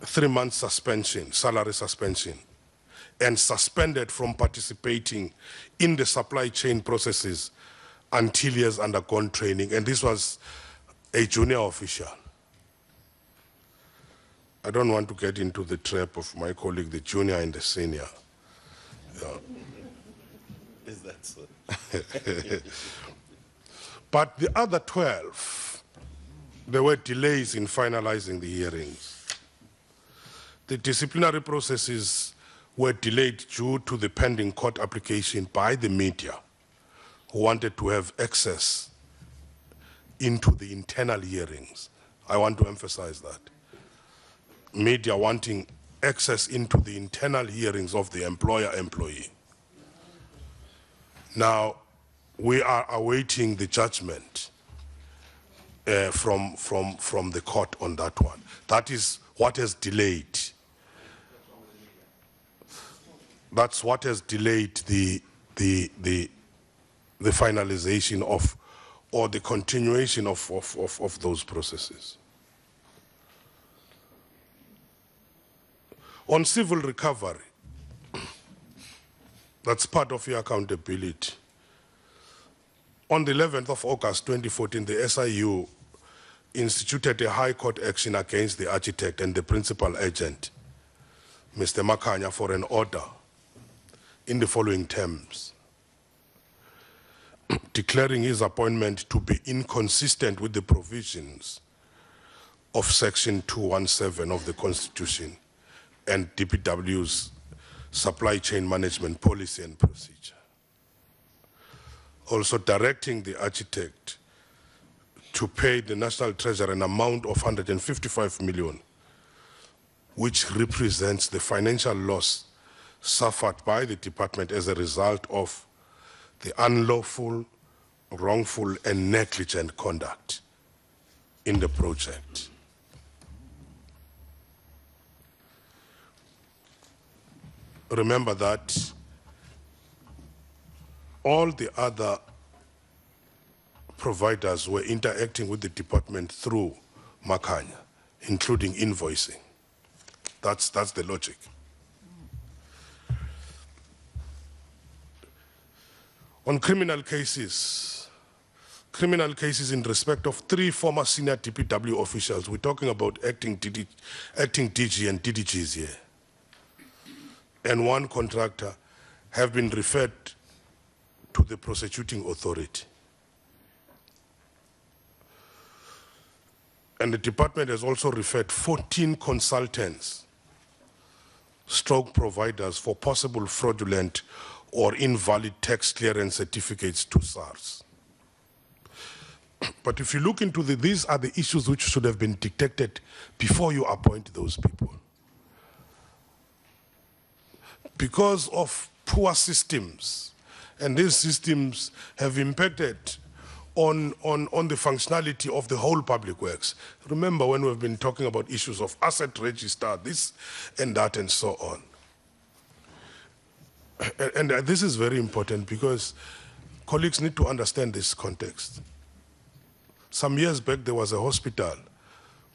3 months suspension, salary suspension, and suspended from participating in the supply chain processes until he has undergone training. And this was a junior official. I don't want to get into the trap of my colleague, the junior and the senior. Yeah. Is that so? But the other 12, there were delays in finalizing the hearings. The disciplinary processes were delayed due to the pending court application by the media, who wanted to have access into the internal hearings. I want to emphasize that. Media wanting access into the internal hearings of the employer-employee. Now, we are awaiting the judgment from the court on that one. That is what has delayed. That's what has delayed the finalization of, or the continuation of those processes. On civil recovery, that's part of your accountability. On the 11th of August 2014, the SIU instituted a high court action against the architect and the principal agent, Mr. Makanya, for an order in the following terms: declaring his appointment to be inconsistent with the provisions of Section 217 of the Constitution and DPW's supply chain management policy and procedure. Also directing the architect to pay the National Treasury an amount of 155 million, which represents the financial loss suffered by the department as a result of the unlawful, wrongful, and negligent conduct in the project. Remember that all the other providers were interacting with the department through Makanya, including invoicing. That's the logic. On criminal cases in respect of 3 former senior DPW officials, we're talking about acting DG and DDGs here, and 1 contractor, have been referred to the prosecuting authority. And the department has also referred 14 consultants, stroke providers for possible fraudulent or invalid tax clearance certificates to SARS. But if you look into these are the issues which should have been detected before you appoint those people. Because of poor systems, and these systems have impacted on the functionality of the whole public works. Remember when we've been talking about issues of asset register, this and that and so on. And this is very important because colleagues need to understand this context. Some years back there was a hospital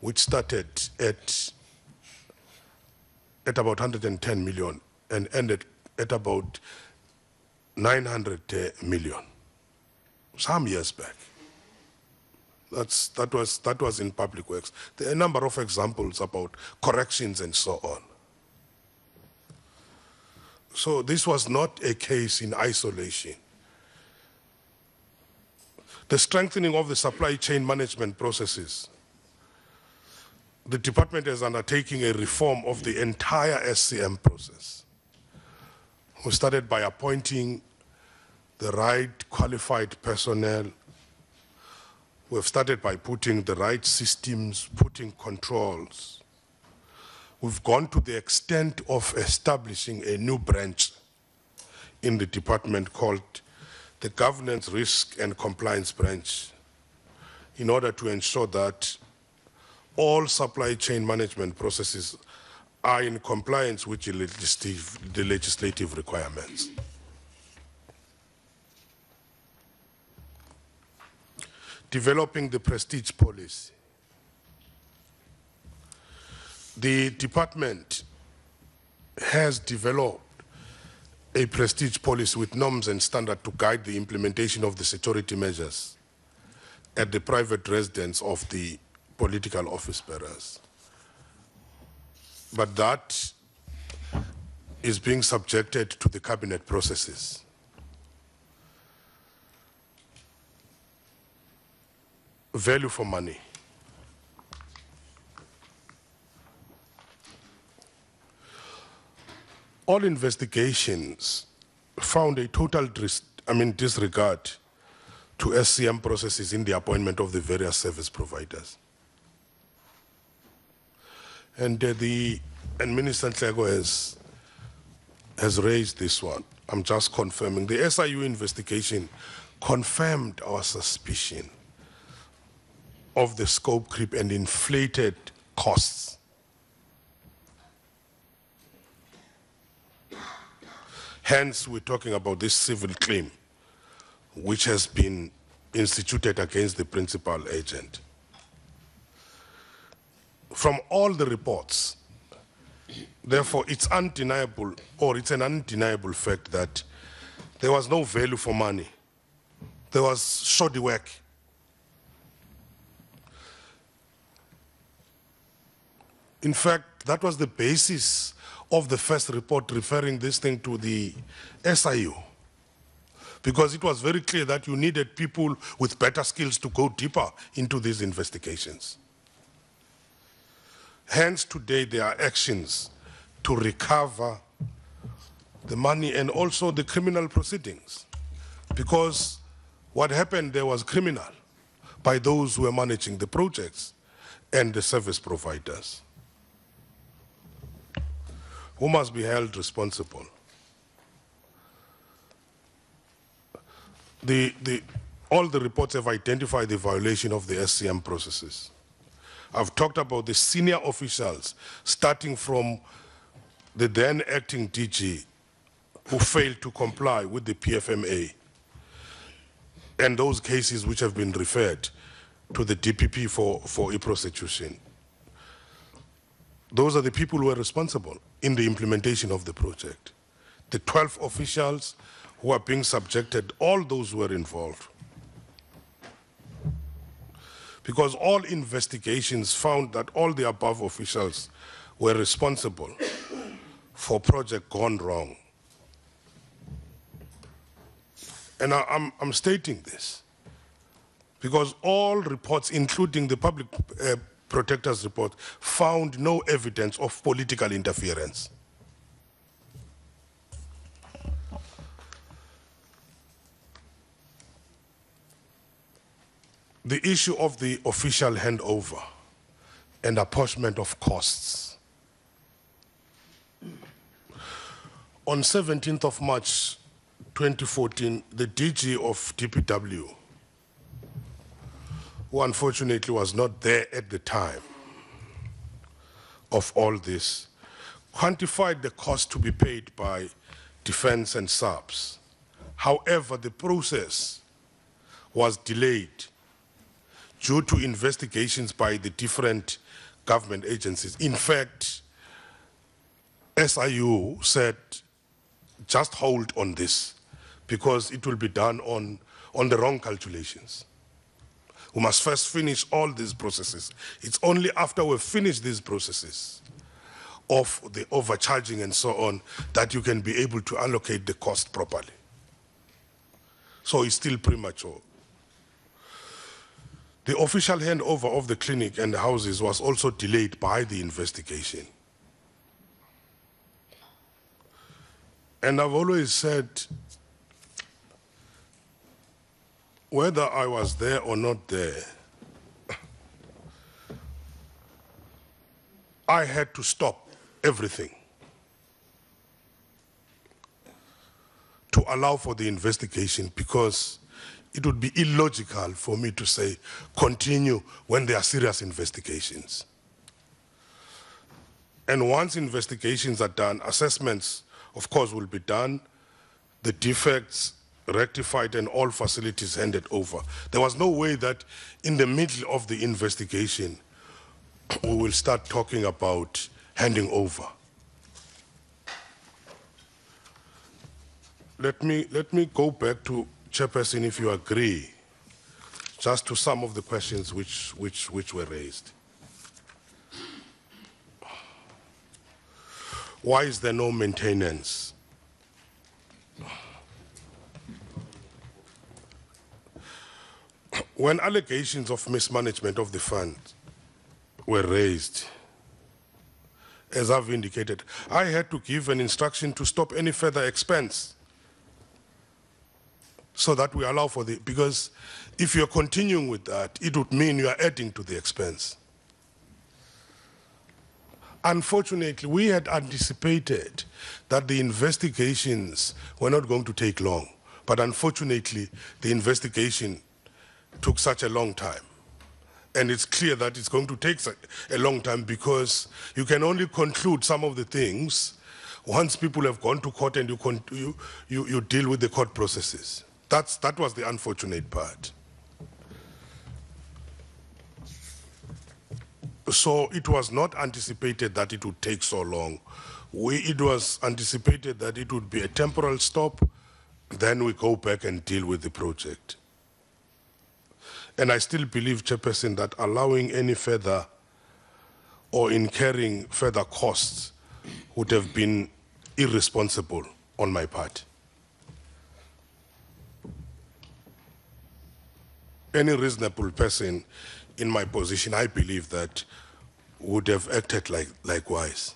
which started at about 110 million and ended at about 900 million. Some years back. That was in public works. There are a number of examples about corrections and so on. So this was not a case in isolation. The strengthening of the supply chain management processes. The department is undertaking a reform of the entire SCM process. We started by appointing the right qualified personnel. We've started by putting the right systems, putting controls. We've gone to the extent of establishing a new branch in the department called the Governance, Risk and Compliance Branch in order to ensure that all supply chain management processes are in compliance with the legislative requirements. Developing the prestige policy. The department has developed a prestige policy with norms and standards to guide the implementation of the security measures at the private residence of the political office bearers. But that is being subjected to the cabinet processes. Value for money. All investigations found a total disregard to SCM processes in the appointment of the various service providers. And Minister Nkandla has raised this one. I'm just confirming. The SIU investigation confirmed our suspicion of the scope creep and inflated costs. Hence, we're talking about this civil claim, which has been instituted against the principal agent. From all the reports, therefore, it's undeniable, or it's an undeniable fact that there was no value for money. There was shoddy work. In fact, that was the basis of the first report referring this thing to the SIU, because it was very clear that you needed people with better skills to go deeper into these investigations. Hence, today there are actions to recover the money and also the criminal proceedings, because what happened there was criminal by those who were managing the projects and the service providers, who must be held responsible. All the reports have identified the violation of the SCM processes. I've talked about the senior officials, starting from the then acting DG, who failed to comply with the PFMA, and those cases which have been referred to the DPP for e-prostitution. Those are the people who are responsible in the implementation of the project. The 12 officials who are being subjected, all those who were involved. Because all investigations found that all the above officials were responsible for project gone wrong. And I'm stating this because all reports, including the public protector's report, found no evidence of political interference. The issue of the official handover and apportionment of costs. On 17th of March 2014, the DG of DPW, who unfortunately was not there at the time of all this, quantified the cost to be paid by defense and subs. However, the process was delayed due to investigations by the different government agencies. In fact, SIU said, just hold on this because it will be done on the wrong calculations. We must first finish all these processes. It's only after we've finished these processes of the overcharging and so on that you can be able to allocate the cost properly. So it's still premature. The official handover of the clinic and the houses was also delayed by the investigation. And I've always said, whether I was there or not there, I had to stop everything to allow for the investigation because it would be illogical for me to say continue when there are serious investigations. And once investigations are done, assessments, of course, will be done, the defects rectified and all facilities handed over. There was no way that in the middle of the investigation, we will start talking about handing over. Let me go back to Chairperson, if you agree, just to some of the questions which were raised. Why is there no maintenance? When allegations of mismanagement of the fund were raised, as I've indicated, I had to give an instruction to stop any further expense so that we allow for the, because if you're continuing with that, it would mean you are adding to the expense. Unfortunately, we had anticipated that the investigations were not going to take long, but unfortunately, the investigation took such a long time. And it's clear that it's going to take a long time because you can only conclude some of the things once people have gone to court and you deal with the court processes. That was the unfortunate part. So it was not anticipated that it would take so long. It was anticipated that it would be a temporal stop, then we go back and deal with the project. And I still believe, Chairperson, that allowing any further or incurring further costs would have been irresponsible on my part. Any reasonable person in my position, I believe that would have acted likewise.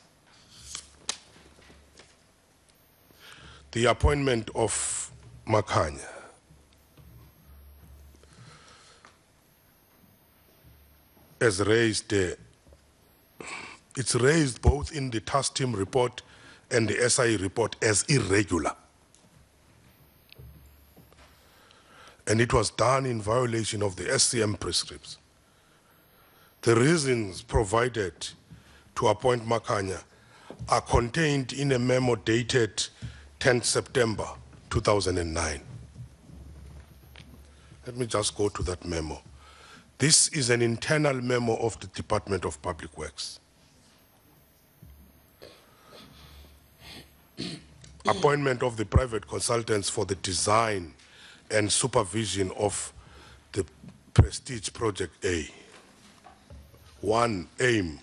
The appointment of Makanya. As raised, it's raised both in the task team report and the SIE report as irregular. And it was done in violation of the SCM prescripts. The reasons provided to appoint Makanya are contained in a memo dated 10th September 2009. Let me just go to that memo. This is an internal memo of the Department of Public Works. appointment of the private consultants for the design and supervision of the Prestige Project A. One aim.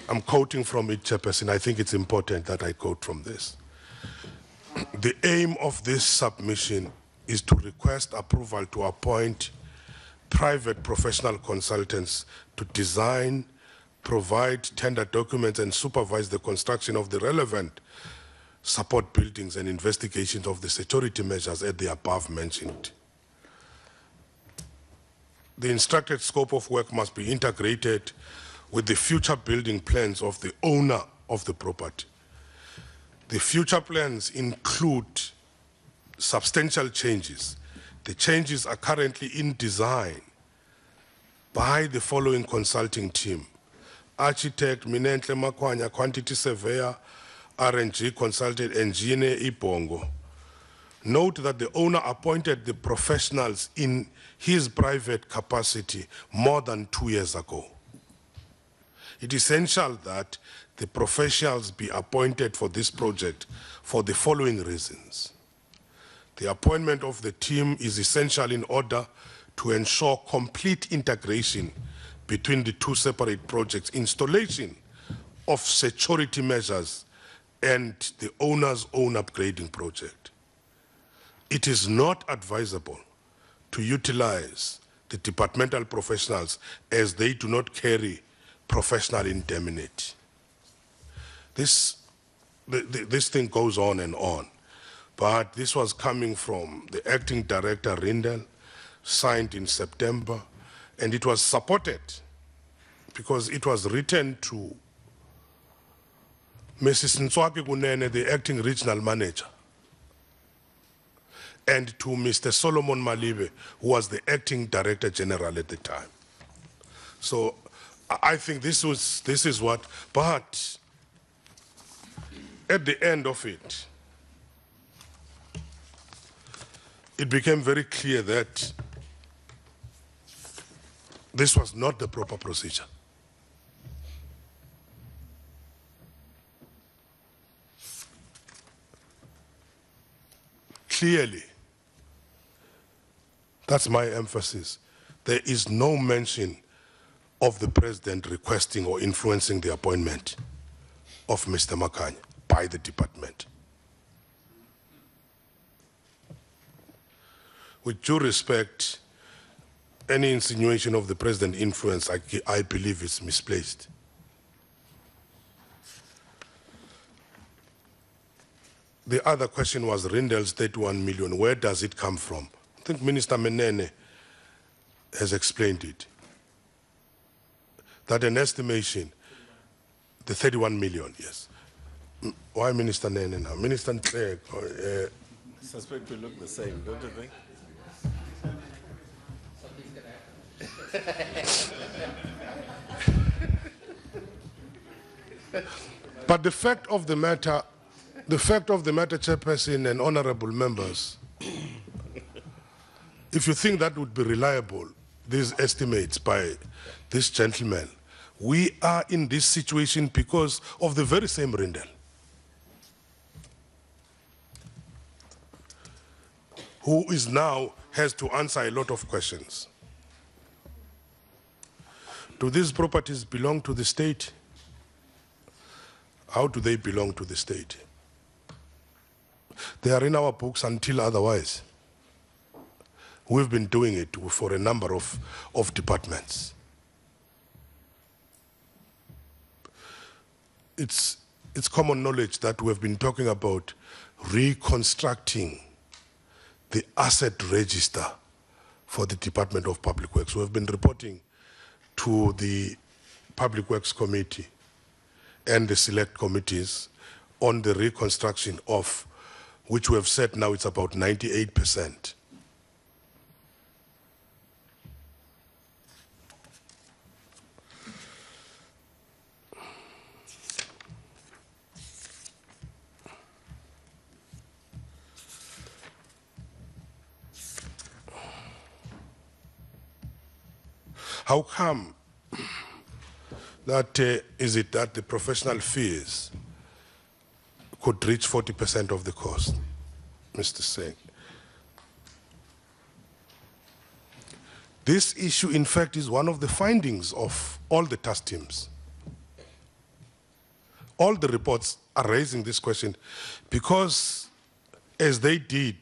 I'm quoting from it, Chairperson. I think it's important that I quote from this. The aim of this submission is to request approval to appoint private professional consultants to design, provide tender documents, and supervise the construction of the relevant support buildings and investigations of the security measures at the above mentioned. The instructed scope of work must be integrated with the future building plans of the owner of the property. The future plans include substantial changes. The changes are currently in design by the following consulting team: architect Minenhle Makwanya, quantity surveyor, RNG consultant, engineer Ibongo. Note that the owner appointed the professionals in his private capacity more than 2 years ago. It is essential that the professionals be appointed for this project for the following reasons. The appointment of the team is essential in order to ensure complete integration between the two separate projects, installation of security measures and the owner's own upgrading project. It is not advisable to utilize the departmental professionals as they do not carry professional indemnity. This thing goes on and on, but this was coming from the acting director, Rindel, signed in September, and it was supported because it was written to Mrs. Nswaki Kunene, the acting regional manager, and to Mr. Solomon Malibe, who was the acting director general at the time. So I think this is what, but at the end of it, it became very clear that this was not the proper procedure. Clearly, that's my emphasis. There is no mention of the president requesting or influencing the appointment of Mr. Makanya by the department. With due respect, any insinuation of the president influence, I believe is misplaced. The other question was Rindel's 31 million. Where does it come from? I think Minister Menene has explained it. That an estimation, the 31 million, yes. Why Minister Nene now? Minister Ntlek, I suspect we look the same, don't you think? But the fact of the matter, Chairperson and honorable members, if you think that would be reliable, these estimates by this gentleman, we are in this situation because of the very same Rindel, who is now has to answer a lot of questions. Do these properties belong to the state? How do they belong to the state? They are in our books until otherwise. We've been doing it for a number of departments. It's common knowledge that we've been talking about reconstructing the asset register for the Department of Public Works. We've been reporting to the Public Works Committee and the select committees on the reconstruction of, which we have said now it's about 98%. How come that is it that the professional fees could reach 40% of the cost, Mr. Singh. This issue, in fact, is one of the findings of all the task teams. All the reports are raising this question because, as they did,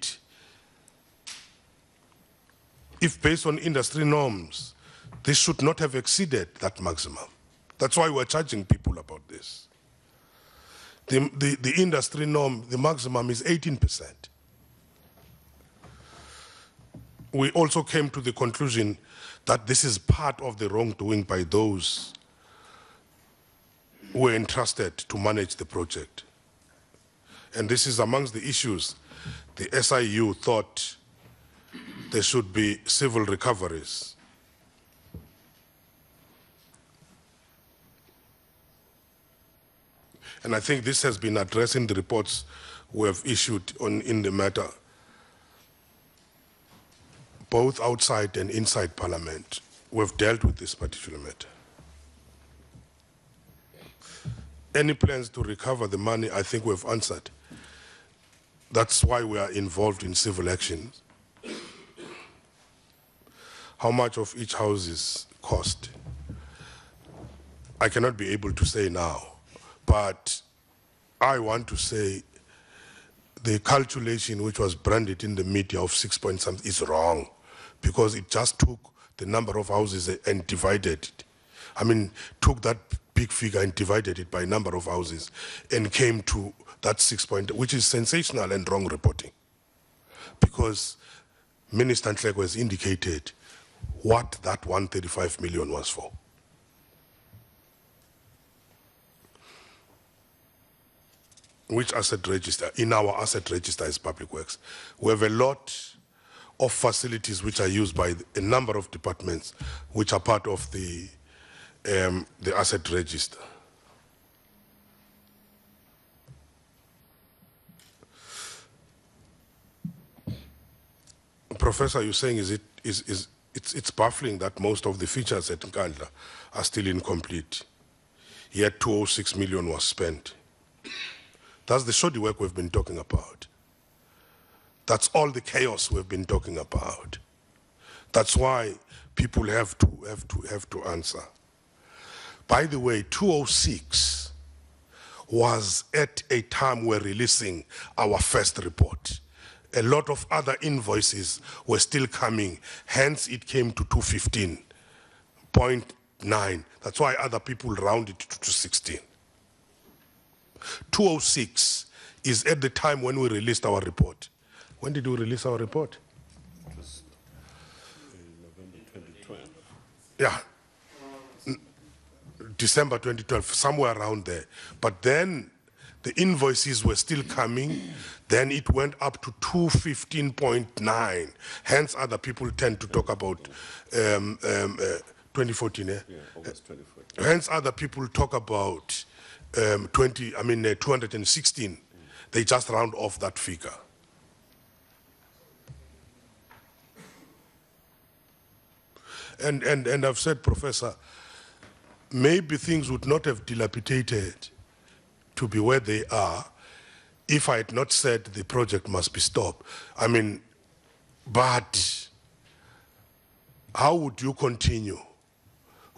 if based on industry norms, this should not have exceeded that maximum. That's why we're charging people about this. The industry norm, the maximum is 18%. We also came to the conclusion that this is part of the wrongdoing by those who were entrusted to manage the project. And this is amongst the issues the SIU thought there should be civil recoveries. And I think this has been addressed in the reports we have issued in the matter, both outside and inside Parliament. We have dealt with this particular matter. Any plans to recover the money, I think we have answered. That's why we are involved in civil actions. How much of each house's cost? I cannot be able to say now, but I want to say the calculation which was branded in the media of 6 point something is wrong, because it just took the number of houses and divided it. I mean, took that big figure and divided it by number of houses and came to that 6 point, which is sensational and wrong reporting. Because Minister Nkandla has indicated what that 135 million was for. Which asset register? In our asset register is Public Works. We have a lot of facilities which are used by a number of departments which are part of the asset register. Professor, you're saying it's baffling that most of the features at Nkandla are still incomplete, yet 206 million was spent. That's the shoddy work we've been talking about. That's all the chaos we've been talking about. That's why people have to answer. By the way, 206 was at a time we're releasing our first report. A lot of other invoices were still coming, hence it came to 215.9. That's why other people rounded to 216. 206 is at the time when we released our report. When did we release our report? It was November 2012. Yeah. December 2012, somewhere around there. But then the invoices were still coming. Then it went up to 215.9. Hence, other people tend to talk about 2014. Yeah, August 2014. Hence, other people talk about 216. They just round off that figure. And I've said, Professor, maybe things would not have dilapidated to be where they are if I had not said the project must be stopped. I mean, but how would you continue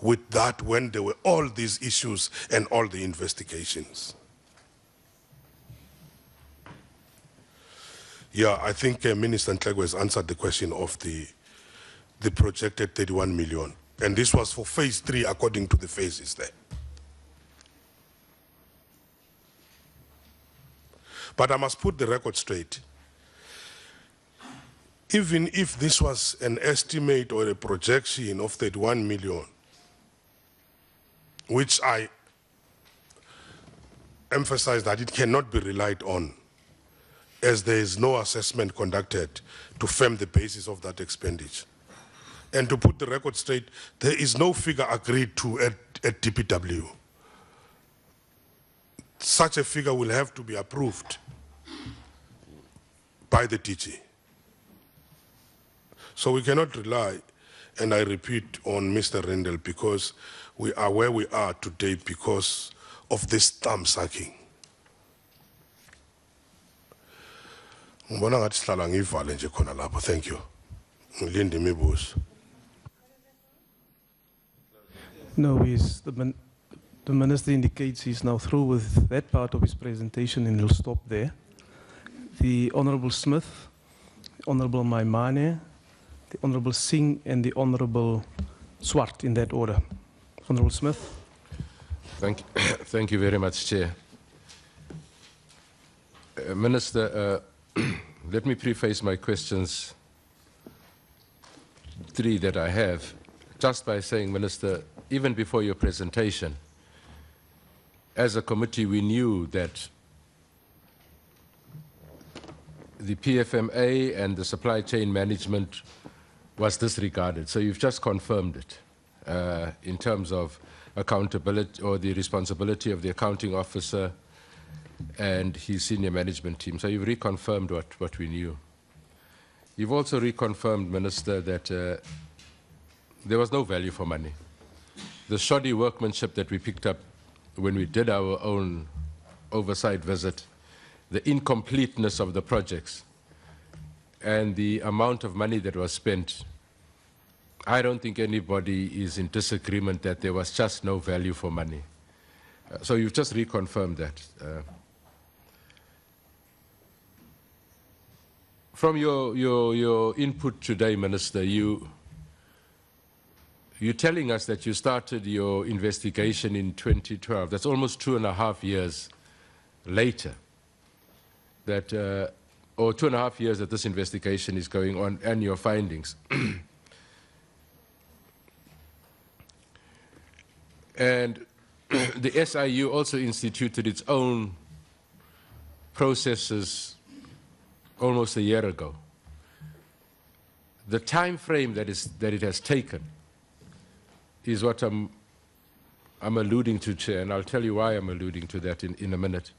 with that when there were all these issues and all the investigations? Yeah, I think Minister Nkandla has answered the question of the projected 31 million. And this was for phase 3 according to the phases there. But I must put the record straight. Even if this was an estimate or a projection of 31 million, which I emphasize that it cannot be relied on, as there is no assessment conducted to firm the basis of that expenditure. And to put the record straight, there is no figure agreed to at DPW. Such a figure will have to be approved by the DG. So we cannot rely, and I repeat, on Mr. Rendell, because we are where we are today because of this thumb sucking. Ngibona ngathi sihlala ngivale nje khona lapho. Thank you. Ngilinde imibuzo. No, the minister indicates he's now through with that part of his presentation and he'll stop there. The Honourable Smith, Honourable Maimane, the Honourable Singh, and the Honourable Swart in that order. Honourable Smith. Thank you very much, Chair. Minister, let me preface my questions, 3 that I have, just by saying, Minister, even before your presentation, as a committee, we knew that the PFMA and the supply chain management was disregarded. So you've just confirmed it in terms of accountability or the responsibility of the accounting officer and his senior management team. So you've reconfirmed what we knew. You've also reconfirmed, Minister, that there was no value for money. The shoddy workmanship that we picked up when we did our own oversight visit, the incompleteness of the projects, and the amount of money that was spent, I don't think anybody is in disagreement that there was just no value for money. So you've just reconfirmed that. From your input today, Minister, you're telling us that you started your investigation in 2012. That's almost 2.5 years later. That, or 2.5 years that this investigation is going on, and your findings. And the SIU also instituted its own processes almost a year ago. The time frame that it has taken is what I'm alluding to, Chair, and I'll tell you why I'm alluding to that in a minute.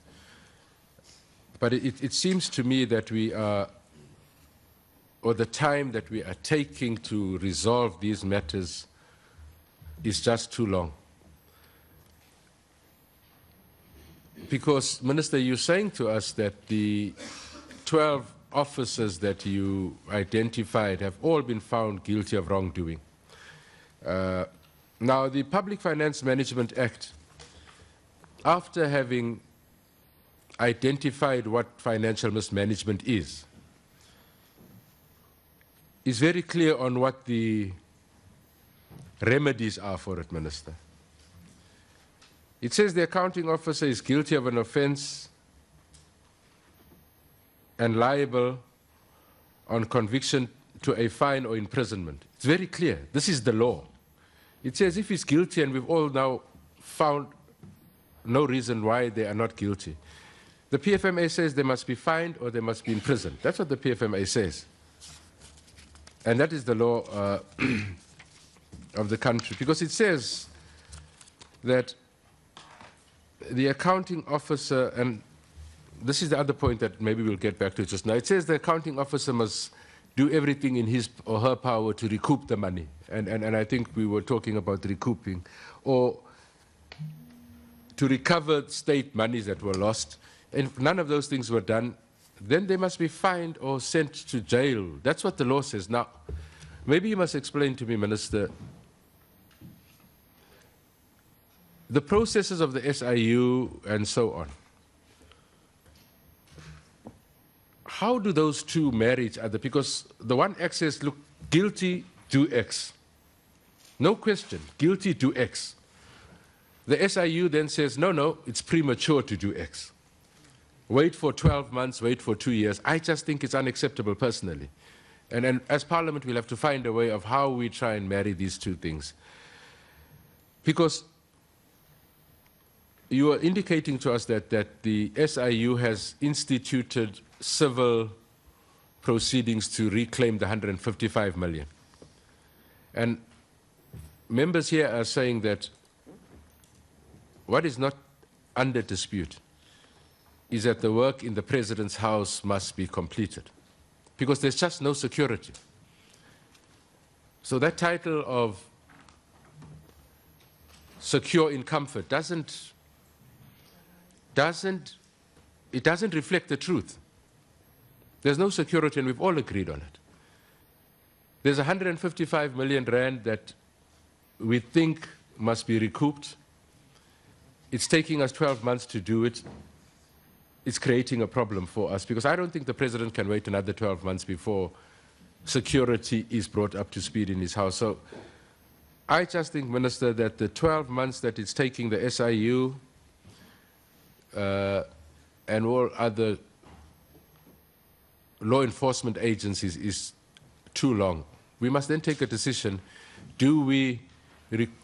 But it seems to me that we are, or the time that we are taking to resolve these matters is just too long. Because, Minister, you're saying to us that the 12 officers that you identified have all been found guilty of wrongdoing. Now, the Public Finance Management Act, after having identified what financial mismanagement is very clear on what the remedies are for it, Minister. It says the accounting officer is guilty of an offense and liable on conviction to a fine or imprisonment. It's very clear. This is the law. It says if he's guilty, and we've all now found no reason why they are not guilty. The PFMA says they must be fined or they must be imprisoned. That's what the PFMA says. And that is the law of the country. Because it says that the accounting officer, and this is the other point that maybe we'll get back to just now. It says the accounting officer must do everything in his or her power to recoup the money. And I think we were talking about recouping, or to recover state monies that were lost. And if none of those things were done, then they must be fined or sent to jail. That's what the law says. Now, maybe you must explain to me, Minister, the processes of the SIU and so on. How do those two marry each other? Because the one X says, look, guilty, do X. No question, guilty, do X. The SIU then says, no, it's premature to do X. Wait for 12 months, wait for 2 years. I just think it's unacceptable personally. And as Parliament, we'll have to find a way of how we try and marry these two things. Because you are indicating to us that the SIU has instituted civil proceedings to reclaim the 155 million. And members here are saying that what is not under dispute is that the work in the President's house must be completed, because there's just no security. So that title of secure in comfort doesn't reflect the truth. There's no security, and we've all agreed on it. There's 155 million rand that we think must be recouped. It's taking us 12 months to do it. It's creating a problem for us, because I don't think the president can wait another 12 months before security is brought up to speed in his house. So I just think, Minister, that the 12 months that it's taking the SIU and all other law enforcement agencies is too long. We must then take a decision. Do we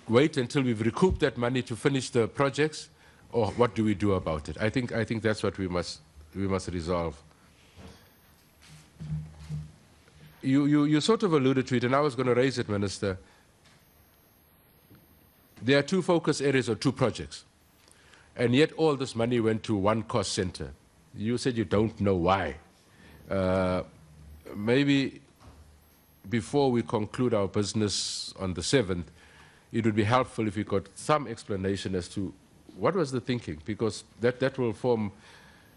wait until we've recouped that money to finish the projects, or what do we do about it? I think that's what we must resolve. You sort of alluded to it, and I was going to raise it, Minister. There are two focus areas or two projects, and yet all this money went to one cost center. You said you don't know why. Maybe before we conclude our business on the 7th, it would be helpful if we got some explanation as to what was the thinking, because that will form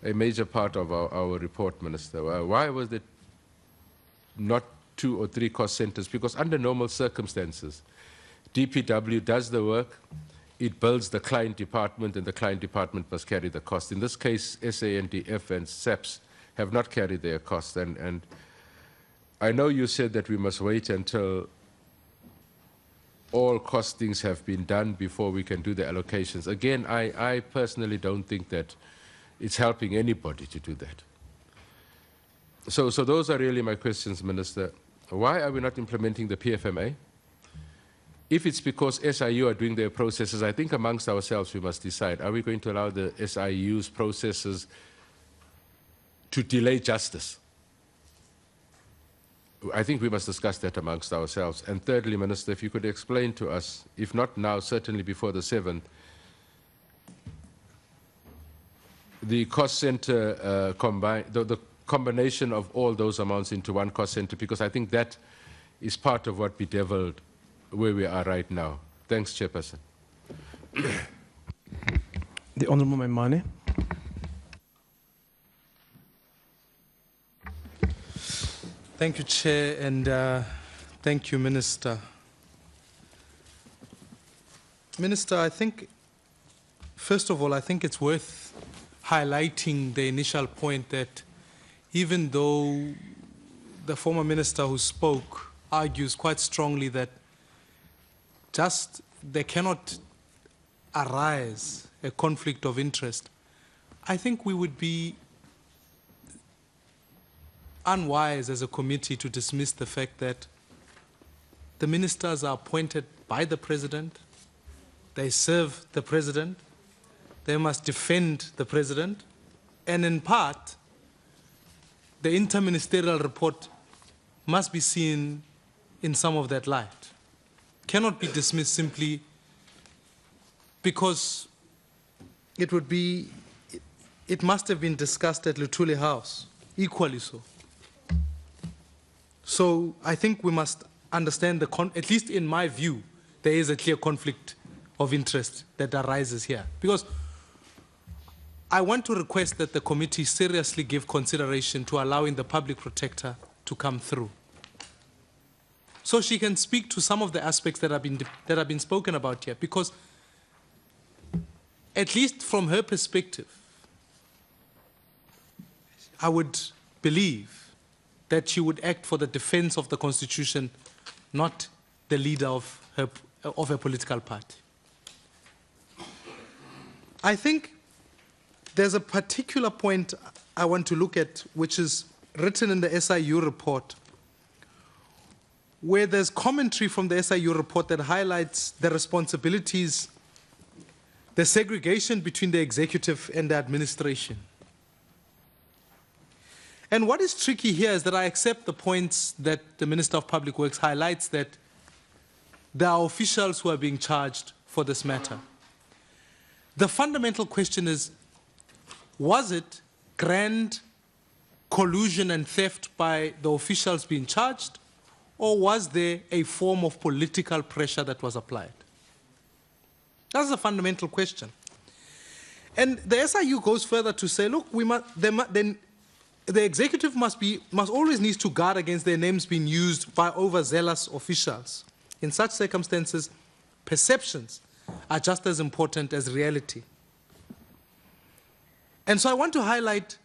a major part of our report, Minister. Why was it not 2 or 3 cost centers? Because under normal circumstances, DPW does the work, it builds the client department, and the client department must carry the cost. In this case, SANDF and SAPS have not carried their cost, and I know you said that we must wait until all costings have been done before we can do the allocations. Again, I personally don't think that it's helping anybody to do that. So those are really my questions, Minister. Why are we not implementing the PFMA? If it's because SIU are doing their processes, I think amongst ourselves we must decide, are we going to allow the SIU's processes to delay justice? I think we must discuss that amongst ourselves. And thirdly, Minister, if you could explain to us, if not now, certainly before the 7th, the cost center the combination of all those amounts into one cost center, because I think that is part of what bedeviled where we are right now. Thanks, Chairperson. The Honourable Maimane. Thank you, Chair, and thank you, Minister. Minister, I think, first of all, I think it's worth highlighting the initial point that even though the former minister who spoke argues quite strongly that just there cannot arise a conflict of interest, I think we would be unwise as a committee to dismiss the fact that the ministers are appointed by the president, they serve the president, they must defend the president, and in part, the interministerial report must be seen in some of that light. Cannot be dismissed simply because it must have been discussed at Luthuli House, equally so. So I think we must understand, at least in my view, there is a clear conflict of interest that arises here. Because I want to request that the committee seriously give consideration to allowing the public protector to come through, so she can speak to some of the aspects that have been spoken about here. Because at least from her perspective, I would believe that she would act for the defense of the Constitution, not the leader of her political party. I think there's a particular point I want to look at, which is written in the SIU report, where there's commentary from the SIU report that highlights the responsibilities, the segregation between the executive and the administration. And what is tricky here is that I accept the points that the Minister of Public Works highlights, that there are officials who are being charged for this matter. The fundamental question is, was it grand collusion and theft by the officials being charged, or was there a form of political pressure that was applied? That's a fundamental question. And the SIU goes further to say, look, then the executive must always need to guard against their names being used by overzealous officials. In such circumstances, perceptions are just as important as reality. And so I want to highlight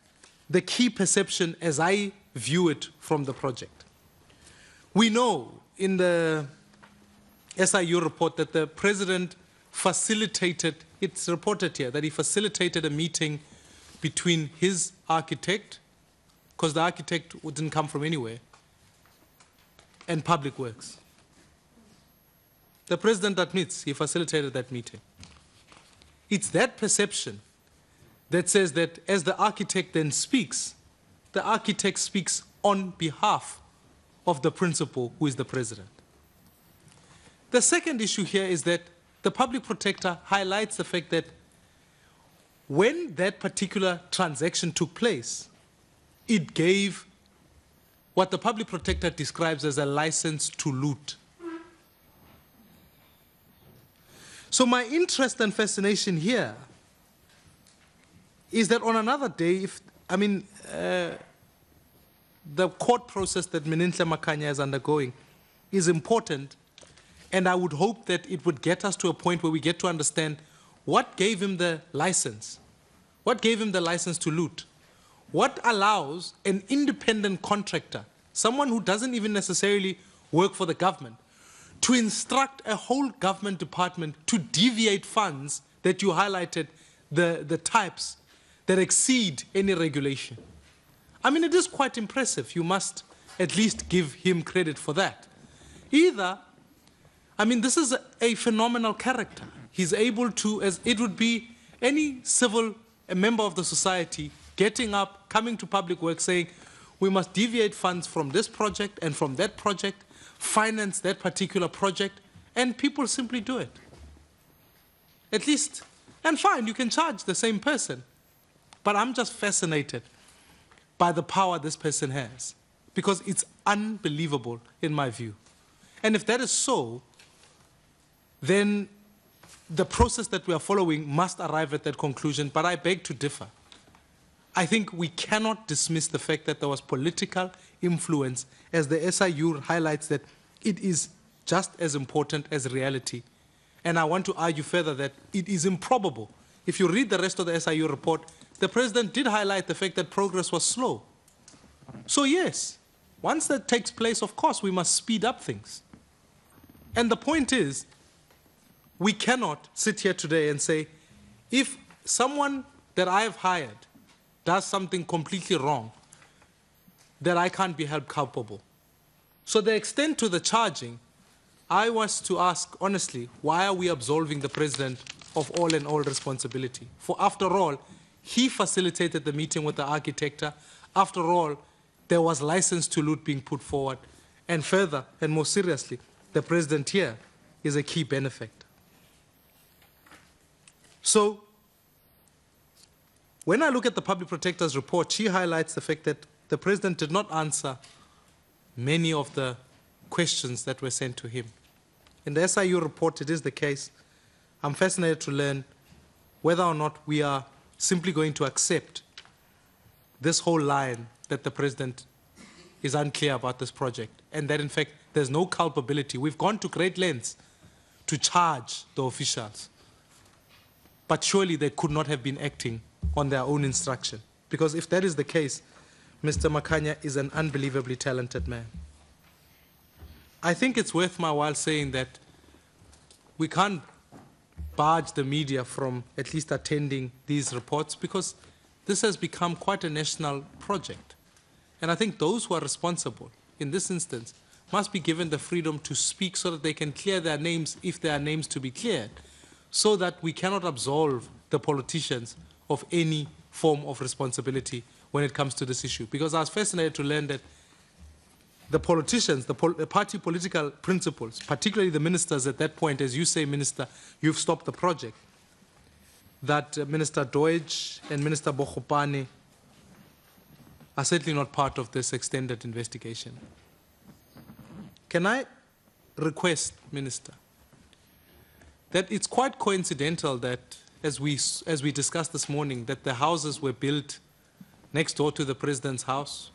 the key perception as I view it from the project. We know in the SIU report that the president facilitated, it's reported here, that he facilitated a meeting between his architect, because the architect didn't come from anywhere, and Public Works. The president admits he facilitated that meeting. It's that perception that says that as the architect then speaks, the architect speaks on behalf of the principal, who is the president. The second issue here is that the public protector highlights the fact that when that particular transaction took place, it gave what the public protector describes as a license to loot. So my interest and fascination here is that on another day, the court process that Nkandla Makhanya is undergoing is important, and I would hope that it would get us to a point where we get to understand what gave him the license. What gave him the license to loot? What allows an independent contractor, someone who doesn't even necessarily work for the government, to instruct a whole government department to deviate funds that you highlighted, the types that exceed any regulation? I mean, it is quite impressive. You must at least give him credit for that. This is a phenomenal character. He's able to, as it would be any a member of the society getting up, coming to Public Works saying, we must deviate funds from this project and from that project, finance that particular project, and people simply do it. At least, and fine, you can charge the same person. But I'm just fascinated by the power this person has, because it's unbelievable in my view. And if that is so, then the process that we are following must arrive at that conclusion, but I beg to differ. I think we cannot dismiss the fact that there was political influence, as the SIU highlights that it is just as important as reality. And I want to argue further that it is improbable. If you read the rest of the SIU report, the president did highlight the fact that progress was slow. So yes, once that takes place, of course, we must speed up things. And the point is, we cannot sit here today and say, if someone that I have hired does something completely wrong, that I can't be held culpable. So the extent to the charging, I was to ask honestly, why are we absolving the president of all and all responsibility? For after all, he facilitated the meeting with the architect. After all, there was license to loot being put forward. And further, and more seriously, the president here is a key benefactor. So, when I look at the public protector's report, she highlights the fact that the president did not answer many of the questions that were sent to him. In the SIU report, it is the case. I'm fascinated to learn whether or not we are simply going to accept this whole line that the president is unclear about this project, and that in fact there's no culpability. We've gone to great lengths to charge the officials, but surely they could not have been acting on their own instruction, because if that is the case, Mr. Makhanya is an unbelievably talented man. I think it's worth my while saying that we can't barge the media from at least attending these reports, because this has become quite a national project. And I think those who are responsible in this instance must be given the freedom to speak so that they can clear their names if there are names to be cleared, so that we cannot absolve the politicians of any form of responsibility when it comes to this issue. Because I was fascinated to learn that the politicians, the party political principals, particularly the ministers at that point, as you say, Minister, you've stopped the project, that Minister Deutsch and Minister Bokhopane are certainly not part of this extended investigation. Can I request, Minister, that it's quite coincidental that, as we discussed this morning, that the houses were built next door to the president's house.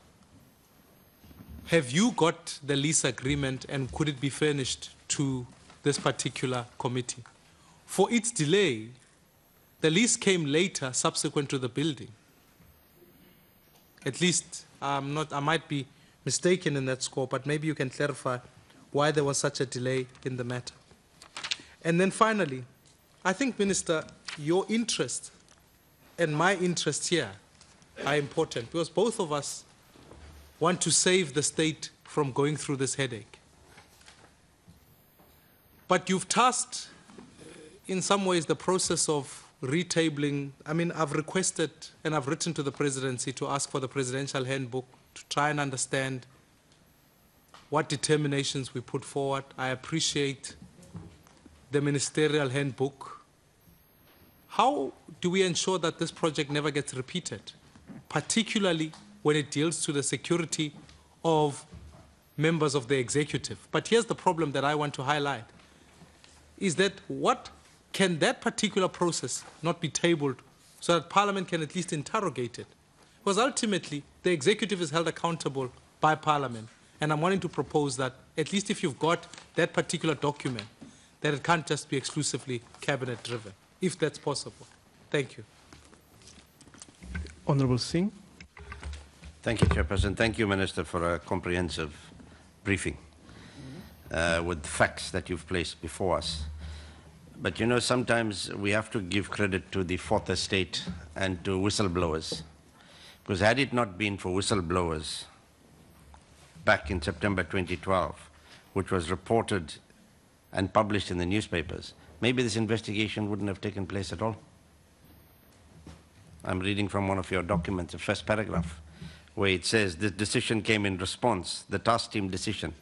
Have you got the lease agreement and could it be furnished to this particular committee? For its delay, the lease came later subsequent to the building. At least I might be mistaken in that score, but maybe you can clarify why there was such a delay in the matter. And then finally, I think, Minister, your interest and my interest here are important because both of us want to save the state from going through this headache. But you've tasked, in some ways, the process of retabling. I mean, I've requested and I've written to the presidency to ask for the presidential handbook to try and understand what determinations we put forward. I appreciate the ministerial handbook. How do we ensure that this project never gets repeated, particularly when it deals to the security of members of the executive? But here's the problem that I want to highlight, is that what can that particular process not be tabled so that Parliament can at least interrogate it? Because ultimately, the executive is held accountable by Parliament. And I'm wanting to propose that, at least if you've got that particular document, that it can't just be exclusively cabinet-driven, if that's possible. Thank you. Honourable Singh. Thank you, Chairperson. Thank you, Minister, for a comprehensive briefing with facts that you've placed before us. But you know, sometimes we have to give credit to the fourth estate and to whistleblowers. Because had it not been for whistleblowers back in September 2012, which was reported and published in the newspapers, maybe this investigation wouldn't have taken place at all. I'm reading from one of your documents, the first paragraph, where it says, this decision came in response, the task team decision,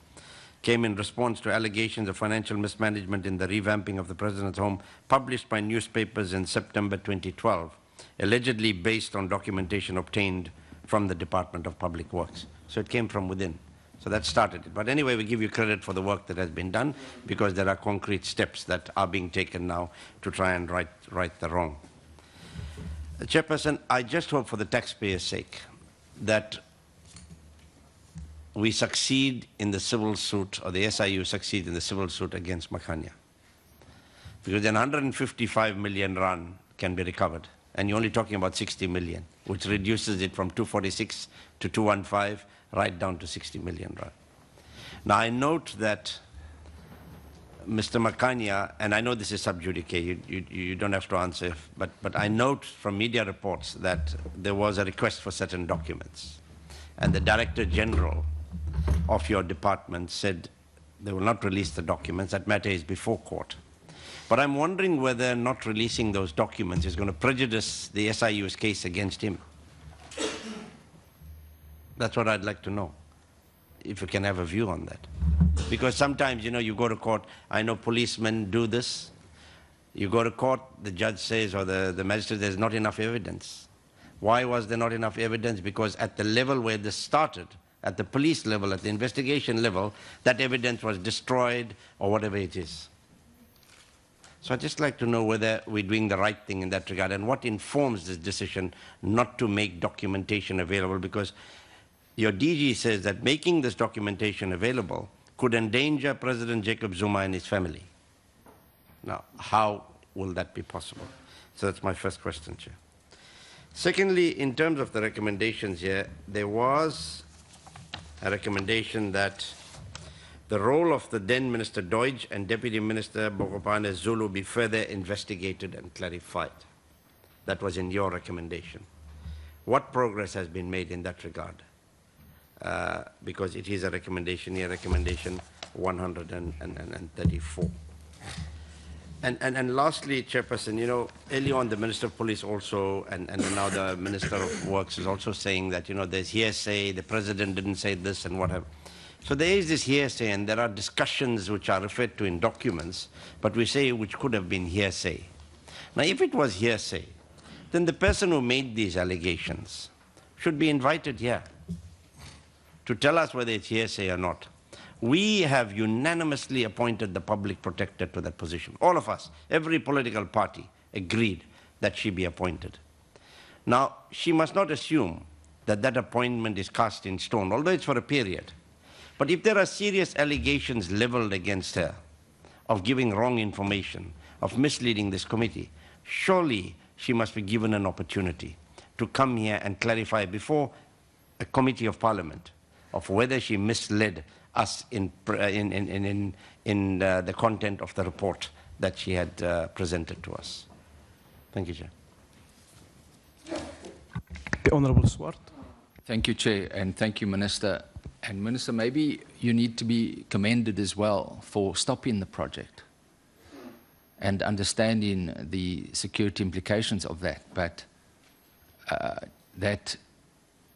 came in response to allegations of financial mismanagement in the revamping of the President's home, published by newspapers in September 2012, allegedly based on documentation obtained from the Department of Public Works. So it came from within. So that started it. But anyway, we give you credit for the work that has been done because there are concrete steps that are being taken now to try and right the wrong. Chairperson, I just hope for the taxpayers' sake that we succeed in the civil suit, or the SIU succeed in the civil suit against Makanya. Because then 155 million rand can be recovered, and you're only talking about 60 million, which reduces it from 246 to 215, right down to 60 million rand. Now I note that Mr. Makanya, and I know this is sub judice, you don't have to answer, but I note from media reports that there was a request for certain documents, and the Director General of your department said they will not release the documents. That matter is before court. But I'm wondering whether not releasing those documents is going to prejudice the SIU's case against him. That's what I'd like to know, if you can have a view on that. Because sometimes, you know, you go to court, I know policemen do this. You go to court, the judge says, or the magistrate, there's not enough evidence. Why was there not enough evidence? Because at the level where this started, at the police level, at the investigation level, that evidence was destroyed or whatever it is. So I'd just like to know whether we're doing the right thing in that regard and what informs this decision not to make documentation available, because your DG says that making this documentation available could endanger President Jacob Zuma and his family. Now, how will that be possible? So that's my first question, Chair. Secondly, in terms of the recommendations here, there was a recommendation that the role of the then Minister Deutsch and Deputy Minister Bokopane Zulu be further investigated and clarified. That was in your recommendation. What progress has been made in that regard? Because it is a recommendation here, recommendation 134. And lastly, Chairperson, you know, early on the Minister of Police also, and now the Minister of Works is also saying that, you know, there's hearsay, the President didn't say this and whatever. So there is this hearsay, and there are discussions which are referred to in documents, but we say which could have been hearsay. Now, if it was hearsay, then the person who made these allegations should be invited here to tell us whether it's hearsay or not. We have unanimously appointed the public protector to that position. All of us, every political party agreed that she be appointed. Now, she must not assume that that appointment is cast in stone, although it's for a period. But if there are serious allegations leveled against her of giving wrong information, of misleading this committee, surely she must be given an opportunity to come here and clarify before a committee of parliament of whether she misled us in the content of the report that she had presented to us. Thank you, Chair. The Honourable Swart. Thank you, Chair, and thank you, Minister. And Minister, maybe you need to be commended as well for stopping the project and understanding the security implications of that. But that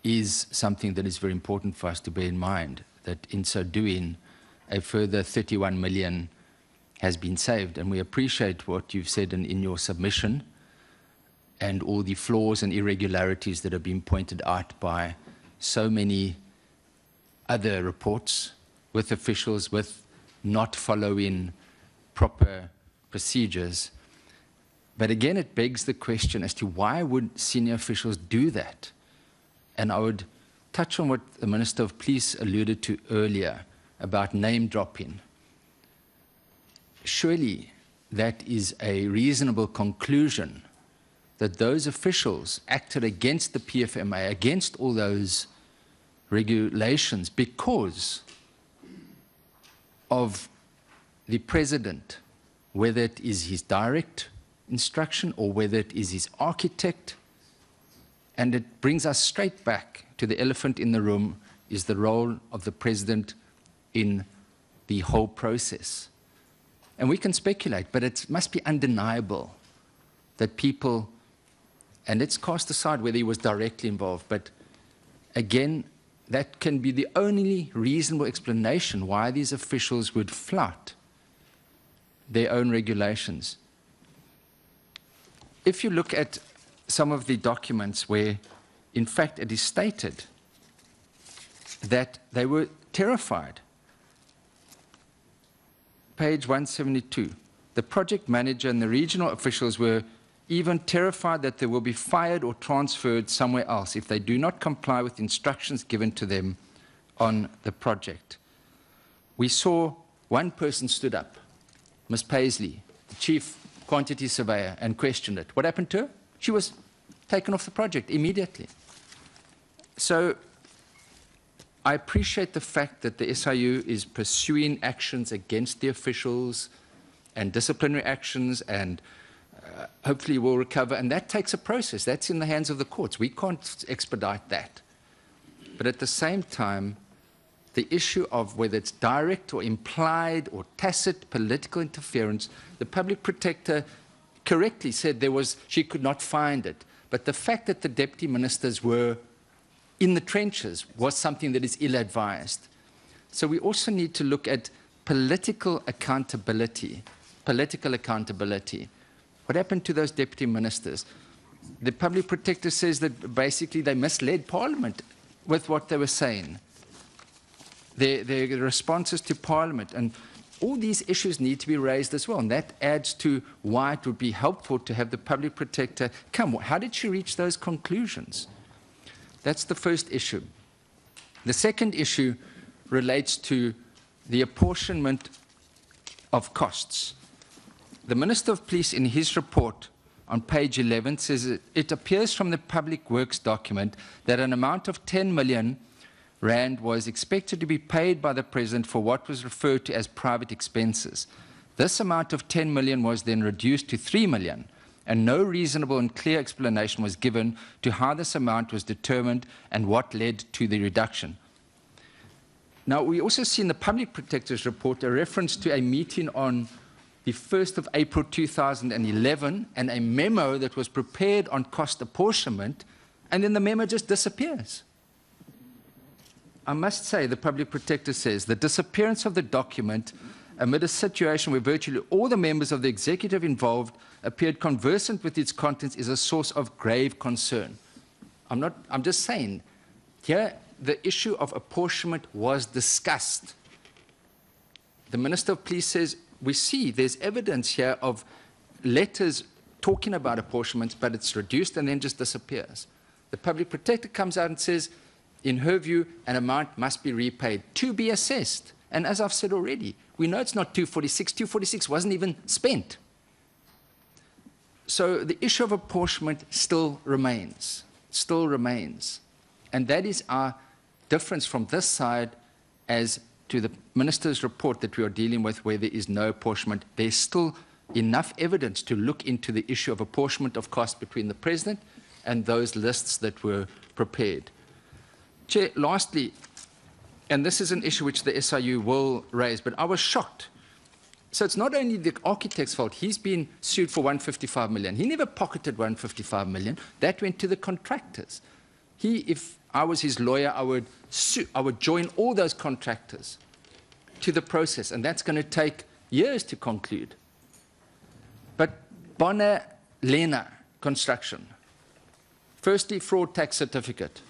is something that is very important for us to bear in mind, that in so doing, a further 31 million has been saved. And we appreciate what you've said in your submission and all the flaws and irregularities that have been pointed out by so many other reports with officials with not following proper procedures. But again, it begs the question as to why would senior officials do that? And I would touch on what the Minister of Police alluded to earlier about name dropping. Surely that is a reasonable conclusion that those officials acted against the PFMA, against all those regulations because of the President, whether it is his direct instruction or whether it is his architect. And it brings us straight back to the elephant in the room, is the role of the President in the whole process. And we can speculate, but it must be undeniable that people, and let's cast aside whether he was directly involved, but again, that can be the only reasonable explanation why these officials would flout their own regulations. If you look at some of the documents where, in fact, it is stated that they were terrified. Page 172, the project manager and the regional officials were even terrified that they will be fired or transferred somewhere else if they do not comply with instructions given to them on the project. We saw one person stood up, Ms. Paisley, the chief quantity surveyor, and questioned it. What happened to her? She was taken off the project immediately. So I appreciate the fact that the SIU is pursuing actions against the officials and disciplinary actions, and hopefully will recover. And that takes a process. That's in the hands of the courts. We can't expedite that. But at the same time, the issue of whether it's direct or implied or tacit political interference, the public protector correctly said she could not find it. But the fact that the deputy ministers were in the trenches was something that is ill-advised. So we also need to look at political accountability. Political accountability. What happened to those deputy ministers? The public protector says that basically they misled Parliament with what they were saying. Their responses to Parliament. And all these issues need to be raised as well. And that adds to why it would be helpful to have the public protector come. How did she reach those conclusions? That's the first issue. The second issue relates to the apportionment of costs. The Minister of Police, in his report on page 11, says it appears from the Public Works document that an amount of 10 million rand was expected to be paid by the President for what was referred to as private expenses. This amount of 10 million was then reduced to 3 million, and no reasonable and clear explanation was given to how this amount was determined and what led to the reduction. Now, we also see in the Public Protector's report a reference to a meeting on the 1st of April 2011 and a memo that was prepared on cost apportionment, and then the memo just disappears. I must say, the Public Protector says the disappearance of the document amid a situation where virtually all the members of the executive involved appeared conversant with its contents is a source of grave concern. I'm just saying, here the issue of apportionment was discussed. The Minister of Police says, we see there's evidence here of letters talking about apportionments, but it's reduced and then just disappears. The public protector comes out and says, in her view, an amount must be repaid to be assessed. And as I've said already, we know it's not 246. 246 wasn't even spent. So the issue of apportionment still remains. And that is our difference from this side as to the minister's report that we are dealing with, where there is no apportionment. There's still enough evidence to look into the issue of apportionment of cost between the president and those lists that were prepared. Chair, lastly, and this is an issue which the SIU will raise, but I was shocked. So it's not only the architect's fault. He's been sued for 155 million. He never pocketed 155 million. That went to the contractors. If I was his lawyer, I would join all those contractors to the process, and that's going to take years to conclude. But Bonner Lena Construction, firstly, fraud tax certificate,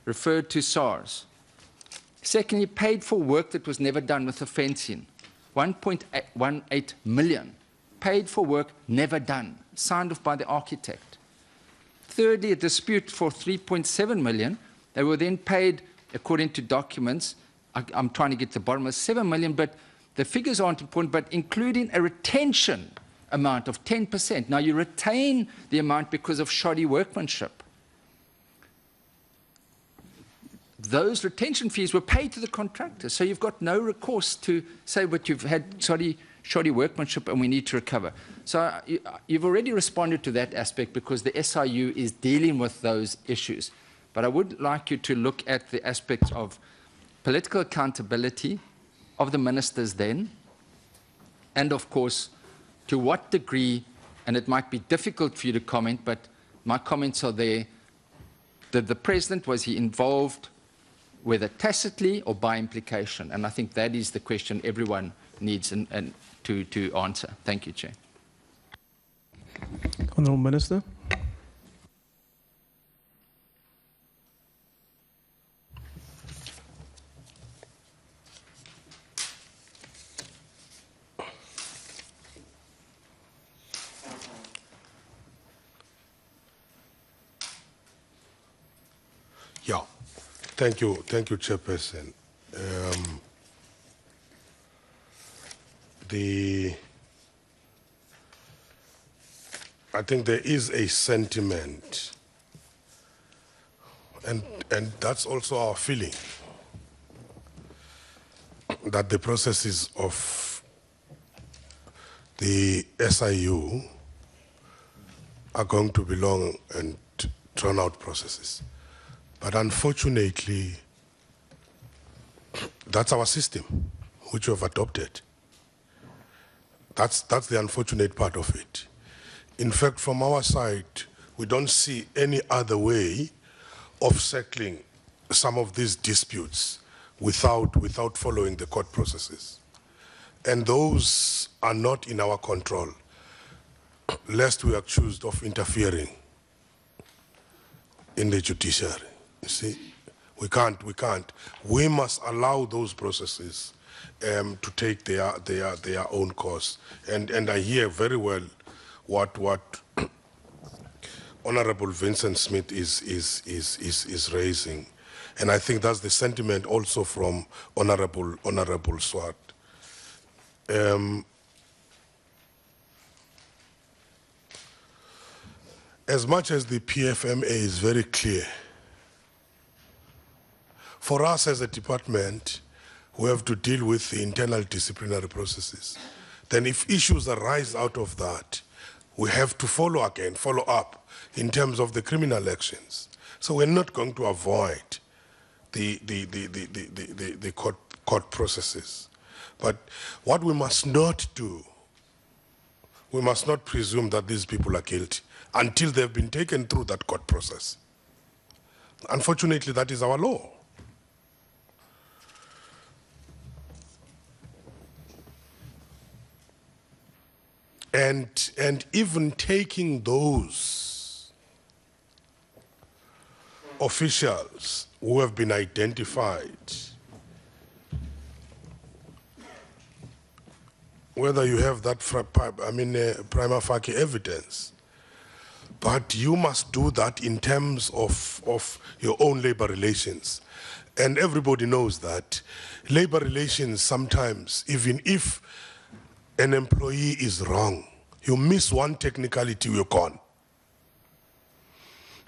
referred to SARS. Secondly, paid for work that was never done with the fencing, 1.18 million, paid for work never done, signed off by the architect. Thirdly, a dispute for 3.7 million. They were then paid, according to documents, I'm trying to get to the bottom of 7 million, but the figures aren't important, but including a retention amount of 10%. Now, you retain the amount because of shoddy workmanship. Those retention fees were paid to the contractors, so you've got no recourse to say, but you've had shoddy workmanship and we need to recover. So you've already responded to that aspect because the SIU is dealing with those issues. But I would like you to look at the aspects of political accountability of the ministers then, and of course, to what degree, and it might be difficult for you to comment, but my comments are there, that the president, was he involved, whether tacitly or by implication? And I think that is the question everyone needs to answer. Thank you, Chair. Honourable Minister. Yeah, thank you, Chairperson. I think there is a sentiment, and that's also our feeling, that the processes of the SIU are going to be long and drawn-out processes. But unfortunately, that's our system, which we have adopted. That's the unfortunate part of it. In fact, from our side, we don't see any other way of settling some of these disputes without following the court processes. And those are not in our control, lest we are accused of interfering in the judiciary. You see, we can't. We must allow those processes to take their own course. And I hear very well what Honorable Vincent Smith is raising, and I think that's the sentiment also from Honorable Swart. As much as the PFMA is very clear, for us as a department, we have to deal with the internal disciplinary processes. Then if issues arise out of that, we have to follow up in terms of the criminal actions. So we're not going to avoid the court processes. But what we must not do, we must not presume that these people are guilty until they've been taken through that court process. Unfortunately, that is our law. And even taking those officials who have been identified, whether you have that prima facie evidence, But you must do that in terms of your own labor relations. And everybody knows that labor relations sometimes, even if an employee is wrong, you miss one technicality, you're gone.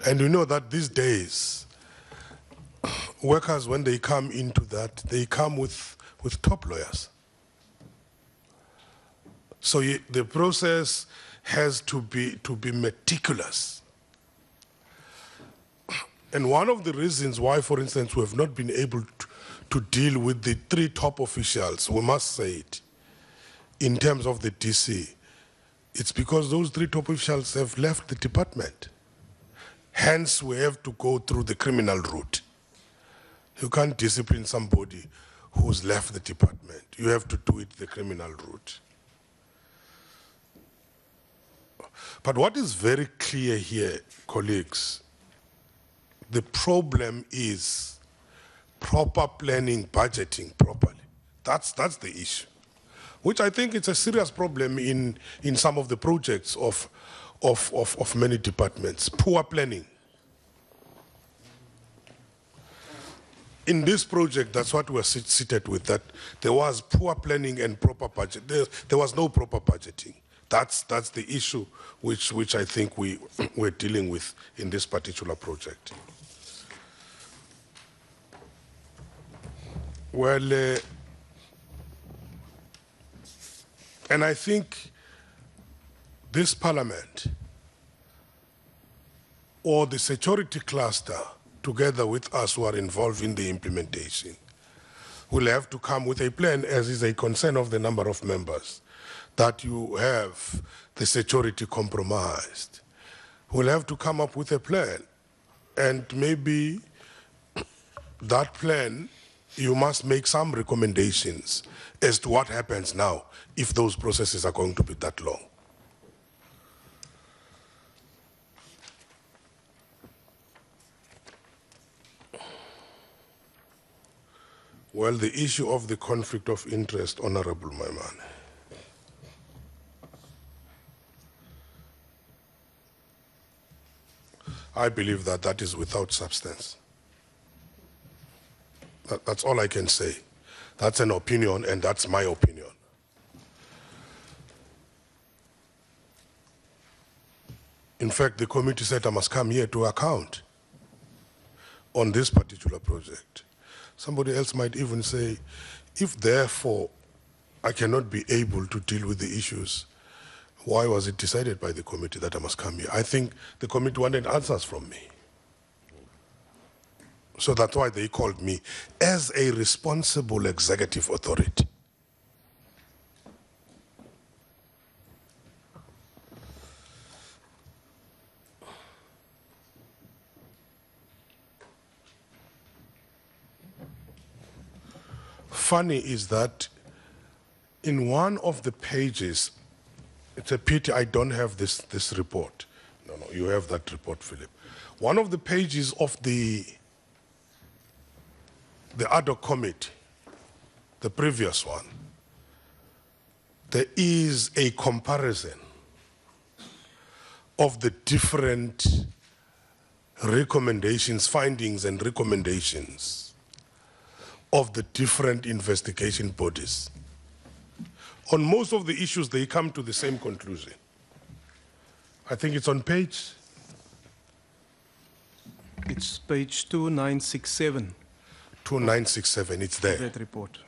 And you know that these days, workers, when they come into that, they come with top lawyers. So the process has to be meticulous. And one of the reasons why, for instance, we have not been able to deal with the 3 top officials, we must say it, in terms of the DC, it's because those 3 top officials have left the department. Hence, we have to go through the criminal route. You can't discipline somebody who's left the department. You have to do it the criminal route. But what is very clear here, colleagues, the problem is proper planning, budgeting properly. That's the issue, which I think it's a serious problem in some of the projects of many departments. Poor planning. In this project, that's what we're seated with, that there was poor planning and proper budget. There was no proper budgeting. That's the issue which I think we're dealing with in this particular project. Well, and I think this parliament or the security cluster, together with us who are involved in the implementation, will have to come with a plan, as is a concern of the number of members, that you have the security compromised. We'll have to come up with a plan. And maybe that plan, you must make some recommendations as to what happens now if those processes are going to be that long. Well, the issue of the conflict of interest, Honorable Maimane. I believe that that is without substance. That's all I can say. That's an opinion, and that's my opinion. In fact, the committee said I must come here to account on this particular project. Somebody else might even say, if therefore I cannot be able to deal with the issues, why was it decided by the committee that I must come here? I think the committee wanted answers from me. So that's why they called me as a responsible executive authority. Funny is that in one of the pages, it's a pity I don't have this report. No, you have that report, Philip. One of the pages of the ad hoc committee, the previous one, there is a comparison of the different recommendations, findings and recommendations of the different investigation bodies. On most of the issues, they come to the same conclusion. I think it's on page? It's page 2967. 2967, it's there. That report.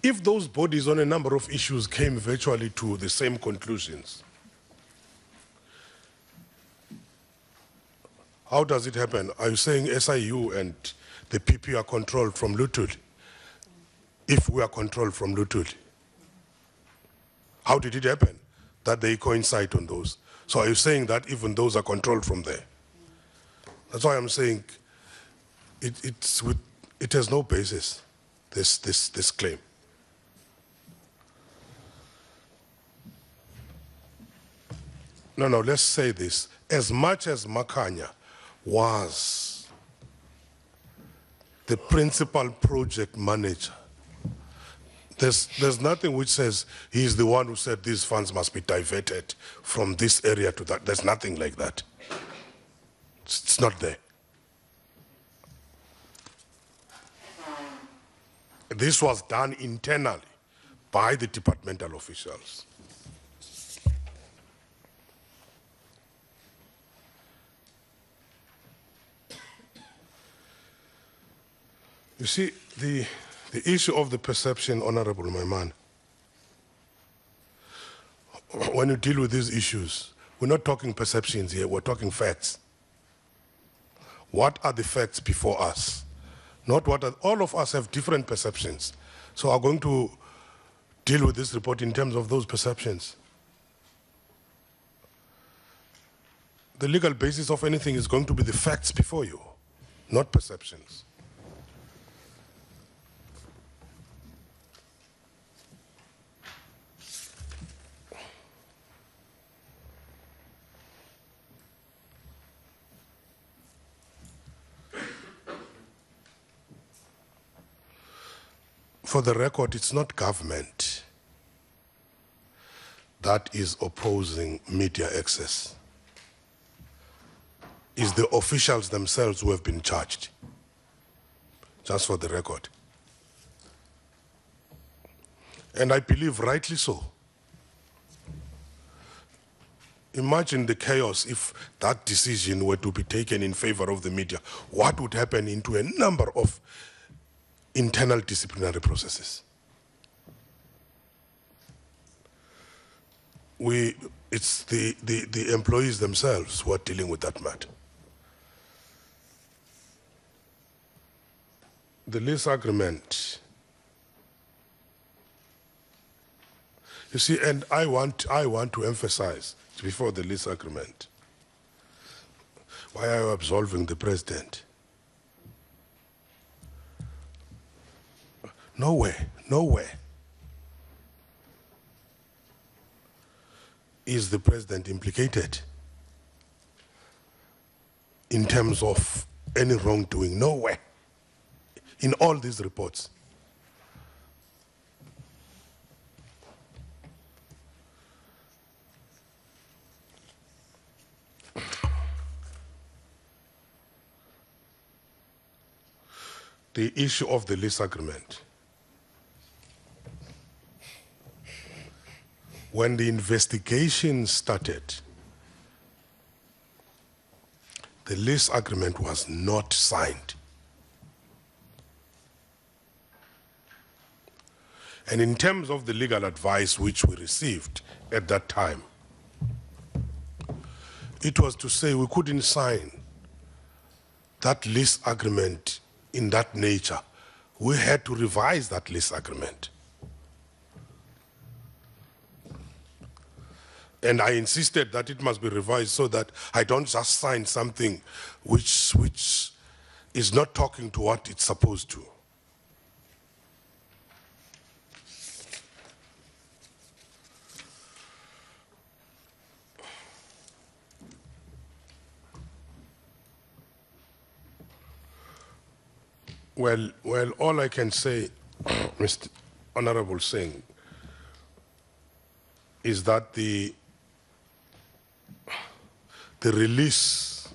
If those bodies on a number of issues came virtually to the same conclusions, how does it happen? Are you saying SIU and the PP are controlled from Lutul? If we are controlled from Lutul, how did it happen that they coincide on those? So are you saying that even those are controlled from there? That's why I'm saying it has no basis, this claim. No, let's say this. As much as Makanya was the principal project manager, There's nothing which says he's the one who said these funds must be diverted from this area to that. There's nothing like that. It's not there. This was done internally by the departmental officials. You see, the issue of the perception, Honorable Maiman, when you deal with these issues, we're not talking perceptions here, we're talking facts. What are the facts before us? Not what are, all of us have different perceptions. So I'm going to deal with this report in terms of those perceptions. The legal basis of anything is going to be the facts before you, not perceptions. For the record, it's not government that is opposing media access. It's the officials themselves who have been charged. Just for the record. And I believe rightly so. Imagine the chaos if that decision were to be taken in favor of the media. What would happen into a number of internal disciplinary processes? It's the employees themselves who are dealing with that matter. The lease agreement, you see, and I want to emphasize before the lease agreement, why are you absolving the president? Nowhere is the president implicated in terms of any wrongdoing. Nowhere in all these reports. The issue of the lease agreement. When the investigation started, the lease agreement was not signed. And in terms of the legal advice which we received at that time, it was to say we couldn't sign that lease agreement in that nature. We had to revise that lease agreement. And I insisted that it must be revised so that I don't just sign something which is not talking to what it's supposed to. Well, all I can say, Mr. Honorable Singh, is that the release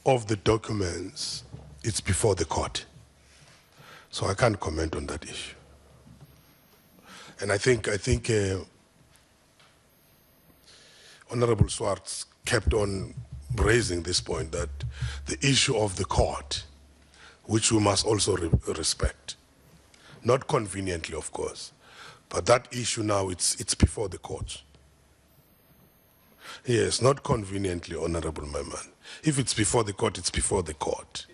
of the documents is before the court. So I can't comment on that issue. And I think Honorable Swartz kept on raising this point, that the issue of the court, which we must also respect. Not conveniently, of course, but that issue now, it's before the courts. Yes, not conveniently, Honorable Maiman. If it's before the court, it's before the court.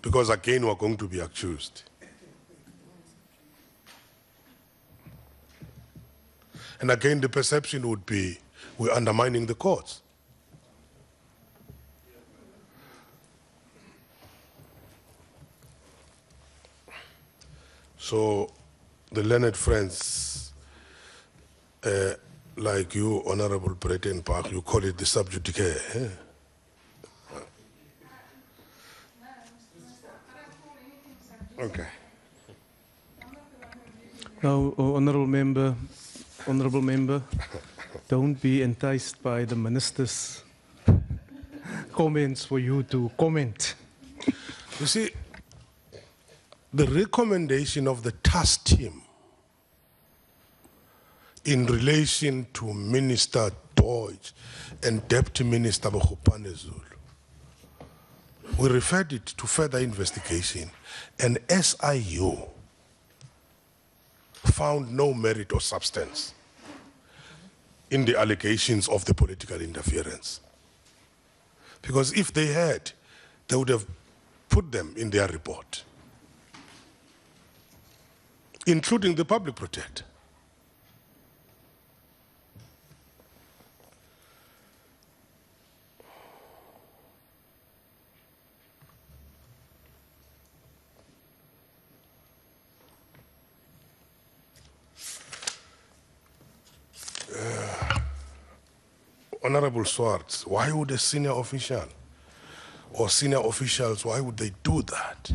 Because again, we're going to be accused. And again, the perception would be we're undermining the courts. So, the learned friends, like you, Honorable Breton Park, you call it the sub judice. Eh? Okay. Now, honourable member, don't be enticed by the minister's comments for you to comment. You see, the recommendation of the task team in relation to Minister Deutsch and Deputy Minister Bogopane Zulu, we referred it to further investigation, and SIU found no merit or substance in the allegations of the political interference. Because if they had, they would have put them in their report, including the public protector. Honorable Swartz, why would a senior official or senior officials, why would they do that?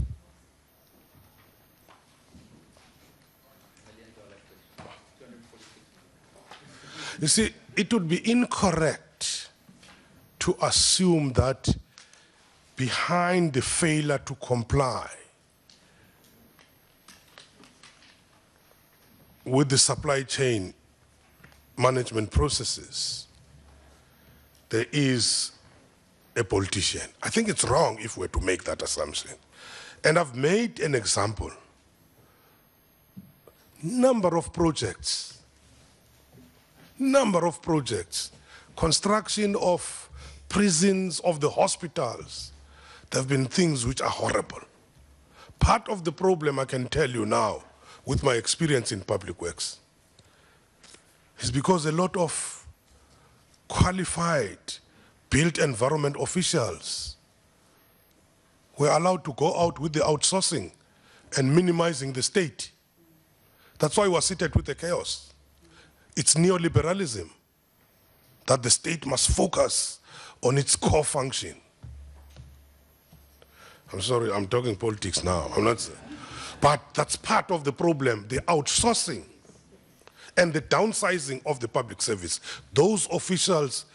You see, it would be incorrect to assume that behind the failure to comply with the supply chain management processes, there is a politician. I think it's wrong if we're to make that assumption. And I've made an example. Number of projects, construction of prisons, of the hospitals. There have been things which are horrible. Part of the problem, I can tell you now, with my experience in public works, is because a lot of qualified built environment officials were allowed to go out with the outsourcing and minimizing the state. That's why we're seated with the chaos. It's neoliberalism, that the state must focus on its core function. I'm sorry, I'm talking politics now. I'm not, but that's part of the problem, the outsourcing and the downsizing of the public service. Those officials,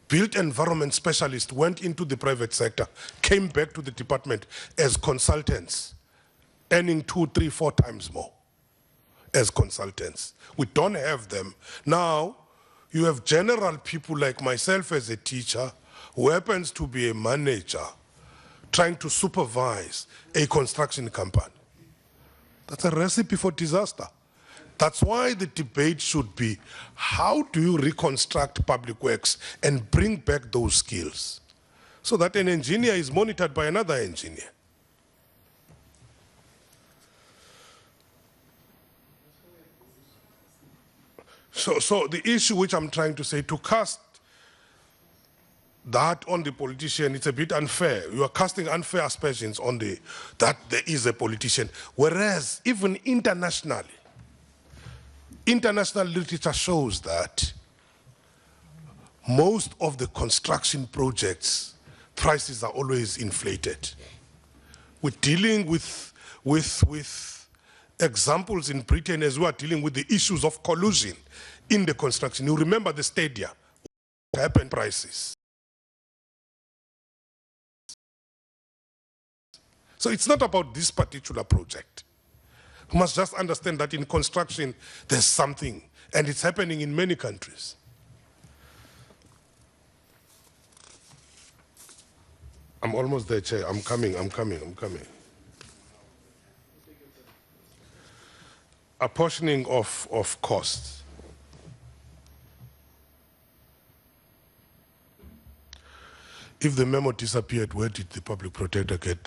built environment specialists, went into the private sector, came back to the department as consultants, earning 2, 3, 4 times more as consultants. We don't have them. Now, you have general people like myself as a teacher, who happens to be a manager, trying to supervise a construction company. That's a recipe for disaster. That's why the debate should be, how do you reconstruct public works and bring back those skills so that an engineer is monitored by another engineer? So the issue which I'm trying to say, to cast that on the politician, it's a bit unfair. You are casting unfair aspersions on that there is a politician. Whereas even internationally, international literature shows that most of the construction projects, prices are always inflated. We're dealing with examples in Britain as we are dealing with the issues of collusion in the construction. You remember the stadia, what happened prices. So it's not about this particular project. You must just understand that in construction, there's something, and it's happening in many countries. I'm almost there, Chair. I'm coming. Apportioning of costs. If the memo disappeared, where did the public protector get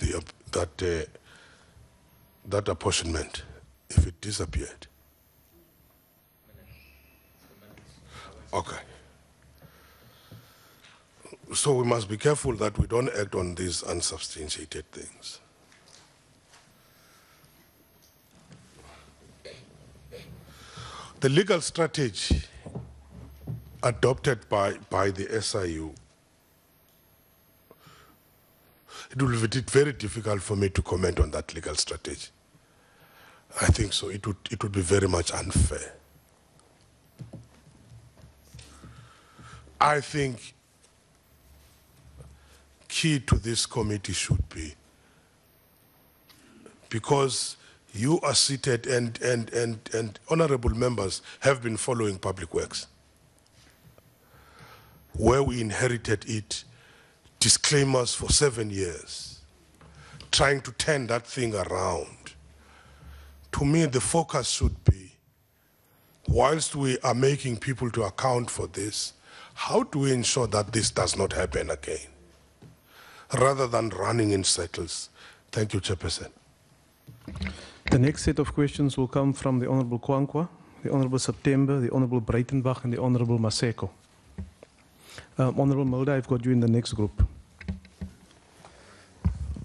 that apportionment? If it disappeared. Okay. So we must be careful that we don't act on these unsubstantiated things. The legal strategy adopted by the SIU, it will be very difficult for me to comment on that legal strategy. I think so. It would be very much unfair. I think key to this committee should be, because you are seated and honorable members have been following public works, where we inherited it, disclaimers for 7 years, trying to turn that thing around. To me, the focus should be, whilst we are making people to account for this, how do we ensure that this does not happen again, rather than running in circles? Thank you, Chairperson. The next set of questions will come from the Honourable Kwankwa, the Honourable September, the Honourable Breitenbach, and the Honourable Maseko. Honourable Mulder, I've got you in the next group.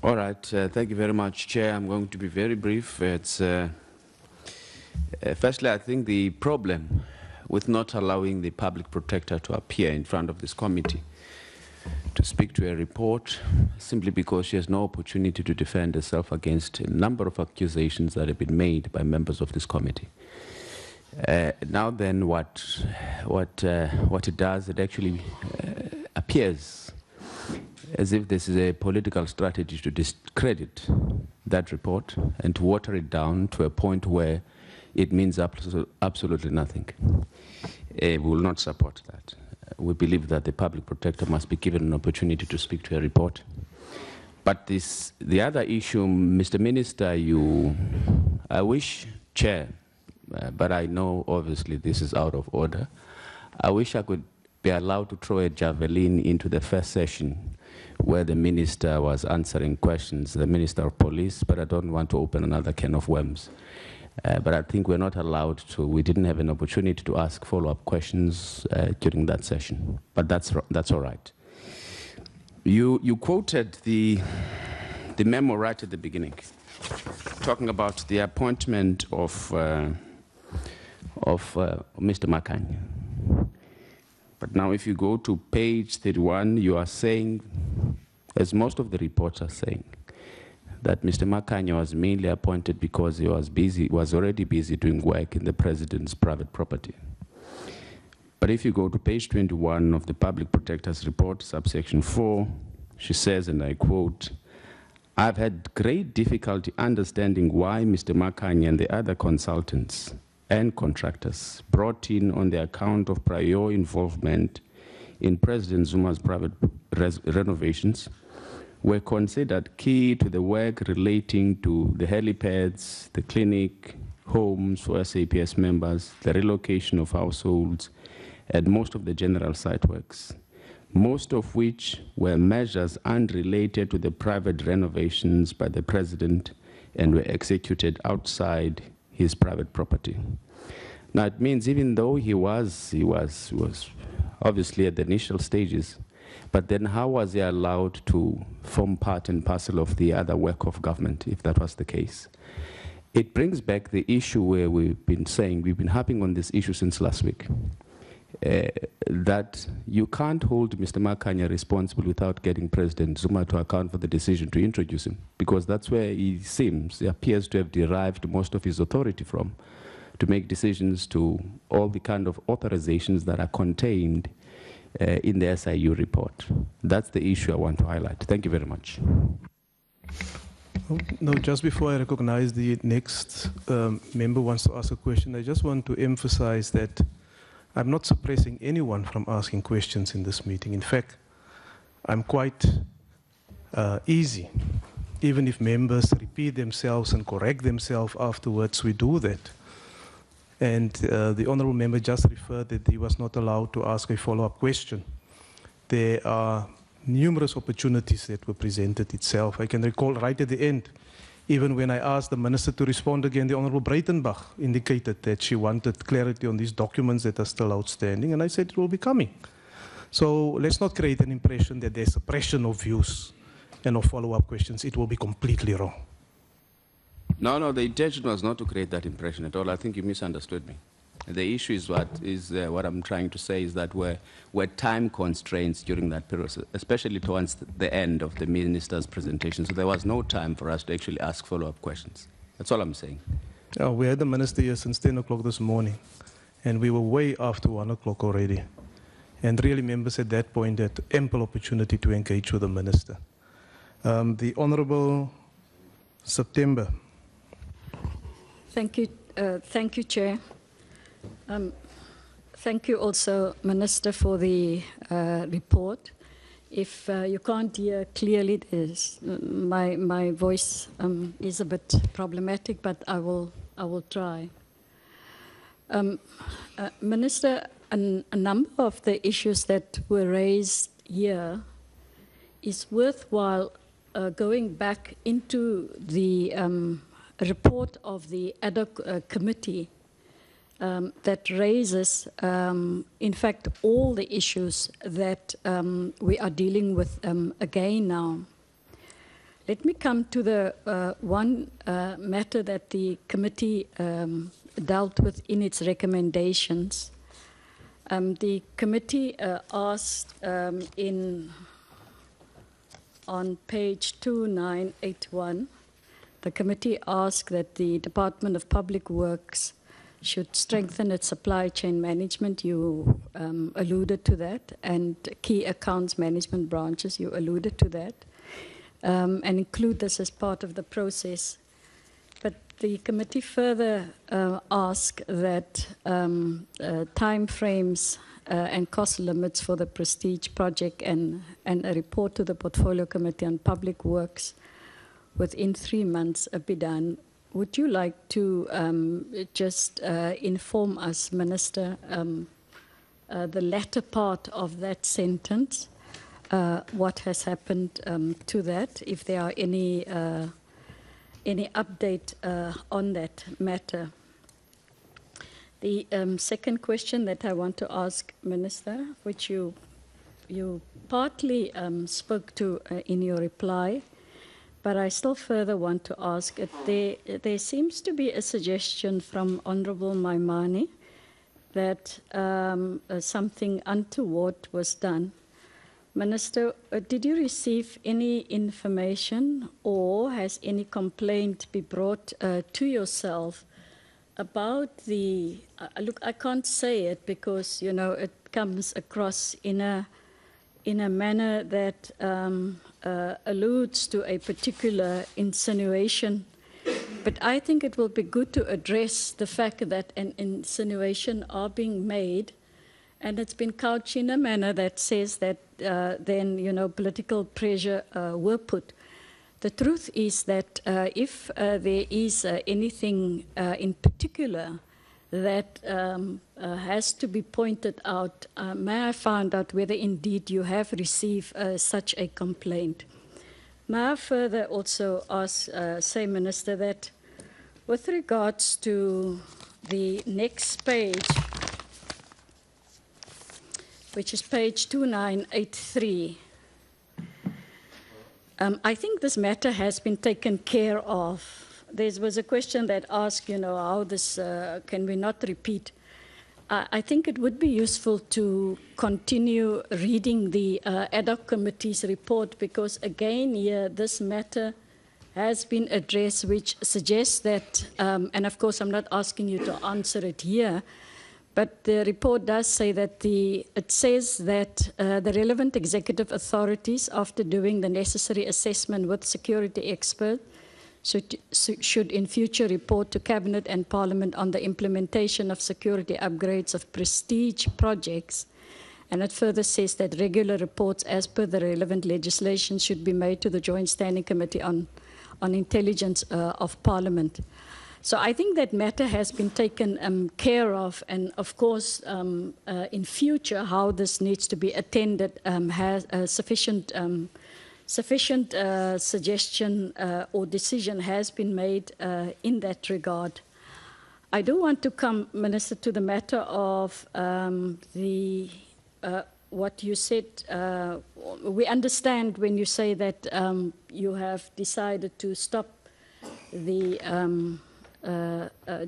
All right, thank you very much, Chair. I'm going to be very brief. It's, firstly, I think the problem with not allowing the public protector to appear in front of this committee to speak to a report, simply because she has no opportunity to defend herself against a number of accusations that have been made by members of this committee. Now then, what it does, it actually appears as if this is a political strategy to discredit that report and to water it down to a point where it means absolutely nothing. We will not support that. We believe that the public protector must be given an opportunity to speak to a report. But the other issue, Mr. Minister, I wish, Chair, but I know obviously this is out of order, I wish I could be allowed to throw a javelin into the first session where the Minister was answering questions, the Minister of Police, but I don't want to open another can of worms. But I think we're not allowed to, we didn't have an opportunity to ask follow-up questions during that session, but that's all right. You quoted the memo right at the beginning, talking about the appointment of Mr. Makanya. But now if you go to page 31, you are saying, as most of the reports are saying, that Mr. Makanya was mainly appointed because he was already busy doing work in the president's private property. But if you go to page 21 of the Public Protector's report, subsection 4, she says, and I quote, "I've had great difficulty understanding why Mr. Makanya and the other consultants and contractors brought in on the account of prior involvement in President Zuma's private renovations were considered key to the work relating to the helipads, the clinic, homes for SAPS members, the relocation of households, and most of the general site works, most of which were measures unrelated to the private renovations by the president and were executed outside his private property." Now it means even though he was obviously at the initial stages, but then how was he allowed to form part and parcel of the other work of government, if that was the case? It brings back the issue where we've been harping on this issue since last week, that you can't hold Mr. Makanya responsible without getting President Zuma to account for the decision to introduce him, because that's where he appears to have derived most of his authority from, to make decisions to all the kind of authorizations that are contained in the SIU report. That's the issue I want to highlight. Thank you very much. No, just before I recognize the next member wants to ask a question, I just want to emphasize that I'm not suppressing anyone from asking questions in this meeting. In fact, I'm quite easy. Even if members repeat themselves and correct themselves afterwards, we do that. And the honourable member just referred that he was not allowed to ask a follow-up question. There are numerous opportunities that were presented itself. I can recall right at the end, even when I asked the minister to respond again, the Honourable Breitenbach indicated that she wanted clarity on these documents that are still outstanding, and I said it will be coming. So let's not create an impression that there's suppression of views and of follow-up questions. It will be completely wrong. No, the intention was not to create that impression at all. I think you misunderstood me. The issue is what I'm trying to say is that were time constraints during that period, especially towards the end of the minister's presentation. So there was no time for us to actually ask follow-up questions. That's all I'm saying. Yeah, we had the minister here since 10 o'clock this morning, and we were way after 1 o'clock already. And really members at that point had ample opportunity to engage with the minister. The Honourable September. Thank you, Chair. Thank you also, Minister, for the report. If you can't hear clearly, my voice is a bit problematic, but I will try. Minister, a number of the issues that were raised here is worthwhile going back into the report of the ad hoc committee that raises, in fact, all the issues that we are dealing with again now. Let me come to the one matter that the committee dealt with in its recommendations. The committee asked on page 2981, the committee asked that the Department of Public Works should strengthen its supply chain management. You alluded to that, and key accounts management branches, you alluded to that, and include this as part of the process. But the committee further asked that time frames and cost limits for the Prestige project and a report to the Portfolio Committee on Public Works within 3 months be done. Would you like to just inform us, Minister, the latter part of that sentence, what has happened to that, if there are any update on that matter? The second question that I want to ask, Minister, which you partly spoke to in your reply, but I still further want to ask, there seems to be a suggestion from Honourable Maimane that something untoward was done. Minister, did you receive any information or has any complaint been brought to yourself about the, look, I can't say it because, you know, it comes across in a manner that alludes to a particular insinuation. But I think it will be good to address the fact that an insinuation are being made, and it's been couched in a manner that says that then, you know, political pressure were put. The truth is that if there is anything in particular that has to be pointed out, may I find out whether indeed you have received such a complaint? May I further also ask, say, Minister, that with regards to the next page, which is page 2983, I think this matter has been taken care of. There was a question that asked, you know, how this, can we not repeat? I think it would be useful to continue reading the ad hoc committee's report, because again here, this matter has been addressed, which suggests that, and of course I'm not asking you to answer it here, but the report does say that it says that the relevant executive authorities, after doing the necessary assessment with security experts, should in future report to Cabinet and Parliament on the implementation of security upgrades of Prestige projects. And it further says that regular reports as per the relevant legislation should be made to the Joint Standing Committee on Intelligence of Parliament. So I think that matter has been taken care of, and of course in future how this needs to be attended has sufficient suggestion or decision has been made in that regard. I do want to come, Minister, to the matter of what you said. We understand when you say that you have decided to stop the,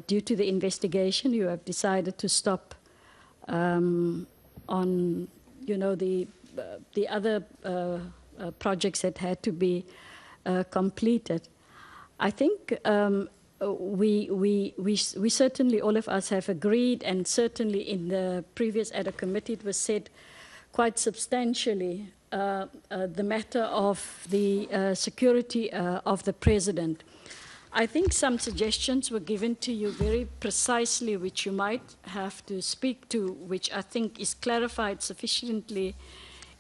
due to the investigation, you have decided to stop on, you know, the other projects that had to be completed. I think we certainly, all of us have agreed, and certainly in the previous ad hoc committee it was said quite substantially, the matter of the security of the president. I think some suggestions were given to you very precisely, which you might have to speak to, which I think is clarified sufficiently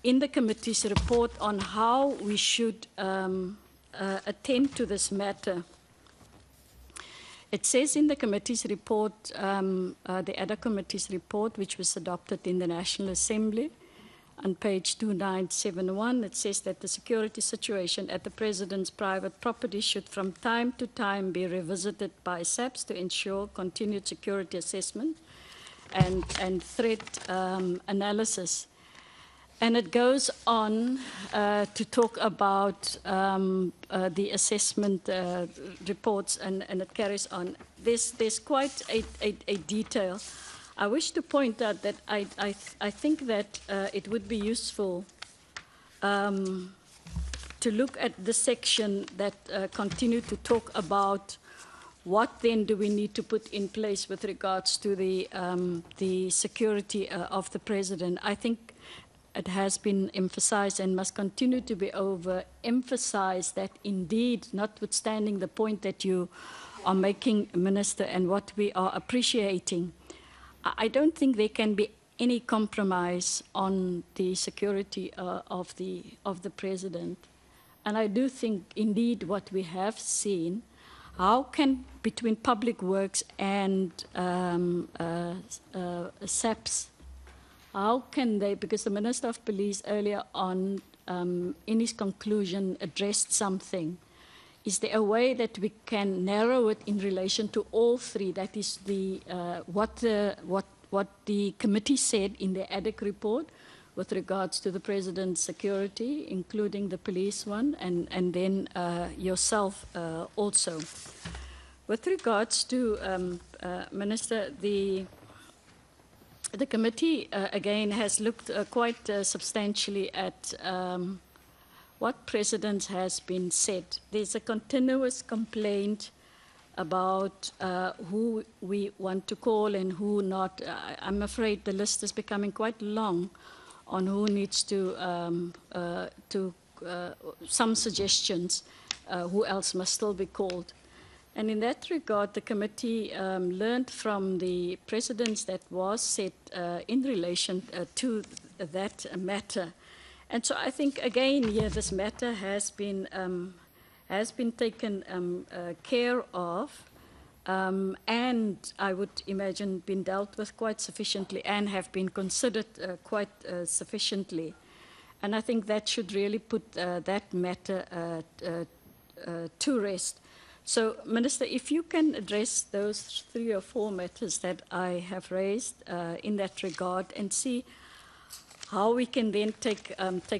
in the committee's report on how we should attend to this matter. It says in the committee's report, the ad hoc committee's report, which was adopted in the National Assembly, on page 2971, it says that the security situation at the President's private property should from time to time be revisited by SAPS to ensure continued security assessment and threat analysis. And it goes on to talk about the assessment reports, and it carries on. There's quite a detail. I wish to point out that I think that it would be useful to look at the section that continue to talk about what then do we need to put in place with regards to the security of the president. I think it has been emphasized and must continue to be overemphasized that indeed, notwithstanding the point that you are making, Minister, and what we are appreciating, I don't think there can be any compromise on the security of the president. And I do think, indeed, what we have seen, how can, between public works and SAPS, how can they, because the Minister of Police earlier on, in his conclusion, addressed something. Is there a way that we can narrow it in relation to all three? That is what the committee said in the ad hoc report with regards to the President's security, including the police one, and then yourself also. With regards to, Minister, the committee, again, has looked quite substantially at what precedence has been set. There's a continuous complaint about who we want to call and who not. I'm afraid the list is becoming quite long on who needs to some suggestions, who else must still be called. And in that regard, the committee learned from the precedence that was set in relation to that matter. And so I think, again, here, this matter has been taken care of, and I would imagine been dealt with quite sufficiently and have been considered quite sufficiently. And I think that should really put that matter to rest. So, Minister, if you can address those 3 or 4 matters that I have raised in that regard and see how we can then take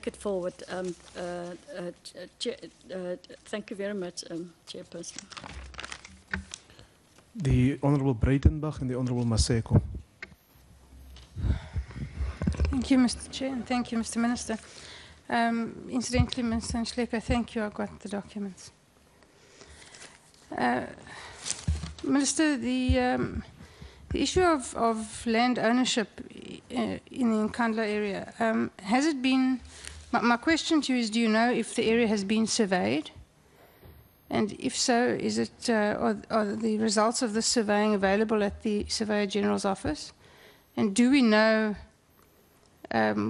it forward. Thank you very much, Chairperson. The Honourable Breitenbach and the Honourable Maseko. Thank you, Mr. Chair, and thank you, Mr. Minister. Incidentally, Mr. Nkandla, thank you. I got the documents. Minister, the issue of land ownership in the Nkandla area, has it been, my question to you is, do you know if the area has been surveyed? And if so, is it, are the results of this surveying available at the Surveyor General's office? And do we know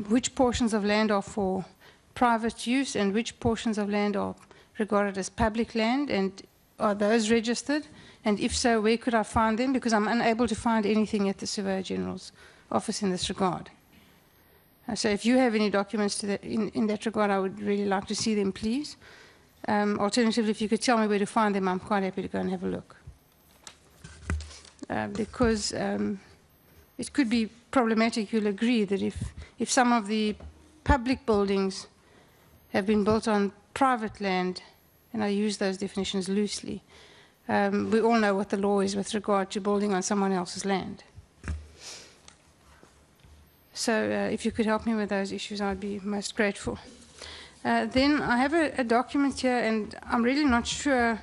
which portions of land are for private use and which portions of land are regarded as public land, and are those registered? And if so, where could I find them? Because I'm unable to find anything at the Surveyor General's office in this regard. So if you have any documents to that, in that regard, I would really like to see them, please. Alternatively, if you could tell me where to find them, I'm quite happy to go and have a look. Because it could be problematic, you'll agree, that if some of the public buildings have been built on private land, and I use those definitions loosely, we all know what the law is with regard to building on someone else's land. So if you could help me with those issues, I'd be most grateful. Then I have a document here, and I'm really not sure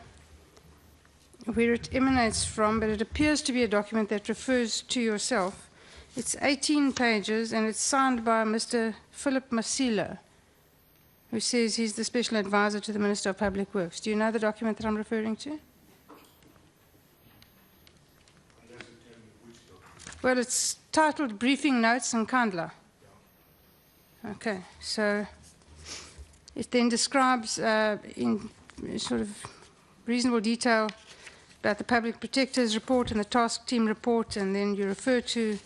where it emanates from, but it appears to be a document that refers to yourself. It's 18 pages, and it's signed by Mr. Philip Masilo, who says he's the special advisor to the Minister of Public Works. Do you know the document that I'm referring to? Well, it's titled Briefing Notes Nkandla. Okay, so it then describes in sort of reasonable detail about the Public Protector's report and the task team report, and then you refer to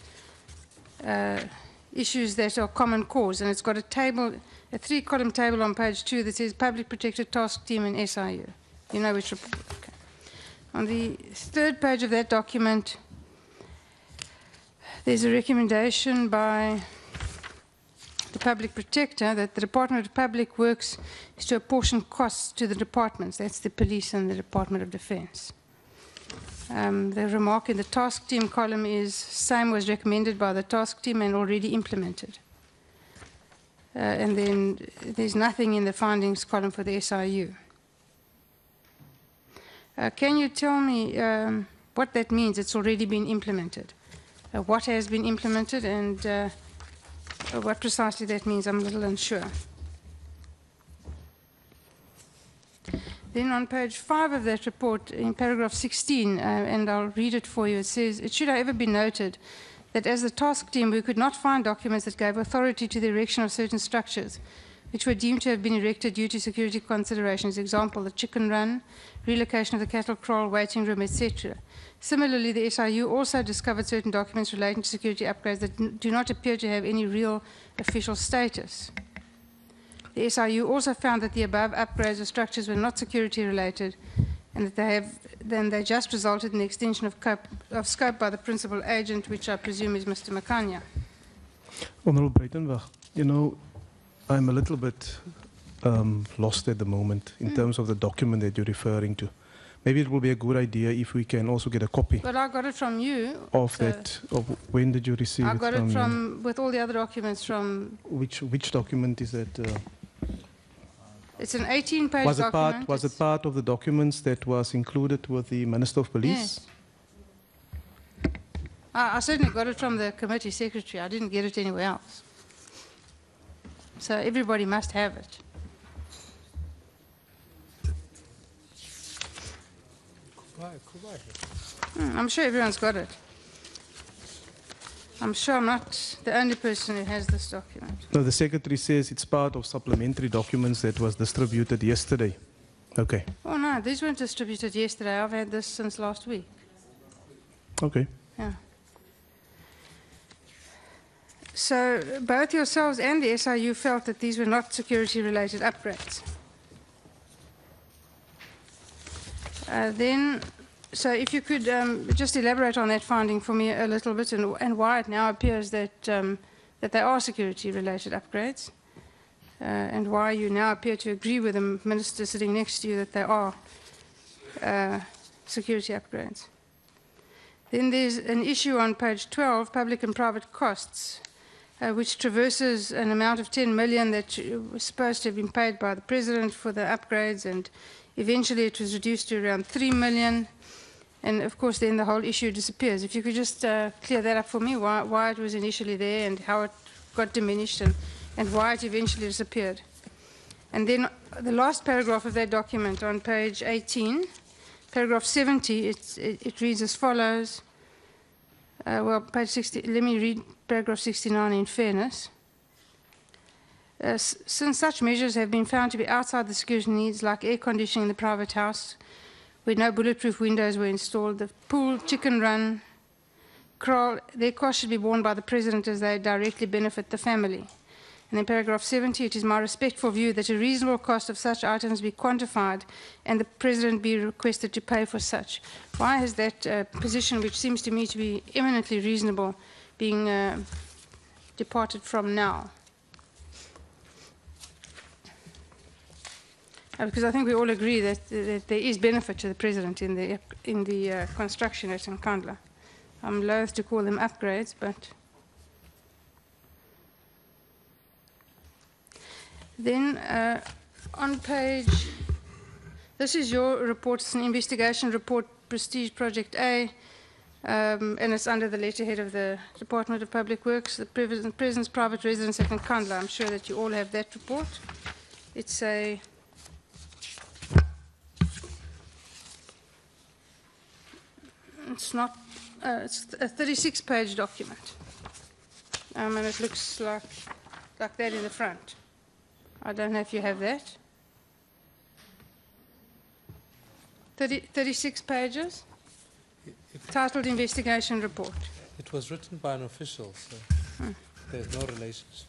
issues that are common cause. And it's got a table, a 3-column table on page 2 that says Public Protector Task Team and SIU. You know which report. Okay. On the 3rd page of that document, there's a recommendation by the Public Protector that the Department of Public Works is to apportion costs to the departments. That's the police and the Department of Defense. The remark in the task team column is same was recommended by the task team and already implemented. And then there's nothing in the findings column for the SIU. Can you tell me what that means? It's already been implemented. What has been implemented and what precisely that means, I'm a little unsure. Then on page 5 of that report, in paragraph 16, and I'll read it for you, it says, it should however be noted that as the task team, we could not find documents that gave authority to the erection of certain structures, which were deemed to have been erected due to security considerations, example, the chicken run, relocation of the cattle kraal, waiting room, etc. Similarly, the SIU also discovered certain documents relating to security upgrades that do not appear to have any real official status. The SIU also found that the above upgrades or structures were not security related and that they just resulted in the extension of scope by the principal agent, which I presume is Mr. Makanya. Honorable Breitenberg, you know, I'm a little bit lost at the moment in terms of the document that you're referring to. Maybe it will be a good idea if we can also get a copy. Well, I got it from you. Of that. Of when did you receive it? I got it from with all the other documents from. Which document is that? It's an 18-page document. Was it part of the documents that was included with the Minister of Police? Yes. I certainly got it from the committee secretary. I didn't get it anywhere else. So everybody must have it. I'm sure everyone's got it. I'm sure I'm not the only person who has this document. No, the secretary says it's part of supplementary documents that was distributed yesterday. Okay. Oh no, these weren't distributed yesterday. I've had this since last week. Okay. Yeah. So both yourselves and the SIU felt that these were not security-related upgrades. So if you could just elaborate on that finding for me a little bit and why it now appears that, that they are security-related upgrades and why you now appear to agree with the minister sitting next to you that they are security upgrades. Then there's an issue on page 12, public and private costs, which traverses an amount of 10 million that was supposed to have been paid by the president for the upgrades, and eventually it was reduced to around 3 million. And of course, then the whole issue disappears. If you could just clear that up for me, why it was initially there and how it got diminished and why it eventually disappeared. And then the last paragraph of that document on page 18, paragraph 70, it reads as follows. Well, page 60, let me read paragraph 69 in fairness. Since such measures have been found to be outside the security needs, like air conditioning in the private house, where no bulletproof windows were installed, the pool, chicken run, kraal, their costs should be borne by the president as they directly benefit the family. And in paragraph 70, it is my respectful view that a reasonable cost of such items be quantified and the president be requested to pay for such. Why has that position, which seems to me to be eminently reasonable, being departed from now? Because I think we all agree that there is benefit to the president in the construction at Nkandla. I'm loath to call them upgrades, but then on page, this is your report, it's an investigation report Prestige Project A, and it's under the letterhead of the Department of Public Works, the President's private residence at Nkandla. I'm sure that you all have that report. It's a it's a 36-page document, and it looks like that in the front. I don't know if you have that. 36 pages, titled Investigation Report. It was written by an official, so there's no relationship.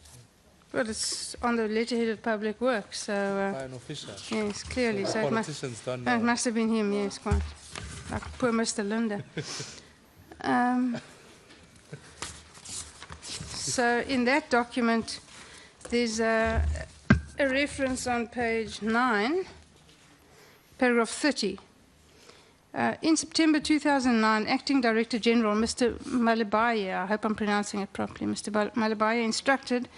Well, it's on the letterhead of Public Works, so... By an official. Yes, clearly. So politicians don't know. It must have been him, yes, quite. Like poor Mr. Linda. So in that document, there's a reference on page 9, paragraph 30. In September 2009, Acting Director General Mr. Malibaye, I hope I'm pronouncing it properly, Mr. Malibaye instructed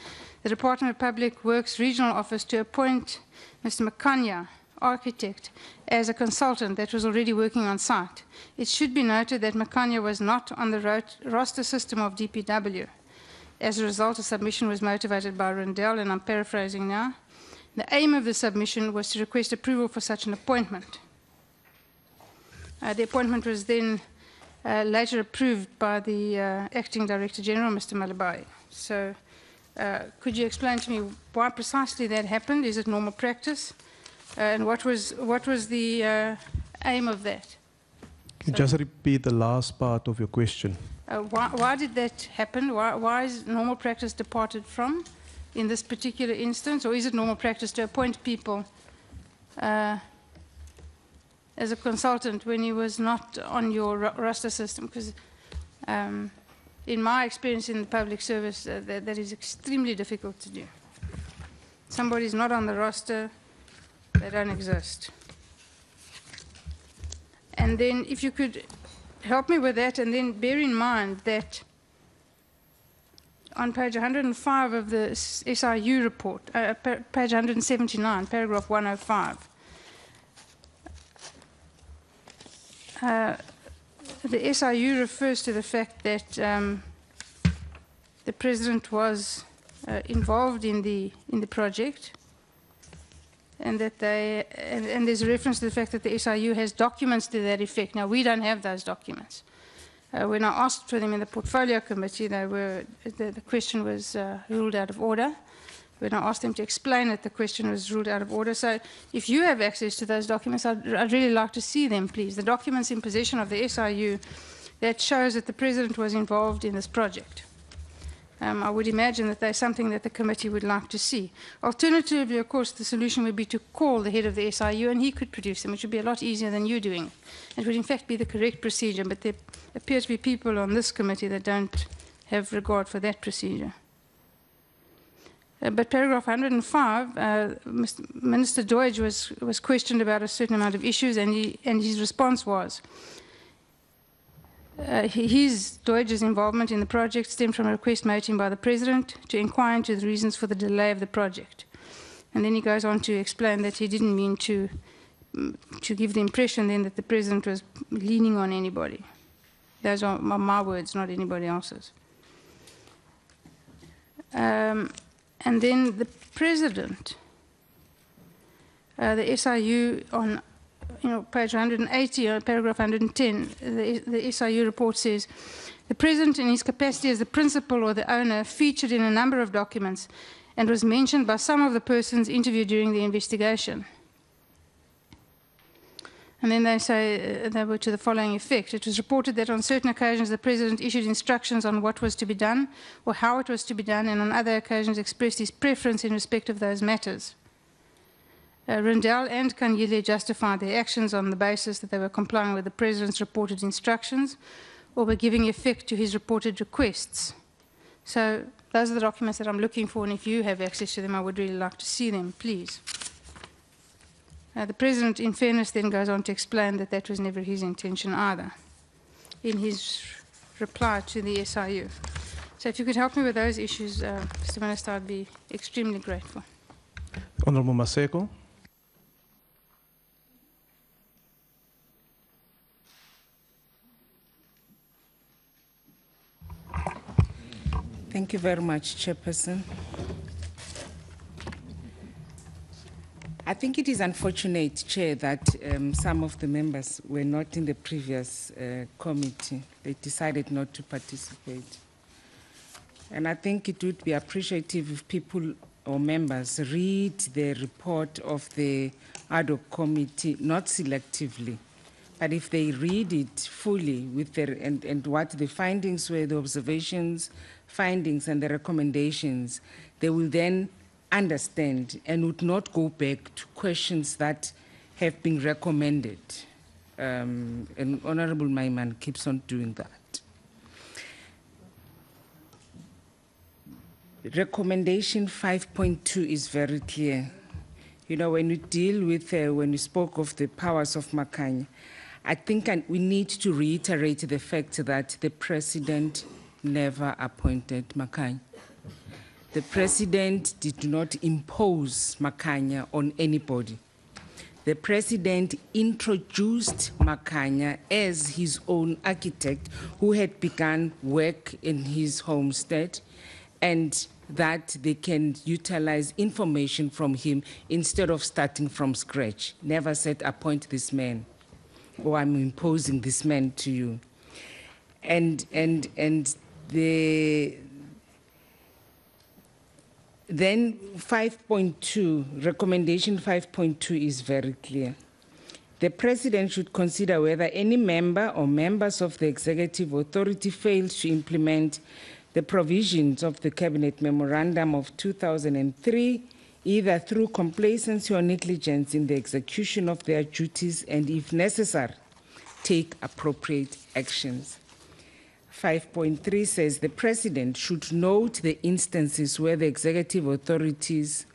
the Department of Public Works Regional Office to appoint Mr. Nkandla, architect, as a consultant that was already working on site. It should be noted that Nkandla was not on the roster system of DPW. As a result, a submission was motivated by Rundell, and I'm paraphrasing now. The aim of the submission was to request approval for such an appointment. The appointment was then later approved by the Acting Director General, Mr. Malibaye. So could you explain to me why precisely that happened? Is it normal practice? And what was the aim of that? Can you just repeat the last part of your question? Why did that happen? Why is normal practice departed from in this particular instance? Or is it normal practice to appoint people as a consultant when he was not on your roster system? Because in my experience in the public service, that is extremely difficult to do. Somebody's not on the roster, they don't exist. And then if you could help me with that, and then bear in mind that on page 105 of the SIU report, page 179, paragraph 105, the SIU refers to the fact that the President was involved in the project, and that and there's a reference to the fact that the SIU has documents to that effect. Now, we don't have those documents. When I asked for them in the portfolio committee, the question was ruled out of order. When I asked them to explain it, the question was ruled out of order. So if you have access to those documents, I'd really like to see them, please. The documents in possession of the SIU that shows that the President was involved in this project. I would imagine that there's something that the committee would like to see. Alternatively, of course, the solution would be to call the head of the SIU and he could produce them, which would be a lot easier than you doing. It would in fact be the correct procedure, but there appear to be people on this committee that don't have regard for that procedure. But paragraph 105, Minister Deutsch was questioned about a certain amount of issues, and his response was, Deutsch's involvement in the project stemmed from a request made to him by the President to inquire into the reasons for the delay of the project. And then he goes on to explain that he didn't mean to give the impression then that the President was leaning on anybody. Those are my words, not anybody else's. And then the President, the SIU on page 180, paragraph 110, the SIU report says, the President in his capacity as the principal or the owner featured in a number of documents and was mentioned by some of the persons interviewed during the investigation. And then they say they were to the following effect. It was reported that on certain occasions the President issued instructions on what was to be done or how it was to be done, and on other occasions expressed his preference in respect of those matters. Rundell and Nkandla justified their actions on the basis that they were complying with the President's reported instructions or were giving effect to his reported requests. So those are the documents that I'm looking for, and if you have access to them, I would really like to see them, please. The President, in fairness, then goes on to explain that that was never his intention either in his reply to the SIU. So if you could help me with those issues, Mr. Minister, I'd be extremely grateful. Honourable Maseko. Thank you very much, Chairperson. I think it is unfortunate, Chair, that some of the members were not in the previous committee. They decided not to participate. And I think it would be appreciative if people or members read the report of the ad hoc committee, not selectively, but if they read it fully with their, and what the findings were, the observations, findings, and the recommendations, they will then understand and would not go back to questions that have been recommended. And Honorable Maiman keeps on doing that. Recommendation 5.2 is very clear. You know, when you deal with, when you spoke of the powers of Makanya, I think we need to reiterate the fact that the President never appointed Makanya. The President did not impose Makanya on anybody. The President introduced Makanya as his own architect who had begun work in his homestead, and that they can utilize information from him instead of starting from scratch. Never said, appoint this man, or I'm imposing this man to you. And then 5.2, recommendation 5.2 is very clear. The President should consider whether any member or members of the executive authority failed to implement the provisions of the Cabinet Memorandum of 2003, either through complacency or negligence in the execution of their duties, and if necessary, take appropriate actions. 5.3 says the President should note the instances where the executive authorities,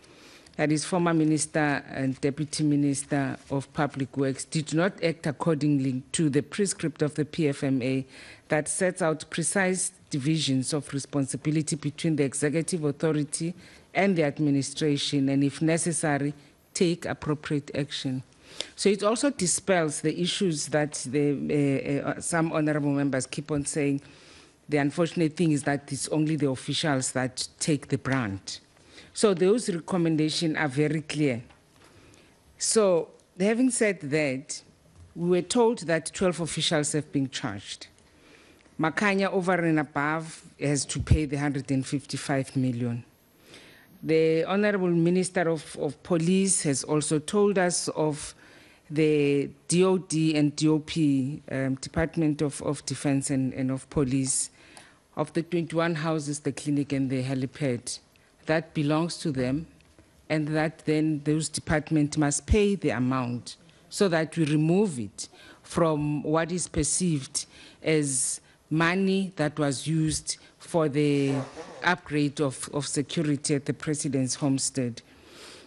that is former Minister and Deputy Minister of Public Works, did not act accordingly to the prescript of the PFMA that sets out precise divisions of responsibility between the executive authority and the administration, and if necessary, take appropriate action. So it also dispels the issues that some honorable members keep on saying. The unfortunate thing is that it's only the officials that take the brunt. So those recommendations are very clear. So having said that, we were told that 12 officials have been charged. Makanya, over and above, has to pay the 155 million. The Honorable Minister of Police has also told us of the DOD and DOP, Department of Defense and of Police, of the 21 houses, the clinic and the helipad. That belongs to them, and that then those departments must pay the amount so that we remove it from what is perceived as money that was used for the upgrade of security at the President's homestead.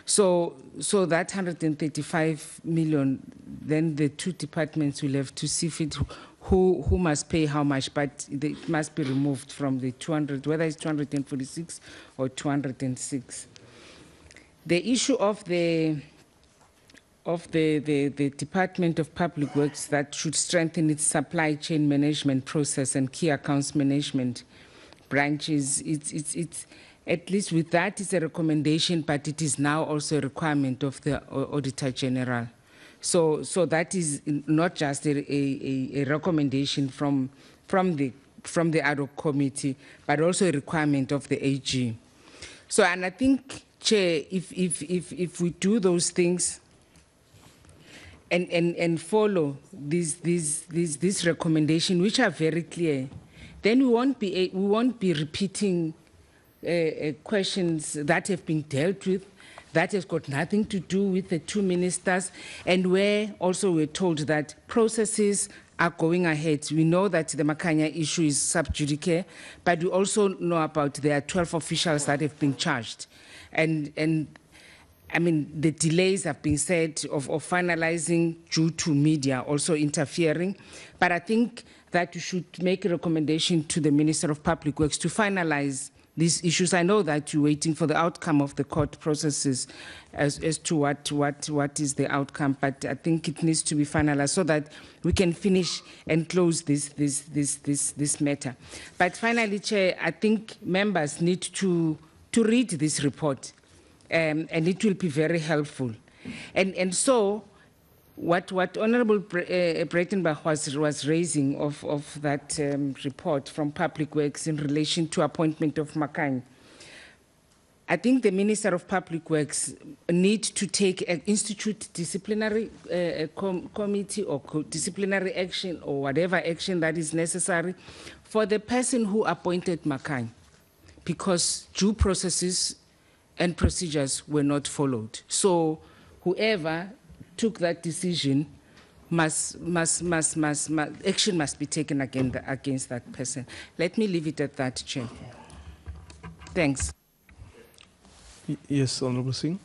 So that 135 million, then the two departments will have to see fit who must pay how much, but it must be removed from the 200, whether it's 246 or 206. The issue of the Department of Public Works that should strengthen its supply chain management process and key accounts management branches, it's at least with that, it's a recommendation, but it is now also a requirement of the Auditor General. So that is not just a recommendation from the ad hoc committee, but also a requirement of the AG. So, and I think, Chair, if we do those things and follow these recommendations, which are very clear, then we won't be repeating questions that have been dealt with, that has got nothing to do with the two ministers, and where also we're told that processes are going ahead. We know that the Makanya issue is sub judice, but we also know about there are 12 officials that have been charged. And I mean, the delays have been said of finalizing due to media also interfering. But I think that you should make a recommendation to the Minister of Public Works to finalize these issues. I know that you're waiting for the outcome of the court processes as to what is the outcome, but I think it needs to be finalized so that we can finish and close this matter. But finally, Chair, I think members need to read this report, and it will be very helpful. And so, what Honourable Breitenbach was raising of that report from Public Works in relation to appointment of Makany, I think the Minister of Public Works need to institute disciplinary committee or disciplinary action or whatever action that is necessary for the person who appointed Makany, because due processes and procedures were not followed. So whoever took that decision action must be taken against that person. Let me leave it at that, Chair. Thanks. Yes, Honourable Singh.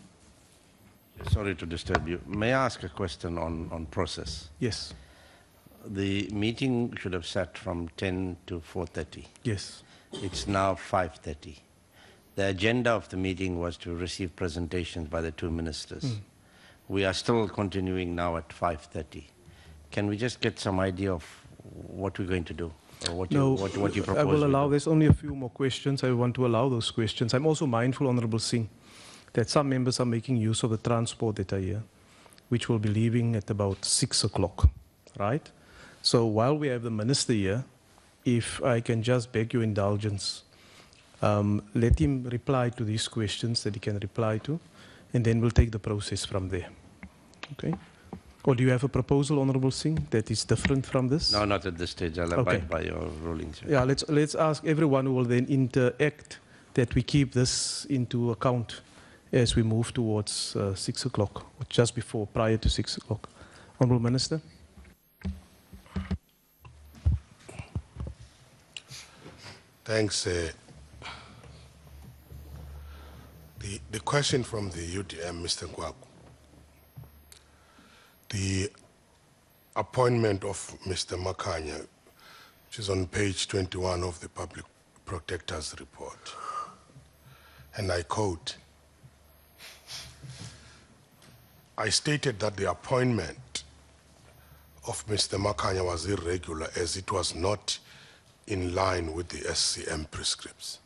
Sorry to disturb you. May I ask a question on process? Yes. The meeting should have sat from 10 to 4:30. Yes. It's now 5:30. The agenda of the meeting was to receive presentations by the two ministers. We are still continuing now at 5:30. Can we just get some idea of what we're going to do? Or what you propose? I will allow, there's only a few more questions. I want to allow those questions. I'm also mindful, Honourable Singh, that some members are making use of the transport that are here, which will be leaving at about 6 o'clock, right? So while we have the minister here, if I can just beg your indulgence, let him reply to these questions that he can reply to, and then we'll take the process from there. Okay? Or do you have a proposal, Honourable Singh, that is different from this? No, not at this stage. I'll abide by your rulings. Yeah, let's ask everyone who will then interact that we keep this into account as we move towards 6 o'clock, or just before, prior to 6 o'clock. Honourable Minister. Thanks. The question from the UDM, Mr. Nkwaku. The appointment of Mr. Makany, which is on page 21 of the Public Protector's report, and I quote, I stated that the appointment of Mr. Makany was irregular as it was not in line with the SCM prescripts.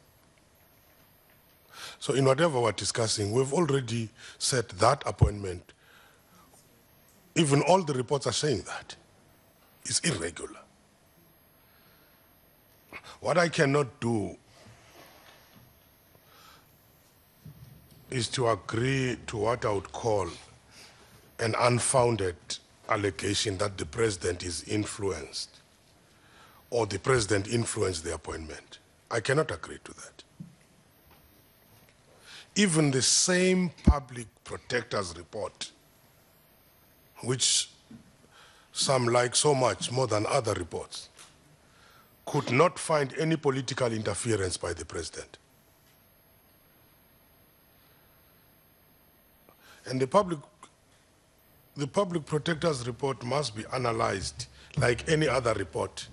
So in whatever we're discussing, we've already said that appointment, even all the reports are saying that, is irregular. What I cannot do is to agree to what I would call an unfounded allegation that the president is influenced or the president influenced the appointment. I cannot agree to that. Even the same Public Protector's report, which some like so much more than other reports, could not find any political interference by the president. And the Public Protector's report must be analyzed like any other report,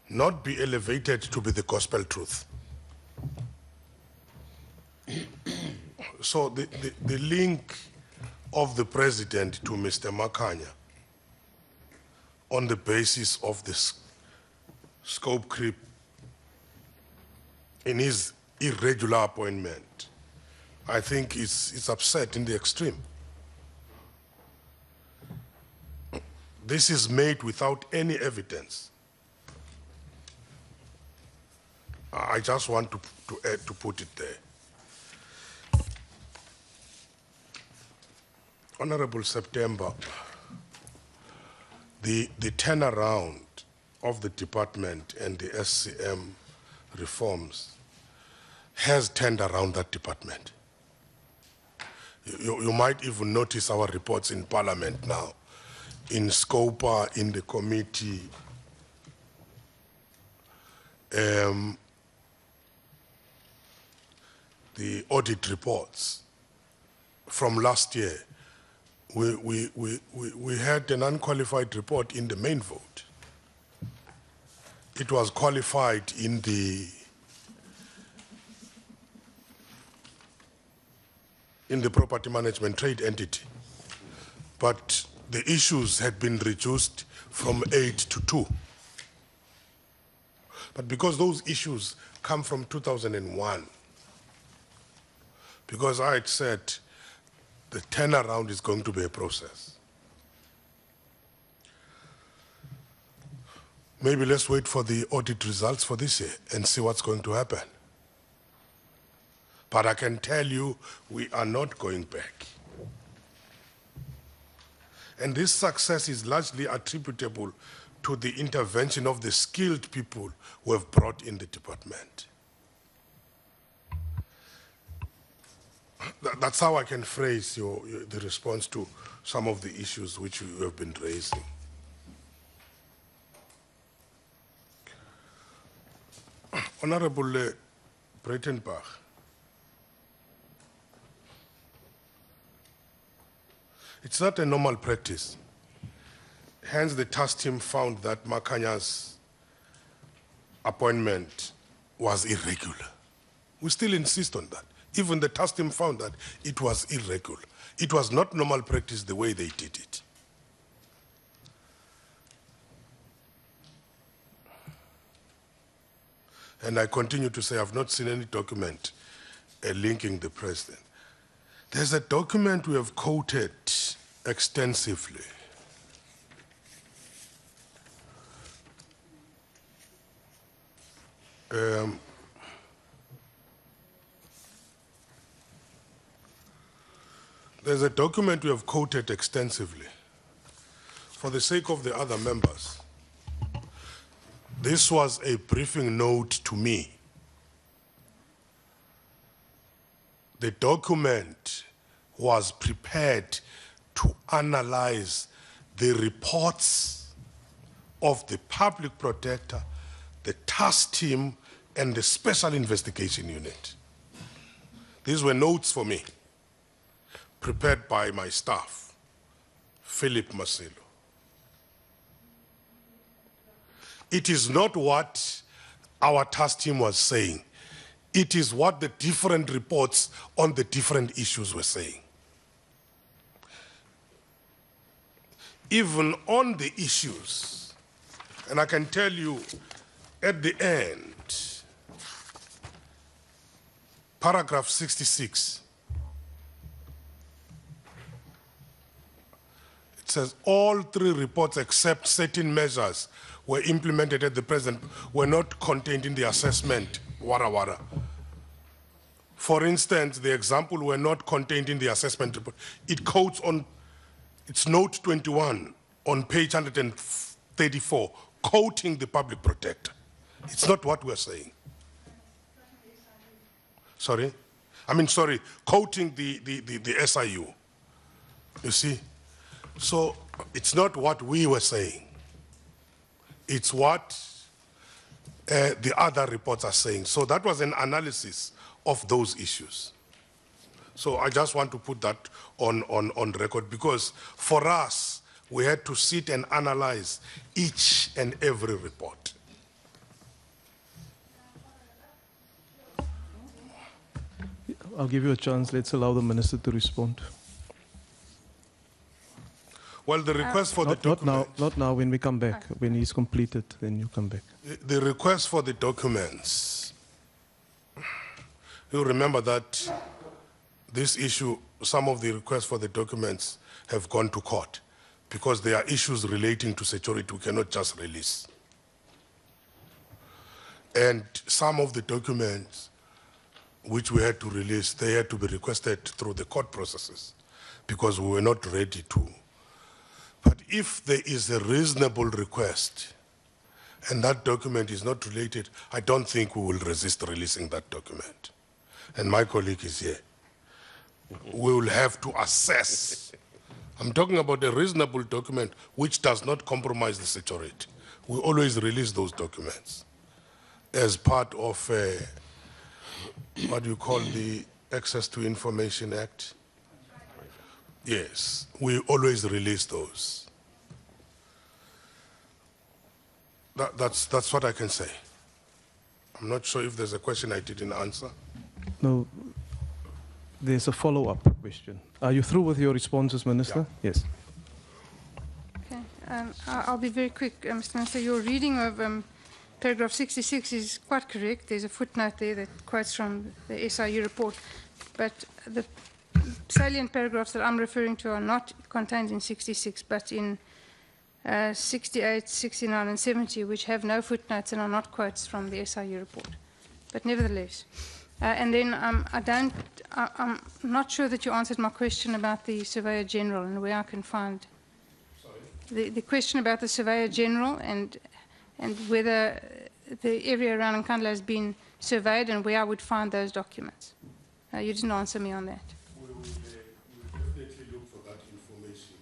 not be elevated to be the gospel truth. So the link of the president to Mr. Makany on the basis of this scope creep in his irregular appointment, I think it's upset in the extreme. This is made without any evidence. I just want to put it there. Honorable September, the turnaround of the department and the SCM reforms has turned around that department. You might even notice our reports in Parliament now, in SCOPA, in the committee. The audit reports from last year. We had an unqualified report in the main vote. It was qualified in the in the property management trade entity. But the issues had been reduced from 8 to 2. But because those issues come from 2001, because I had said the turnaround is going to be a process. Maybe let's wait for the audit results for this year and see what's going to happen. But I can tell you, we are not going back. And this success is largely attributable to the intervention of the skilled people who have brought in the department. That's how I can phrase the response to some of the issues which you have been raising. Honorable Breitenbach, it's not a normal practice. Hence, the task team found that Makanya's appointment was irregular. We still insist on that. Even the task team found that it was irregular. It was not normal practice the way they did it. And I continue to say I've not seen any document linking the president. There's a document we have quoted extensively. There's a document we have quoted extensively. For the sake of the other members, this was a briefing note to me. The document was prepared to analyze the reports of the public protector, the task team, and the special investigation unit. These were notes for me, prepared by my staff, Philip Masilo. It is not what our task team was saying. It is what the different reports on the different issues were saying. Even on the issues, and I can tell you at the end, paragraph 66, it says all 3 reports except certain measures were implemented at the present were not contained in the assessment, wara. For instance, the example were not contained in the assessment report. It quotes on, it's note 21 on page 134, quoting the public protector. It's not what we're saying. Sorry? Quoting the SIU. You see? So it's not what we were saying. It's what the other reports are saying. So that was an analysis of those issues. So I just want to put that on record because for us, we had to sit and analyze each and every report. I'll give you a chance. Let's allow the minister to respond. Well, the request for the document... Not now, when we come back. When he's completed, then you come back. The request for the documents, you remember that this issue, some of the requests for the documents have gone to court because there are issues relating to security we cannot just release. And some of the documents which we had to release, they had to be requested through the court processes because we were not ready to. But if there is a reasonable request and that document is not related, I don't think we will resist releasing that document. And my colleague is here. We will have to assess. I'm talking about a reasonable document which does not compromise the security. We always release those documents as part of what do you call the Access to Information Act? Yes, we always release those. That's what I can say. I'm not sure if there's a question I didn't answer. No, there's a follow-up. question. Are you through with your responses, Minister? Yes. Okay. I'll be very quick, Mr. Minister. Your reading of paragraph 66 is quite correct. There's a footnote there that quotes from the SIU report. But the salient paragraphs that I'm referring to are not contained in 66, but in 68, 69, and 70, which have no footnotes and are not quotes from the SIU report. But nevertheless. And then I'm not sure that you answered my question about the Surveyor General and where I can find the question about the Surveyor General and whether the area around Nkandla has been surveyed and where I would find those documents. You didn't answer me on that. We will definitely look for that information,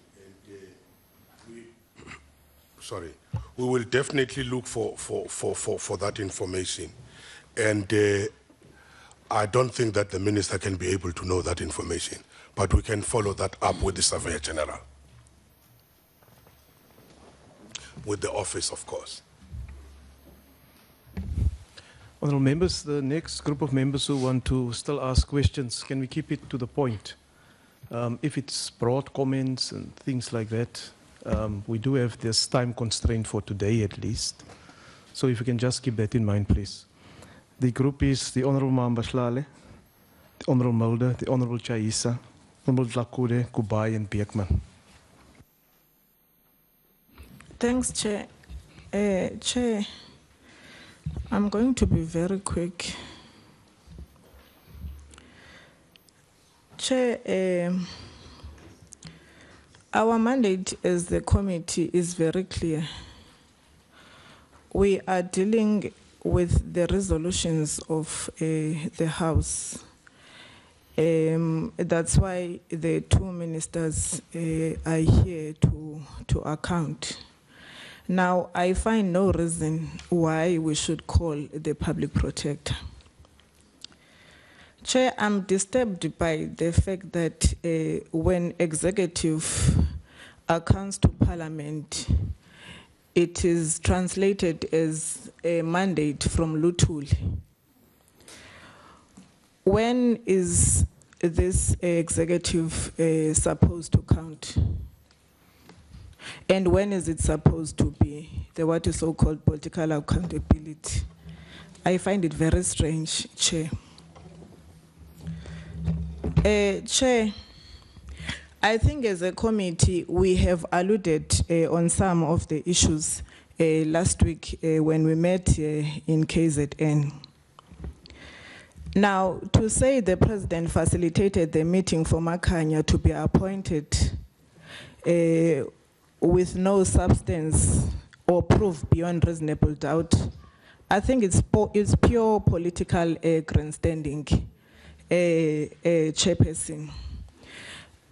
and we will definitely look for that information, and I don't think that the minister can be able to know that information, but we can follow that up with the Surveyor General, with the office, of course. Honourable members, the next group of members who want to still ask questions, can we keep it to the point? If it's broad comments and things like that, we do have this time constraint for today at least. So if you can just keep that in mind, please. The group is the Honourable Mambaslale, the Honourable Mulder, the Honourable Chaisa, Honourable Dlakude, Kubai, and Beekman. Thanks, Chair. Chair, I'm going to be very quick. Chair, our mandate as the committee is very clear. We are dealing with the resolutions of the House. That's why the two ministers are here to account. Now, I find no reason why we should call the public protector. Chair, I'm disturbed by the fact that when executive accounts to Parliament, it is translated as a mandate from Luthuli. When is this executive supposed to count? And when is it supposed to be the what is so-called political accountability? I find it very strange, Chair. Chair, I think as a committee we have alluded on some of the issues last week when we met in KZN. Now, to say the President facilitated the meeting for Makanya to be appointed with no substance or proof beyond reasonable doubt, I think it's pure political grandstanding, Chairperson.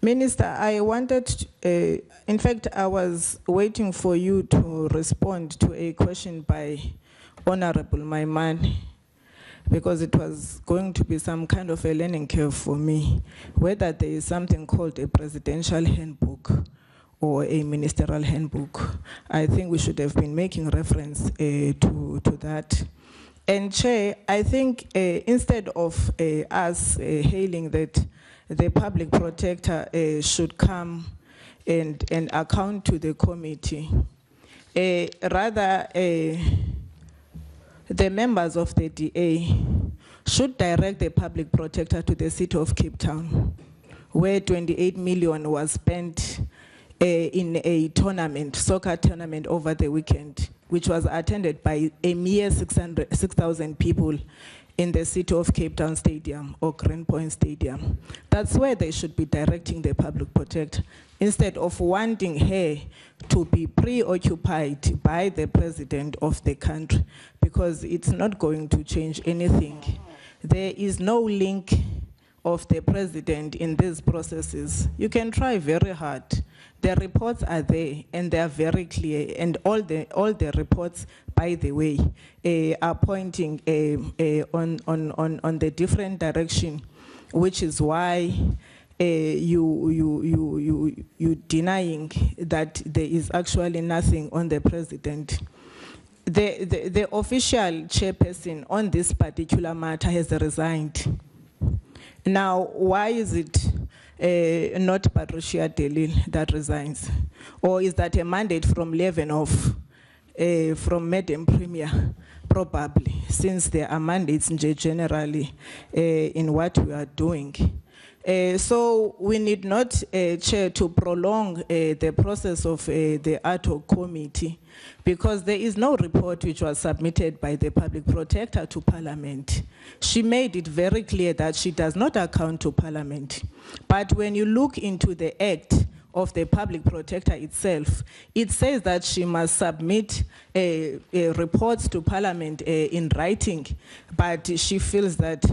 Minister, I wanted, in fact, I was waiting for you to respond to a question by Honorable Maimane, because it was going to be some kind of a learning curve for me, whether there is something called a presidential handbook or a ministerial handbook. I think we should have been making reference to that. And Chair, I think instead of us hailing that the public protector should come and account to the committee, rather the members of the DA should direct the public protector to the city of Cape Town, where 28 million was spent in a tournament, soccer tournament over the weekend, which was attended by a mere 6,000 people in the city of Cape Town Stadium or Greenpoint Stadium. That's where they should be directing the public protector, instead of wanting her to be preoccupied by the president of the country, because it's not going to change anything. There is no link of the president in these processes. You can try very hard. The reports are there and they are very clear, and all the reports, by the way, are pointing on the different direction, which is why you denying that there is actually nothing on the president. The official chairperson on this particular matter has resigned. Now, why is it not Patricia Delil that resigns? Or is that a mandate from Levenov, from Madam Premier? Probably, since there are mandates generally in what we are doing. So we need not, Chair, to prolong the process of the ad hoc committee, because there is no report which was submitted by the Public Protector to Parliament. She made it very clear that she does not account to Parliament. But when you look into the Act of the Public Protector itself, it says that she must submit reports to Parliament in writing, but she feels that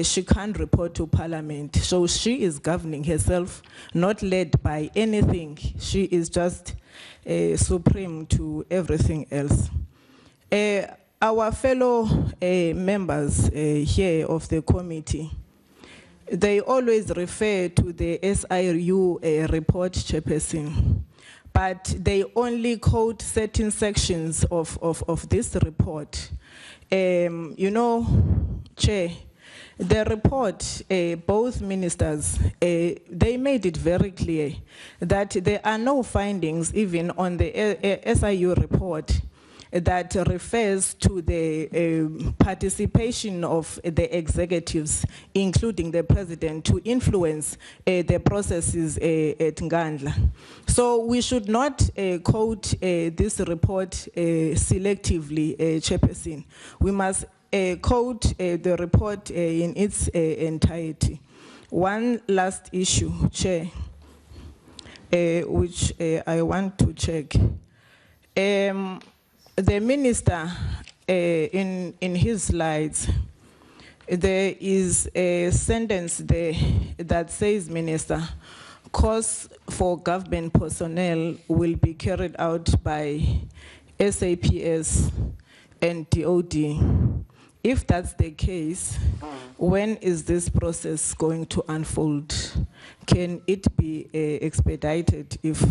she can't report to Parliament. So she is governing herself, not led by anything. She is just supreme to everything else. Our fellow members here of the committee, they always refer to the SIU report, Chairperson, but they only quote certain sections of this report. You know, Chair, the report, both ministers, they made it very clear that there are no findings even on the SIU report that refers to the participation of the executives, including the president, to influence the processes at Nkandla. So we should not quote this report selectively, Chairperson. We must quote the report in its entirety. One last issue, Chair, which I want to check. The minister, in his slides, there is a sentence there that says, Minister, costs for government personnel will be carried out by SAPS and DOD. If that's the case, when is this process going to unfold? Can it be expedited if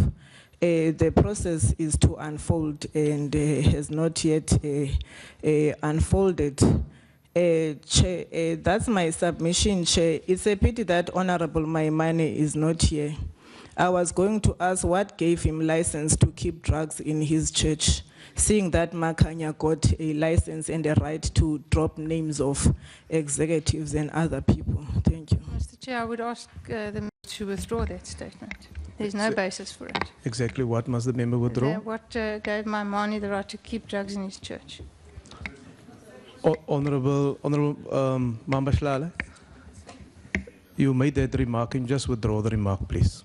the process is to unfold and has not yet unfolded? Chair, that's my submission, Chair. It's a pity that Honorable Maimane is not here. I was going to ask what gave him license to keep drugs in his church, seeing that Makanya got a license and a right to drop names of executives and other people. Thank you. Mr. Chair, I would ask the member to withdraw that statement. There's no basis for it. Exactly what must the member withdraw? What gave Maimane the right to keep drugs in his church? Honorable Mambashlale, you made that remark. Can you just withdraw the remark, please?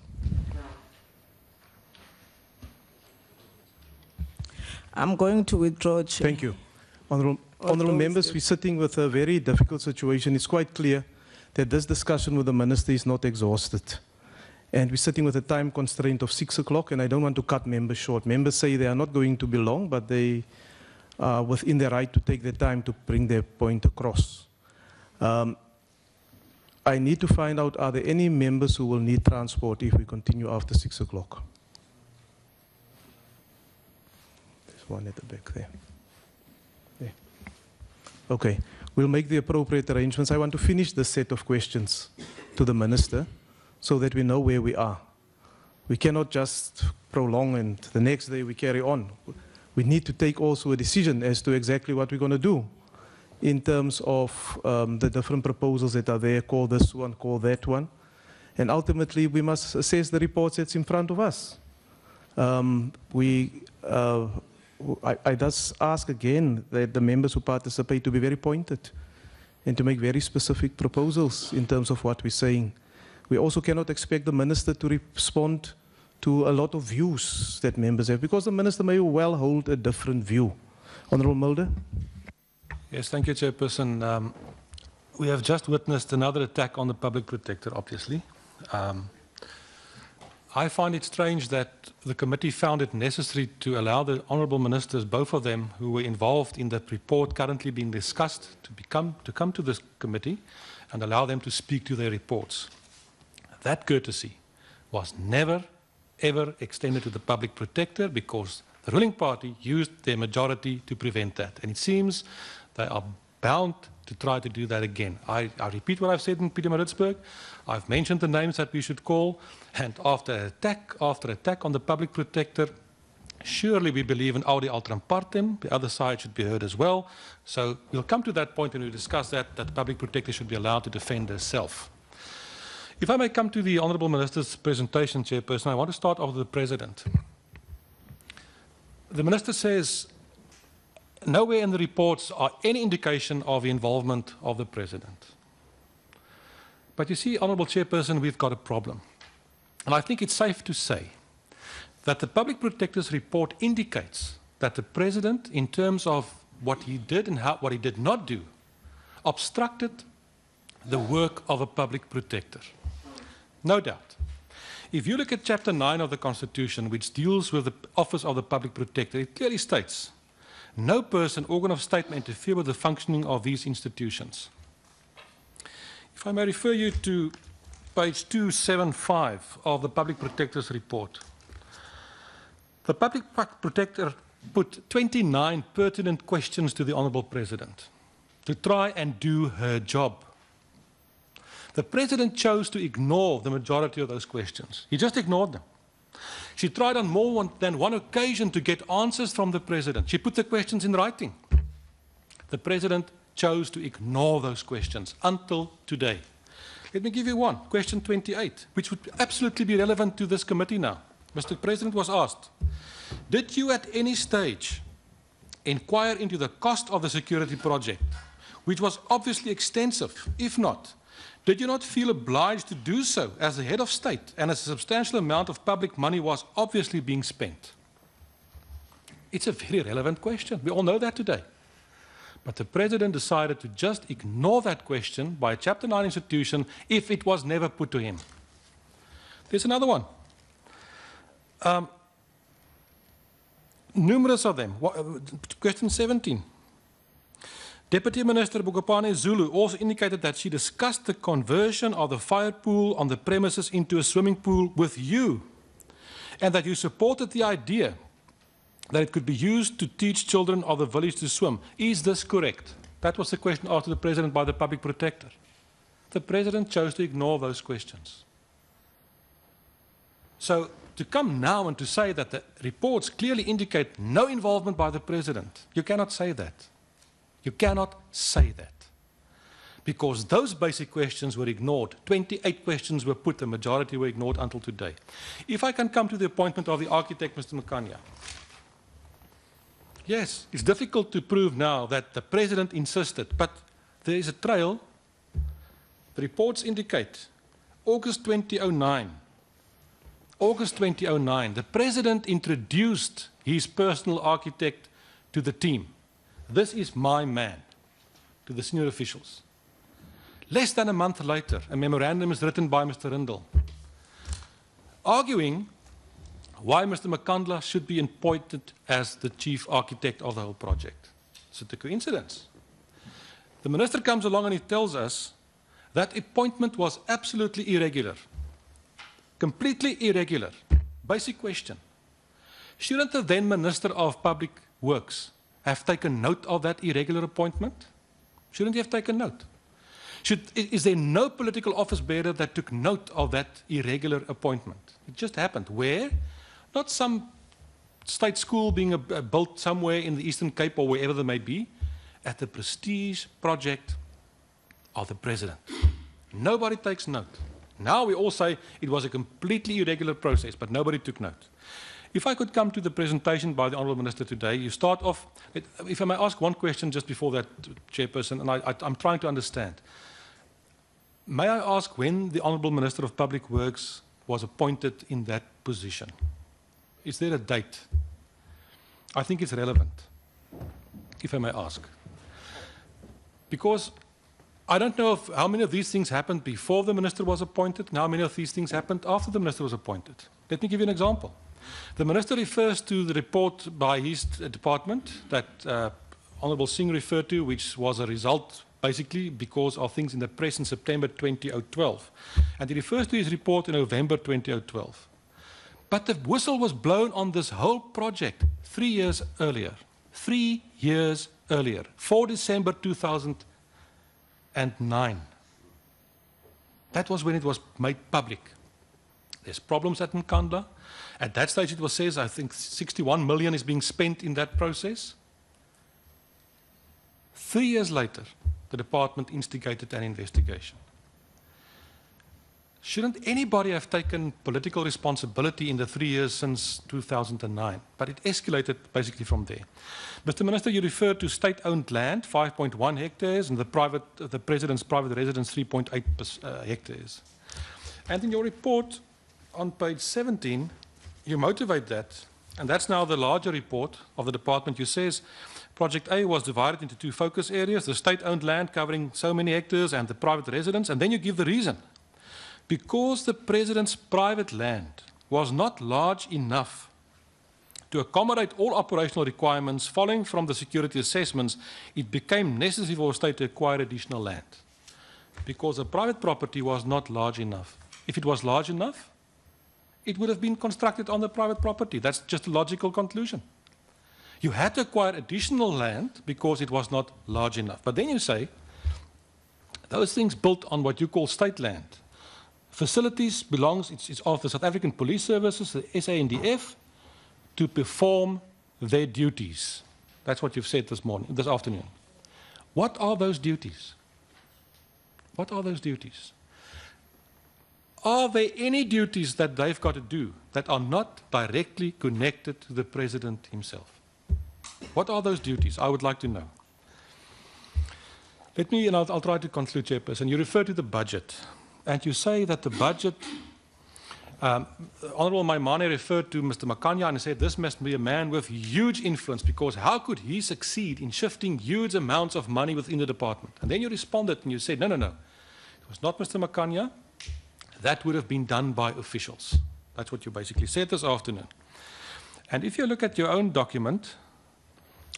I'm going to withdraw, Chair. Thank you. Honorable members, we're sitting with a very difficult situation. It's quite clear that this discussion with the minister is not exhausted. And we're sitting with a time constraint of 6 o'clock, and I don't want to cut members short. Members say they are not going to be long, but they are within their right to take their time to bring their point across. I need to find out, are there any members who will need transport if we continue after 6 o'clock? There's one at the back there. There. Okay, we'll make the appropriate arrangements. I want to finish this set of questions to the minister so that we know where we are. We cannot just prolong and the next day we carry on. We need to take also a decision as to exactly what we're going to do in terms of the different proposals that are there, call this one, call that one. And ultimately, we must assess the reports that's in front of us. I just ask again that the members who participate to be very pointed and to make very specific proposals in terms of what we're saying. We also cannot expect the minister to respond to a lot of views that members have, because the minister may well hold a different view. Honourable Mulder? Yes, thank you, Chairperson. We have just witnessed another attack on the Public Protector, obviously. I find it strange that the committee found it necessary to allow the honourable ministers, both of them who were involved in that report currently being discussed, to come to this committee and allow them to speak to their reports. That courtesy was never, ever extended to the Public Protector because the ruling party used their majority to prevent that. And it seems they are bound to try to do that again. I repeat what I've said in Pietermaritzburg. I've mentioned the names that we should call, and after attack on the public protector, surely we believe in audi alteram partem. The other side should be heard as well. So we'll come to that point when we discuss that the public protector should be allowed to defend herself. If I may come to the Honourable Minister's presentation, Chairperson, I want to start off with the President. The Minister says nowhere in the reports are any indication of the involvement of the President. But you see, Honourable Chairperson, we've got a problem. And I think it's safe to say that the Public Protector's report indicates that the President, in terms of what he did and what he did not do, obstructed the work of a Public Protector. No doubt. If you look at Chapter 9 of the Constitution, which deals with the office of the Public Protector, it clearly states, no person, organ of state may interfere with the functioning of these institutions. If I may refer you to page 275 of the Public Protector's report. The Public Protector put 29 pertinent questions to the Honourable President to try and do her job. The President chose to ignore the majority of those questions. He just ignored them. She tried on more than one occasion to get answers from the President. She put the questions in writing. The President chose to ignore those questions until today. Let me give you one, question 28, which would absolutely be relevant to this committee now. Mr. President was asked, did you at any stage inquire into the cost of the security project, which was obviously extensive? If not, did you not feel obliged to do so as the head of state and as a substantial amount of public money was obviously being spent? It's a very relevant question. We all know that today. But the President decided to just ignore that question by a Chapter 9 institution if it was never put to him. There's another one. Numerous of them. Question 17. Deputy Minister Bokopane Zulu also indicated that she discussed the conversion of the fire pool on the premises into a swimming pool with you, and that you supported the idea that it could be used to teach children of the village to swim. Is this correct? That was the question asked to the President by the Public Protector. The President chose to ignore those questions. So to come now and to say that the reports clearly indicate no involvement by the President, you cannot say that. You cannot say that. Because those basic questions were ignored. 28 questions were put, the majority were ignored until today. If I can come to the appointment of the architect, Mr. Nkandla. Yes, it's difficult to prove now that the President insisted, but there is a trail. The reports indicate August 2009, the President introduced his personal architect to the team. This is my man, to the senior officials. Less than a month later, a memorandum is written by Mr. Rindel, arguing why Mr. Nkandla should be appointed as the chief architect of the whole project. Is it a coincidence? The Minister comes along and he tells us that appointment was absolutely irregular. Completely irregular. Basic question. Shouldn't the then Minister of Public Works have taken note of that irregular appointment? Shouldn't he have taken note? Is there no political office bearer that took note of that irregular appointment? It just happened. Where? Not some state school being built somewhere in the Eastern Cape or wherever they may be, at the prestige project of the President. Nobody takes note. Now we all say it was a completely irregular process, but nobody took note. If I could come to the presentation by the Honourable Minister today, you start off, if I may ask one question just before that, Chairperson, and I'm trying to understand. May I ask when the Honourable Minister of Public Works was appointed in that position? Is there a date? I think it's relevant, if I may ask. Because I don't know how many of these things happened before the Minister was appointed and how many of these things happened after the Minister was appointed. Let me give you an example. The Minister refers to the report by his department that Honourable Singh referred to, which was a result basically because of things in the press in September 2012. And he refers to his report in November 2012. But the whistle was blown on this whole project 3 years earlier. 3 years earlier, 4 December 2009. That was when it was made public. There's problems at Nkandla. At that stage it was says, I think 61 million is being spent in that process. 3 years later, the department instigated an investigation. Shouldn't anybody have taken political responsibility in the 3 years since 2009? But it escalated basically from there. Mr. Minister, you referred to state-owned land, 5.1 hectares, and the President's private residence, 3.8 hectares. And in your report on page 17, you motivate that, and that's now the larger report of the department. You says, Project A was divided into 2 focus areas, the state-owned land covering so many hectares and the private residence, and then you give the reason. Because the President's private land was not large enough to accommodate all operational requirements following from the security assessments, it became necessary for the state to acquire additional land. Because the private property was not large enough. If it was large enough, it would have been constructed on the private property. That's just a logical conclusion. You had to acquire additional land because it was not large enough. But then you say, those things built on what you call state land. Facilities belongs, it's of the South African Police Services, the SANDF, to perform their duties. That's what you've said this afternoon. What are those duties? What are those duties? Are there any duties that they've got to do that are not directly connected to the President himself? What are those duties? I would like to know. Let me, and I'll try to conclude, Chairperson. You refer to the budget. And you say that the budget, Honourable Maimane referred to Mr. Makanya and said this must be a man with huge influence because how could he succeed in shifting huge amounts of money within the department? And then you responded and you said, no. It was not Mr. Makanya. That would have been done by officials. That's what you basically said this afternoon. And if you look at your own document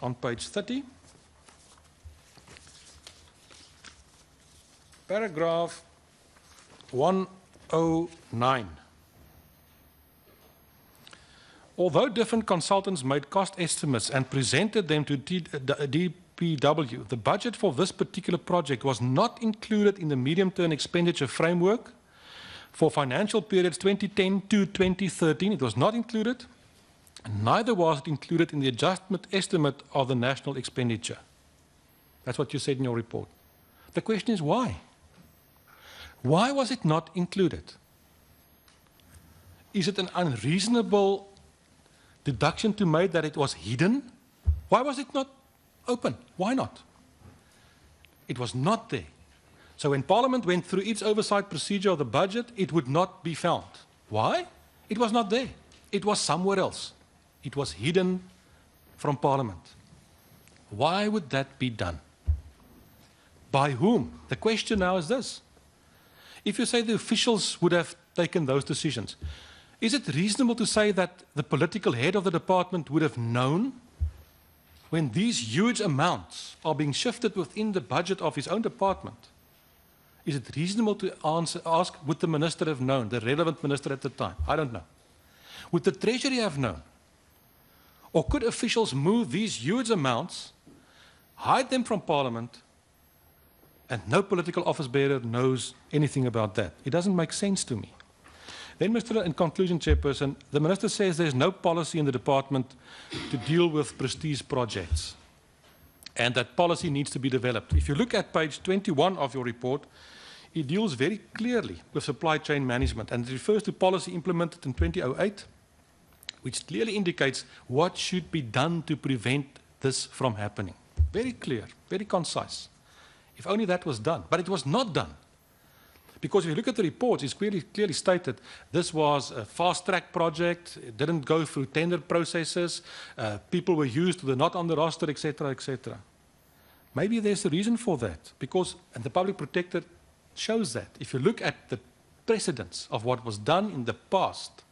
on page 30, paragraph 109. Although different consultants made cost estimates and presented them to DPW, the budget for this particular project was not included in the medium-term expenditure framework for financial periods 2010 to 2013. It was not included, and neither was it included in the adjustment estimate of the national expenditure. That's what you said in your report. The question is why? Why was it not included? Is it an unreasonable deduction to make that it was hidden? Why was it not open? Why not? It was not there. So when Parliament went through its oversight procedure of the budget, it would not be found. Why? It was not there. It was somewhere else. It was hidden from Parliament. Why would that be done? By whom? The question now is this. If you say the officials would have taken those decisions, is it reasonable to say that the political head of the department would have known when these huge amounts are being shifted within the budget of his own department? Is it reasonable to ask, would the minister have known, the relevant minister at the time? I don't know. Would the Treasury have known? Or could officials move these huge amounts, hide them from Parliament, and no political office bearer knows anything about that? It doesn't make sense to me. Then, in conclusion, Chairperson, the Minister says there's no policy in the department to deal with prestige projects, and that policy needs to be developed. If you look at page 21 of your report, it deals very clearly with supply chain management, and it refers to policy implemented in 2008, which clearly indicates what should be done to prevent this from happening. Very clear, very concise. If only that was done. But it was not done. Because if you look at the reports, it's clearly stated this was a fast-track project, it didn't go through tender processes, people were used, they're not on the roster, etc., etc. Maybe there's a reason for that, because, and the public protector shows that. If you look at the precedents of what was done in the past,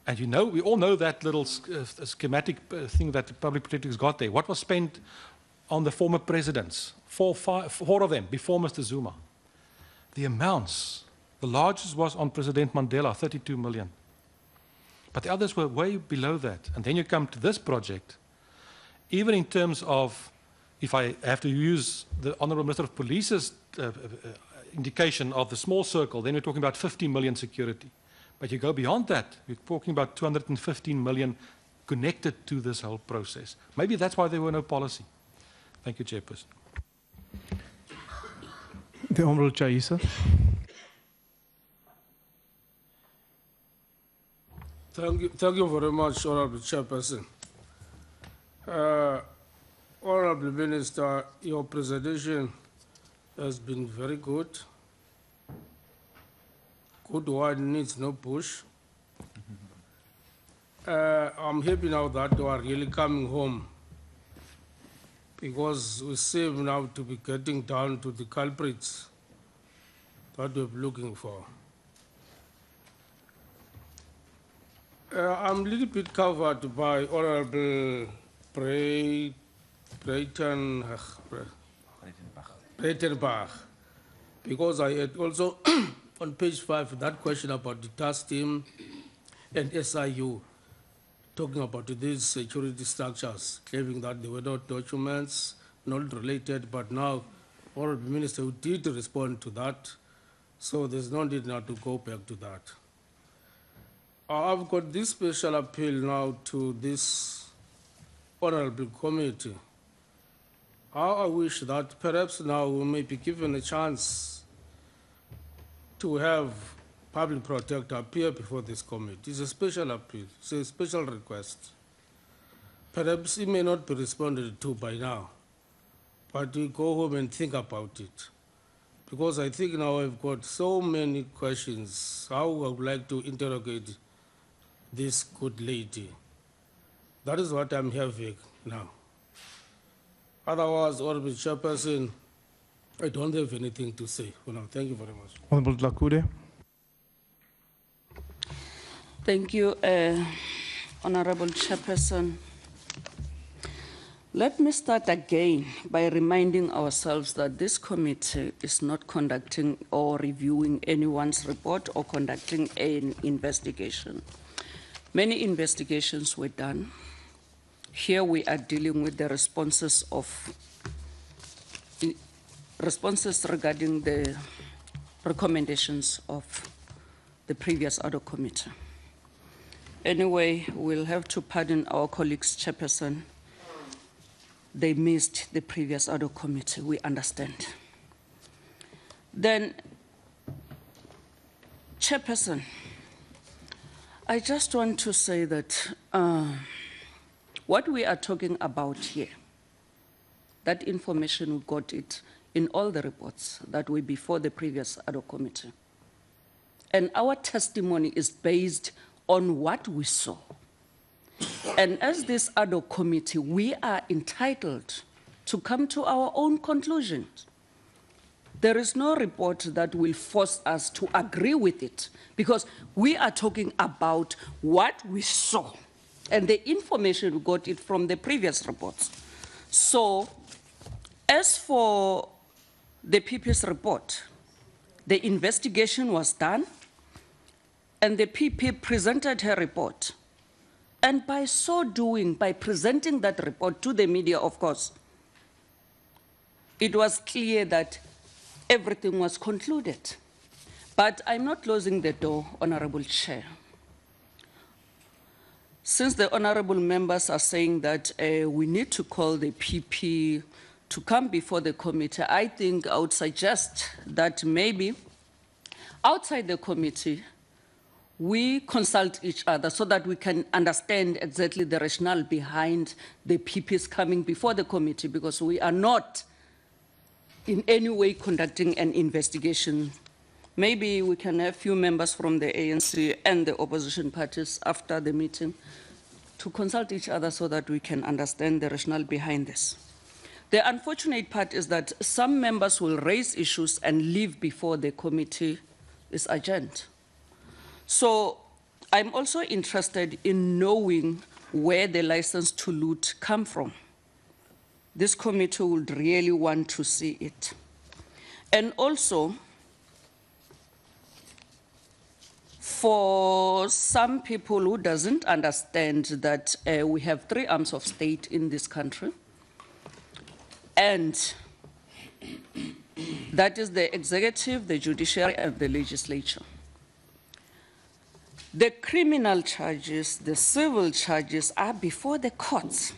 and you know, we all know that little schematic thing that the public protector's got there. What was spent on the former presidents, four of them, before Mr. Zuma? The amounts, the largest was on President Mandela, 32 million. But the others were way below that. And then you come to this project, even in terms of if I have to use the Honourable Minister of Police's indication of the small circle, then we're talking about 50 million security. But you go beyond that, we're talking about 215 million connected to this whole process. Maybe that's why there were no policy. Thank you, Chairperson. The Honourable Chaisa. Thank you very much, Honourable Chairperson. Honourable Minister, your presentation has been very good. Good wine needs no push. I'm happy now that you are really coming home, because we seem now to be getting down to the culprits that we're looking for. I'm a little bit covered by Honourable Breitenbach, because I had also on page 5 that question about the task team and SIU, talking about these security structures, claiming that there were no documents, not related, but now Honourable Minister did respond to that, so there's no need now to go back to that. I've got this special appeal now to this Honourable Committee. I wish that perhaps now we may be given a chance to have Public Protector appear before this committee. It's a special appeal, it's a special request. Perhaps it may not be responded to by now, but we go home and think about it. Because I think now I've got so many questions, how I would like to interrogate this good lady. That is what I'm having now. Otherwise, Honourable Chairperson, I don't have anything to say for now. Thank you very much. Honourable Dlakude. Thank you, Honourable Chairperson. Let me start again by reminding ourselves that this committee is not conducting or reviewing anyone's report or conducting an investigation. Many investigations were done. Here we are dealing with the responses regarding the recommendations of the previous ad hoc committee. Anyway, we'll have to pardon our colleagues, Chairperson. They missed the previous ad hoc committee, we understand. Then, Chairperson, I just want to say that what we are talking about here, that information, we got it in all the reports that were before the previous ad hoc committee. And our testimony is based on what we saw. And as this ad hoc committee, we are entitled to come to our own conclusions. There is no report that will force us to agree with it, because we are talking about what we saw and the information we got it from the previous reports. So, as for the PP's report, the investigation was done, and the PP presented her report. And by so doing, by presenting that report to the media, of course, it was clear that everything was concluded. But I'm not closing the door, Honourable Chair. Since the honourable members are saying that we need to call the PP to come before the committee, I think I would suggest that maybe outside the committee, we consult each other so that we can understand exactly the rationale behind the PPs coming before the committee, because we are not in any way conducting an investigation. Maybe we can have few members from the ANC and the opposition parties after the meeting to consult each other so that we can understand the rationale behind this. The unfortunate part is that some members will raise issues and leave before the committee is adjourned. So I'm also interested in knowing where the license to loot come from. This committee would really want to see it. And also, for some people who doesn't understand that we have 3 arms of state in this country, And that is the executive, the judiciary, and the legislature. The criminal charges, the civil charges are before the courts.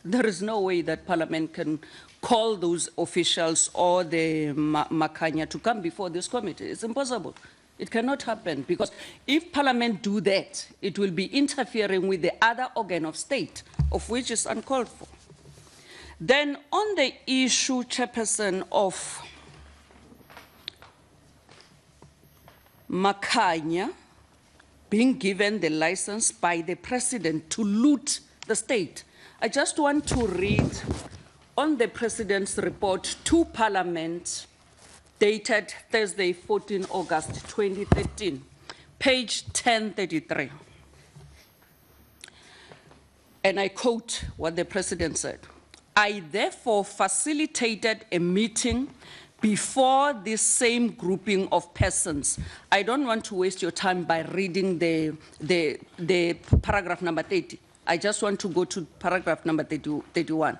There is no way that Parliament can call those officials or the Makanya to come before this committee. It's impossible. It cannot happen, because if Parliament do that, it will be interfering with the other organ of state, of which is uncalled for. Then on the issue, Chairperson, of Makanya being given the license by the president to loot the state, I just want to read on the president's report to Parliament, dated Thursday, 14 August 2013, page 1033. And I quote what the president said: "I therefore facilitated a meeting before this same grouping of persons." I don't want to waste your time by reading the paragraph number 30. I just want to go to paragraph number 31.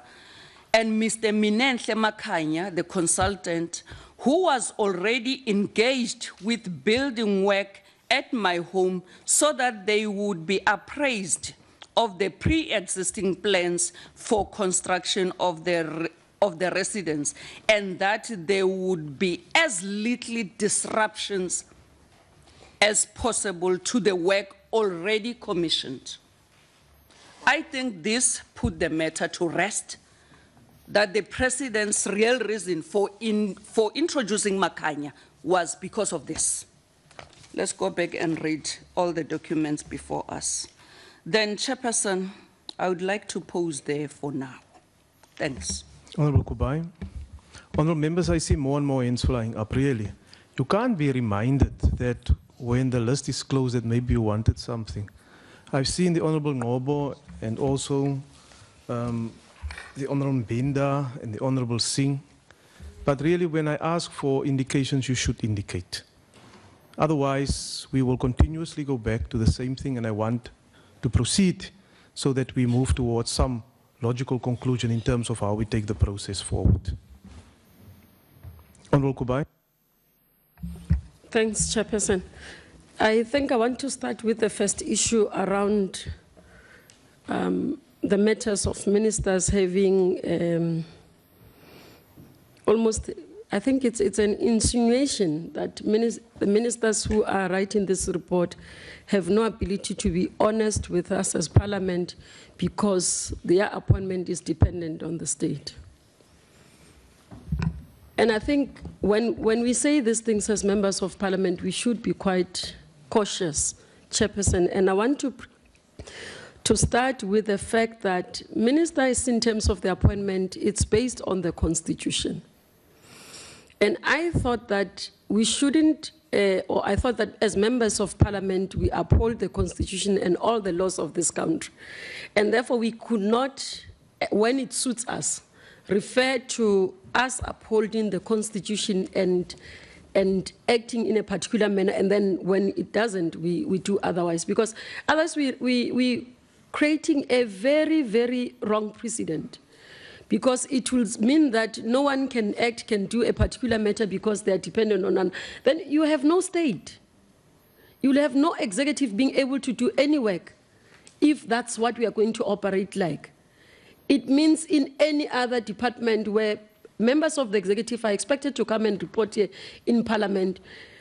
"And Mr. Minenhle Makanya, the consultant, who was already engaged with building work at my home so that they would be appraised of the pre-existing plans for construction of the residence, and that there would be as little disruptions as possible to the work already commissioned." I think this put the matter to rest, that the president's real reason for introducing Makanya was because of this. Let's go back and read all the documents before us. Then, Chairperson, I would like to pause there for now. Thanks. Honourable Kubai. Honourable members, I see more and more hands flying up, really. You can't be reminded that when the list is closed that maybe you wanted something. I've seen the Honourable Ngobo and also the Honourable Benda and the Honourable Singh. But really, when I ask for indications, you should indicate. Otherwise, we will continuously go back to the same thing, and I want to proceed so that we move towards some logical conclusion in terms of how we take the process forward. Honourable Kubai. Thanks, Chairperson. I think I want to start with the first issue around the matters of ministers having almost, I think it's an insinuation that the ministers who are writing this report have no ability to be honest with us as Parliament because their appointment is dependent on the state. And I think when we say these things as members of Parliament, we should be quite cautious, Chairperson. And I want to start with the fact that ministers, in terms of the appointment, it's based on the Constitution. And I thought that we shouldn't, or I thought that as members of Parliament, we uphold the Constitution and all the laws of this country. And therefore, we could not, when it suits us, refer to us upholding the Constitution and acting in a particular manner, and then when it doesn't, we do otherwise. Because otherwise, we creating a very, very wrong precedent. Because it will mean that no one can do a particular matter because they are dependent on none. Then you have no state. You will have no executive being able to do any work if that's what we are going to operate like. It means in any other department where members of the executive are expected to come and report here in Parliament,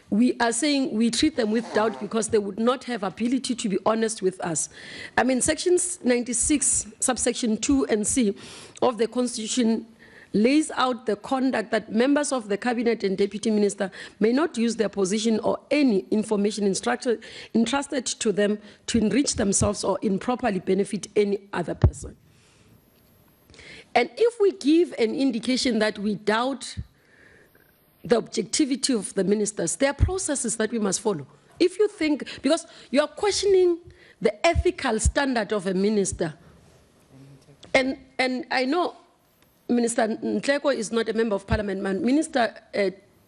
we are saying we treat them with doubt because they would not have ability to be honest with us. I mean, sections 96, subsection 2 and C of the Constitution lays out the conduct that members of the Cabinet and Deputy Minister may not use their position or any information entrusted to them to enrich themselves or improperly benefit any other person. And if we give an indication that we doubt the objectivity of the ministers, there are processes that we must follow. If you think, because you are questioning the ethical standard of a minister, and I know Minister Ntleko is not a member of Parliament, but Minister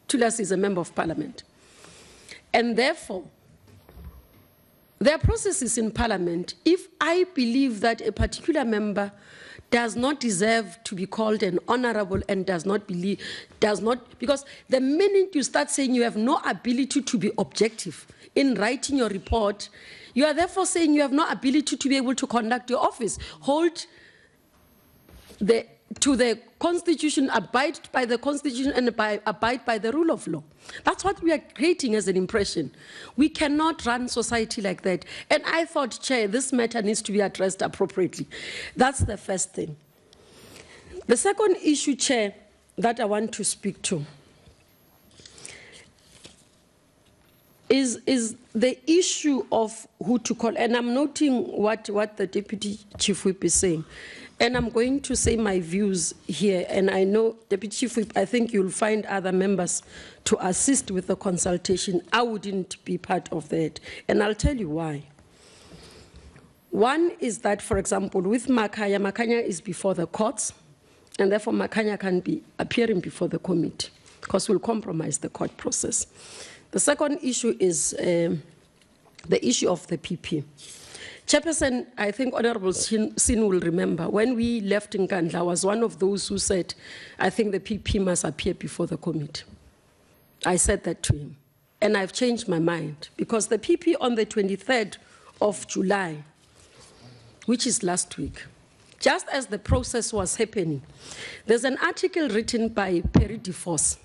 Tulas is a member of Parliament. And therefore, there are processes in Parliament. If I believe that a particular member does not deserve to be called an honorable and does not, because the minute you start saying you have no ability to be objective in writing your report, you are therefore saying you have no ability to be able to conduct your office, hold to the Constitution, abide by the Constitution, and abide by the rule of law. That's what we are creating as an impression. We cannot run society like that. And I thought, Chair, this matter needs to be addressed appropriately. That's the first thing. The second issue, Chair, that I want to speak to is the issue of who to call. And I'm noting what the Deputy Chief Whip is saying. And I'm going to say my views here. And I know, Deputy Chief Whip, I think you'll find other members to assist with the consultation. I wouldn't be part of that. And I'll tell you why. One is that, for example, with Makanya is before the courts, and therefore Makanya can be appearing before the committee, because we'll compromise the court process. The second issue is the issue of the PP. Chairperson, I think Honorable Sin will remember, when we left Nkandla, I was one of those who said, I think the PP must appear before the committee. I said that to him. And I've changed my mind, because the PP on the 23rd of July, which is last week, just as the process was happening, there's an article written by Perry DeForce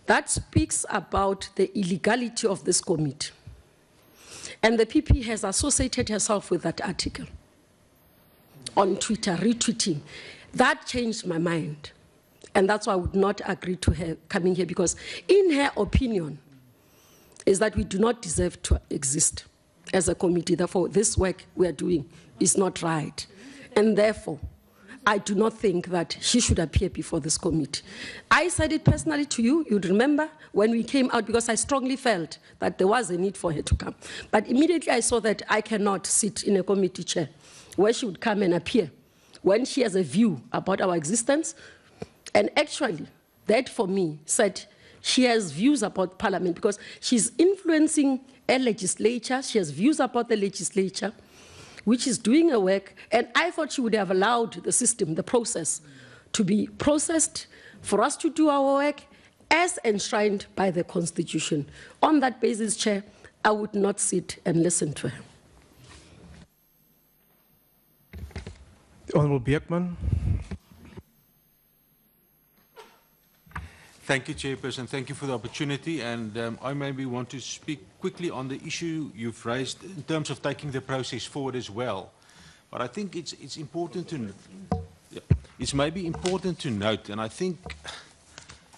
that speaks about the illegality of this committee. And the PP has associated herself with that article on Twitter, retweeting. That changed my mind. And that's why I would not agree to her coming here, because in her opinion is that we do not deserve to exist as a committee. Therefore, this work we are doing is not right. And therefore, I do not think that she should appear before this committee. I said it personally to you, you'd remember, when we came out, because I strongly felt that there was a need for her to come. But immediately I saw that I cannot sit in a committee chair where she would come and appear when she has a view about our existence. And actually, that for me said she has views about Parliament, because she's influencing a legislature, she has views about the legislature, which is doing her work, and I thought she would have allowed the system, the process, to be processed for us to do our work as enshrined by the Constitution. On that basis, Chair, I would not sit and listen to her. The Honourable Beekman. Thank you, Chairperson. Thank you for the opportunity. And I maybe want to speak quickly on the issue you've raised in terms of taking the process forward as well. But I think it's important to, it's maybe important to note, and I think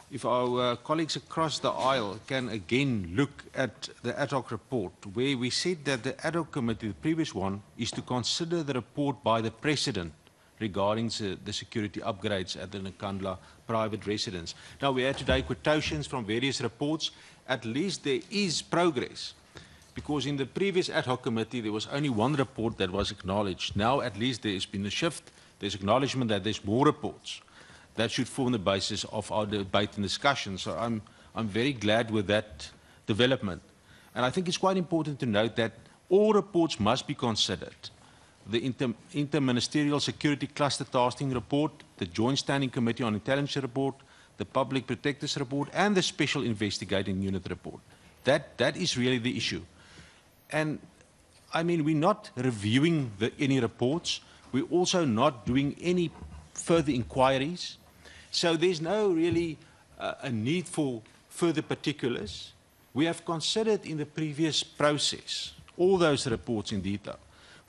if our colleagues across the aisle can again look at the ad hoc report, where we said that the ad hoc committee, the previous one, is to consider the report by the President regarding the security upgrades at the Nkandla private residence. Now, we had today quotations from various reports. At least there is progress, because in the previous ad hoc committee, there was only one report that was acknowledged. Now, at least there has been a shift. There's acknowledgement that there's more reports. That should form the basis of our debate and discussion. So I'm very glad with that development. And I think it's quite important to note that all reports must be considered. The Interministerial Security Cluster Tasking Report, the Joint Standing Committee on Intelligence Report, the Public Protector's Report, and the Special Investigating Unit Report. That is really the issue. And, I mean, we're not reviewing any reports. We're also not doing any further inquiries. So there's no really a need for further particulars. We have considered in the previous process all those reports in detail.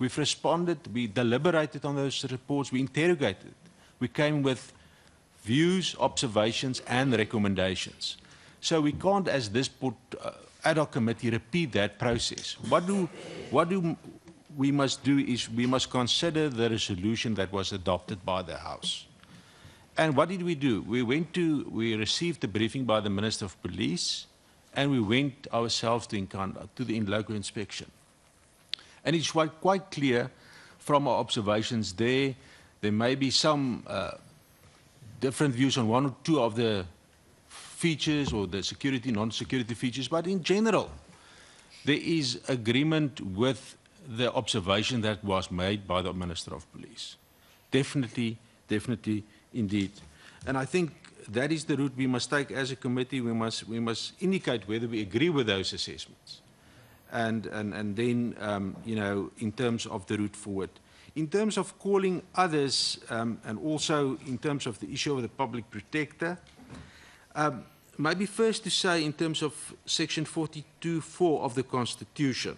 We've responded, we deliberated on those reports, we interrogated. We came with views, observations, and recommendations. So we can't, as this ad hoc committee, repeat that process. What we must do is we must consider the resolution that was adopted by the House. And what did we do? We received a briefing by the Minister of Police, and we went ourselves to Nkandla, to the in-local inspection. And it's quite clear from our observations there may be some different views on one or two of the features or the security, non-security features, but in general, there is agreement with the observation that was made by the Minister of Police. Definitely, definitely, indeed. And I think that is the route we must take as a committee. We must indicate whether we agree with those assessments. And then, you know, in terms of the route forward. In terms of calling others, and also in terms of the issue of the public protector, maybe first to say in terms of section 42(4) of the Constitution,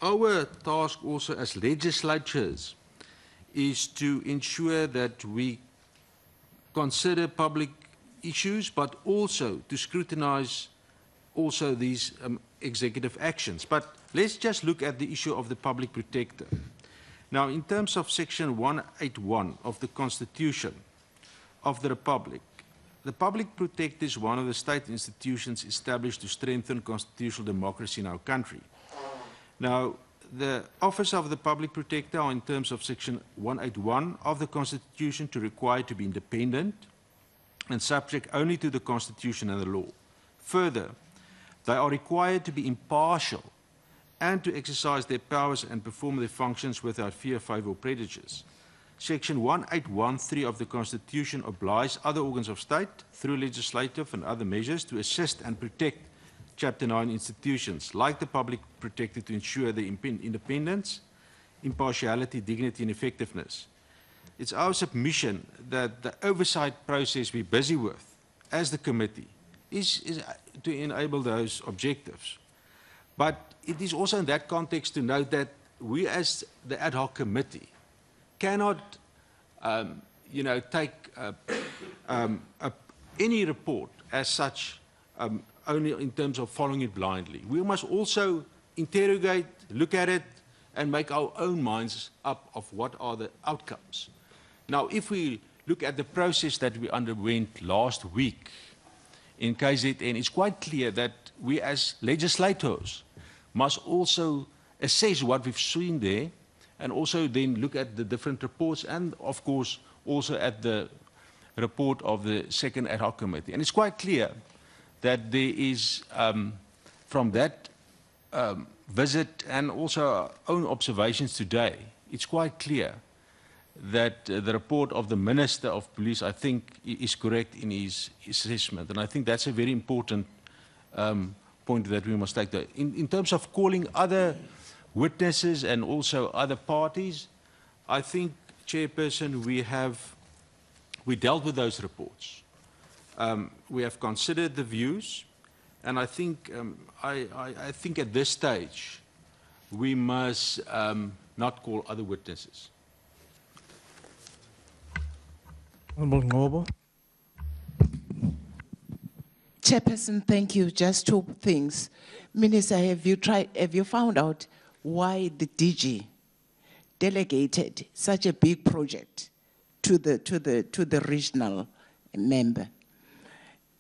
our task also as legislatures is to ensure that we consider public issues, but also to scrutinize also these executive actions. But let's just look at the issue of the public protector. Now, in terms of section 181 of the Constitution of the Republic, the public protector is one of the state institutions established to strengthen constitutional democracy in our country. Now, the office of the public protector are in terms of section 181 of the Constitution to require to be independent and subject only to the Constitution and the law. Further, they are required to be impartial and to exercise their powers and perform their functions without fear, favour or prejudice. Section 1813 of the Constitution obliges other organs of state through legislative and other measures to assist and protect Chapter 9 institutions, like the public protector, to ensure their independence, impartiality, dignity and effectiveness. It's our submission that the oversight process we're busy with as the committee is to enable those objectives. But it is also in that context to note that we as the ad hoc committee cannot you know, take any report as such only in terms of following it blindly. We must also interrogate, look at it, and make our own minds up of what are the outcomes. Now, if we look at the process that we underwent last week in KZN, it's quite clear that we as legislators must also assess what we've seen there, and also then look at the different reports, and of course also at the report of the second ad hoc committee. And it's quite clear that there is, from that visit and also our own observations today, it's quite clear that the report of the Minister of Police, I think, is correct in his assessment. And I think that's a very important point that we must take. In terms of calling other witnesses and also other parties, I think, Chairperson, we dealt with those reports. We have considered the views, and I think, I think at this stage we must not call other witnesses. Chairperson, thank you. Just two things. Minister, have you found out why the DG delegated such a big project to the regional member?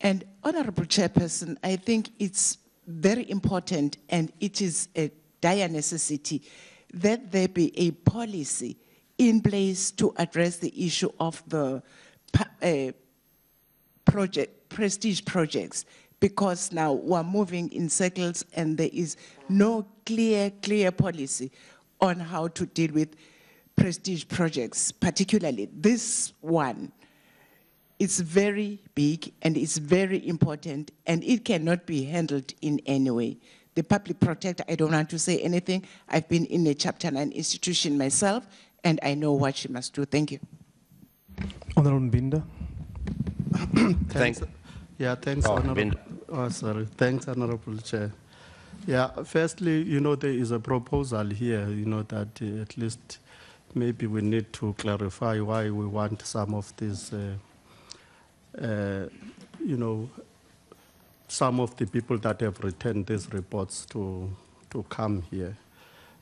And Honorable Chairperson, I think it's very important, and it is a dire necessity that there be a policy in place to address the issue of the prestige projects, because now we're moving in circles and there is no clear policy on how to deal with prestige projects, particularly this one. It's very big and it's very important, and it cannot be handled in any way. The public protector, I don't want to say anything. I've been in a Chapter 9 institution myself, and I know what she must do. Thank you. Honorable Binder. Thanks. Yeah, thanks, Honorable. Oh, sorry. Thanks, Honorable Chair. Yeah, firstly, you know, there is a proposal here, you know, that at least maybe we need to clarify why we want some of these, you know, some of the people that have returned these reports to come here.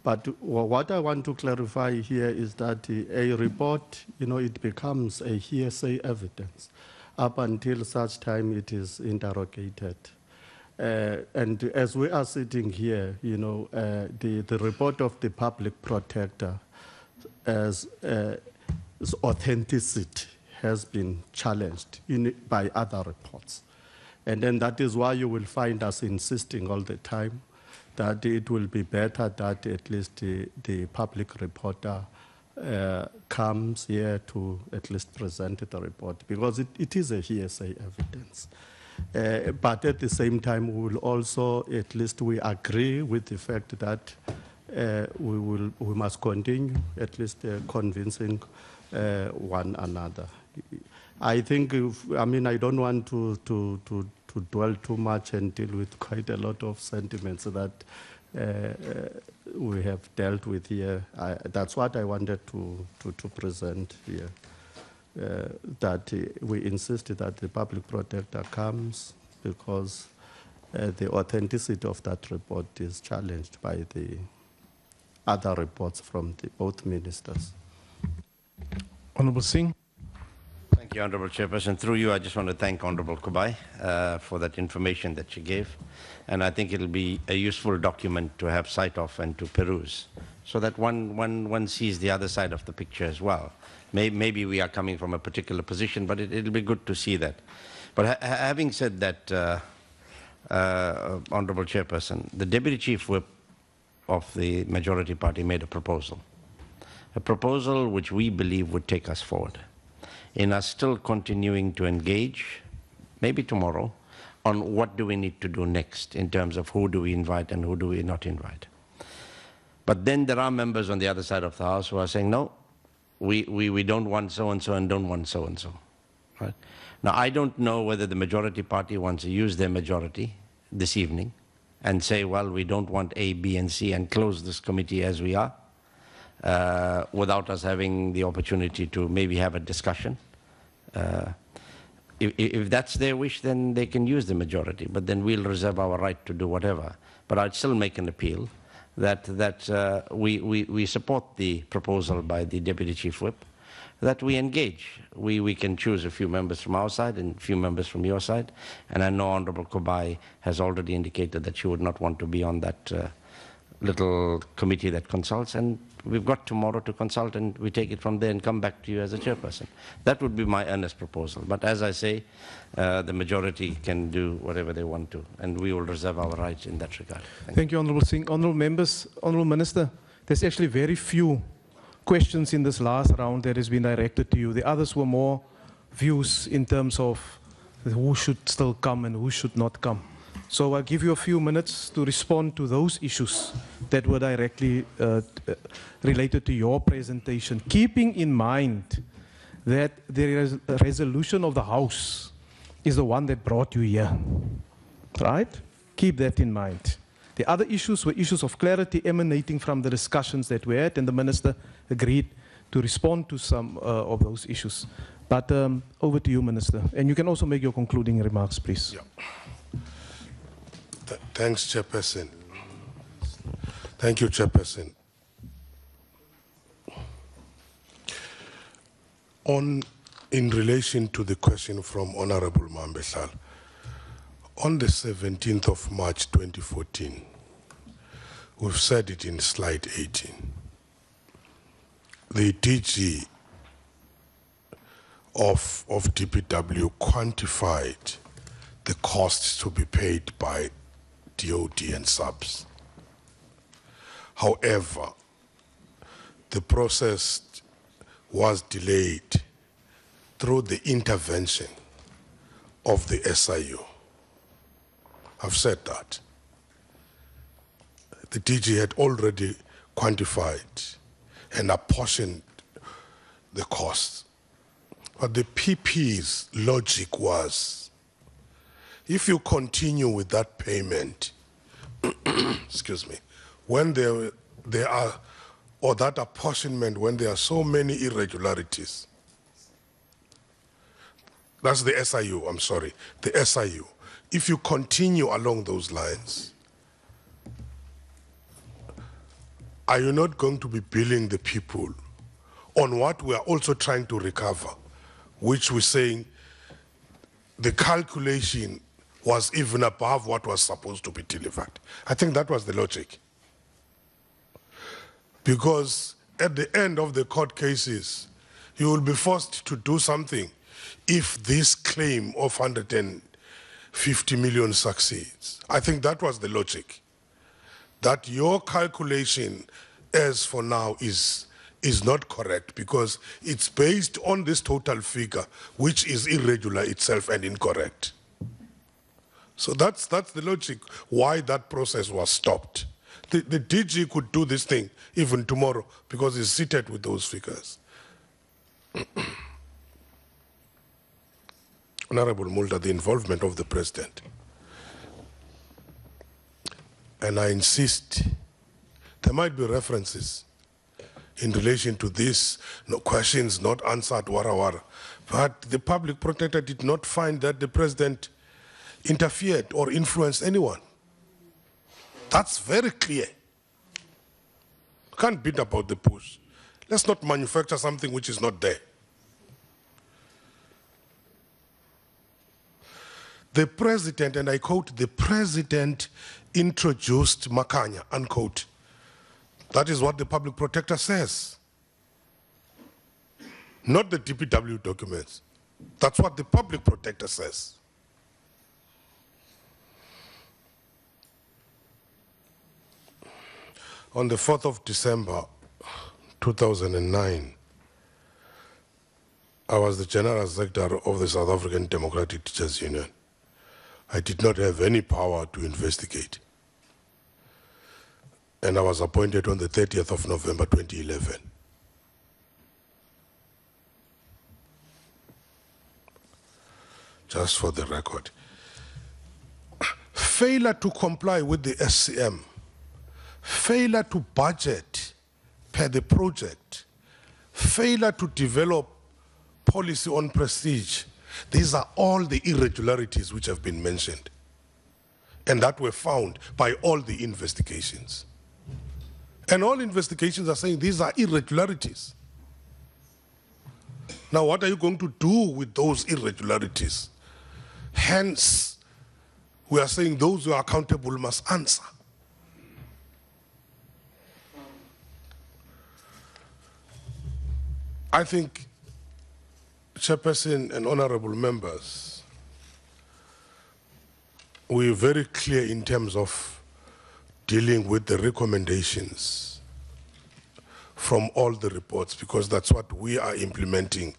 But what I want to clarify here is that a report, you know, it becomes a hearsay evidence up until such time it is interrogated. And as we are sitting here, you know, the report of the public protector as its authenticity has been challenged by other reports. And then that is why you will find us insisting all the time that it will be better that at least the public reporter comes here to at least present the report, because it is a hearsay evidence. But at the same time, we will also, at least we agree with the fact that we must continue at least convincing one another. I think, I don't want to dwell too much and deal with quite a lot of sentiments that we have dealt with here. That's what I wanted to present here. That we insist that the public protector comes, because the authenticity of that report is challenged by the other reports from both ministers. Honorable Singh. Thank you, Honorable Chairperson. Through you, I just want to thank Honorable Kubai for that information that she gave. And I think it'll be a useful document to have sight of and to peruse, so that one sees the other side of the picture as well. Maybe we are coming from a particular position, but it'll be good to see that. But having said that, Honorable Chairperson, the Deputy Chief Whip of the majority party made a proposal which we believe would take us forward in us still continuing to engage, maybe tomorrow, on what do we need to do next in terms of who do we invite and who do we not invite. But then there are members on the other side of the House who are saying, no, we don't want so-and-so and don't want so-and-so. Right? Now, I don't know whether the majority party wants to use their majority this evening and say, well, we don't want A, B, and C and close this committee as we are, without us having the opportunity to maybe have a discussion. If that's their wish, then they can use the majority, but then we'll reserve our right to do whatever. But I'd still make an appeal that we support the proposal by the Deputy Chief Whip, that we engage. We can choose a few members from our side and a few members from your side. And I know Honorable Kubai has already indicated that she would not want to be on that little committee that consults, and we've got tomorrow to consult, and we take it from there and come back to you as a chairperson. That would be my earnest proposal. But as I say, the majority can do whatever they want to, and we will reserve our rights in that regard. Thank you, Honorable Singh. Honorable members, Honorable Minister, there's actually very few questions in this last round that has been directed to you. The others were more views in terms of who should still come and who should not come. So I'll give you a few minutes to respond to those issues that were directly related to your presentation, keeping in mind that the resolution of the House is the one that brought you here, right? Keep that in mind. The other issues were issues of clarity emanating from the discussions that we had, and the Minister agreed to respond to some of those issues. But over to you, Minister. And you can also make your concluding remarks, please. Yeah. Thanks, Chairperson. Thank you, Chairperson. In relation to the question from Honorable Mambesal, on the 17th of March 2014, we've said it in slide 18, the DG of DPW quantified the costs to be paid by DOD and subs. However, the process was delayed through the intervention of the SIU. I've said that. The DG had already quantified and apportioned the costs. But the PP's logic was, if you continue with that payment, excuse me, when there are, or that apportionment, when there are so many irregularities, that's the SIU, I'm sorry, the SIU. If you continue along those lines, are you not going to be billing the people on what we are also trying to recover, which we're saying the calculation was even above what was supposed to be delivered? I think that was the logic. Because at the end of the court cases, you will be forced to do something if this claim of 150 million succeeds. I think that was the logic. That your calculation, as for now, is is not correct because it's based on this total figure, which is irregular itself and incorrect. So that's the logic why that process was stopped. The DG could do this thing even tomorrow because he's seated with those figures. Honorable Mulder, the involvement of the President. And I insist, there might be references in relation to this, no questions not answered, wara wara. But the public protector did not find that the President interfered or influenced anyone. That's very clear. Can't beat about the bush. Let's not manufacture something which is not there. The President, and I quote, the President introduced Makanya, unquote. That is what the public protector says. Not the DPW documents. That's what the public protector says. On the 4th of December, 2009, I was the General Secretary of the South African Democratic Teachers Union. I did not have any power to investigate. And I was appointed on the 30th of November 2011. Just for the record. Failure to comply with the SCM, failure to budget per the project, failure to develop policy on prestige, these are all the irregularities which have been mentioned and that were found by all the investigations. And all investigations are saying these are irregularities. Now, what are you going to do with those irregularities? Hence, we are saying those who are accountable must answer. I think, Chairperson and honorable members, we're very clear in terms of dealing with the recommendations from all the reports, because that's what we are implementing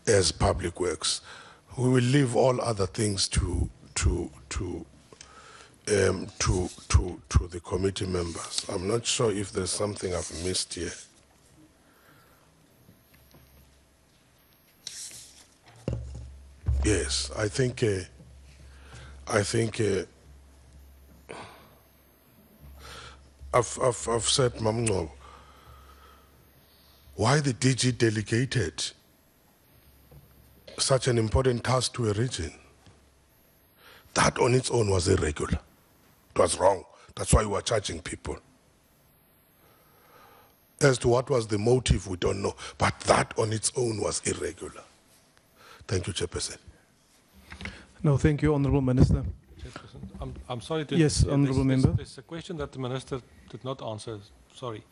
as Public Works. We will leave all other things to the committee members. I'm not sure if there's something I've missed here. Yes, I think I've said, Mamno, why the DG delegated such an important task to a region. That on its own was irregular. It was wrong. That's why we were charging people. As to what was the motive, we don't know. But that on its own was irregular. Thank you, Chairperson. No, thank you, Honourable Minister. I'm sorry to... Yes, Honourable Member. There's a question that the Minister did not answer. Sorry.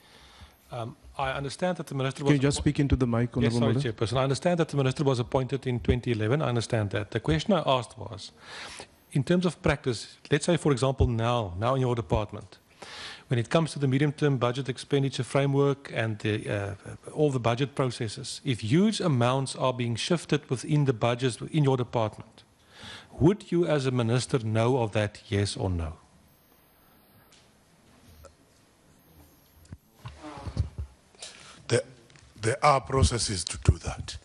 I understand that the Minister was... Can you just speak into the mic, Honourable Yes, sorry, Minister? Chairperson. I understand that the Minister was appointed in 2011. I understand that. The question I asked was, in terms of practice, let's say, for example, now in your department, when it comes to the medium-term budget expenditure framework and all the budget processes, if huge amounts are being shifted within the budgets in your department, would you as a minister know of that, yes or no? There are processes to do that.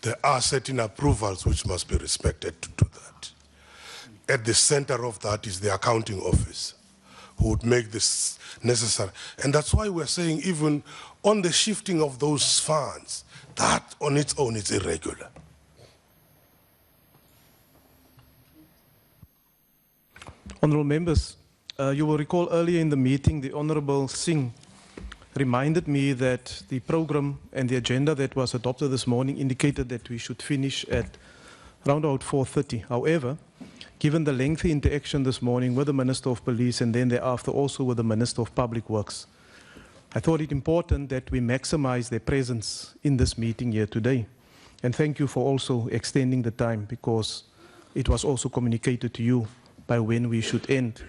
There are certain approvals which must be respected to do that. At the center of that is the accounting office, who would make this necessary. And that's why we're saying even on the shifting of those funds, that on its own is irregular. Honourable members, you will recall earlier in the meeting, the Honourable Singh reminded me that the program and the agenda that was adopted this morning indicated that we should finish at around about 4:30. However, given the lengthy interaction this morning with the Minister of Police and then thereafter also with the Minister of Public Works, I thought it important that we maximize their presence in this meeting here today. And thank you for also extending the time, because it was also communicated to you by when we should end.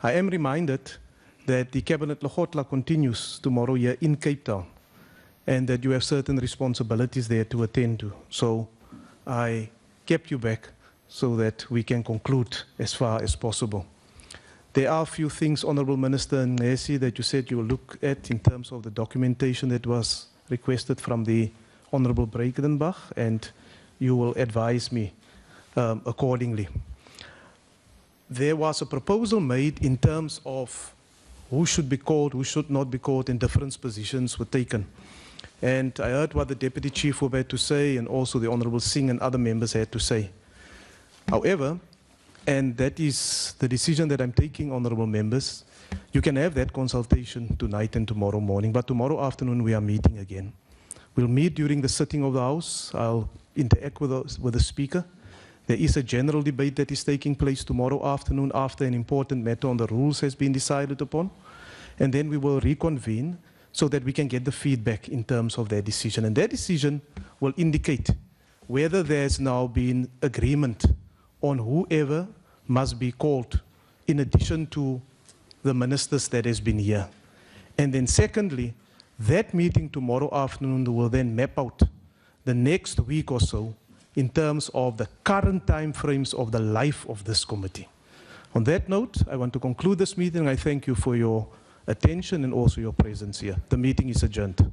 I am reminded that the Cabinet Lekgotla continues tomorrow here in Cape Town. and that you have certain responsibilities there to attend to. So I kept you back so that we can conclude as far as possible. There are a few things, Honourable Minister Nesi, that you said you will look at in terms of the documentation that was requested from the Honourable Breitenbach, and you will advise me accordingly. There was a proposal made in terms of who should be called, who should not be called, and different positions were taken. And I heard what the Deputy Chief Whip had to say, and also the Honourable Singh and other members had to say. However, and that is the decision that I'm taking, Honourable members, you can have that consultation tonight and tomorrow morning, but tomorrow afternoon we are meeting again. We'll meet during the sitting of the House. I'll interact with the Speaker. There is a general debate that is taking place tomorrow afternoon after an important matter on the rules has been decided upon. And then we will reconvene so that we can get the feedback in terms of their decision. And their decision will indicate whether there's now been agreement on whoever must be called in addition to the ministers that has been here. And then secondly, that meeting tomorrow afternoon will then map out the next week or so in terms of the current time frames of the life of this committee. On that note, I want to conclude this meeting. I thank you for your attention and also your presence here. The meeting is adjourned.